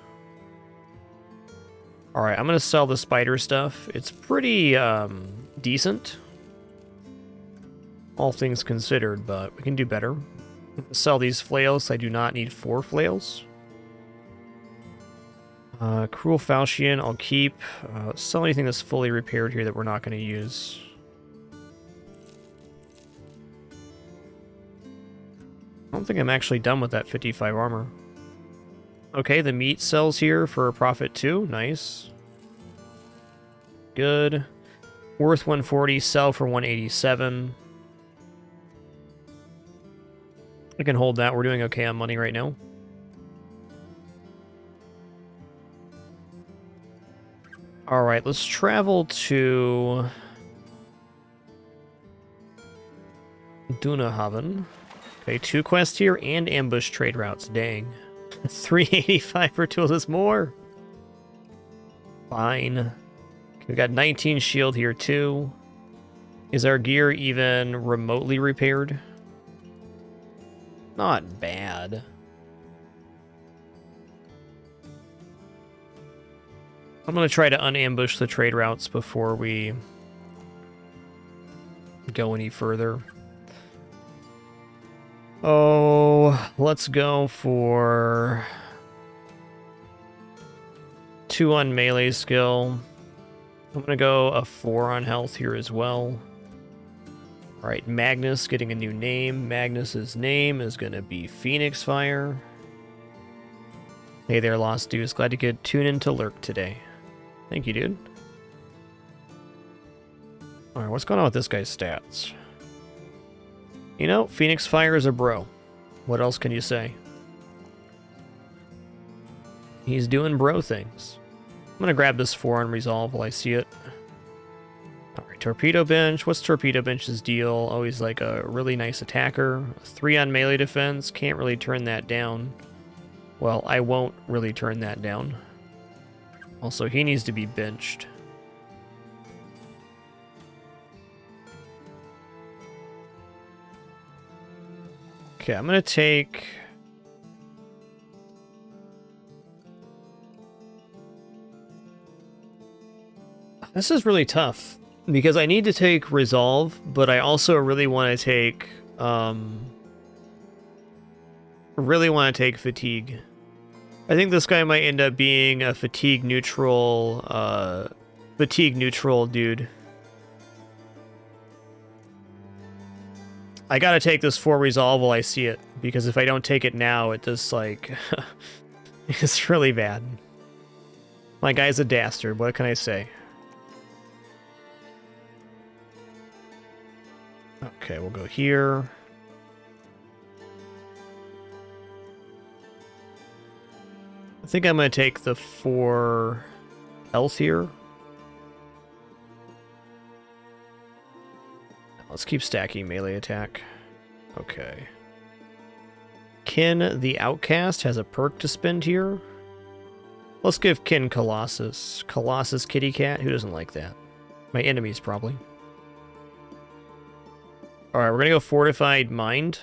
Speaker 1: Alright, I'm going to sell the spider stuff. It's pretty decent, all things considered, but we can do better. Sell these flails. I do not need 4 flails. Cruel Falchion, I'll keep. Sell anything that's fully repaired here that we're not going to use. I don't think I'm actually done with that 55 armor. Okay, the meat sells here for a profit too. Nice. Good. Worth 140, sell for 187. I can hold that. We're doing okay on money right now. All right, let's travel to Dunahaven. Okay, 2 quests here and ambush trade routes. Dang. 385 for tools is more. Fine. Okay, we got 19 shield here too. Is our gear even remotely repaired? Not bad. I'm going to try to unambush the trade routes before we go any further. Oh, let's go for 2 on melee skill. I'm going to go a 4 on health here as well. All right, Magnus getting a new name. Magnus's name is going to be Phoenix Fire. Hey there, Lost Deuce. Glad to get tuned into Lurk today. Thank you, dude. All right, what's going on with this guy's stats? You know, Phoenix Fire is a bro. What else can you say? He's doing bro things. I'm going to grab this 4 on resolve while I see it. All right, Torpedo Bench. What's Torpedo Bench's deal? Always like a really nice attacker. 3 on melee defense. Can't really turn that down. Well, I won't really turn that down. Also, he needs to be benched. Okay, I'm going to take... This is really tough, because I need to take Resolve, but I also really want to take... Fatigue. I think this guy might end up being a fatigue neutral dude. I gotta take this 4 resolve while I see it, because if I don't take it now, it just, like... it's really bad. My guy's a dastard, what can I say? Okay, we'll go here. I think I'm going to take the 4 health here. Let's keep stacking melee attack. Okay. Kin the Outcast has a perk to spend here. Let's give Kin Colossus. Colossus Kitty Cat. Who doesn't like that? My enemies, probably. Alright, we're going to go Fortified Mind.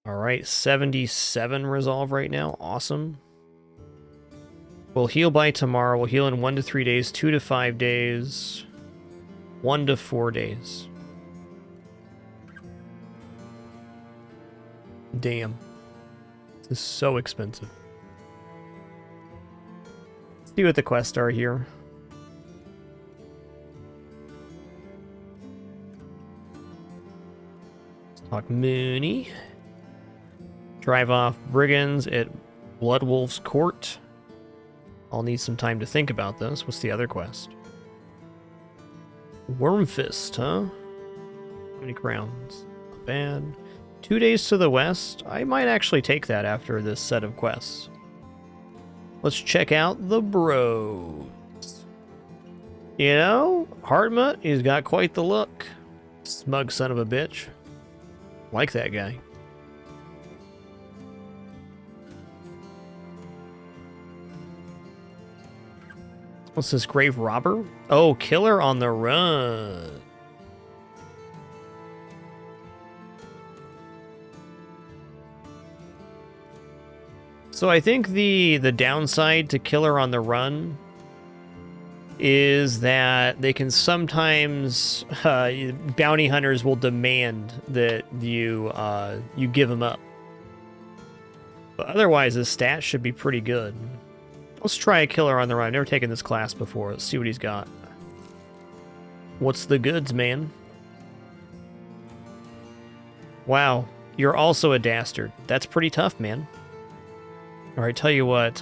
Speaker 1: Alright, 77 resolve right now. Awesome. We'll heal by tomorrow. We'll heal in 1 to 3 days, 2 to 5 days, 1 to 4 days. Damn. This is so expensive. Let's see what the quests are here. Let's talk Mooney. Drive off brigands at Bloodwolf's Court. I'll need some time to think about this. What's the other quest? Wormfist, huh? How many crowns? Not bad. 2 days to the west. I might actually take that after this set of quests. Let's check out the bros. You know, Hartmut, he's got quite the look. Smug son of a bitch. Like that guy. What's this, Grave Robber? Oh, Killer on the Run. So I think the downside to Killer on the Run is that they can sometimes bounty hunters will demand that you give them up. But otherwise, his stats should be pretty good. Let's try a killer on the run. I've never taken this class before. Let's see what he's got. What's the goods, man? Wow, you're also a dastard. That's pretty tough, man. All right, tell you what.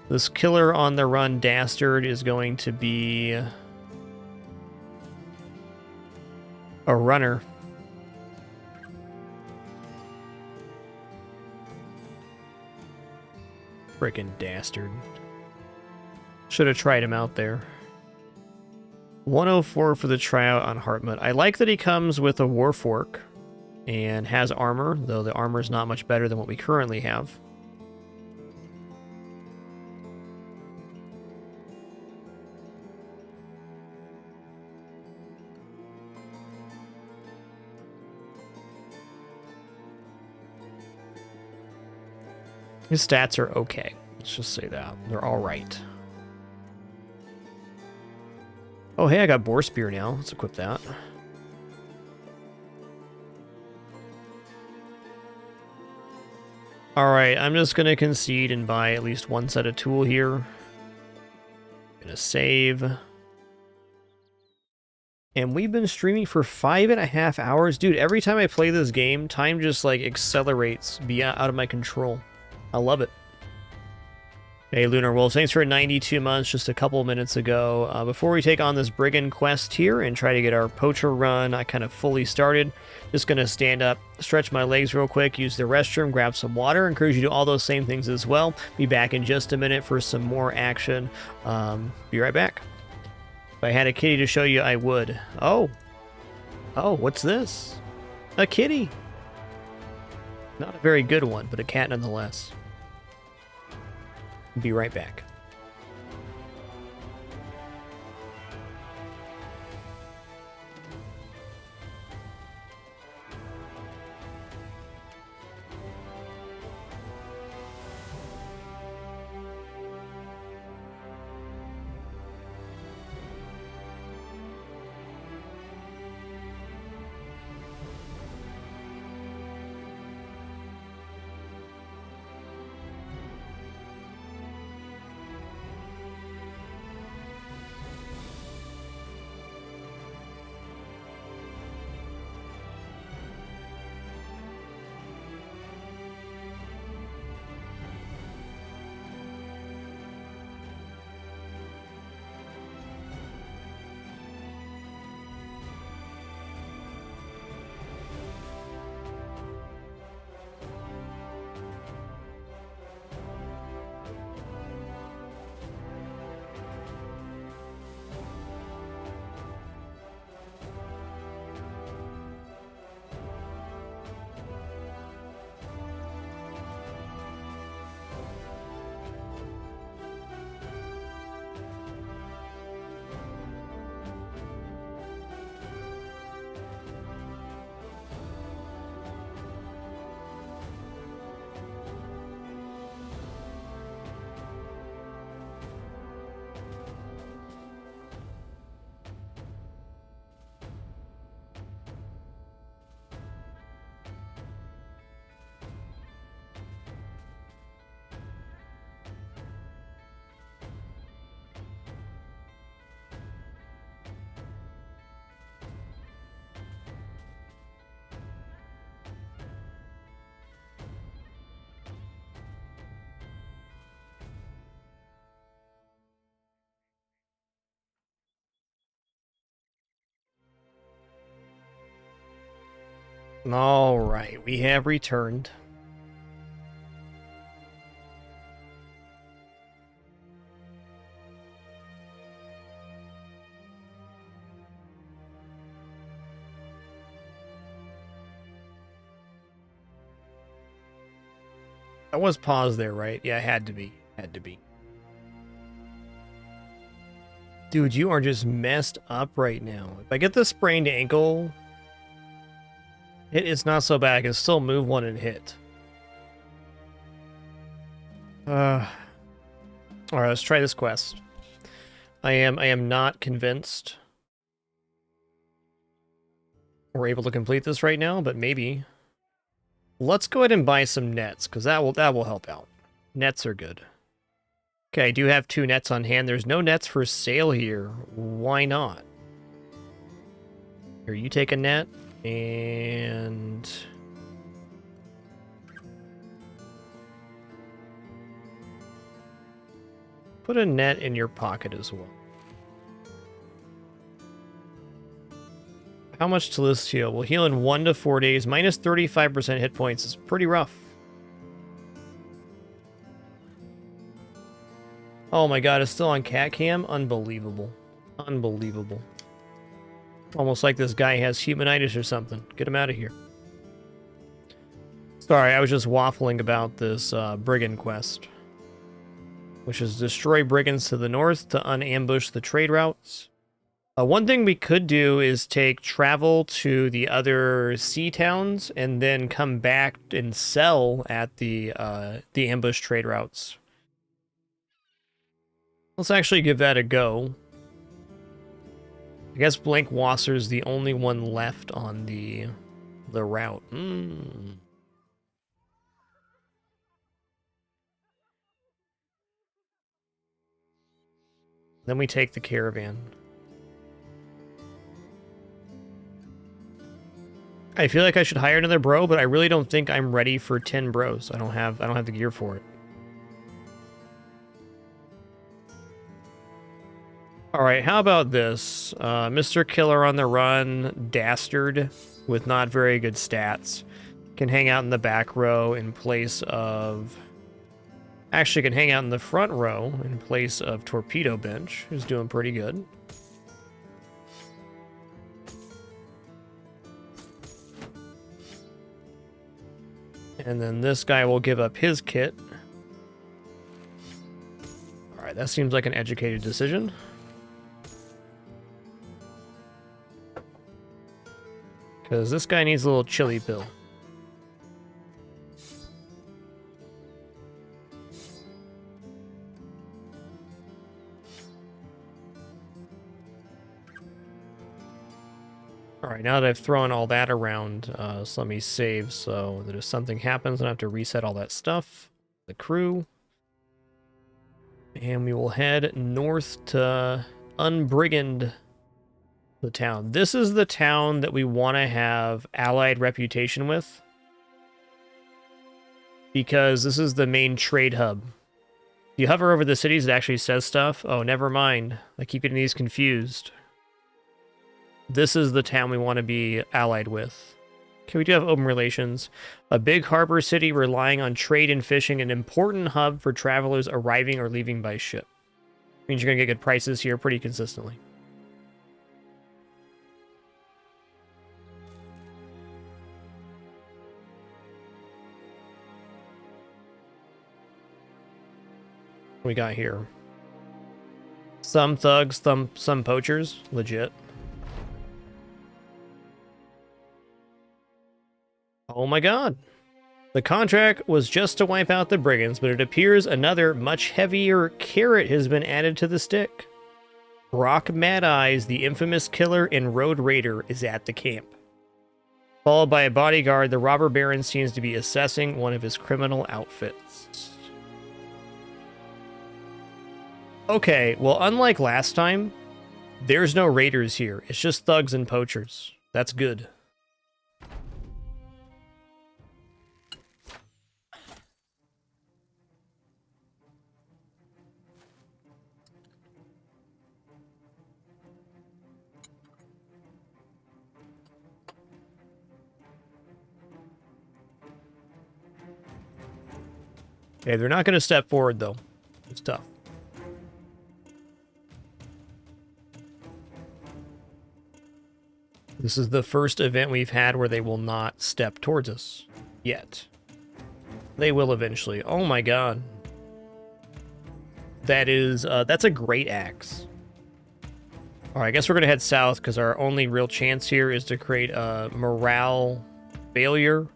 Speaker 1: This killer on the run dastard is going to be a runner. Frickin' dastard. Should have tried him out there. 104 for the tryout on Hartmut. I like that he comes with a Warfork and has armor, though the armor is not much better than what we currently have. His stats are okay. Let's just say that. They're all right. Oh, hey, I got Boar Spear now. Let's equip that. Alright, I'm just going to concede and buy at least one set of tool here. Gonna save. And we've been streaming for 5.5 hours. Dude, every time I play this game, time just, like, accelerates out of my control. I love it. Hey, Lunar Wolf, thanks for 92 months just a couple minutes ago. Before we take on this Brigand quest here and try to get our Poacher run kind of fully started, just going to stand up, stretch my legs real quick, use the restroom, grab some water. Encourage you to do all those same things as well. Be back in just a minute for some more action. Be right back. If I had a kitty to show you, I would. Oh, what's this? A kitty. Not a very good one, but a cat nonetheless. Be right back. All right, we have returned. I was paused there, right? Yeah, it had to be. Had to be. Dude, you are just messed up right now. If I get the sprained ankle, it is not so bad. I can still move one and hit. Alright, let's try this quest. I am not convinced we're able to complete this right now, but maybe. Let's go ahead and buy some nets, because that will help out. Nets are good. Okay, I do have 2 nets on hand. There's no nets for sale here. Why not? Here, you take a net, and... put a net in your pocket as well. How much to this heal? We'll heal in 1 to 4 days. Minus 35% hit points is pretty rough. Oh my god, it's still on cat cam? Unbelievable. Unbelievable. Almost like this guy has humanitis or something. Get him out of here. Sorry, I was just waffling about this brigand quest, which is destroy brigands to the north to unambush the trade routes. One thing we could do is take travel to the other sea towns and then come back and sell at the ambush trade routes. Let's actually give that a go. I guess Blank Wasser's the only one left on the route. Then we take the Caravan. I feel like I should hire another bro, but I really don't think I'm ready for 10 bros. I don't have the gear for it. All right, how about this? Mr. Killer on the Run, Dastard, with not very good stats, can hang out in the back row in place of... Actually, can hang out in the front row in place of Torpedo Bench, who's doing pretty good. And then this guy will give up his kit. All right, that seems like an educated decision. Because this guy needs a little chili pill. Alright, now that I've thrown all that around, so let me save so that if something happens, I don't have to reset all that stuff. The crew. And we will head north to Unbrigand the town. This is the town that we want to have allied reputation with, because this is the main trade hub. If you hover over the cities, it actually says stuff. Oh, never mind. I keep getting these confused. This is the town we want to be allied with. Okay, we do have open relations. A big harbor city relying on trade and fishing, an important hub for travelers arriving or leaving by ship. Means you're going to get good prices here pretty consistently. What we got here? Some thugs, some poachers. Legit. Oh my god. The contract was just to wipe out the brigands, but it appears another, much heavier carrot has been added to the stick. Brock Mad Eyes, the infamous killer and road raider, is at the camp. Followed by a bodyguard, the robber baron seems to be assessing one of his criminal outfits. Okay, well, unlike last time, there's no raiders here. It's just thugs and poachers. That's good. Okay, they're not going to step forward, though. It's tough. This is the first event we've had where they will not step towards us. Yet. They will eventually. Oh my god. That is, that's a great axe. Alright, I guess we're going to head south, because our only real chance here is to create a morale failure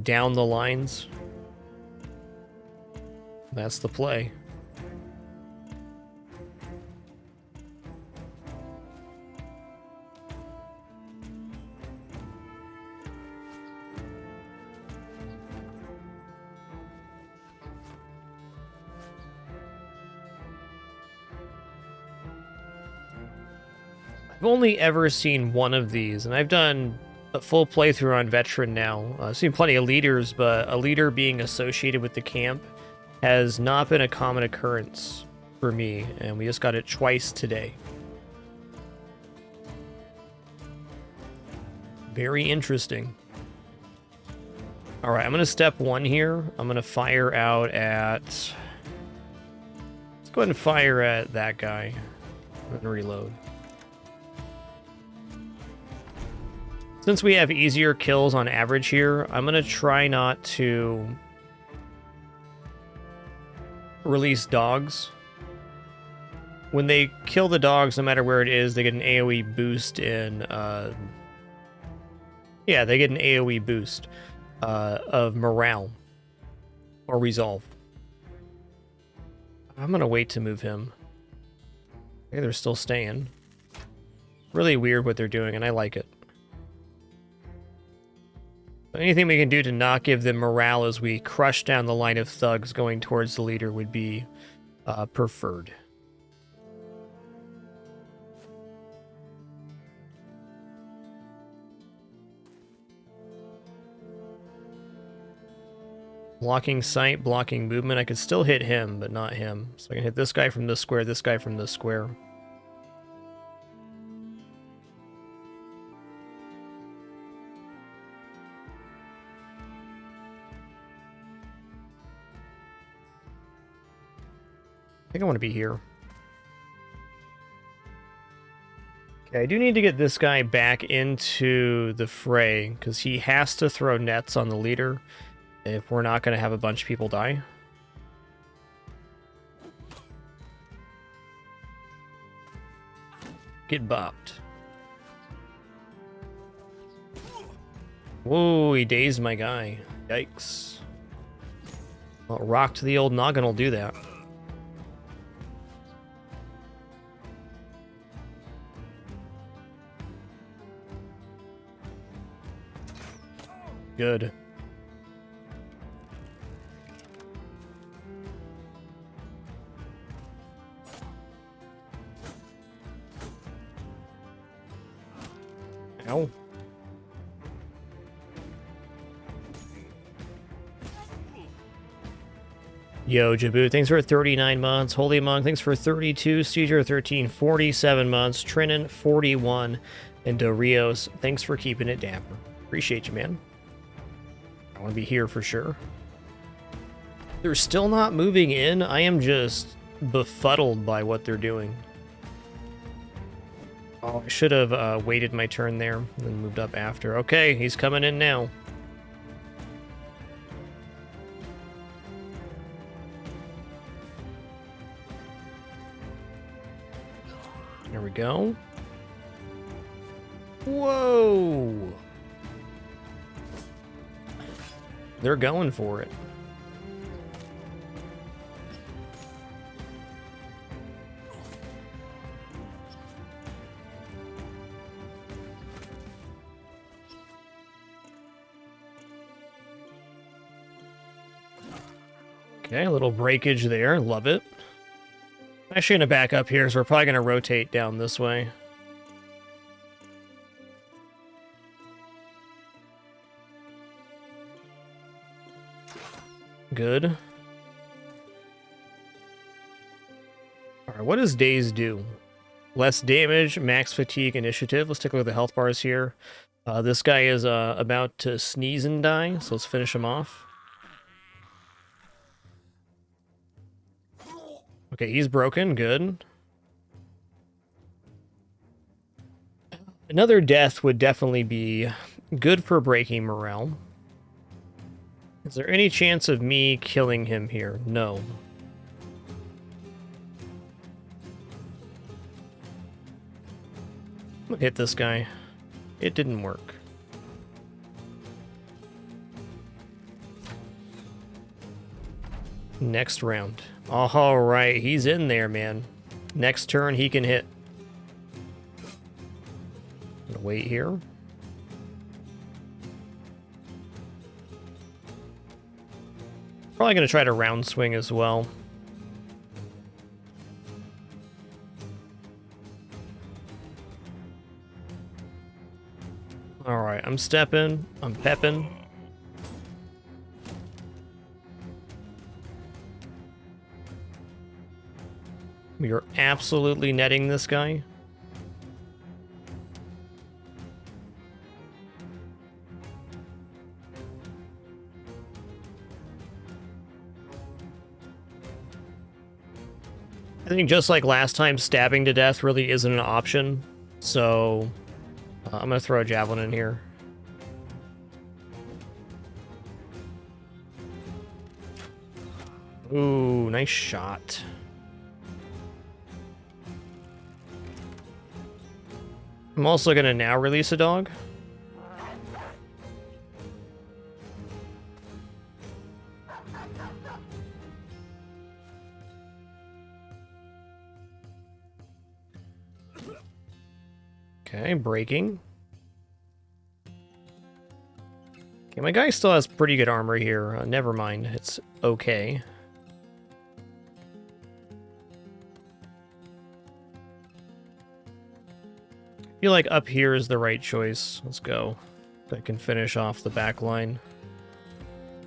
Speaker 1: down the lines. That's the play. I've only ever seen one of these, and I've done a full playthrough on Veteran now. I've seen plenty of leaders, but a leader being associated with the camp has not been a common occurrence for me, and we just got it twice today. Very interesting. All right, I'm going to step 1 here. I'm going to fire out at... Let's go ahead and fire at that guy and reload. Since we have easier kills on average here, I'm going to try not to release dogs. When they kill the dogs, no matter where it is, they get an AoE boost in... Yeah, they get an AoE boost of morale or resolve. I'm going to wait to move him. Okay, they're still staying. Really weird what they're doing, and I like it. Anything we can do to not give them morale as we crush down the line of thugs going towards the leader would be preferred. Blocking sight, blocking movement. I could still hit him, but not him. So I can hit this guy from this square, this guy from this square. I think I want to be here. Okay, I do need to get this guy back into the fray, because he has to throw nets on the leader if we're not going to have a bunch of people die. Get bopped. Whoa, he dazed my guy. Yikes. Well, rock to the old noggin will do that. Good. Ow. Yo, Jabu, thanks for 39 months. Holy Monk, thanks for 32. Steger, 13, 47 months. Trinan, 41. And Dorios, thanks for keeping it dapper. Appreciate you, man. I want to be here for sure. They're still not moving in. I am just befuddled by what they're doing. Oh, I should have waited my turn there and then moved up after. Okay, he's coming in now. There we go. Whoa! They're going for it. Okay, a little breakage there. Love it. Actually going to back up here, so we're probably going to rotate down this way. Good. Alright, what does Daze do? Less damage, max fatigue, initiative. Let's take a look at the health bars here. This guy is about to sneeze and die, so let's finish him off. Okay, he's broken. Good. Another death would definitely be good for breaking morale. Is there any chance of me killing him here? No. I'm gonna hit this guy. It didn't work. Next round. All right, he's in there, man. Next turn, he can hit. I'm gonna wait here. Probably gonna try to round swing as well. Alright, I'm stepping. I'm pepping. We are absolutely netting this guy. I think just like last time, stabbing to death really isn't an option. So I'm going to throw a javelin in here. Ooh, nice shot. I'm also going to now release a dog. Okay, breaking. Okay, my guy still has pretty good armor here. Never mind, it's okay. I feel like up here is the right choice. Let's go. I can finish off the back line.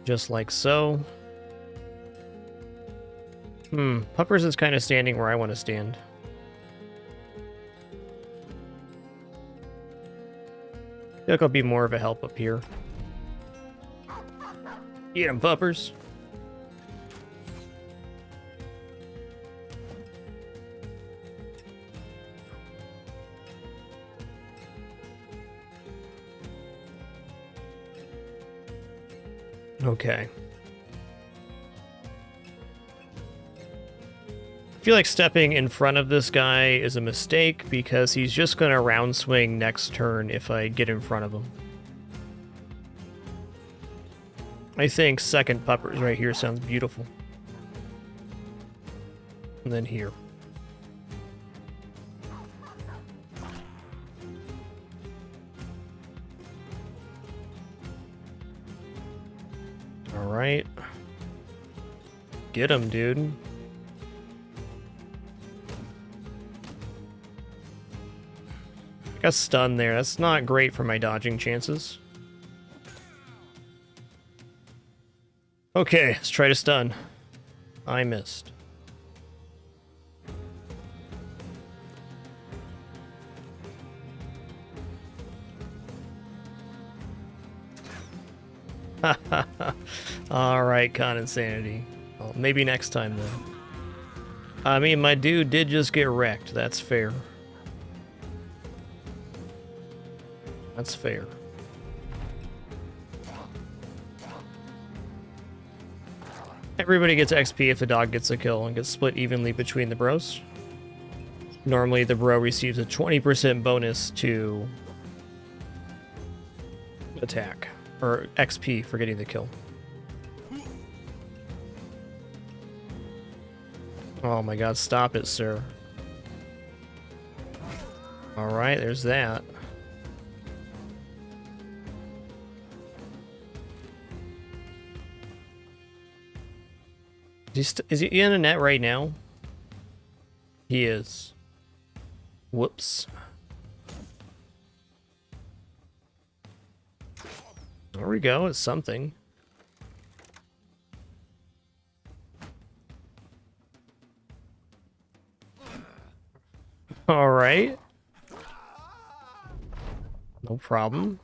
Speaker 1: Just like so. Puppers is kind of standing where I want to stand. I feel like I'll be more of a help up here. Get 'em, Puppers. Okay. I feel like stepping in front of this guy is a mistake because he's just going to round swing next turn if I get in front of him. I think second puppers right here sounds beautiful. And then here. All right. Get him, dude. Got stunned there. That's not great for my dodging chances. Okay, let's try to stun. I missed. Alright, Con Insanity. Well, maybe next time, then. I mean, my dude did just get wrecked. That's fair. That's fair. Everybody gets XP if the dog gets a kill and gets split evenly between the bros. Normally, the bro receives a 20% bonus to attack, or XP for getting the kill. Oh my god, stop it, sir. Alright, there's that. Is he in a net right now? He is. Whoops. There we go, it's something. Alright. No problem.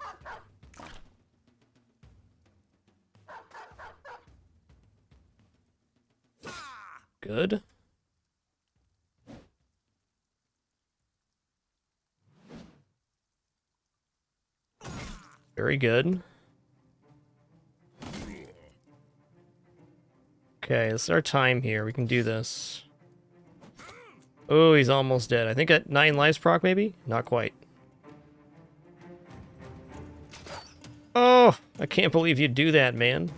Speaker 1: Good. Very good. Okay, this is our time here. We can do this. Oh, he's almost dead. I think at 9 lives proc, maybe? Not quite. Oh, I can't believe you do that, man.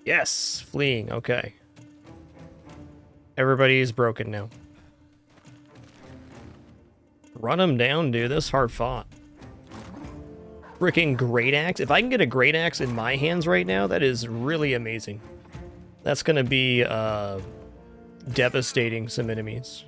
Speaker 1: Yes, fleeing. Okay. Everybody's broken now. Run him down, dude. That's hard fought. Freaking great axe. If I can get a great axe in my hands right now, that is really amazing. That's gonna be devastating some enemies.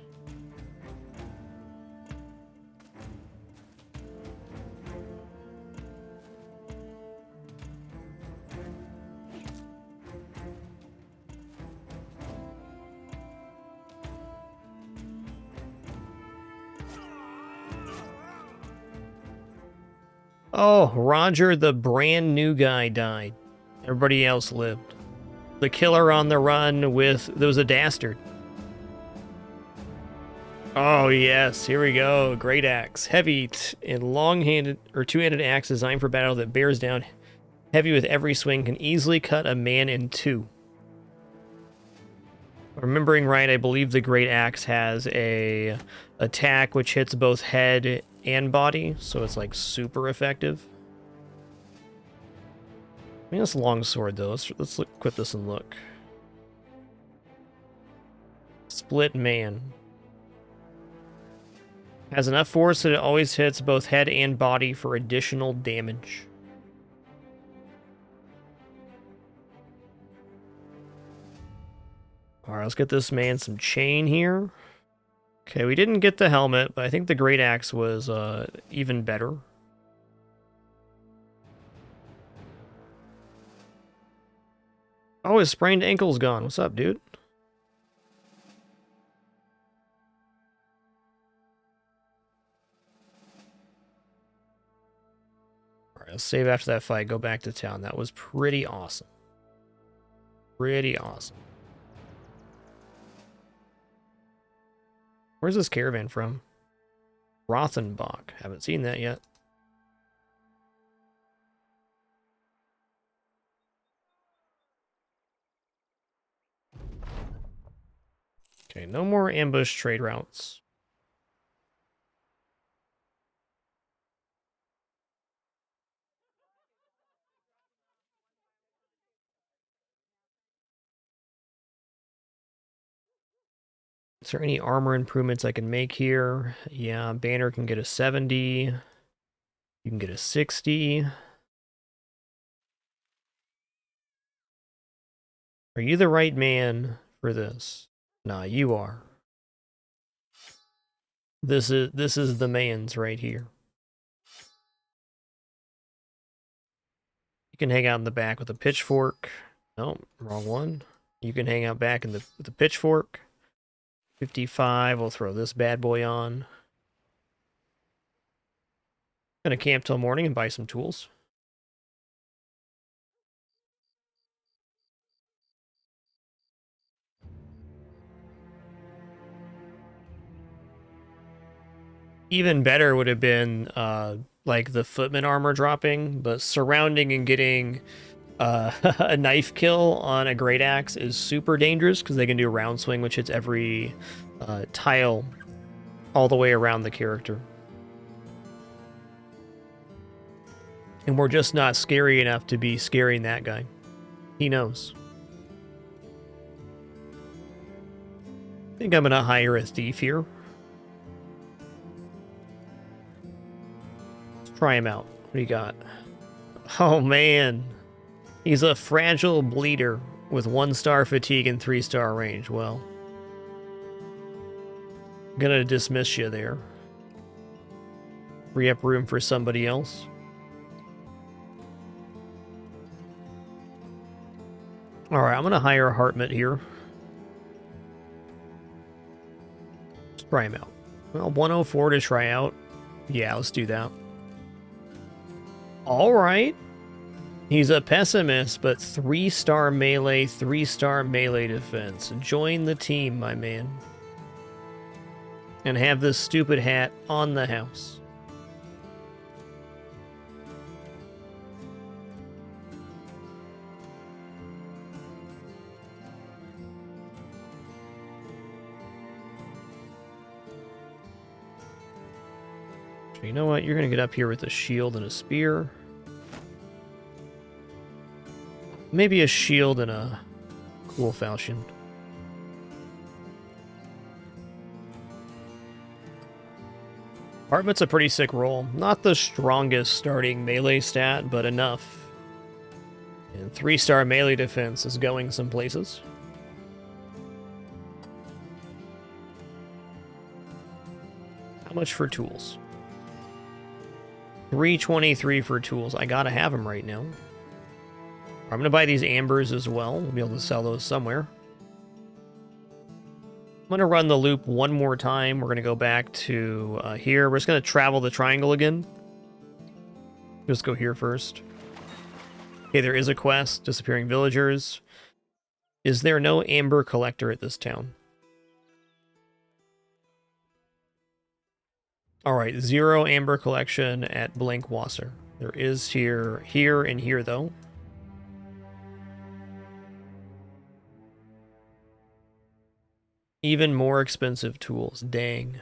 Speaker 1: Oh, Roger, the brand new guy, died. Everybody else lived. The killer on the run with... There was a dastard. Oh, yes. Here we go. Great axe. Heavy and long-handed or two-handed axe designed for battle that bears down heavy with every swing, can easily cut a man in two. Remembering right, I believe the Great Axe has a attack which hits both head and body, so it's like super effective. I mean, it's a long sword though. Let's equip this and look. Split Man. Has enough force that it always hits both head and body for additional damage. Alright, let's get this man some chain here. Okay, we didn't get the helmet, but I think the Great Axe was even better. Oh, his sprained ankle's gone. What's up, dude? Alright, let's save after that fight. Go back to town. That was pretty awesome. Pretty awesome. Where's this caravan from? Rothenbach. Haven't seen that yet. Okay, no more ambush trade routes. Is there any armor improvements I can make here? Yeah, banner can get a 70. You can get a 60. Are you the right man for this? Nah, you are. This is the man's right here. You can hang out in the back with a pitchfork. No, wrong one. You can hang out back in with the pitchfork. 55, we'll throw this bad boy on. Gonna camp till morning and buy some tools. Even better would have been like the footman armor dropping, but surrounding and getting a knife kill on a great axe is super dangerous because they can do a round swing, which hits every tile all the way around the character. And we're just not scary enough to be scaring that guy. He knows. I think I'm gonna hire a thief here. Let's try him out. What do you got? Oh man. He's a fragile bleeder with 1-star fatigue and 3-star range. Well, I'm gonna dismiss you there. Free up room for somebody else. Alright, I'm gonna hire a Hartmut here. Let's try him out. Well, 104 to try out. Yeah, let's do that. Alright. He's a pessimist, but 3-star melee, 3-star melee defense. Join the team, my man. And have this stupid hat on the house. You know what? You're going to get up here with a shield and a spear. Maybe a shield and a cool falchion. Hartmut's a pretty sick roll. Not the strongest starting melee stat, but enough. And 3-star melee defense is going some places. How much for tools? 323 for tools. I gotta have them right now. I'm gonna buy these ambers as well. We'll be able to sell those somewhere. I'm gonna run the loop one more time. We're gonna go back to here. We're just gonna travel the triangle again. Just go here first. Okay, there is a quest. Disappearing villagers. Is there no amber collector at this town? Alright, 0 amber collection at Blankwasser. There is here, and here, though. Even more expensive tools. Dang.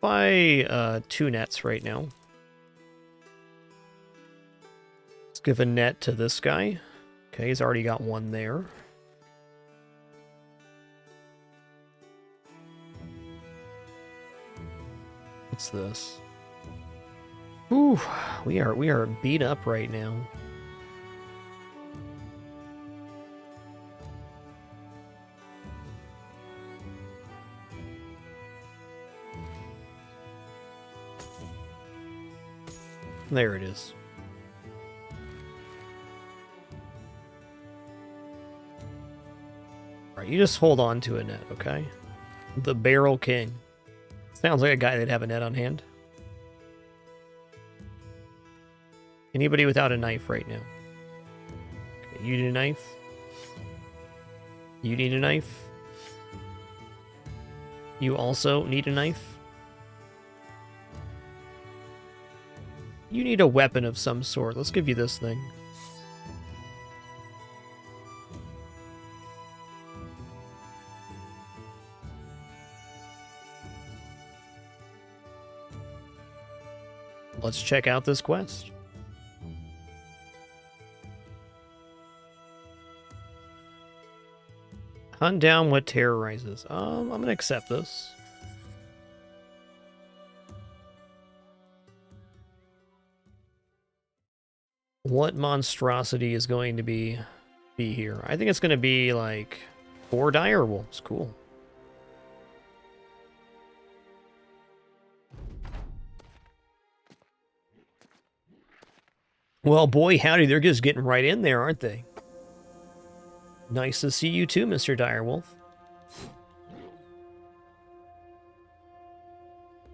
Speaker 1: Buy 2 nets right now. Let's give a net to this guy. Okay, he's already got 1 there. What's this? Ooh, we are beat up right now. There it is. Alright, you just hold on to a net, okay? The Barrel King. Sounds like a guy that'd have a net on hand. Anybody without a knife right now? Okay, you need a knife? You need a knife? You also need a knife? You need a weapon of some sort. Let's give you this thing. Let's check out this quest. Hunt down what terrorizes. I'm gonna accept this. What monstrosity is going to be here? I think it's gonna be like 4 dire wolves. Cool. Well, boy, howdy, they're just getting right in there, aren't they? Nice to see you too, Mr. Direwolf.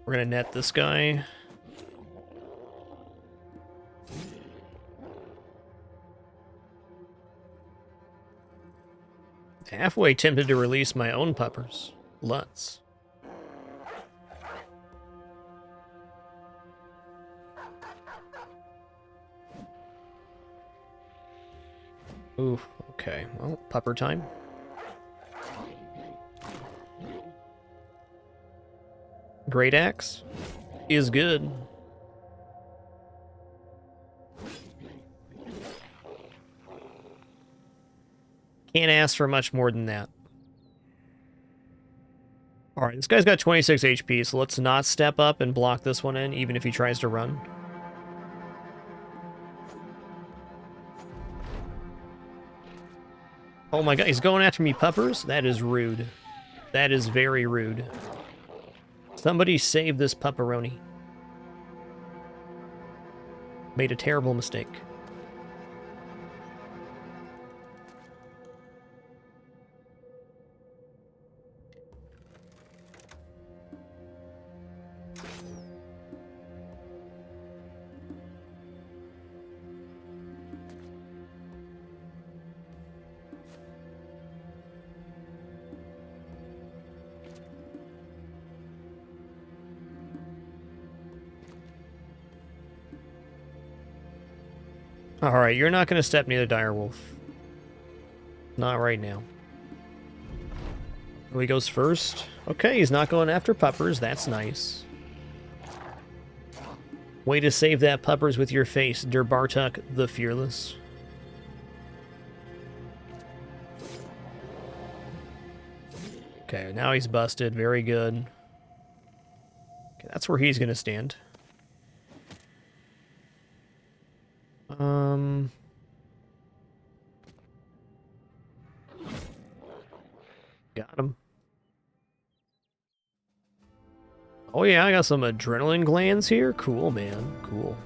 Speaker 1: We're gonna net this guy. Halfway tempted to release my own puppers. Lutz. Ooh, okay. Well, pupper time. Great axe is good. Can't ask for much more than that. Alright, this guy's got 26 HP, so let's not step up and block this one in, even if he tries to run. Oh my god, he's going after me, puppers? That is rude. That is very rude. Somebody save this pupperoni. Made a terrible mistake. Alright, you're not going to step near the direwolf. Not right now. Who he goes first? Okay, he's not going after puppers. That's nice. Way to save that puppers with your face, Der Bartuk the Fearless. Okay, now he's busted. Very good. Okay, that's where he's going to stand. Got him. Oh yeah, I got some adrenaline glands here. Cool, man. Cool.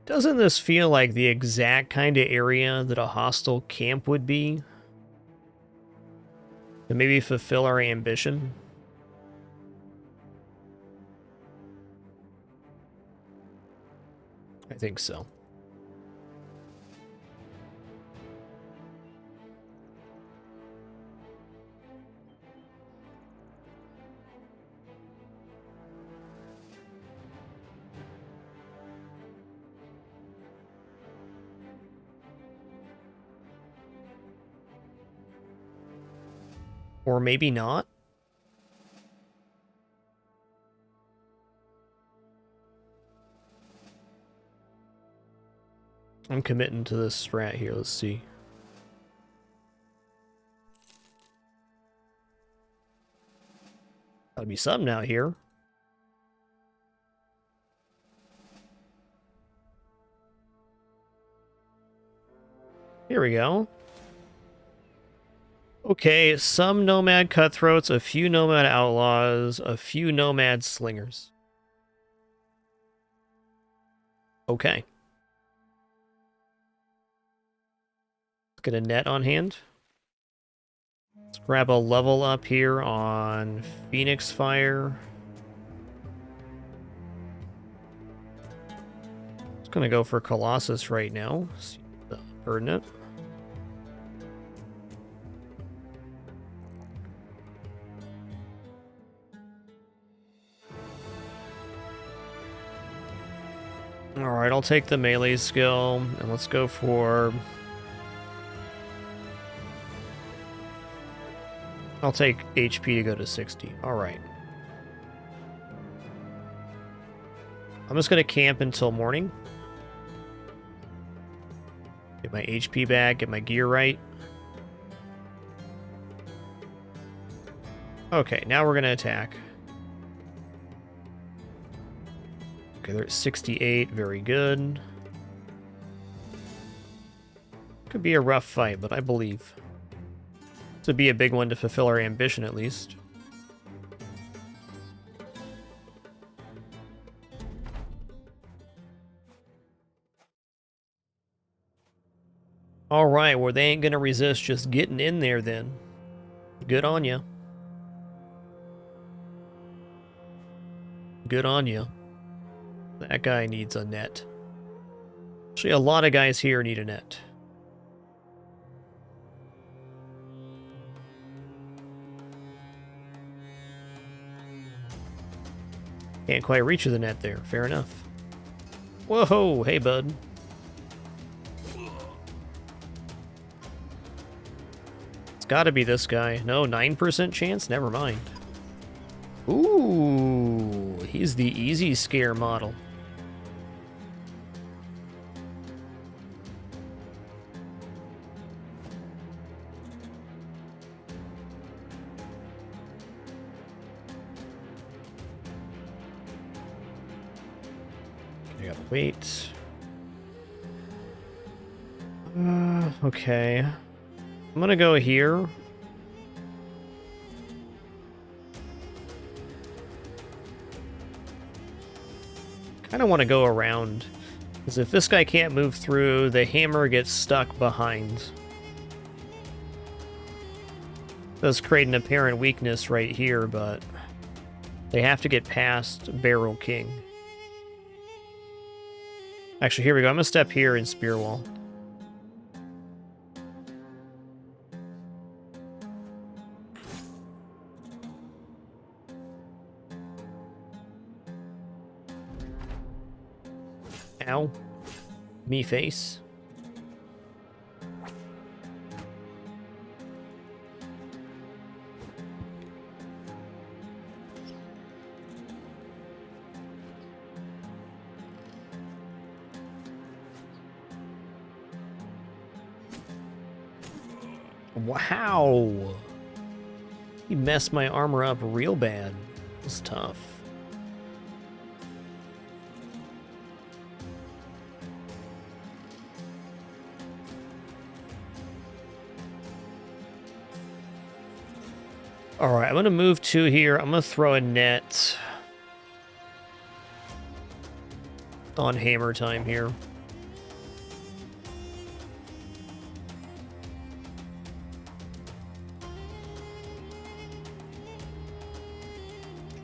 Speaker 1: Doesn't this feel like the exact kind of area that a hostile camp would be? To maybe fulfill our ambition. I think so. Or maybe not. I'm committing to this strat here. Let's see. Gotta be something out here. Here we go. Okay, some nomad cutthroats, a few nomad outlaws, a few nomad slingers. Okay. Let's get a net on hand. Let's grab a level up here on Phoenix Fire. Just gonna go for Colossus right now. See the burden it. Alright, I'll take the melee skill, and let's go for... I'll take HP to go to 60. Alright. I'm just going to camp until morning. Get my HP back, get my gear right. Okay, now we're going to attack. Okay, they're at 68. Very good. Could be a rough fight, but I believe. This would be a big one to fulfill our ambition, at least. Alright, well, they ain't gonna resist just getting in there, then. Good on ya. Good on ya. That guy needs a net. Actually, a lot of guys here need a net. Can't quite reach the net there. Fair enough. Whoa, hey, bud. It's gotta be this guy. No, 9% chance? Never mind. Ooh, he's the easy scare model. I gotta wait. Okay. I'm gonna go here. Kind of want to go around, because if this guy can't move through, the hammer gets stuck behind. Does create an apparent weakness right here, but they have to get past Barrel King. Actually, here we go. I'm gonna step here in Spear Wall. Ow. Me face. Wow. He messed my armor up real bad. It's tough. Alright, I'm going to move 2 here. I'm going to throw a net on hammer time here.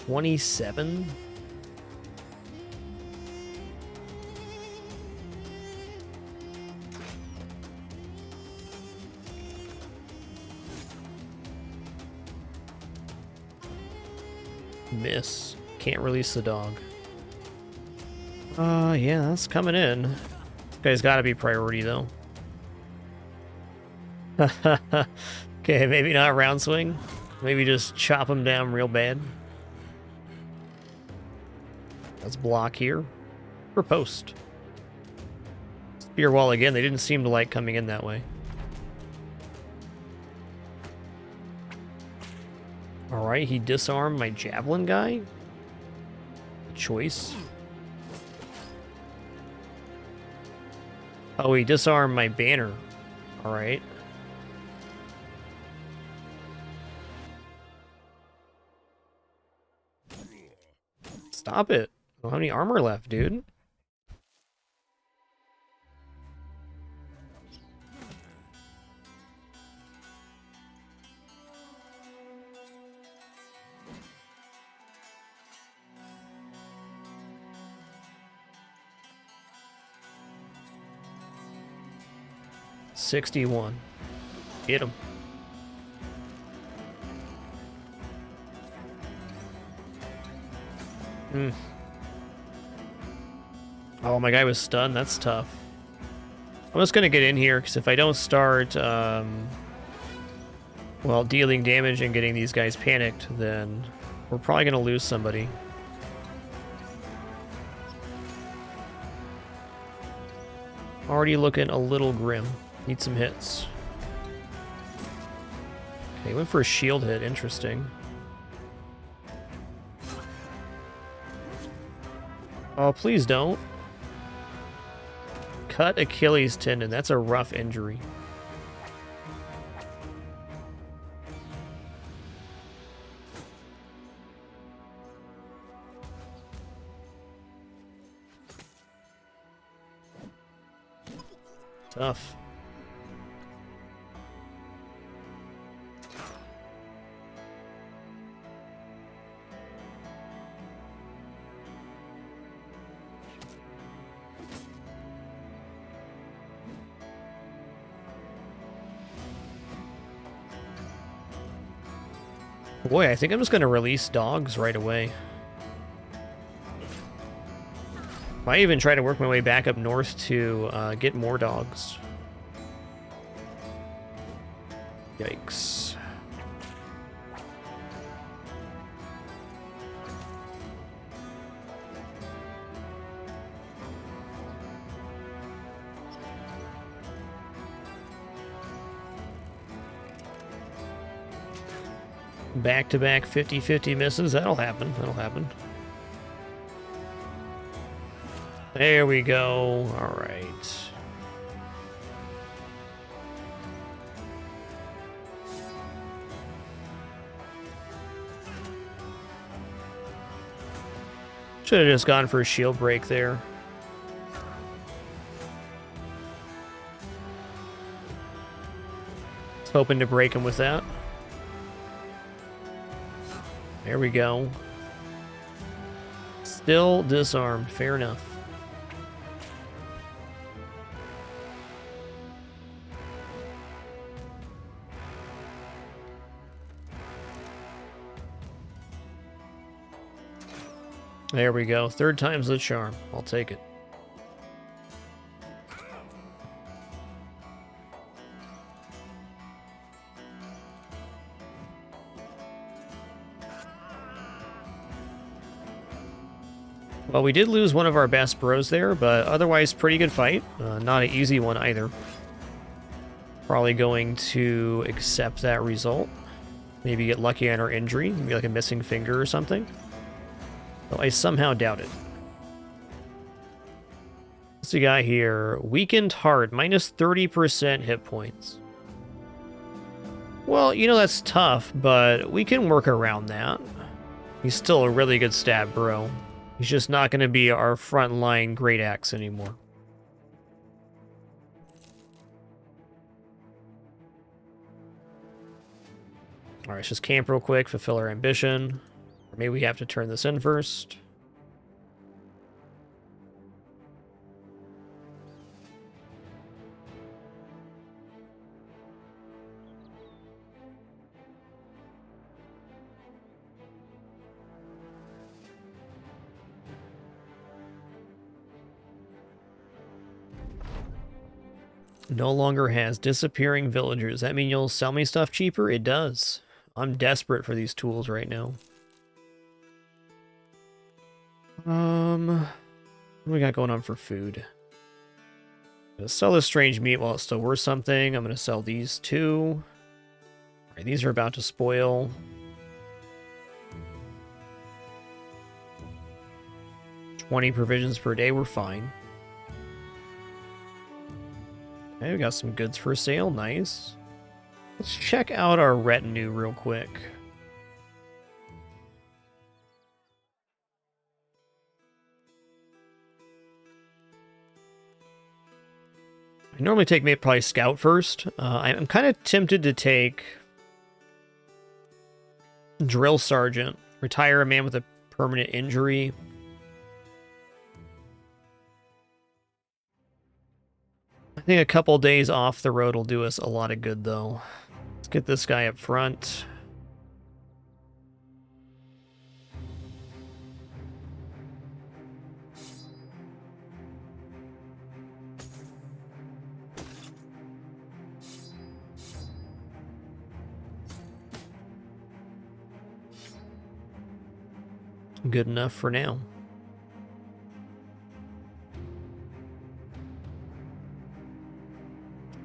Speaker 1: 27? Miss. Can't release the dog. Yeah, that's coming in. This guy's gotta be priority, though. Okay, maybe not round swing. Maybe just chop him down real bad. Let's block here. For post. Spear wall again. They didn't seem to like coming in that way. Alright, he disarmed my javelin guy. Choice. Oh, he disarmed my banner. Alright. Stop it. I don't have any armor left, dude. $61. Hit him. Oh, my guy was stunned. That's tough. I'm just going to get in here, because if I don't start, well, dealing damage and getting these guys panicked, then we're probably going to lose somebody. Already looking a little grim. Need some hits. Okay, went for a shield hit. Interesting. Oh, please don't. Cut Achilles tendon. That's a rough injury. Tough. Boy, I think I'm just going to release dogs right away. Might even try to work my way back up north to get more dogs. Yikes. Back-to-back 50-50 misses. That'll happen. That'll happen. There we go. All right. Should have just gone for a shield break there. Was hoping to break him with that. There we go. Still disarmed. Fair enough. There we go. Third time's the charm. I'll take it. Well, we did lose one of our best bros there, but otherwise pretty good fight. Not an easy one either. Probably going to accept that result. Maybe get lucky on our injury. Maybe like a missing finger or something. Though I somehow doubt it. What's the guy here? Weakened heart, minus 30% hit points. Well, you know, that's tough, but we can work around that. He's still a really good stab bro. He's just not going to be our frontline great axe anymore. Alright, let's just camp real quick, fulfill our ambition. Maybe we have to turn this in first. No longer has disappearing villagers. That mean you'll sell me stuff cheaper? It does. I'm desperate for these tools right now. What do we got going on for food? I'm gonna sell this strange meat while it's still worth something. I'm gonna sell these two. Alright, these are about to spoil. $20 provisions per day, we're fine. Okay, we got some goods for sale, nice. Let's check out our retinue real quick. I normally take maybe probably Scout first. I'm kind of tempted to take Drill Sergeant. Retire a man with a permanent injury. I think a couple days off the road will do us a lot of good, though. Let's get this guy up front. Good enough for now.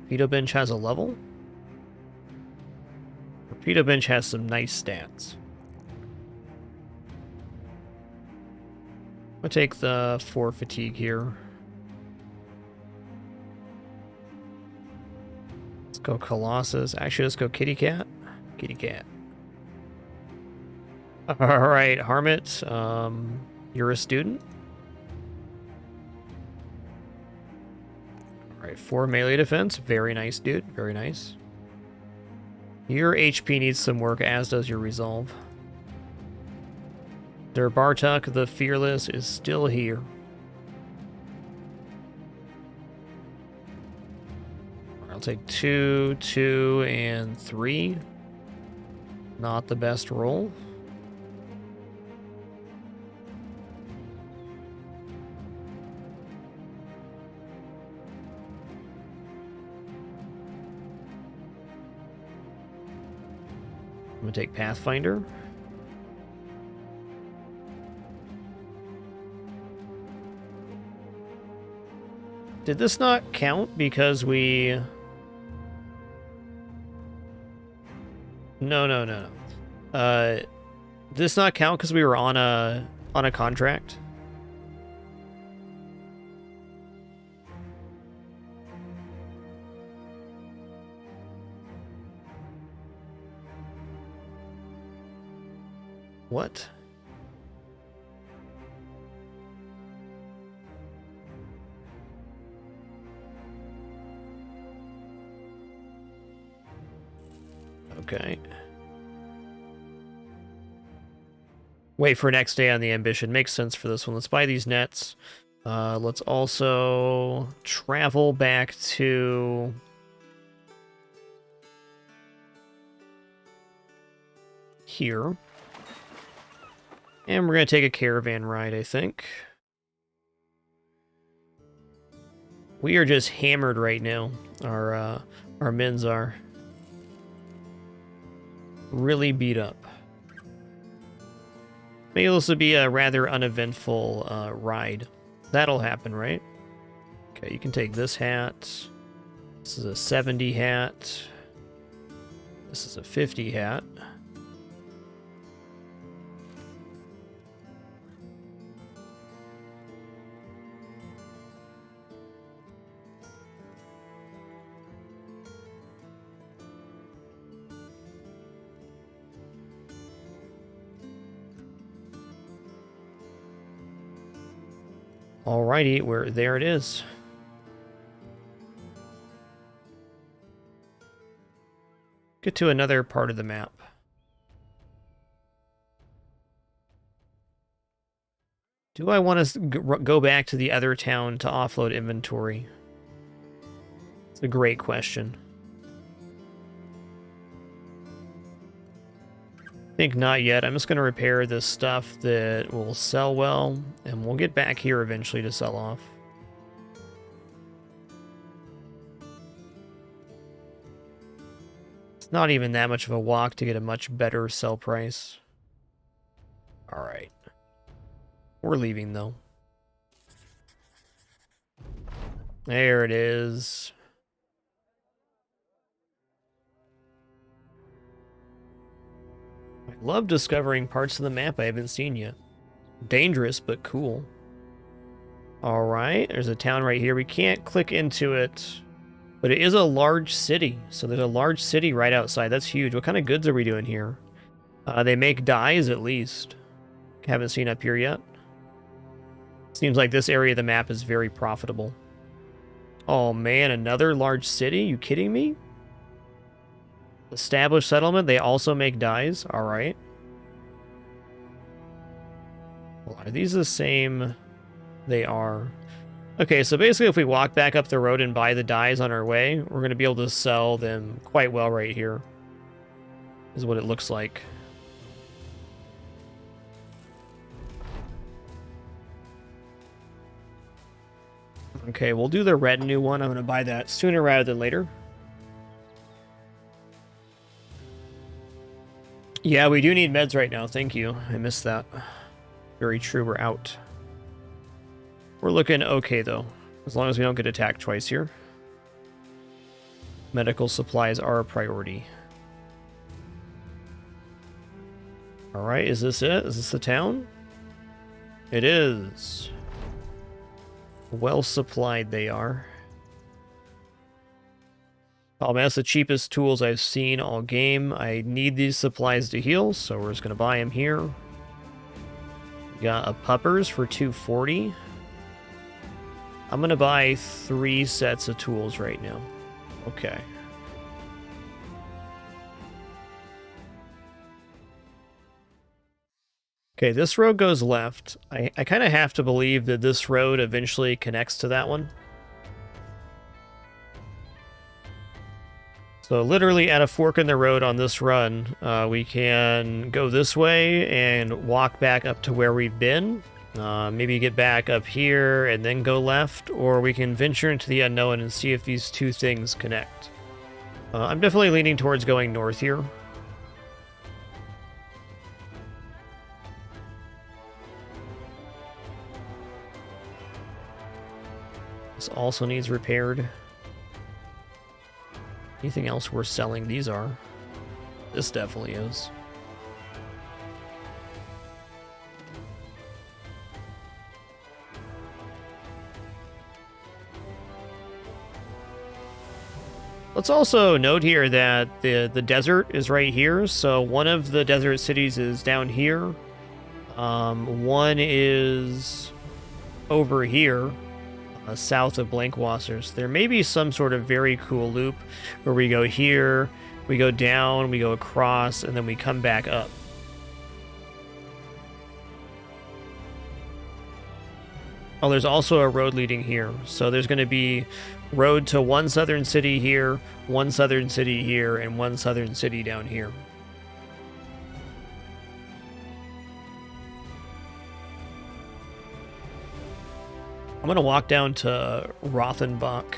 Speaker 1: Torpedo Bench has a level. Torpedo Bench has some nice stats. I'll take the 4 fatigue here. Let's go Colossus. Actually, let's go Kitty Cat. Kitty Cat. Alright, Harmit. You're a student? Alright, 4 melee defense. Very nice, dude. Very nice. Your HP needs some work, as does your resolve. Der Bartok the Fearless is still here. I'll take 2, 2, and 3. Not the best roll. I'm gonna take Pathfinder. Did this not count because we... No. Did this not count because we were on a contract? What? Okay. Wait for next day on the ambition. Makes sense for this one. Let's buy these nets. Let's also travel back to... here. And we're going to take a caravan ride, I think. We are just hammered right now. Our men's are really beat up. Maybe this would be a rather uneventful ride. That'll happen, right? Okay, you can take this hat. This is a 70 hat. This is a 50 hat. Alrighty, there it is. Get to another part of the map. Do I want to go back to the other town to offload inventory? It's a great question. I think not yet. I'm just going to repair this stuff that will sell well, and we'll get back here eventually to sell off. It's not even that much of a walk to get a much better sell price. All right. We're leaving, though. There it is. I love discovering parts of the map I haven't seen yet. Dangerous, but cool. All right, there's a town right here. We can't click into it, but it is a large city. So there's a large city right outside. That's huge. What kind of goods are we doing here? They make dyes, at least. Haven't seen up here yet. Seems like this area of the map is very profitable. Oh man, another large city? You kidding me? Established settlement, they also make dyes? Alright. Well, are these the same? They are. Okay, so basically if we walk back up the road and buy the dyes on our way, we're going to be able to sell them quite well right here. Is what it looks like. Okay, we'll do the retinue one. I'm going to buy that sooner rather than later. Yeah, we do need meds right now. Thank you. I missed that. Very true. We're out. We're looking okay, though. As long as we don't get attacked twice here. Medical supplies are a priority. Alright, is this it? Is this the town? It is. Well supplied they are. Oh man, that's the cheapest tools I've seen all game. I need these supplies to heal, so we're just going to buy them here. We got a puppers for 240. I'm going to buy 3 sets of tools right now. Okay. Okay, this road goes left. I kind of have to believe that this road eventually connects to that one. So literally at a fork in the road on this run, we can go this way and walk back up to where we've been. Maybe get back up here and then go left, or we can venture into the unknown and see if these two things connect. I'm definitely leaning towards going north here. This also needs repaired. Anything else worth selling? These are. This definitely is. Let's also note here that the desert is right here. So one of the desert cities is down here. One is over here. South of Blankwassers. There may be some sort of very cool loop where we go here, we go down, we go across, and then we come back up. Oh, there's also a road leading here. So there's going to be road to one southern city here, one southern city here, and one southern city down here. I'm going to walk down to Rothenbach.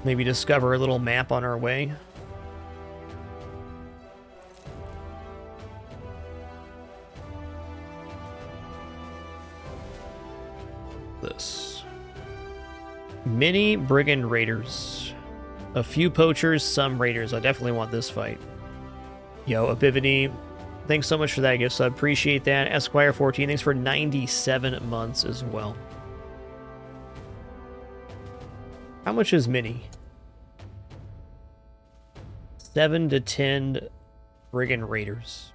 Speaker 1: Maybe discover a little map on our way. This. Many brigand raiders. A few poachers, some raiders. I definitely want this fight. Yo, Abivany. Thanks so much for that gift sub. Appreciate that. Esquire14, thanks for 97 months as well. How much is Mini? 7 to 10 Brigand Raiders.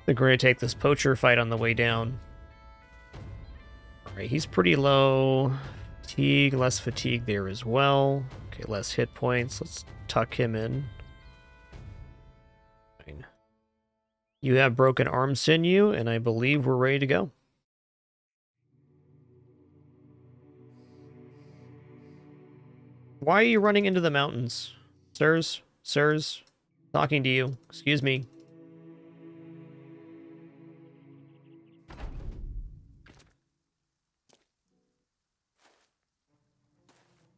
Speaker 1: I think we're going to take this poacher fight on the way down. Alright, he's pretty low. Fatigue, less fatigue there as well. Okay, less hit points. Let's tuck him in. Fine. You have broken arm sinew, and I believe we're ready to go. Why are you running into the mountains? Sirs? Sirs? Talking to you. Excuse me.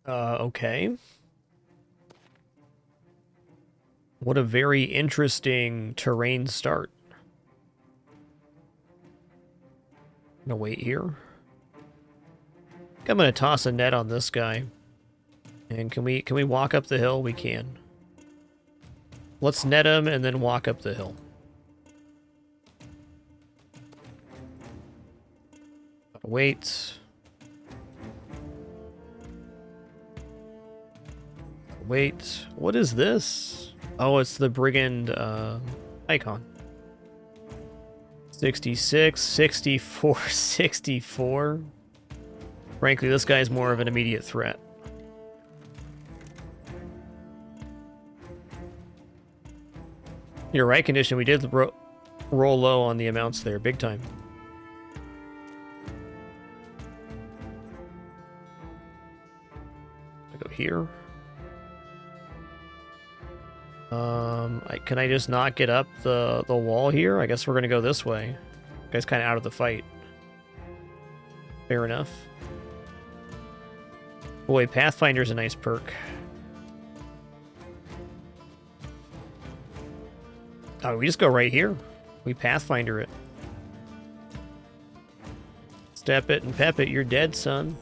Speaker 1: Okay. What a very interesting terrain start. I'm gonna wait here. I think I'm gonna toss a net on this guy. And can we walk up the hill? We can. Let's net him and then walk up the hill. Wait. Wait. What is this? Oh, it's the brigand icon. 66, 64, 64. Frankly, this guy's more of an immediate threat. You're right, condition. We did roll low on the amounts there, big time. I go here. Can I just not get up the wall here? I guess we're gonna go this way. Guy's kind of out of the fight. Fair enough. Boy, Pathfinder's a nice perk. Oh, we just go right here. We Pathfinder it. Step it and pep it. You're dead, son.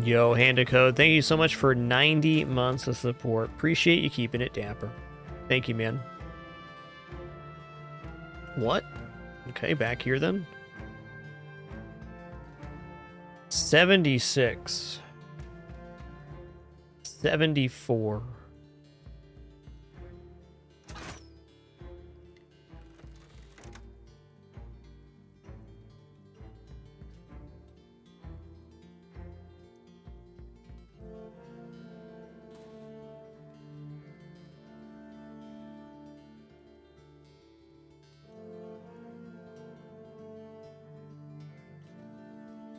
Speaker 1: Yo, Handicode, thank you so much for 90 months of support. Appreciate you keeping it dapper. Thank you, man. What? Okay, back here then. 76. 74.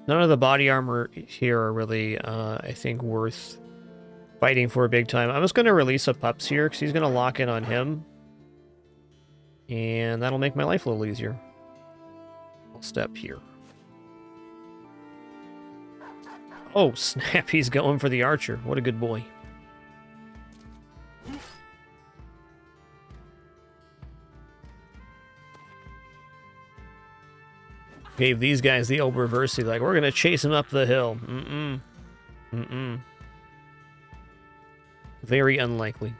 Speaker 1: None of the body armor here are really, I think, worth fighting for big time. I'm just going to release a pups here because he's going to lock in on him. And that'll make my life a little easier. I'll step here. Oh, snap. He's going for the archer. What a good boy. Gave these guys the old reversey, like, we're gonna chase him up the hill. Very unlikely.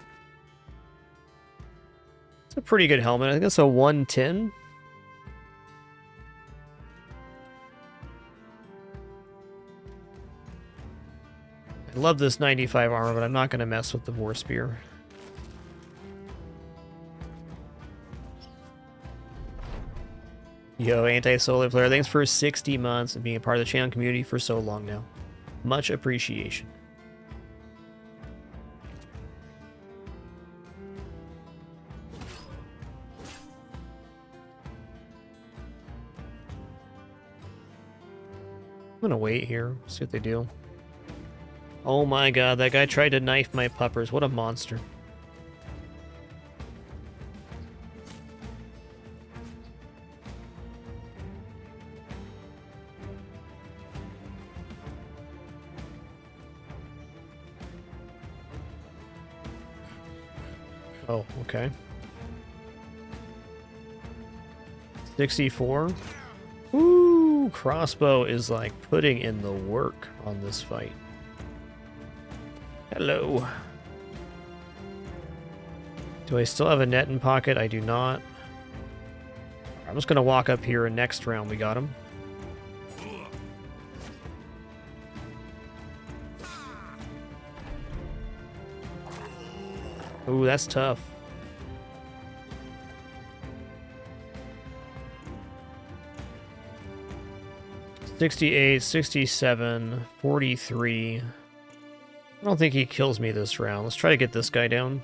Speaker 1: It's a pretty good helmet. I think it's a 110. I love this 95 armor, but I'm not gonna mess with the War Spear. Yo, anti-solar player, thanks for 60 months and being a part of the channel community for so long now. Much appreciation. I'm gonna wait here, see what they do. Oh my god, that guy tried to knife my puppers. What a monster. Oh, okay. 64. Ooh, crossbow is like putting in the work on this fight. Hello. Do I still have a net in pocket? I do not. I'm just gonna walk up here and next round we got him. Ooh, that's tough. $68, $67, $43. I don't think he kills me this round. Let's try to get this guy down.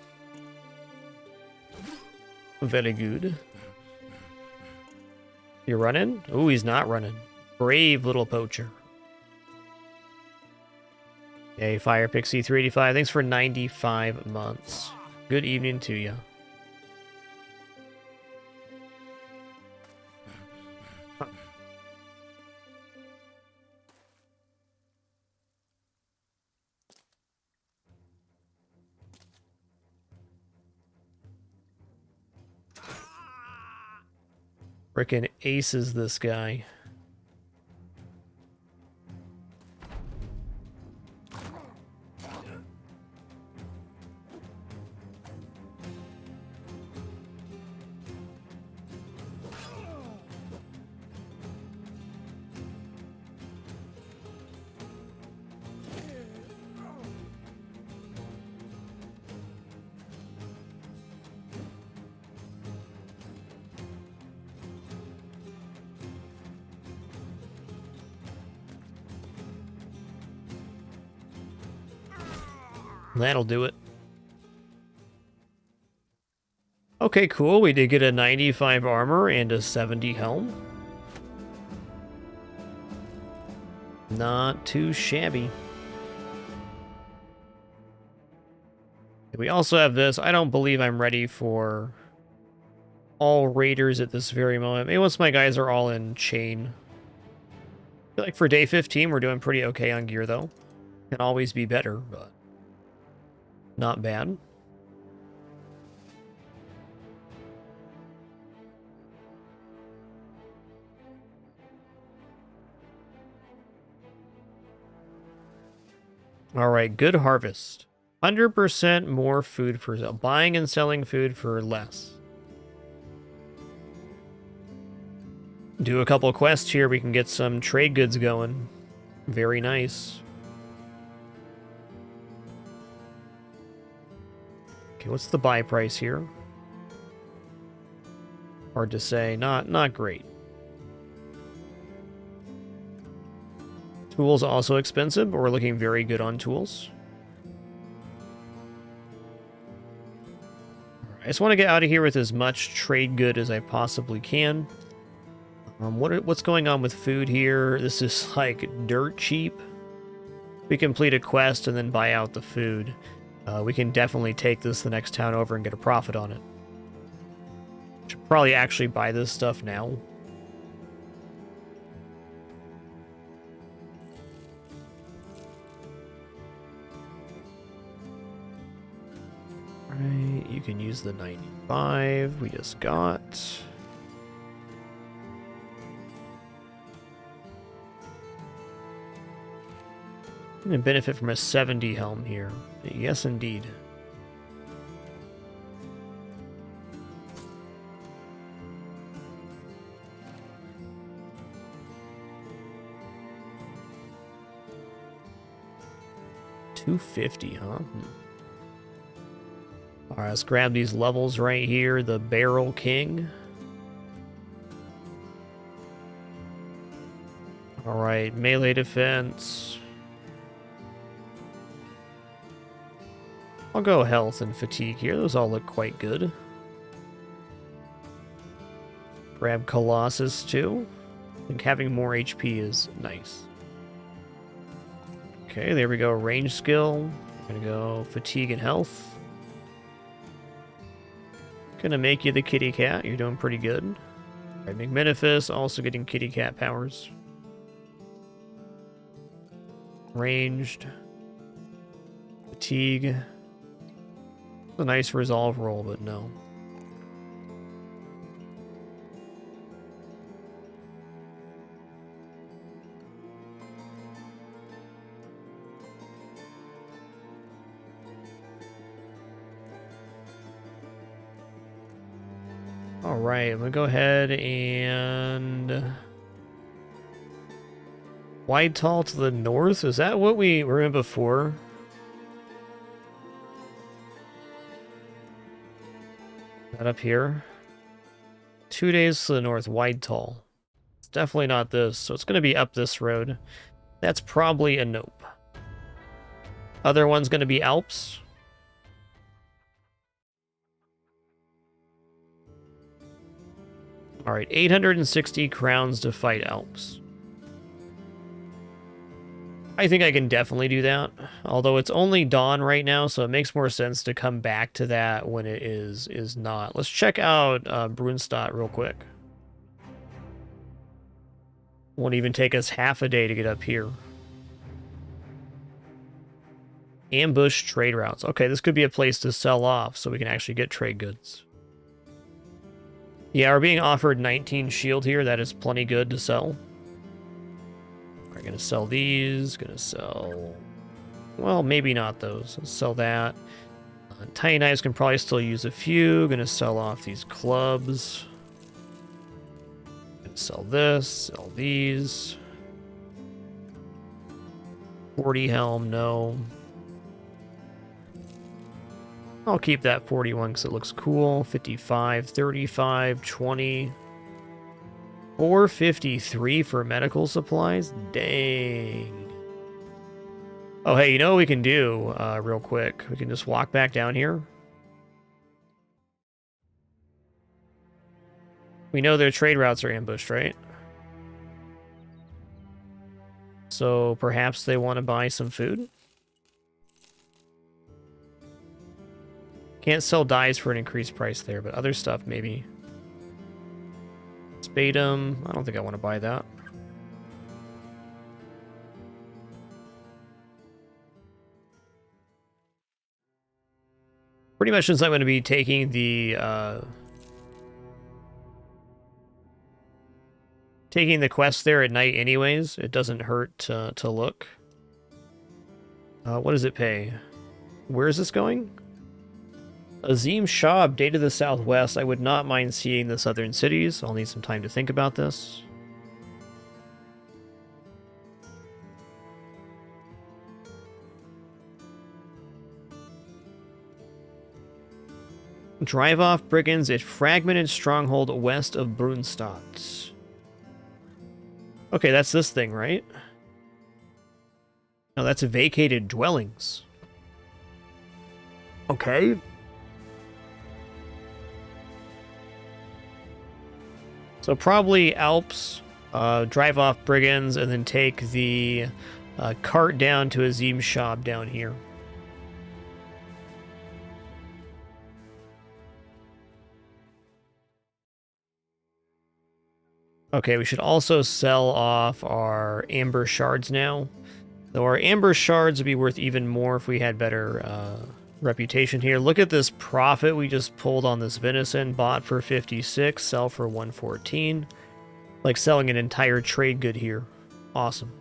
Speaker 1: Very good. You running? Ooh, he's not running. Brave little poacher. Hey, Fire Pixie 385. Thanks for 95 months. Good evening to you. Frickin' aces this guy. That'll do it. Okay, cool. We did get a 95 armor and a 70 helm. Not too shabby. We also have this. I don't believe I'm ready for all raiders at this very moment. Maybe once my guys are all in chain. I feel like for day 15, we're doing pretty okay on gear, though. Can always be better, but not bad. All right, good harvest. 100% more food for sale. Buying and selling food for less. Do a couple quests here. We can get some trade goods going. Very nice. Okay, what's the buy price here? Hard to say. Not great. Tools also expensive, but we're looking very good on tools. I just want to get out of here with as much trade good as I possibly can. What's going on with food here? This is like dirt cheap. We complete a quest and then buy out the food. We can definitely take this the next town over and get a profit on it. Should probably actually buy this stuff now. Right, you can use the 95 we just got. I'm going to benefit from a 70 helm here. Yes, indeed. $250, huh? Alright, let's grab these levels right here. The Barrel King. Alright, melee defense. I'll go health and fatigue here. Those all look quite good. Grab Colossus too. I think having more HP is nice. Okay, there we go. Range skill. Gonna go fatigue and health. Gonna make you the kitty cat. You're doing pretty good. Alright, Magnificus, also getting kitty cat powers. Ranged. Fatigue. It's a nice resolve roll, but no. All right, I'm gonna go ahead and Whitehall to the north. Is that what we were in before? That up here. 2 days to the north, Wide Tall. It's definitely not this, so it's going to be up this road. That's probably a nope. Other one's going to be Alps. All right, 860 crowns to fight Alps. I think I can definitely do that, although it's only dawn right now, so it makes more sense to come back to that when it is not. Let's check out Brunstadt real quick. Won't even take us half a day to get up here. Ambush trade routes. Okay, this could be a place to sell off so we can actually get trade goods. Yeah, we're being offered 19 shield here. That is plenty good to sell. We're going to sell these. Going to sell... Well, maybe not those. Let's sell that. Tiny knives can probably still use a few. Going to sell off these clubs. Going to sell this. Sell these. 40 helm, no. I'll keep that 41 because it looks cool. 55, 35, 20... 453 for medical supplies? Dang. Oh, hey, you know what we can do real quick? We can just walk back down here. We know their trade routes are ambushed, right? So perhaps they want to buy some food? Can't sell dyes for an increased price there, but other stuff maybe. Spadum. I don't think I want to buy that. Pretty much since I'm going to be taking the quest there at night anyways, it doesn't hurt to look. What does it pay? Where is this going? Azim Shah, updated to the southwest. I would not mind seeing the southern cities. I'll need some time to think about this. Drive off brigands at fragmented stronghold west of Brunstadt. Okay, that's this thing, right? No, that's vacated dwellings. Okay. So probably Alps, drive off brigands, and then take the cart down to Azim Shab down here. Okay, we should also sell off our amber shards now. Though our amber shards would be worth even more if we had better reputation here. Look at this profit we just pulled on this venison. Bought for 56, sell for 114. Like selling an entire trade good here. Awesome.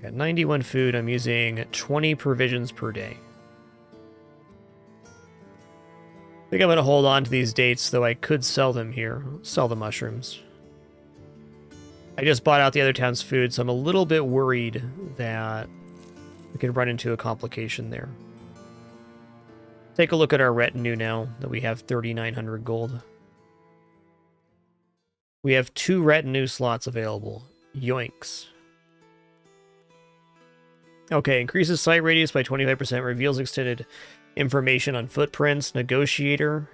Speaker 1: Got 91 food. I'm using 20 provisions per day. I think I'm going to hold on to these dates, though I could sell them here. Sell the mushrooms. I just bought out the other town's food, so I'm a little bit worried that we could run into a complication there. Take a look at our retinue now that we have 3,900 gold. We have 2 retinue slots available. Yoinks. Okay, increases sight radius by 25%, reveals extended information on footprints. Negotiator.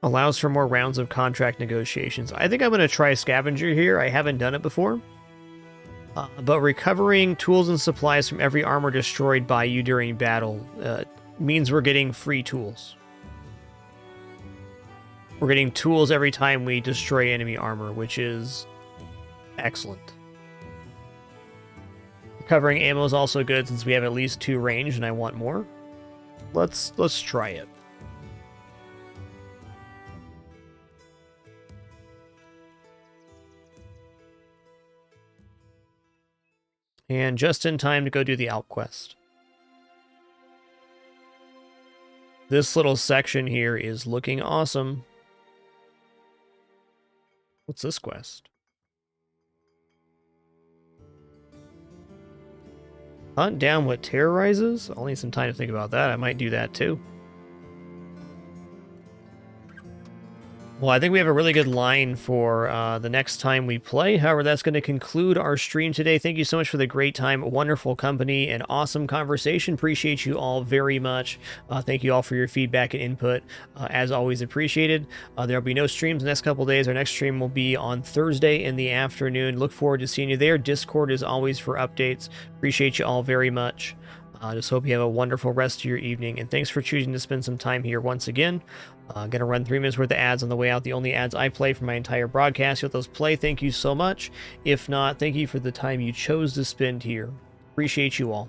Speaker 1: Allows for more rounds of contract negotiations. I think I'm going to try Scavenger here. I haven't done it before. But recovering tools and supplies from every armor destroyed by you during battle means we're getting free tools. We're getting tools every time we destroy enemy armor, which is excellent. Recovering ammo is also good since we have at least 2 range and I want more. Let's try it. And just in time to go do the Alp quest. This little section here is looking awesome. What's this quest? Hunt down what terrorizes? I'll need some time to think about that. I might do that too. Well, I think we have a really good line for the next time we play. However, that's going to conclude our stream today. Thank you so much for the great time, wonderful company, and awesome conversation. Appreciate you all very much. Thank you all for your feedback and input. As always, appreciated. There'll be no streams the next couple days. Our next stream will be on Thursday in the afternoon. Look forward to seeing you there. Discord is always for updates. Appreciate you all very much. Just hope you have a wonderful rest of your evening, and thanks for choosing to spend some time here once again. Gonna run 3 minutes worth of ads on the way out. The only ads I play for my entire broadcast. If those play, thank you so much. If not, thank you for the time you chose to spend here. Appreciate you all.